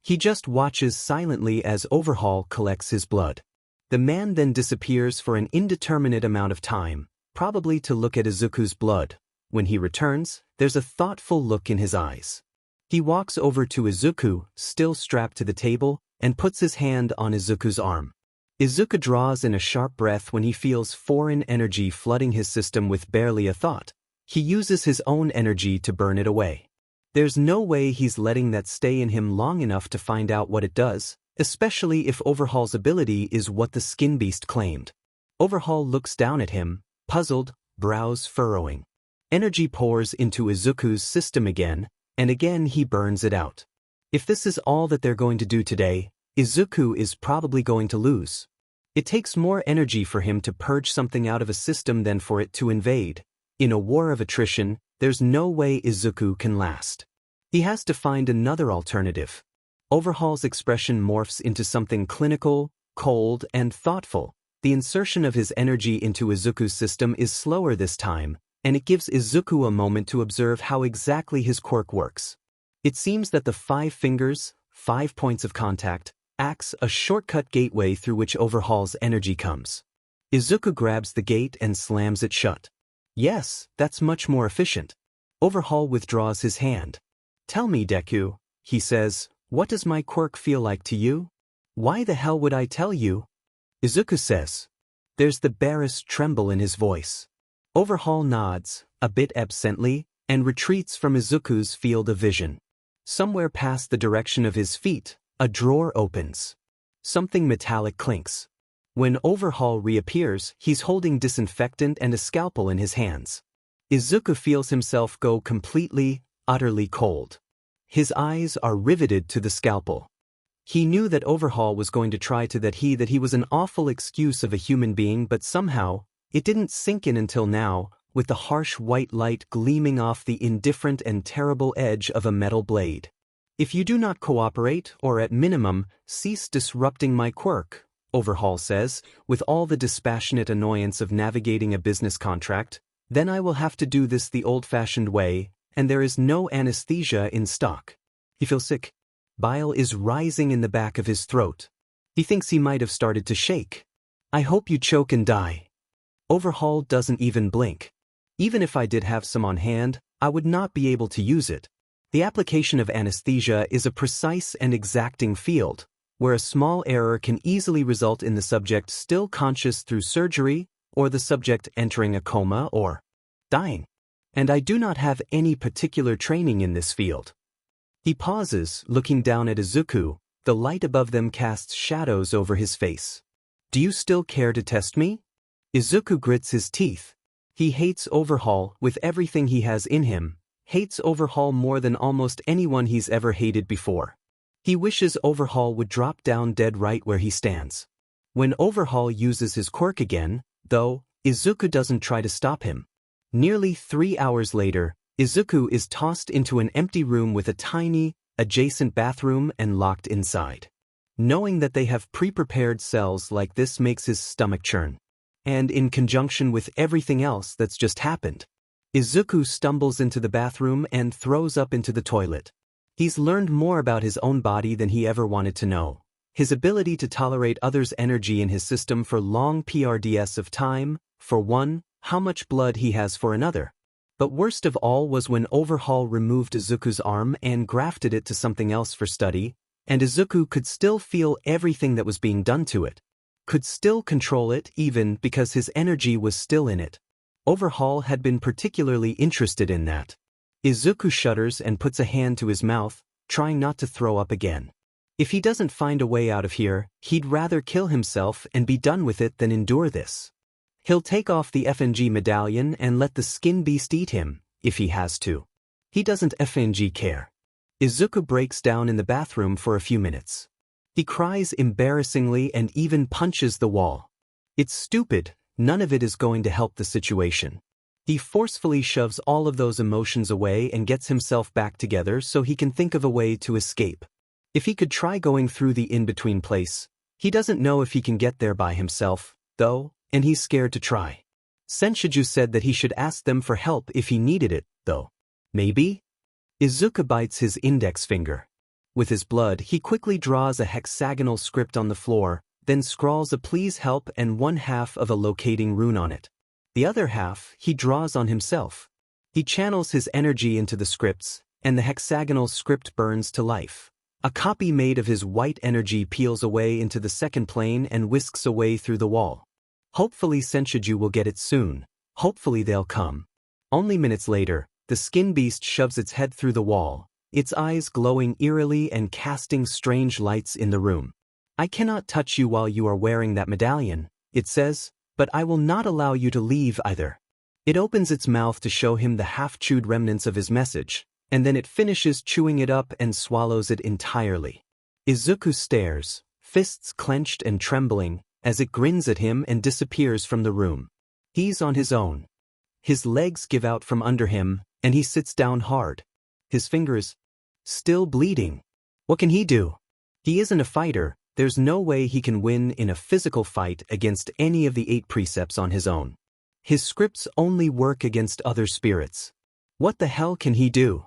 Speaker 1: He just watches silently as Overhaul collects his blood. The man then disappears for an indeterminate amount of time, probably to look at Izuku's blood. When he returns, there's a thoughtful look in his eyes. He walks over to Izuku, still strapped to the table, and puts his hand on Izuku's arm. Izuku draws in a sharp breath when he feels foreign energy flooding his system with barely a thought. He uses his own energy to burn it away. There's no way he's letting that stay in him long enough to find out what it does, especially if Overhaul's ability is what the Skin Beast claimed. Overhaul looks down at him, puzzled, brows furrowing. Energy pours into Izuku's system again, and again he burns it out. If this is all that they're going to do today, Izuku is probably going to lose. It takes more energy for him to purge something out of a system than for it to invade. In a war of attrition, there's no way Izuku can last. He has to find another alternative. Overhaul's expression morphs into something clinical, cold, and thoughtful. The insertion of his energy into Izuku's system is slower this time, and it gives Izuku a moment to observe how exactly his quirk works. It seems that the 5 fingers, 5 points of contact, acts a shortcut gateway through which Overhaul's energy comes. Izuku grabs the gate and slams it shut. Yes, that's much more efficient. Overhaul withdraws his hand. Tell me, Deku, he says, what does my quirk feel like to you? Why the hell would I tell you? Izuku says. There's the barest tremble in his voice. Overhaul nods, a bit absently, and retreats from Izuku's field of vision. Somewhere past the direction of his feet, a drawer opens. Something metallic clinks. When Overhaul reappears, he's holding disinfectant and a scalpel in his hands. Izuku feels himself go completely, utterly cold. His eyes are riveted to the scalpel. He knew that Overhaul was going to try to that he was an awful excuse of a human being, but somehow, it didn't sink in until now, with the harsh white light gleaming off the indifferent and terrible edge of a metal blade. If you do not cooperate, or at minimum, cease disrupting my quirk, Overhaul says, with all the dispassionate annoyance of navigating a business contract, then I will have to do this the old-fashioned way, and there is no anesthesia in stock. He feels sick. Bile is rising in the back of his throat. He thinks he might have started to shake. I hope you choke and die. Overhaul doesn't even blink. Even if I did have some on hand, I would not be able to use it. The application of anesthesia is a precise and exacting field, where a small error can easily result in the subject still conscious through surgery, or the subject entering a coma or dying. And I do not have any particular training in this field. He pauses, looking down at Izuku. The light above them casts shadows over his face. Do you still care to test me? Izuku grits his teeth. He hates Overhaul with everything he has in him, hates Overhaul more than almost anyone he's ever hated before. He wishes Overhaul would drop down dead right where he stands. When Overhaul uses his quirk again, though, Izuku doesn't try to stop him. Nearly 3 hours later, Izuku is tossed into an empty room with a tiny, adjacent bathroom and locked inside. Knowing that they have pre-prepared cells like this makes his stomach churn. And in conjunction with everything else that's just happened, Izuku stumbles into the bathroom and throws up into the toilet. He's learned more about his own body than he ever wanted to know. His ability to tolerate others' energy in his system for long PRDS of time, for one, how much blood he has for another. But worst of all was when Overhaul removed Izuku's arm and grafted it to something else for study, and Izuku could still feel everything that was being done to it. could still control it even because his energy was still in it. Overhaul had been particularly interested in that. Izuku shudders and puts a hand to his mouth, trying not to throw up again. If he doesn't find a way out of here, he'd rather kill himself and be done with it than endure this. He'll take off the FNG medallion and let the skin beast eat him, if he has to. He doesn't FNG care. Izuku breaks down in the bathroom for a few minutes. He cries embarrassingly and even punches the wall. It's stupid, none of it is going to help the situation. He forcefully shoves all of those emotions away and gets himself back together so he can think of a way to escape. If he could try going through the in-between place, he doesn't know if he can get there by himself, though, and he's scared to try. Senshiju said that he should ask them for help if he needed it, though. Maybe? Izuku bites his index finger. With his blood, he quickly draws a hexagonal script on the floor, then scrawls a please help and one half of a locating rune on it. The other half he draws on himself. He channels his energy into the scripts, and the hexagonal script burns to life. A copy made of his white energy peels away into the second plane and whisks away through the wall. Hopefully Senshiju will get it soon. Hopefully they'll come. Only minutes later, the skin beast shoves its head through the wall, its eyes glowing eerily and casting strange lights in the room. I cannot touch you while you are wearing that medallion, it says, but I will not allow you to leave either. It opens its mouth to show him the half-chewed remnants of his message, and then it finishes chewing it up and swallows it entirely. Izuku stares, fists clenched and trembling, as it grins at him and disappears from the room. He's on his own. His legs give out from under him, and he sits down hard. His fingers still bleeding. What can he do? He isn't a fighter, there's no way he can win in a physical fight against any of the 8 precepts on his own. His scripts only work against other spirits. What the hell can he do?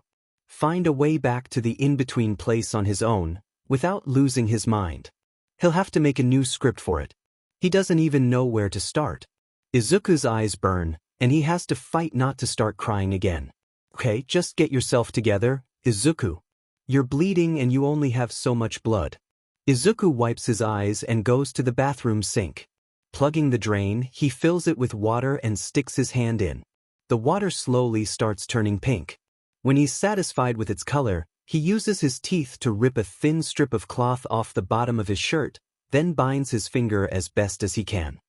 Speaker 1: Find a way back to the in-between place on his own, without losing his mind. He'll have to make a new script for it. He doesn't even know where to start. Izuku's eyes burn, and he has to fight not to start crying again. Okay, just get yourself together, Izuku. You're bleeding and you only have so much blood. Izuku wipes his eyes and goes to the bathroom sink. Plugging the drain, he fills it with water and sticks his hand in. The water slowly starts turning pink. When he's satisfied with its color, he uses his teeth to rip a thin strip of cloth off the bottom of his shirt, then binds his finger as best as he can.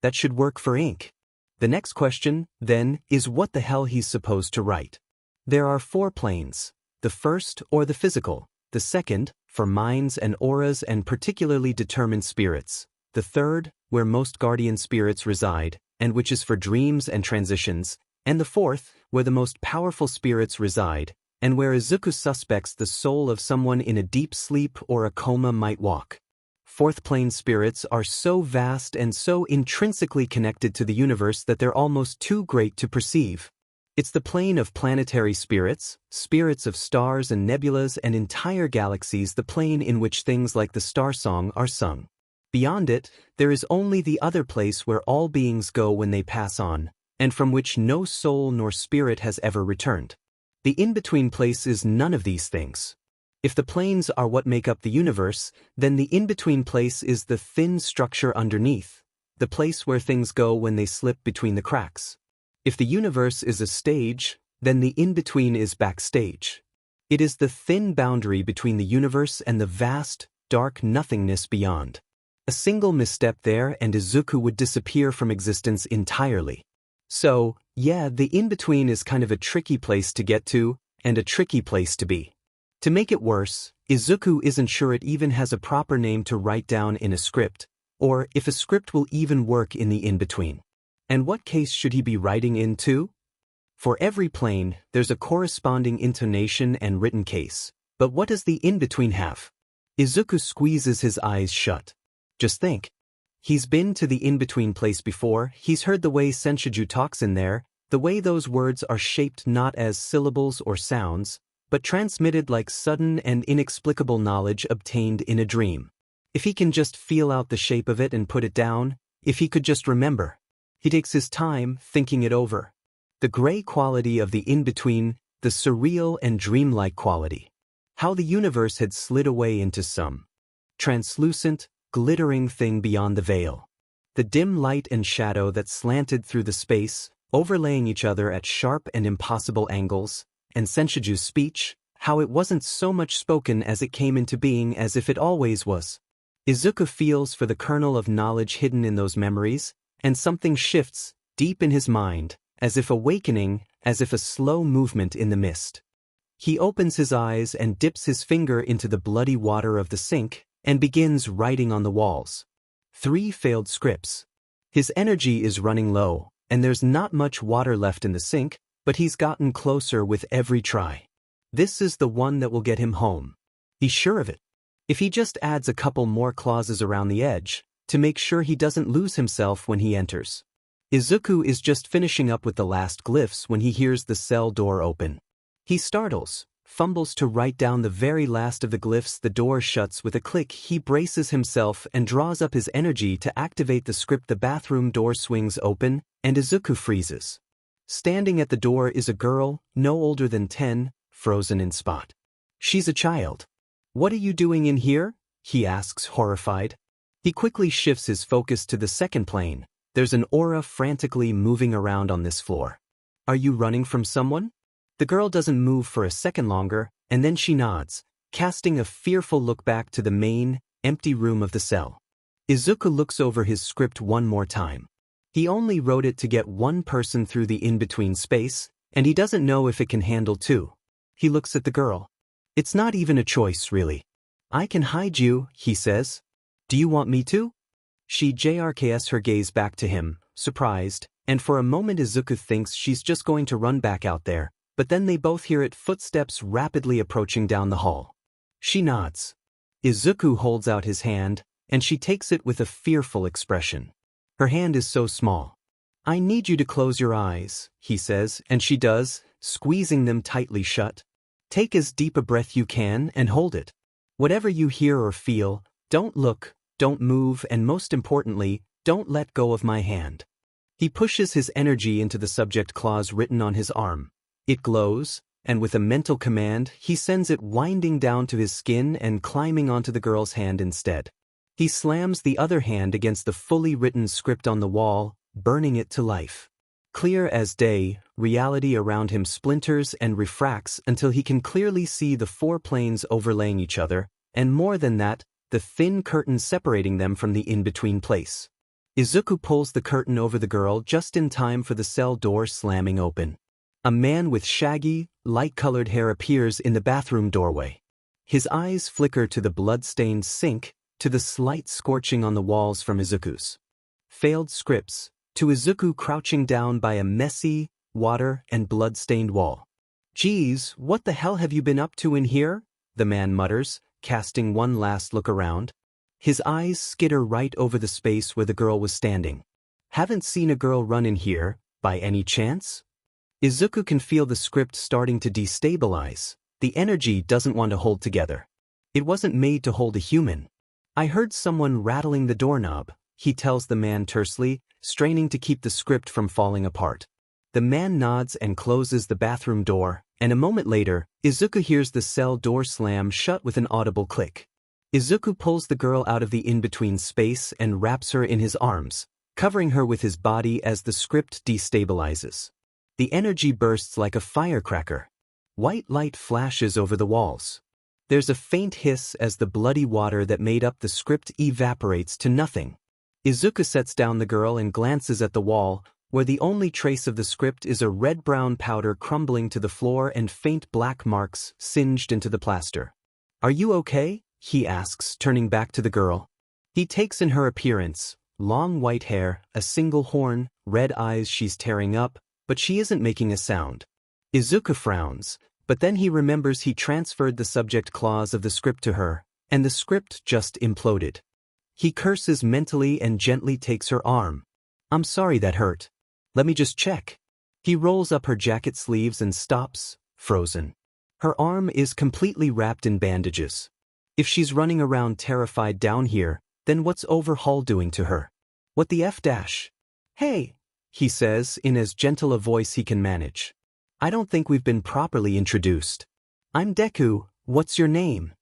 Speaker 1: That should work for ink. The next question, then, is what the hell he's supposed to write. There are 4 planes. The first, or the physical. The second, for minds and auras and particularly determined spirits. The third, where most guardian spirits reside, and which is for dreams and transitions. And the fourth, where the most powerful spirits reside, and where Izuku suspects the soul of someone in a deep sleep or a coma might walk. Fourth plane spirits are so vast and so intrinsically connected to the universe that they're almost too great to perceive. It's the plane of planetary spirits, spirits of stars and nebulas and entire galaxies, the plane in which things like the star song are sung. Beyond it, there is only the other place where all beings go when they pass on, and from which no soul nor spirit has ever returned. The in-between place is none of these things. If the planes are what make up the universe, then the in-between place is the thin structure underneath, the place where things go when they slip between the cracks. If the universe is a stage, then the in-between is backstage. It is the thin boundary between the universe and the vast, dark nothingness beyond. A single misstep there and Izuku would disappear from existence entirely. So, yeah, the in-between is kind of a tricky place to get to, and a tricky place to be. To make it worse, Izuku isn't sure it even has a proper name to write down in a script, or if a script will even work in the in-between. And what case should he be writing into? For every plane, there's a corresponding intonation and written case. But what does the in-between have? Izuku squeezes his eyes shut. Just think. He's been to the in-between place before, he's heard the way Senshiju talks in there, the way those words are shaped not as syllables or sounds, but transmitted like sudden and inexplicable knowledge obtained in a dream. If he can just feel out the shape of it and put it down, if he could just remember. He takes his time thinking it over. The gray quality of the in-between, the surreal and dreamlike quality. How the universe had slid away into some translucent, glittering thing beyond the veil. The dim light and shadow that slanted through the space, overlaying each other at sharp and impossible angles, and Senshigu's speech, how it wasn't so much spoken as it came into being as if it always was. Izuku feels for the kernel of knowledge hidden in those memories, and something shifts, deep in his mind, as if awakening, as if a slow movement in the mist. He opens his eyes and dips his finger into the bloody water of the sink, and begins writing on the walls. 3 failed scripts. His energy is running low, and there's not much water left in the sink, but he's gotten closer with every try. This is the one that will get him home. He's sure of it. If he just adds a couple more clauses around the edge, to make sure he doesn't lose himself when he enters. Izuku is just finishing up with the last glyphs when he hears the cell door open. He startles, fumbles to write down the very last of the glyphs. The door shuts with a click. He braces himself and draws up his energy to activate the script. The bathroom door swings open, and Izuku freezes. Standing at the door is a girl, no older than 10, frozen in spot. She's a child. "What are you doing in here?" he asks, horrified. He quickly shifts his focus to the second plane. There's an aura frantically moving around on this floor. "Are you running from someone?" The girl doesn't move for a second longer, and then she nods, casting a fearful look back to the main, empty room of the cell. Izuku looks over his script one more time. He only wrote it to get one person through the in-between space, and he doesn't know if it can handle 2. He looks at the girl. "It's not even a choice, really. I can hide you," he says. "Do you want me to?" She jerks her gaze back to him, surprised, and for a moment Izuku thinks she's just going to run back out there, but then they both hear it, footsteps rapidly approaching down the hall. She nods. Izuku holds out his hand, and she takes it with a fearful expression. Her hand is so small. "I need you to close your eyes," he says, and she does, squeezing them tightly shut. "Take as deep a breath you can and hold it. Whatever you hear or feel, don't look, don't move, and most importantly, don't let go of my hand." He pushes his energy into the subject clause written on his arm. It glows, and with a mental command, he sends it winding down to his skin and climbing onto the girl's hand instead. He slams the other hand against the fully written script on the wall, burning it to life. Clear as day, reality around him splinters and refracts until he can clearly see the 4 planes overlaying each other, and more than that, the thin curtain separating them from the in-between place. Izuku pulls the curtain over the girl just in time for the cell door slamming open. A man with shaggy, light-colored hair appears in the bathroom doorway. His eyes flicker to the blood-stained sink, to the slight scorching on the walls from Izuku's failed scripts, to Izuku crouching down by a messy, water and blood-stained wall. "Geez, what the hell have you been up to in here?" the man mutters, casting one last look around. His eyes skitter right over the space where the girl was standing. "Haven't seen a girl run in here, by any chance?" Izuku can feel the script starting to destabilize. The energy doesn't want to hold together. It wasn't made to hold a human. "I heard someone rattling the doorknob," he tells the man tersely, straining to keep the script from falling apart. The man nods and closes the bathroom door, and a moment later, Izuku hears the cell door slam shut with an audible click. Izuku pulls the girl out of the in-between space and wraps her in his arms, covering her with his body as the script destabilizes. The energy bursts like a firecracker. White light flashes over the walls. There's a faint hiss as the bloody water that made up the script evaporates to nothing. Izuku sets down the girl and glances at the wall, where the only trace of the script is a red-brown powder crumbling to the floor and faint black marks singed into the plaster. "Are you okay?" he asks, turning back to the girl. He takes in her appearance, long white hair, a single horn, red eyes. She's tearing up, but she isn't making a sound. Izuku frowns, but then he remembers he transferred the subject clause of the script to her, and the script just imploded. He curses mentally and gently takes her arm. "I'm sorry that hurt. Let me just check." He rolls up her jacket sleeves and stops, frozen. Her arm is completely wrapped in bandages. If she's running around terrified down here, then what's Overhaul doing to her? What the F dash? "Hey," he says in as gentle a voice he can manage. "I don't think we've been properly introduced. I'm Deku, what's your name?"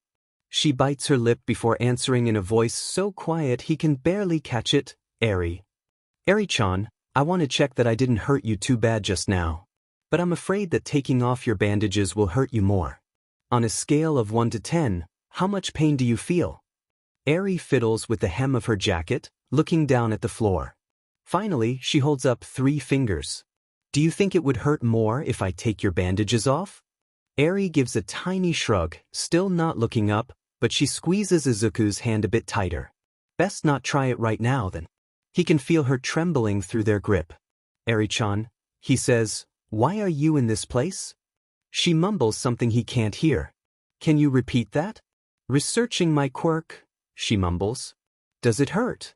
Speaker 1: She bites her lip before answering in a voice so quiet he can barely catch it. Eri-chan, I want to check that I didn't hurt you too bad just now. But I'm afraid that taking off your bandages will hurt you more. On a scale of 1 to 10, how much pain do you feel? Eri fiddles with the hem of her jacket, looking down at the floor. Finally, she holds up 3 fingers. Do you think it would hurt more if I take your bandages off? Eri gives a tiny shrug, still not looking up, but she squeezes Izuku's hand a bit tighter. Best not try it right now then. He can feel her trembling through their grip. Eri-chan, he says, why are you in this place? She mumbles something he can't hear. Can you repeat that? Researching my quirk, she mumbles. Does it hurt?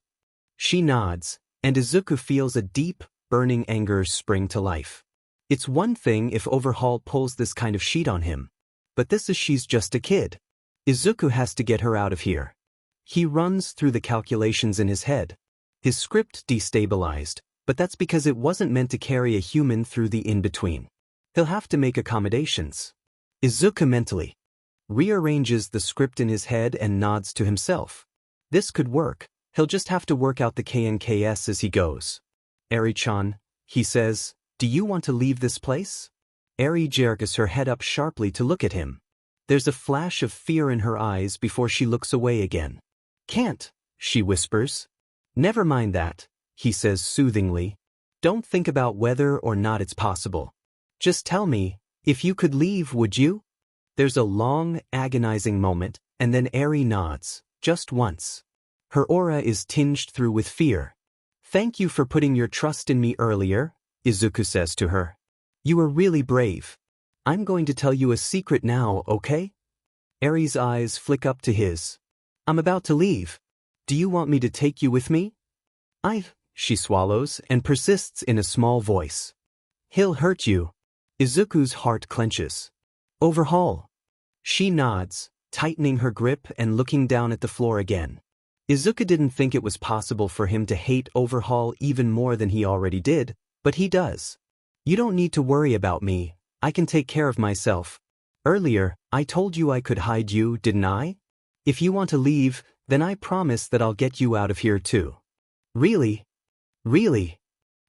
Speaker 1: She nods, and Izuku feels a deep, burning anger spring to life. It's one thing if Overhaul pulls this kind of sheet on him. But this is she's just a kid. Izuku has to get her out of here. He runs through the calculations in his head. His script destabilized, but that's because it wasn't meant to carry a human through the in-between. He'll have to make accommodations. Izuku mentally rearranges the script in his head and nods to himself. This could work. He'll just have to work out the KNKS as he goes. Eri-chan, he says, do you want to leave this place? Eri jerks her head up sharply to look at him. There's a flash of fear in her eyes before she looks away again. Can't, she whispers. Never mind that, he says soothingly. Don't think about whether or not it's possible. Just tell me, if you could leave, would you? There's a long, agonizing moment, and then Eri nods, just once. Her aura is tinged through with fear. Thank you for putting your trust in me earlier, Izuku says to her. You were really brave. I'm going to tell you a secret now, okay? Eri's eyes flick up to his. I'm about to leave. Do you want me to take you with me? She swallows and persists in a small voice. He'll hurt you. Izuku's heart clenches. Overhaul. She nods, tightening her grip and looking down at the floor again. Izuku didn't think it was possible for him to hate Overhaul even more than he already did, but he does. You don't need to worry about me, I can take care of myself. Earlier, I told you I could hide you, didn't I? If you want to leave, then I promise that I'll get you out of here too. Really? Really?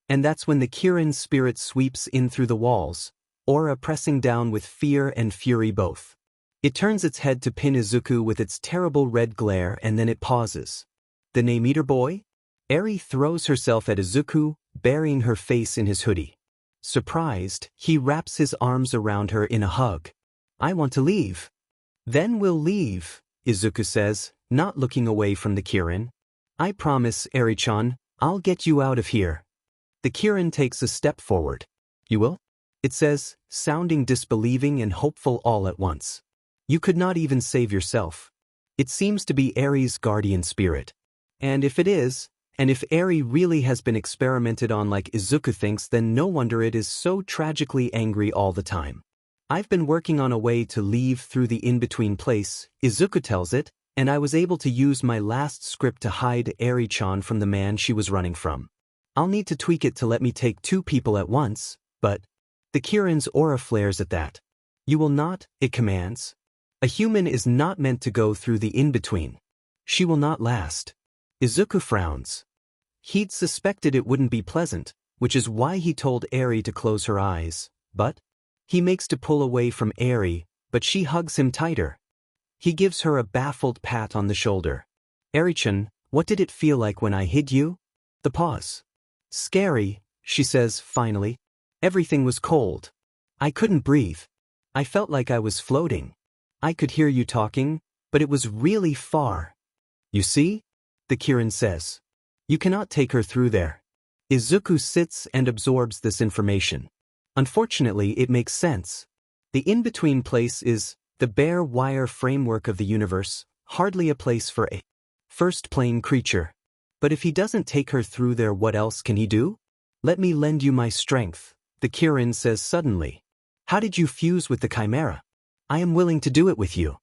Speaker 1: And that's when the Kirin spirit sweeps in through the walls, aura pressing down with fear and fury both. It turns its head to pin Izuku with its terrible red glare and then it pauses. The Nameter boy? Eri throws herself at Izuku, burying her face in his hoodie. Surprised, he wraps his arms around her in a hug. I want to leave. Then we'll leave, Izuku says, not looking away from the Kirin. I promise, Eri-chan, I'll get you out of here. The Kirin takes a step forward. You will? It says, sounding disbelieving and hopeful all at once. You could not even save yourself. It seems to be Eri's guardian spirit. And if it is, and if Eri really has been experimented on like Izuku thinks, then no wonder it is so tragically angry all the time. I've been working on a way to leave through the in-between place, Izuku tells it, and I was able to use my last script to hide Eri-chan from the man she was running from. I'll need to tweak it to let me take 2 people at once, but... The Kirin's aura flares at that. You will not, it commands. A human is not meant to go through the in-between. She will not last. Izuku frowns. He'd suspected it wouldn't be pleasant, which is why he told Eri to close her eyes, but... He makes to pull away from Eri, but she hugs him tighter. He gives her a baffled pat on the shoulder. Eri-chan, what did it feel like when I hid you? The pause. Scary, she says finally. Everything was cold. I couldn't breathe. I felt like I was floating. I could hear you talking, but it was really far. You see? The Kirin says. You cannot take her through there. Izuku sits and absorbs this information. Unfortunately, it makes sense. The in-between place is the bare wire framework of the universe, hardly a place for a first-plane creature. But if he doesn't take her through there, what else can he do? Let me lend you my strength, the Kirin says suddenly. How did you fuse with the Chimera? I am willing to do it with you.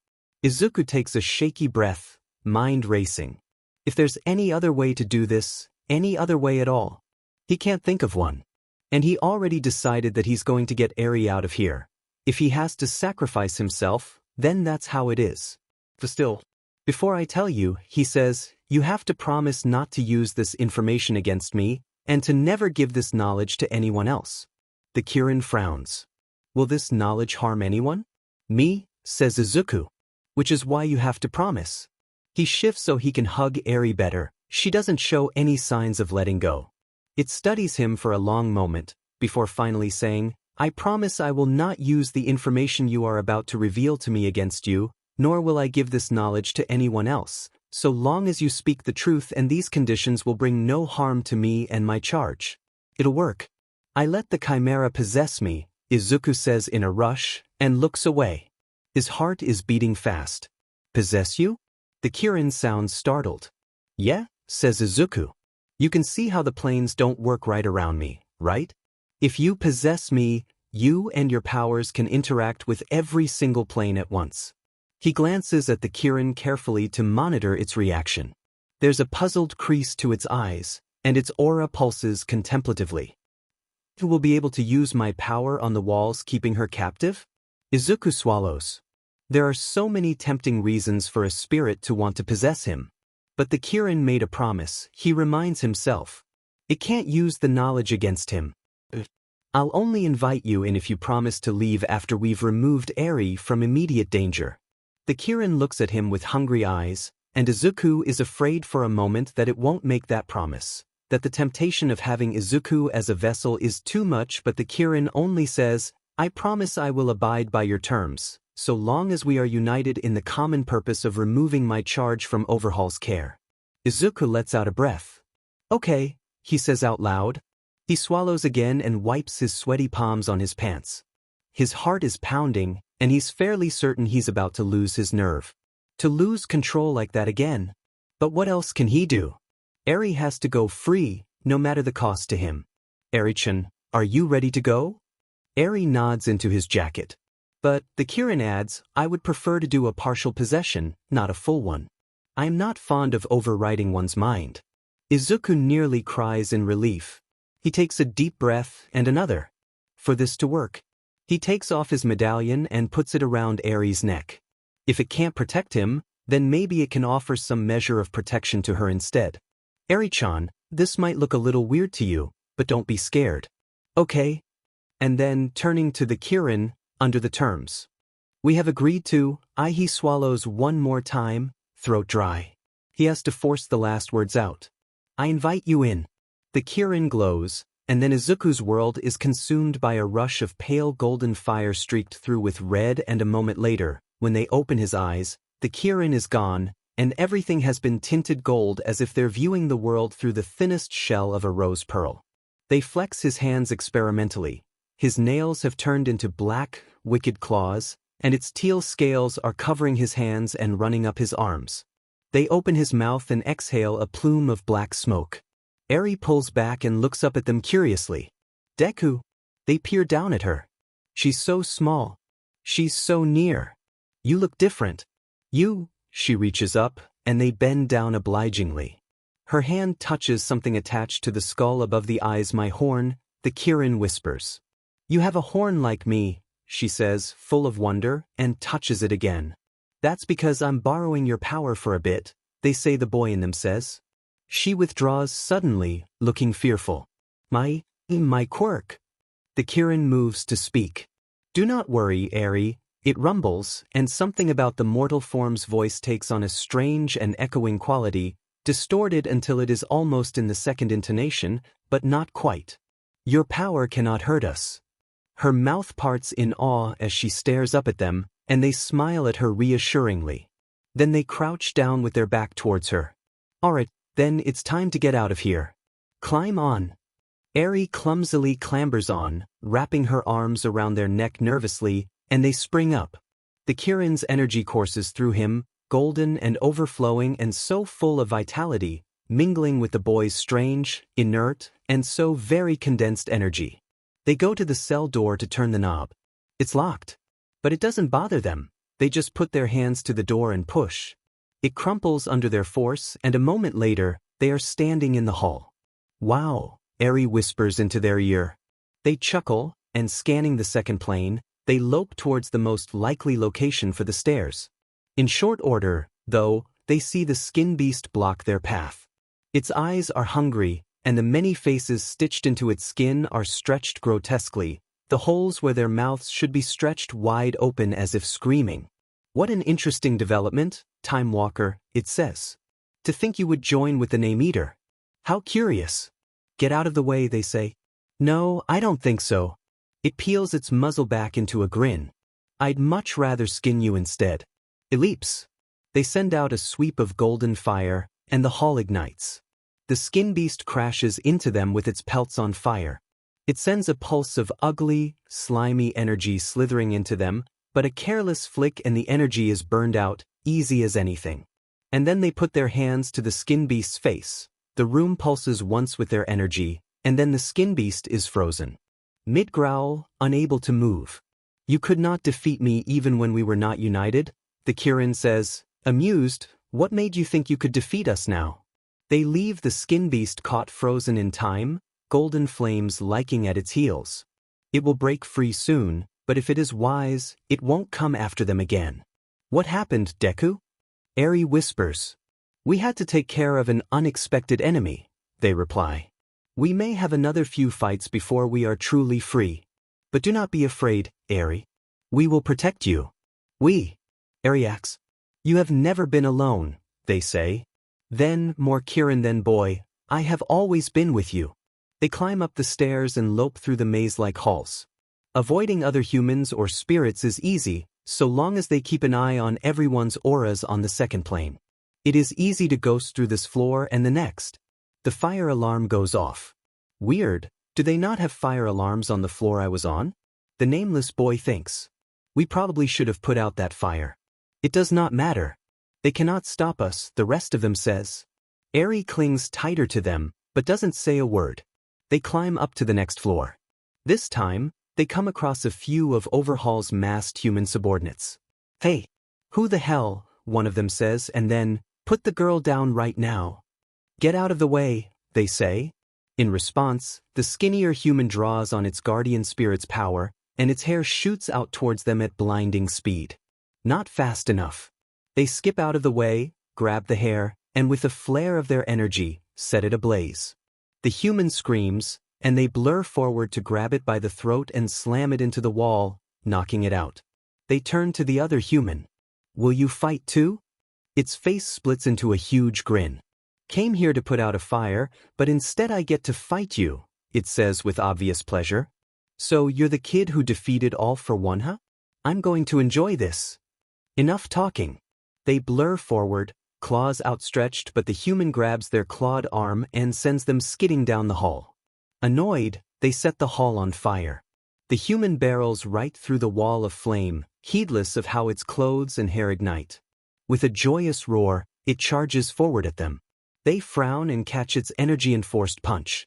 Speaker 1: Izuku takes a shaky breath, mind racing. If there's any other way to do this, any other way at all. He can't think of one. And he already decided that he's going to get Eri out of here. If he has to sacrifice himself, then that's how it is. But still, before I tell you, he says, you have to promise not to use this information against me and to never give this knowledge to anyone else. The Kirin frowns. Will this knowledge harm anyone? Me, says Izuku. Which is why you have to promise. He shifts so he can hug Eri better. She doesn't show any signs of letting go. It studies him for a long moment, before finally saying, I promise I will not use the information you are about to reveal to me against you, nor will I give this knowledge to anyone else, so long as you speak the truth, and these conditions will bring no harm to me and my charge. It'll work. I let the chimera possess me, Izuku says in a rush, and looks away. His heart is beating fast. Possess you? The Kirin sounds startled. Yeah, says Izuku. You can see how the planes don't work right around me, right? If you possess me, you and your powers can interact with every single plane at once. He glances at the Kirin carefully to monitor its reaction. There's a puzzled crease to its eyes, and its aura pulses contemplatively. Who will be able to use my power on the walls, keeping her captive? Izuku swallows. There are so many tempting reasons for a spirit to want to possess him. But the Kirin made a promise, he reminds himself. It can't use the knowledge against him. I'll only invite you in if you promise to leave after we've removed Eri from immediate danger. The Kirin looks at him with hungry eyes, and Izuku is afraid for a moment that it won't make that promise, that the temptation of having Izuku as a vessel is too much, but the Kirin only says, I promise I will abide by your terms, so long as we are united in the common purpose of removing my charge from Overhaul's care. Izuku lets out a breath. Okay, he says out loud. He swallows again and wipes his sweaty palms on his pants. His heart is pounding, and he's fairly certain he's about to lose his nerve. To lose control like that again. But what else can he do? Eri has to go free, no matter the cost to him. Eri-chan, are you ready to go? Eri nods into his jacket. But, the Kirin adds, I would prefer to do a partial possession, not a full one. I am not fond of overriding one's mind. Izuku nearly cries in relief. He takes a deep breath and another. For this to work, he takes off his medallion and puts it around Eri's neck. If it can't protect him, then maybe it can offer some measure of protection to her instead. Eri-chan, this might look a little weird to you, but don't be scared. Okay. And then, turning to the Kirin, under the terms. We have agreed to, he swallows one more time, throat dry. He has to force the last words out. I invite you in. The Kirin glows, and then Izuku's world is consumed by a rush of pale golden fire streaked through with red, and a moment later, when they open his eyes, the Kirin is gone, and everything has been tinted gold as if they're viewing the world through the thinnest shell of a rose pearl. They flex his hands experimentally. His nails have turned into black, wicked claws, and its teal scales are covering his hands and running up his arms. They open his mouth and exhale a plume of black smoke. Eri pulls back and looks up at them curiously. Deku. They peer down at her. She's so small. She's so near. You look different. You. She reaches up, and they bend down obligingly. Her hand touches something attached to the skull above the eyes. My horn, the Kirin whispers. You have a horn like me, she says, full of wonder, and touches it again. That's because I'm borrowing your power for a bit, they say, the boy in them says. She withdraws suddenly, looking fearful. My Quirk. The Kirin moves to speak. Do not worry, Eri. It rumbles, and something about the mortal form's voice takes on a strange and echoing quality, distorted until it is almost in the second intonation, but not quite. Your power cannot hurt us. Her mouth parts in awe as she stares up at them, and they smile at her reassuringly. Then they crouch down with their back towards her. Alright, then it's time to get out of here. Climb on. Eri clumsily clambers on, wrapping her arms around their neck nervously, and they spring up. The Kirin's energy courses through him, golden and overflowing and so full of vitality, mingling with the boy's strange, inert, and so very condensed energy. They go to the cell door to turn the knob. It's locked. But it doesn't bother them. They just put their hands to the door and push. It crumples under their force, and a moment later, they are standing in the hall. Wow, Eri whispers into their ear. They chuckle, and scanning the second plane, they lope towards the most likely location for the stairs. In short order, though, they see the skin beast block their path. Its eyes are hungry, and the many faces stitched into its skin are stretched grotesquely, the holes where their mouths should be stretched wide open as if screaming. What an interesting development, Time Walker, it says. To think you would join with the name Eater. How curious. Get out of the way, they say. No, I don't think so. It peels its muzzle back into a grin. I'd much rather skin you instead. It leaps. They send out a sweep of golden fire, and the hall ignites. The skin beast crashes into them with its pelts on fire. It sends a pulse of ugly, slimy energy slithering into them, but a careless flick and the energy is burned out, easy as anything. And then they put their hands to the skin beast's face. The room pulses once with their energy, and then the skin beast is frozen. Mid-growl, unable to move. You could not defeat me even when we were not united? The Kirin says, amused, what made you think you could defeat us now? They leave the skin beast caught frozen in time, golden flames liking at its heels. It will break free soon, but if it is wise, it won't come after them again. What happened, Deku? Eri whispers. We had to take care of an unexpected enemy, they reply. We may have another few fights before we are truly free. But do not be afraid, Eri. We will protect you. We. Eri acts. You have never been alone, they say. Then, more Kirin than boy, I have always been with you. They climb up the stairs and lope through the maze-like halls. Avoiding other humans or spirits is easy, so long as they keep an eye on everyone's auras on the second plane. It is easy to ghost through this floor and the next. The fire alarm goes off. Weird, do they not have fire alarms on the floor I was on? The nameless boy thinks. We probably should have put out that fire. It does not matter. They cannot stop us, the rest of them says. Eri clings tighter to them, but doesn't say a word. They climb up to the next floor. This time, they come across a few of Overhaul's masked human subordinates. Hey, who the hell, one of them says, and then, put the girl down right now. Get out of the way, they say. In response, the skinnier human draws on its guardian spirit's power, and its hair shoots out towards them at blinding speed. Not fast enough. They skip out of the way, grab the hair, and with a flare of their energy, set it ablaze. The human screams, and they blur forward to grab it by the throat and slam it into the wall, knocking it out. They turn to the other human. Will you fight too? Its face splits into a huge grin. Came here to put out a fire, but instead I get to fight you, it says with obvious pleasure. So you're the kid who defeated all for one, huh? I'm going to enjoy this. Enough talking. They blur forward, claws outstretched, but the human grabs their clawed arm and sends them skidding down the hall. Annoyed, they set the hall on fire. The human barrels right through the wall of flame, heedless of how its clothes and hair ignite. With a joyous roar, it charges forward at them. They frown and catch its energy-enforced punch.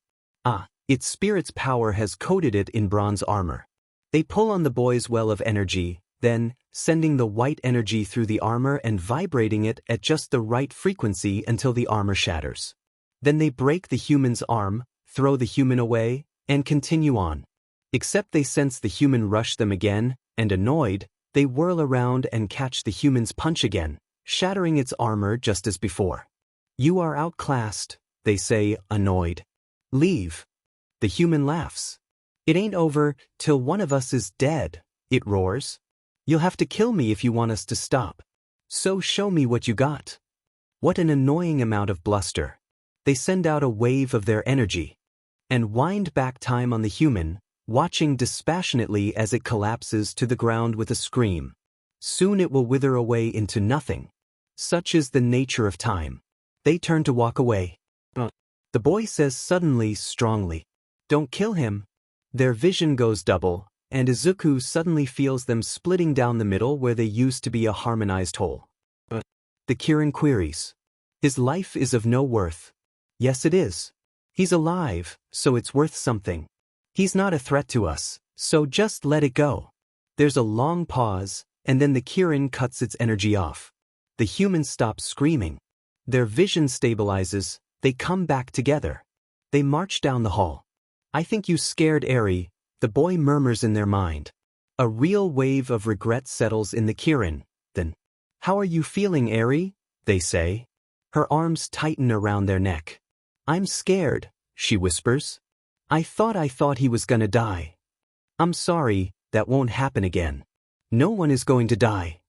Speaker 1: Its spirit's power has coated it in bronze armor. They pull on the boy's well of energy, then, sending the white energy through the armor and vibrating it at just the right frequency until the armor shatters. Then they break the human's arm, throw the human away, and continue on. Except they sense the human rush them again, and annoyed, they whirl around and catch the human's punch again, shattering its armor just as before. You are outclassed, they say, annoyed. Leave. The human laughs. It ain't over till one of us is dead, it roars. You'll have to kill me if you want us to stop. So show me what you got. What an annoying amount of bluster. They send out a wave of their energy and wind back time on the human, watching dispassionately as it collapses to the ground with a scream. Soon it will wither away into nothing. Such is the nature of time. They turn to walk away. The boy says suddenly, strongly, "Don't kill him." Their vision goes double, and Izuku suddenly feels them splitting down the middle where they used to be a harmonized whole. The Kirin queries. His life is of no worth. Yes, it is. He's alive, so it's worth something. He's not a threat to us, so just let it go. There's a long pause, and then the Kirin cuts its energy off. The humans stop screaming. Their vision stabilizes, they come back together. They march down the hall. I think you scared Eri, the boy murmurs in their mind. A real wave of regret settles in the Kirin, then. How are you feeling, Eri? They say. Her arms tighten around their neck. I'm scared, she whispers. I thought he was gonna die. I'm sorry, that won't happen again. No one is going to die.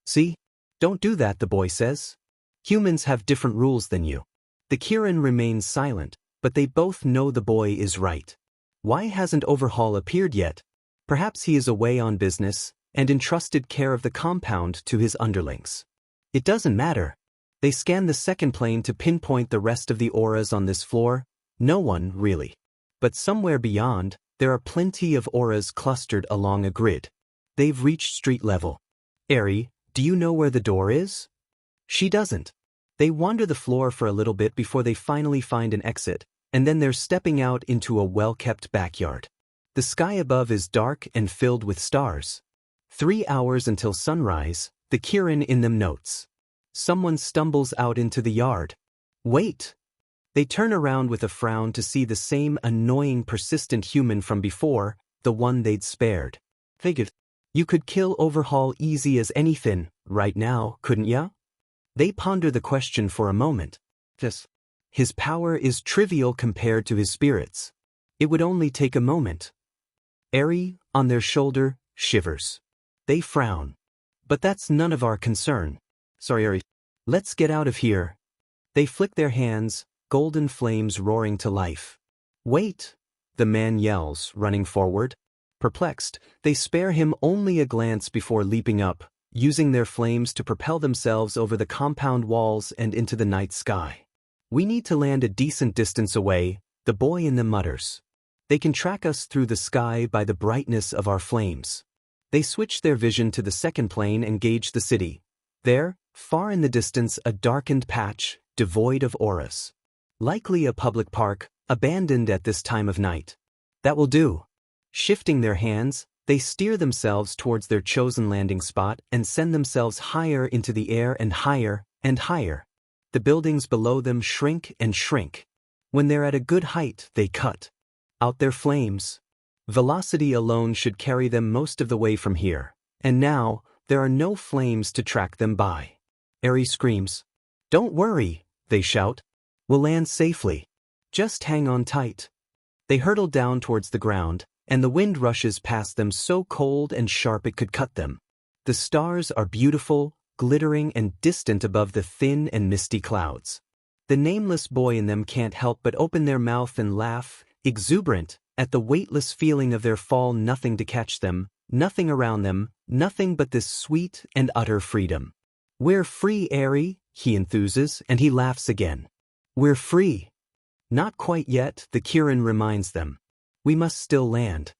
Speaker 1: See? Don't do that, the boy says. Humans have different rules than you. The Kirin remains silent, but they both know the boy is right. Why hasn't Overhaul appeared yet? Perhaps he is away on business and entrusted care of the compound to his underlings. It doesn't matter. They scan the second plane to pinpoint the rest of the auras on this floor. No one, really. But somewhere beyond, there are plenty of auras clustered along a grid. They've reached street level. Eri, do you know where the door is? She doesn't. They wander the floor for a little bit before they finally find an exit, and then they're stepping out into a well-kept backyard. The sky above is dark and filled with stars. 3 hours until sunrise, the Kirin in them notes. Someone stumbles out into the yard. Wait! They turn around with a frown to see the same annoying, persistent human from before, the one they'd spared. Figured. You could kill Overhaul easy as anything, right now, couldn't ya? They ponder the question for a moment. His power is trivial compared to his spirits. It would only take a moment. Eri, on their shoulder, shivers. They frown. But that's none of our concern. Sorry, Eri. Let's get out of here. They flick their hands, golden flames roaring to life. Wait! The man yells, running forward. Perplexed, they spare him only a glance before leaping up, using their flames to propel themselves over the compound walls and into the night sky. We need to land a decent distance away, the boy in them mutters. They can track us through the sky by the brightness of our flames. They switch their vision to the second plane and gauge the city. There, far in the distance, a darkened patch, devoid of auras. Likely a public park, abandoned at this time of night. That will do. Shifting their hands, they steer themselves towards their chosen landing spot and send themselves higher into the air and higher and higher. The buildings below them shrink and shrink. When they're at a good height, they cut out their flames. Velocity alone should carry them most of the way from here. And now, there are no flames to track them by. Eri screams. Don't worry, they shout. We'll land safely. Just hang on tight. They hurtle down towards the ground, and the wind rushes past them so cold and sharp it could cut them. The stars are beautiful, glittering and distant above the thin and misty clouds. The nameless boy in them can't help but open their mouth and laugh, exuberant, at the weightless feeling of their fall. Nothing to catch them, nothing around them, nothing but this sweet and utter freedom. We're free, Eri, he enthuses, and he laughs again. We're free. Not quite yet, the Kirin reminds them. We must still land.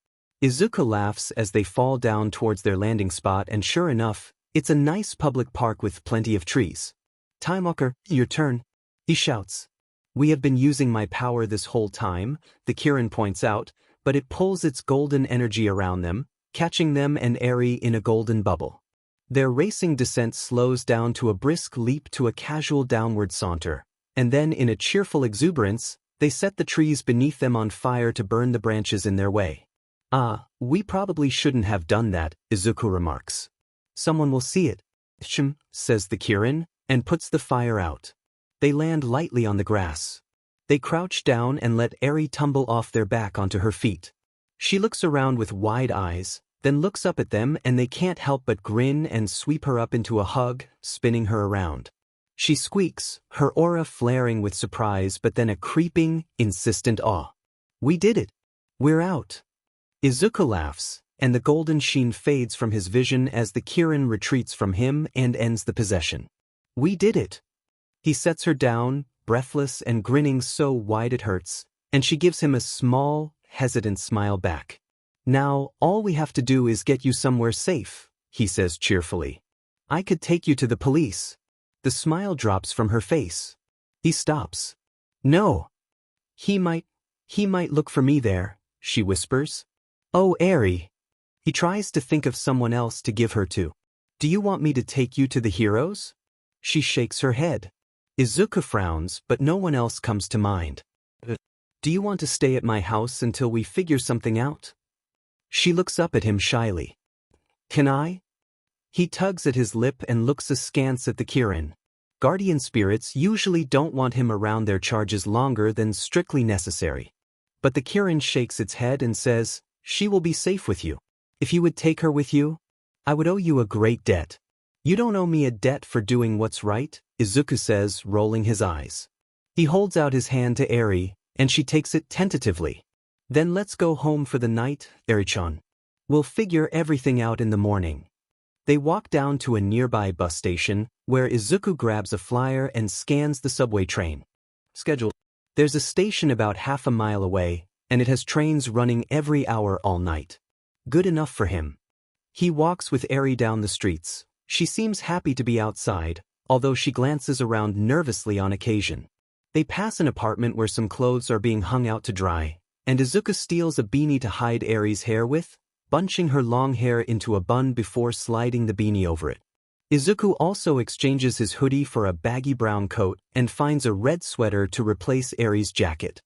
Speaker 1: Izuku laughs as they fall down towards their landing spot, and sure enough, it's a nice public park with plenty of trees. Timewalker, your turn, he shouts. We have been using my power this whole time, the Kirin points out, but it pulls its golden energy around them, catching them and Eri in a golden bubble. Their racing descent slows down to a brisk leap to a casual downward saunter, and then in a cheerful exuberance, they set the trees beneath them on fire to burn the branches in their way. We probably shouldn't have done that, Izuku remarks. Someone will see it, says the Kirin, and puts the fire out. They land lightly on the grass. They crouch down and let Eri tumble off their back onto her feet. She looks around with wide eyes, then looks up at them, and they can't help but grin and sweep her up into a hug, spinning her around. She squeaks, her aura flaring with surprise but then a creeping, insistent awe. We did it. We're out. Izuku laughs, and the golden sheen fades from his vision as the Kirin retreats from him and ends the possession. We did it. He sets her down, breathless and grinning so wide it hurts, and she gives him a small, hesitant smile back. Now, all we have to do is get you somewhere safe, he says cheerfully. I could take you to the police. The smile drops from her face. He stops. No. He might look for me there, she whispers. Oh, Eri. He tries to think of someone else to give her to. Do you want me to take you to the heroes? She shakes her head. Izuku frowns, but no one else comes to mind. Do you want to stay at my house until we figure something out? She looks up at him shyly. Can I? He tugs at his lip and looks askance at the Kirin. Guardian spirits usually don't want him around their charges longer than strictly necessary. But the Kirin shakes its head and says, "She will be safe with you. If you would take her with you, I would owe you a great debt." "You don't owe me a debt for doing what's right," Izuku says, rolling his eyes. He holds out his hand to Eri, and she takes it tentatively. "Then let's go home for the night, Eri-chan. We'll figure everything out in the morning." They walk down to a nearby bus station, where Izuku grabs a flyer and scans the subway train schedule. There's a station about half a mile away, and it has trains running every hour all night. Good enough for him. He walks with Eri down the streets. She seems happy to be outside, although she glances around nervously on occasion. They pass an apartment where some clothes are being hung out to dry, and Izuku steals a beanie to hide Eri's hair with, bunching her long hair into a bun before sliding the beanie over it. Izuku also exchanges his hoodie for a baggy brown coat and finds a red sweater to replace Eri's jacket.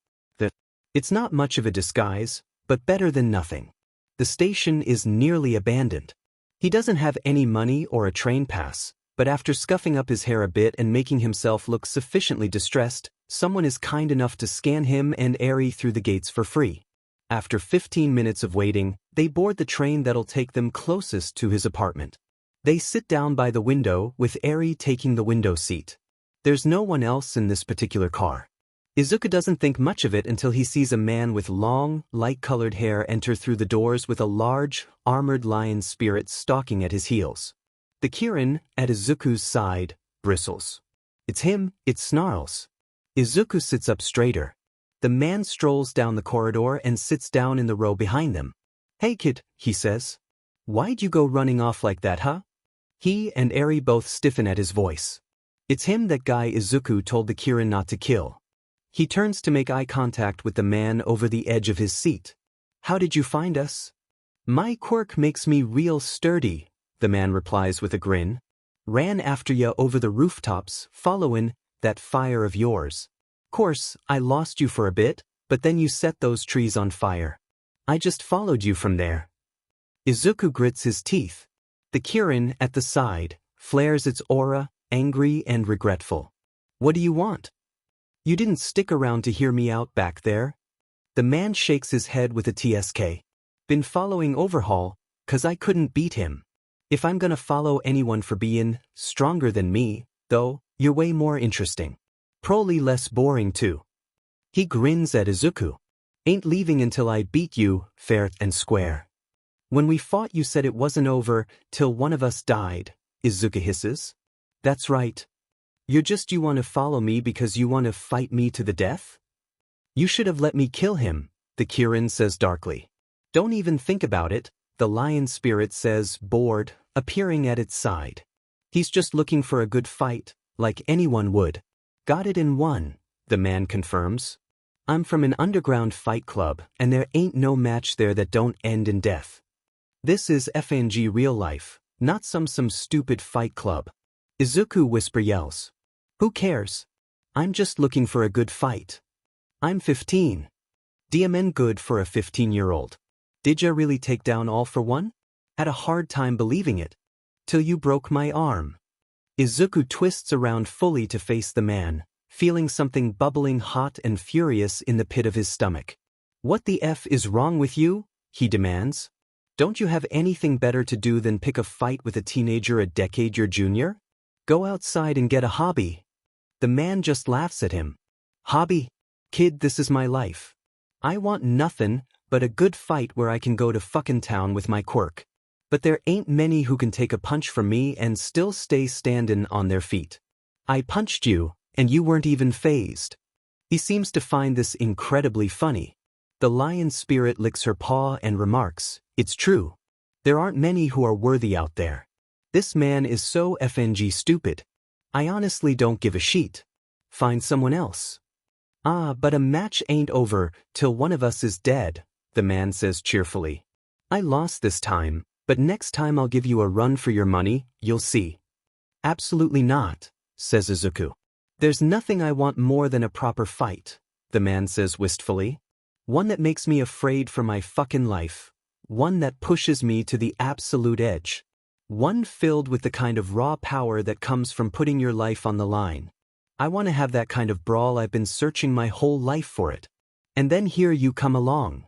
Speaker 1: It's not much of a disguise, but better than nothing. The station is nearly abandoned. He doesn't have any money or a train pass, but after scuffing up his hair a bit and making himself look sufficiently distressed, someone is kind enough to scan him and Eri through the gates for free. After 15 minutes of waiting, they board the train that'll take them closest to his apartment. They sit down by the window, with Eri taking the window seat. There's no one else in this particular car. Izuku doesn't think much of it until he sees a man with long, light-colored hair enter through the doors with a large, armored lion spirit stalking at his heels. The Kirin, at Izuku's side, bristles. "It's him," it snarls. Izuku sits up straighter. The man strolls down the corridor and sits down in the row behind them. "Hey kid," he says. "Why'd you go running off like that, huh?" He and Eri both stiffen at his voice. It's him, that guy Izuku told the Kirin not to kill. He turns to make eye contact with the man over the edge of his seat. "How did you find us?" "My quirk makes me real sturdy," the man replies with a grin. "Ran after ya over the rooftops, followin' that fire of yours. Course, I lost you for a bit, but then you set those trees on fire. I just followed you from there." Izuku grits his teeth. The Kirin, at the side, flares its aura, angry and regretful. "What do you want? You didn't stick around to hear me out back there." The man shakes his head with a TSK. "Been following Overhaul, 'cause I couldn't beat him. If I'm gonna follow anyone for being stronger than me, though, you're way more interesting. Probably less boring too." He grins at Izuku. "Ain't leaving until I beat you, fair and square." "When we fought you said it wasn't over till one of us died," Izuku hisses. "That's right. You want to follow me because you want to fight me to the death? You should have let me kill him," the Kirin says darkly. "Don't even think about it," the lion spirit says, bored, appearing at its side. "He's just looking for a good fight, like anyone would." "Got it in one," the man confirms. "I'm from an underground fight club, and there ain't no match there that don't end in death. This is FNG real life, not some stupid fight club." Izuku whisper yells. "Who cares? I'm just looking for a good fight. I'm 15. DMN good for a 15-year-old. Did ya really take down All for One? Had a hard time believing it. Till you broke my arm." Izuku twists around fully to face the man, feeling something bubbling hot and furious in the pit of his stomach. "What the F is wrong with you?" he demands. "Don't you have anything better to do than pick a fight with a teenager a decade your junior? Go outside and get a hobby." The man just laughs at him. "Hobby? Kid, this is my life. I want nothing but a good fight where I can go to fucking town with my quirk. But there ain't many who can take a punch from me and still stay standing on their feet. I punched you, and you weren't even fazed." He seems to find this incredibly funny. The lion spirit licks her paw and remarks, "It's true. There aren't many who are worthy out there. This man is so FNG stupid. I honestly don't give a shit. Find someone else." "Ah, but a match ain't over till one of us is dead," the man says cheerfully. "I lost this time, but next time I'll give you a run for your money, you'll see." "Absolutely not," says Izuku. "There's nothing I want more than a proper fight," the man says wistfully. "One that makes me afraid for my fucking life. One that pushes me to the absolute edge. One filled with the kind of raw power that comes from putting your life on the line. I want to have that kind of brawl. I've been searching my whole life for it. And then here you come along.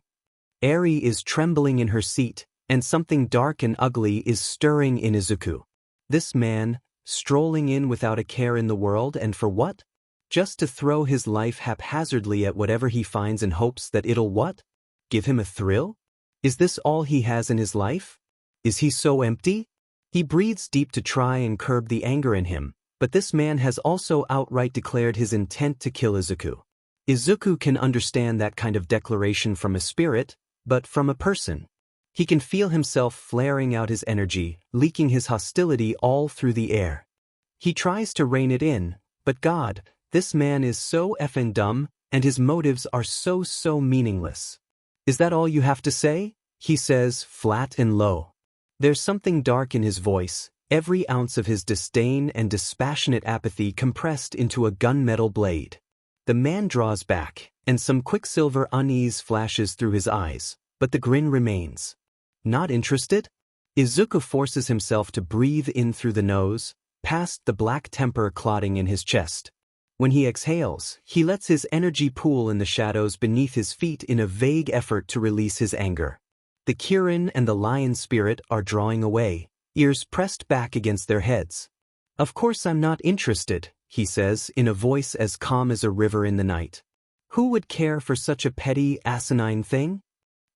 Speaker 1: Eri is trembling in her seat, and something dark and ugly is stirring in Izuku. This man, strolling in without a care in the world, and for what? Just to throw his life haphazardly at whatever he finds in hopes that it'll what? Give him a thrill? Is this all he has in his life? Is he so empty? He breathes deep to try and curb the anger in him, but this man has also outright declared his intent to kill Izuku. Izuku can understand that kind of declaration from a spirit, but from a person. He can feel himself flaring out his energy, leaking his hostility all through the air. He tries to rein it in, but God, this man is so effing dumb, and his motives are so meaningless. Is that all you have to say? He says, flat and low. There's something dark in his voice, every ounce of his disdain and dispassionate apathy compressed into a gunmetal blade. The man draws back, and some quicksilver unease flashes through his eyes, but the grin remains. Not interested? Izuku forces himself to breathe in through the nose, past the black temper clotting in his chest. When he exhales, he lets his energy pool in the shadows beneath his feet in a vague effort to release his anger. The Kirin and the lion spirit are drawing away, ears pressed back against their heads. Of course I'm not interested, he says in a voice as calm as a river in the night. Who would care for such a petty, asinine thing?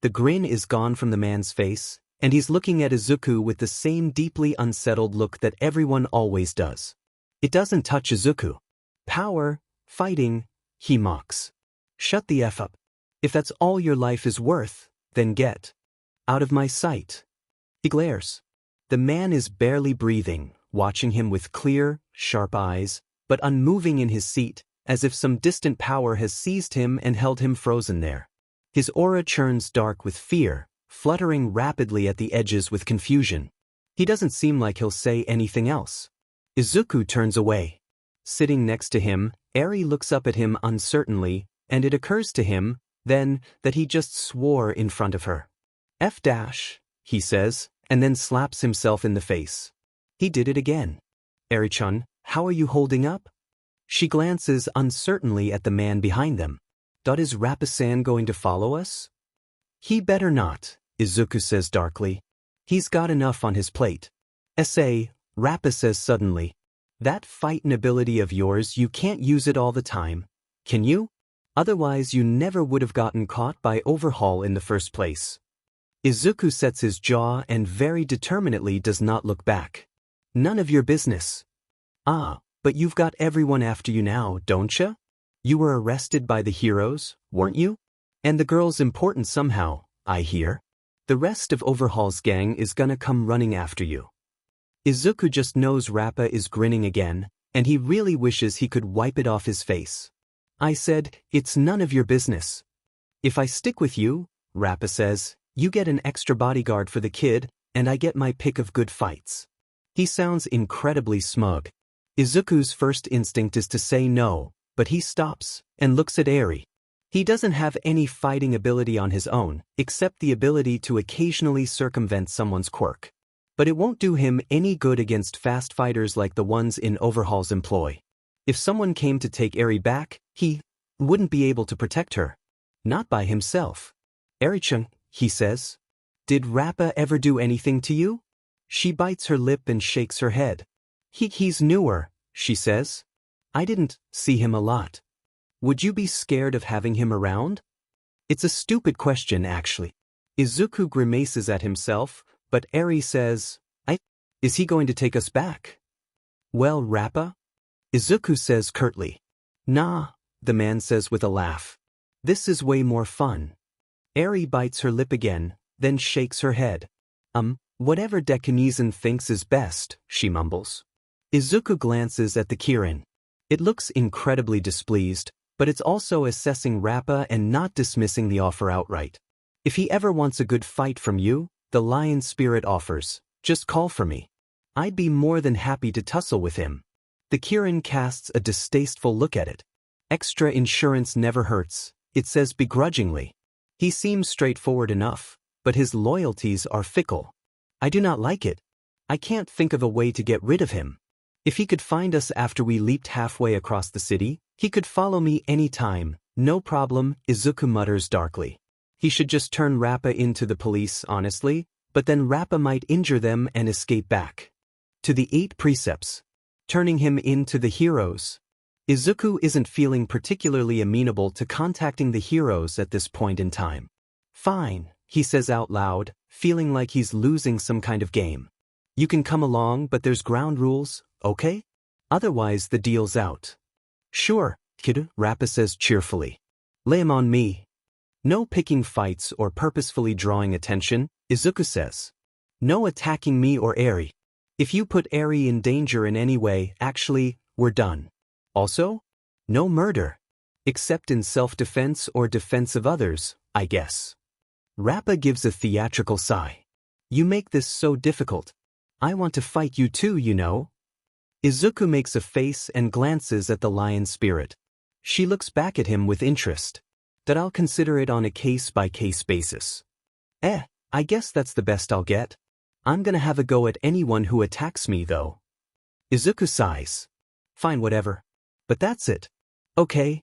Speaker 1: The grin is gone from the man's face, and he's looking at Izuku with the same deeply unsettled look that everyone always does. It doesn't touch Izuku. Power, fighting, he mocks. Shut the F up. If that's all your life is worth, then get out of my sight. He glares. The man is barely breathing, watching him with clear, sharp eyes, but unmoving in his seat, as if some distant power has seized him and held him frozen there. His aura churns dark with fear, fluttering rapidly at the edges with confusion. He doesn't seem like he'll say anything else. Izuku turns away. Sitting next to him, Eri looks up at him uncertainly, and it occurs to him, then, that he just swore in front of her. F-, he says, and then slaps himself in the face. He did it again. Eri-chan, how are you holding up? She glances uncertainly at the man behind them. Is Rappa-san going to follow us? He better not, Izuku says darkly. He's got enough on his plate. S.A., Rappa says suddenly. That fightin' ability of yours, you can't use it all the time, can you? Otherwise you never would have gotten caught by Overhaul in the first place. Izuku sets his jaw and very determinedly does not look back. None of your business. Ah, but you've got everyone after you now, don't ya? You were arrested by the heroes, weren't you? And the girl's important somehow, I hear. The rest of Overhaul's gang is gonna come running after you. Izuku just knows Rappa is grinning again, and he really wishes he could wipe it off his face. I said, it's none of your business. If I stick with you, Rappa says, you get an extra bodyguard for the kid, and I get my pick of good fights. He sounds incredibly smug. Izuku's first instinct is to say no, but he stops and looks at Eri. He doesn't have any fighting ability on his own, except the ability to occasionally circumvent someone's quirk. But it won't do him any good against fast fighters like the ones in Overhaul's employ. If someone came to take Eri back, he wouldn't be able to protect her. Not by himself. Eri-chan, he says. Did Rappa ever do anything to you? She bites her lip and shakes her head. He's newer, she says. I didn't see him a lot. Would you be scared of having him around? It's a stupid question, actually. Izuku grimaces at himself, but Eri says, Is he going to take us back? Well, Rappa? Izuku says curtly. Nah, the man says with a laugh. This is way more fun. Eri bites her lip again, then shakes her head. Whatever Dekunizan thinks is best, she mumbles. Izuku glances at the Kirin. It looks incredibly displeased, but it's also assessing Rappa and not dismissing the offer outright. If he ever wants a good fight from you, the lion spirit offers, just call for me. I'd be more than happy to tussle with him. The Kirin casts a distasteful look at it. Extra insurance never hurts, it says begrudgingly. He seems straightforward enough, but his loyalties are fickle. I do not like it. I can't think of a way to get rid of him. If he could find us after we leaped halfway across the city, he could follow me any time, no problem, Izuku mutters darkly. He should just turn Rappa into the police, honestly, but then Rappa might injure them and escape back. To the 8 precepts. Turning him into the heroes. Izuku isn't feeling particularly amenable to contacting the heroes at this point in time. Fine, he says out loud, feeling like he's losing some kind of game. You can come along, but there's ground rules, okay? Otherwise the deal's out. Sure, kid, Rappa says cheerfully. Lay 'em on me. No picking fights or purposefully drawing attention, Izuku says. No attacking me or Eri. If you put Eri in danger in any way, actually, we're done. Also, no murder. Except in self-defense or defense of others, I guess. Rappa gives a theatrical sigh. You make this so difficult. I want to fight you too, you know. Izuku makes a face and glances at the lion spirit. She looks back at him with interest. That I'll consider it on a case-by-case basis. I guess that's the best I'll get. I'm gonna have a go at anyone who attacks me, though. Izuku sighs. Fine, whatever. But that's it. Okay.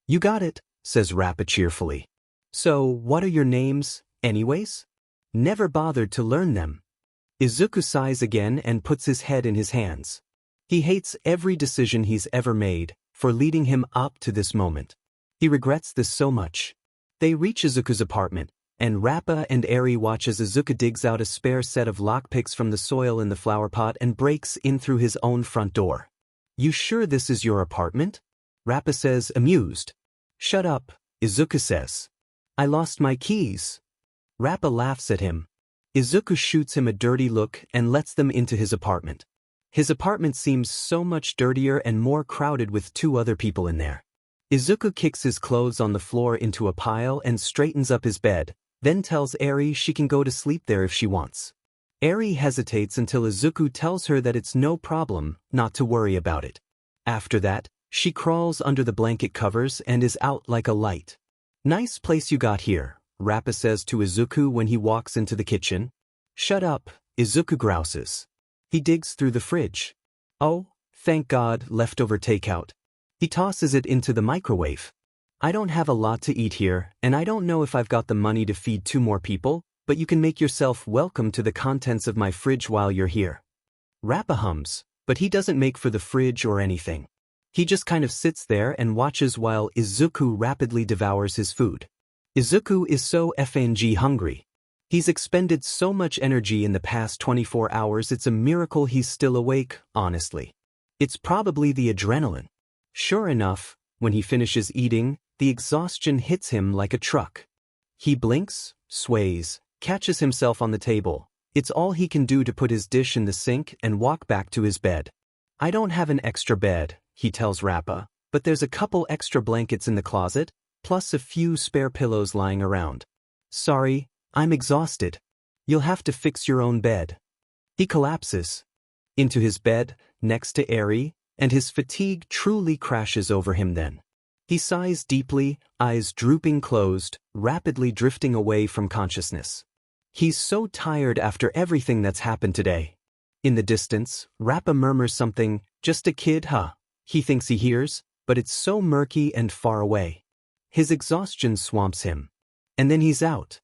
Speaker 1: You got it, says Rappa cheerfully. So, what are your names, anyways? Never bothered to learn them. Izuku sighs again and puts his head in his hands. He hates every decision he's ever made, for leading him up to this moment. He regrets this so much. They reach Izuku's apartment, and Rappa and Eri watch as Izuku digs out a spare set of lockpicks from the soil in the flower pot and breaks in through his own front door. You sure this is your apartment? Rappa says, amused. Shut up, Izuku says. I lost my keys. Rappa laughs at him. Izuku shoots him a dirty look and lets them into his apartment. His apartment seems so much dirtier and more crowded with 2 other people in there. Izuku kicks his clothes on the floor into a pile and straightens up his bed, then tells Eri she can go to sleep there if she wants. Eri hesitates until Izuku tells her that it's no problem, not to worry about it. After that, she crawls under the blanket covers and is out like a light. Nice place you got here, Rappa says to Izuku when he walks into the kitchen. Shut up, Izuku grouses. He digs through the fridge. Oh, thank God, leftover takeout. He tosses it into the microwave. I don't have a lot to eat here, and I don't know if I've got the money to feed 2 more people, but you can make yourself welcome to the contents of my fridge while you're here. Rappa hums, but he doesn't make for the fridge or anything. He just kind of sits there and watches while Izuku rapidly devours his food. Izuku is so FNG hungry. He's expended so much energy in the past 24 hours it's a miracle he's still awake, honestly. It's probably the adrenaline. Sure enough, when he finishes eating, the exhaustion hits him like a truck. He blinks, sways, catches himself on the table. It's all he can do to put his dish in the sink and walk back to his bed. I don't have an extra bed, he tells Rappa, but there's a couple extra blankets in the closet, plus a few spare pillows lying around. Sorry, I'm exhausted. You'll have to fix your own bed. He collapses into his bed, next to Eri, and his fatigue truly crashes over him then. He sighs deeply, eyes drooping closed, rapidly drifting away from consciousness. He's so tired after everything that's happened today. In the distance, Rappa murmurs something, just a kid, huh? He thinks he hears, but it's so murky and far away. His exhaustion swamps him. And then he's out.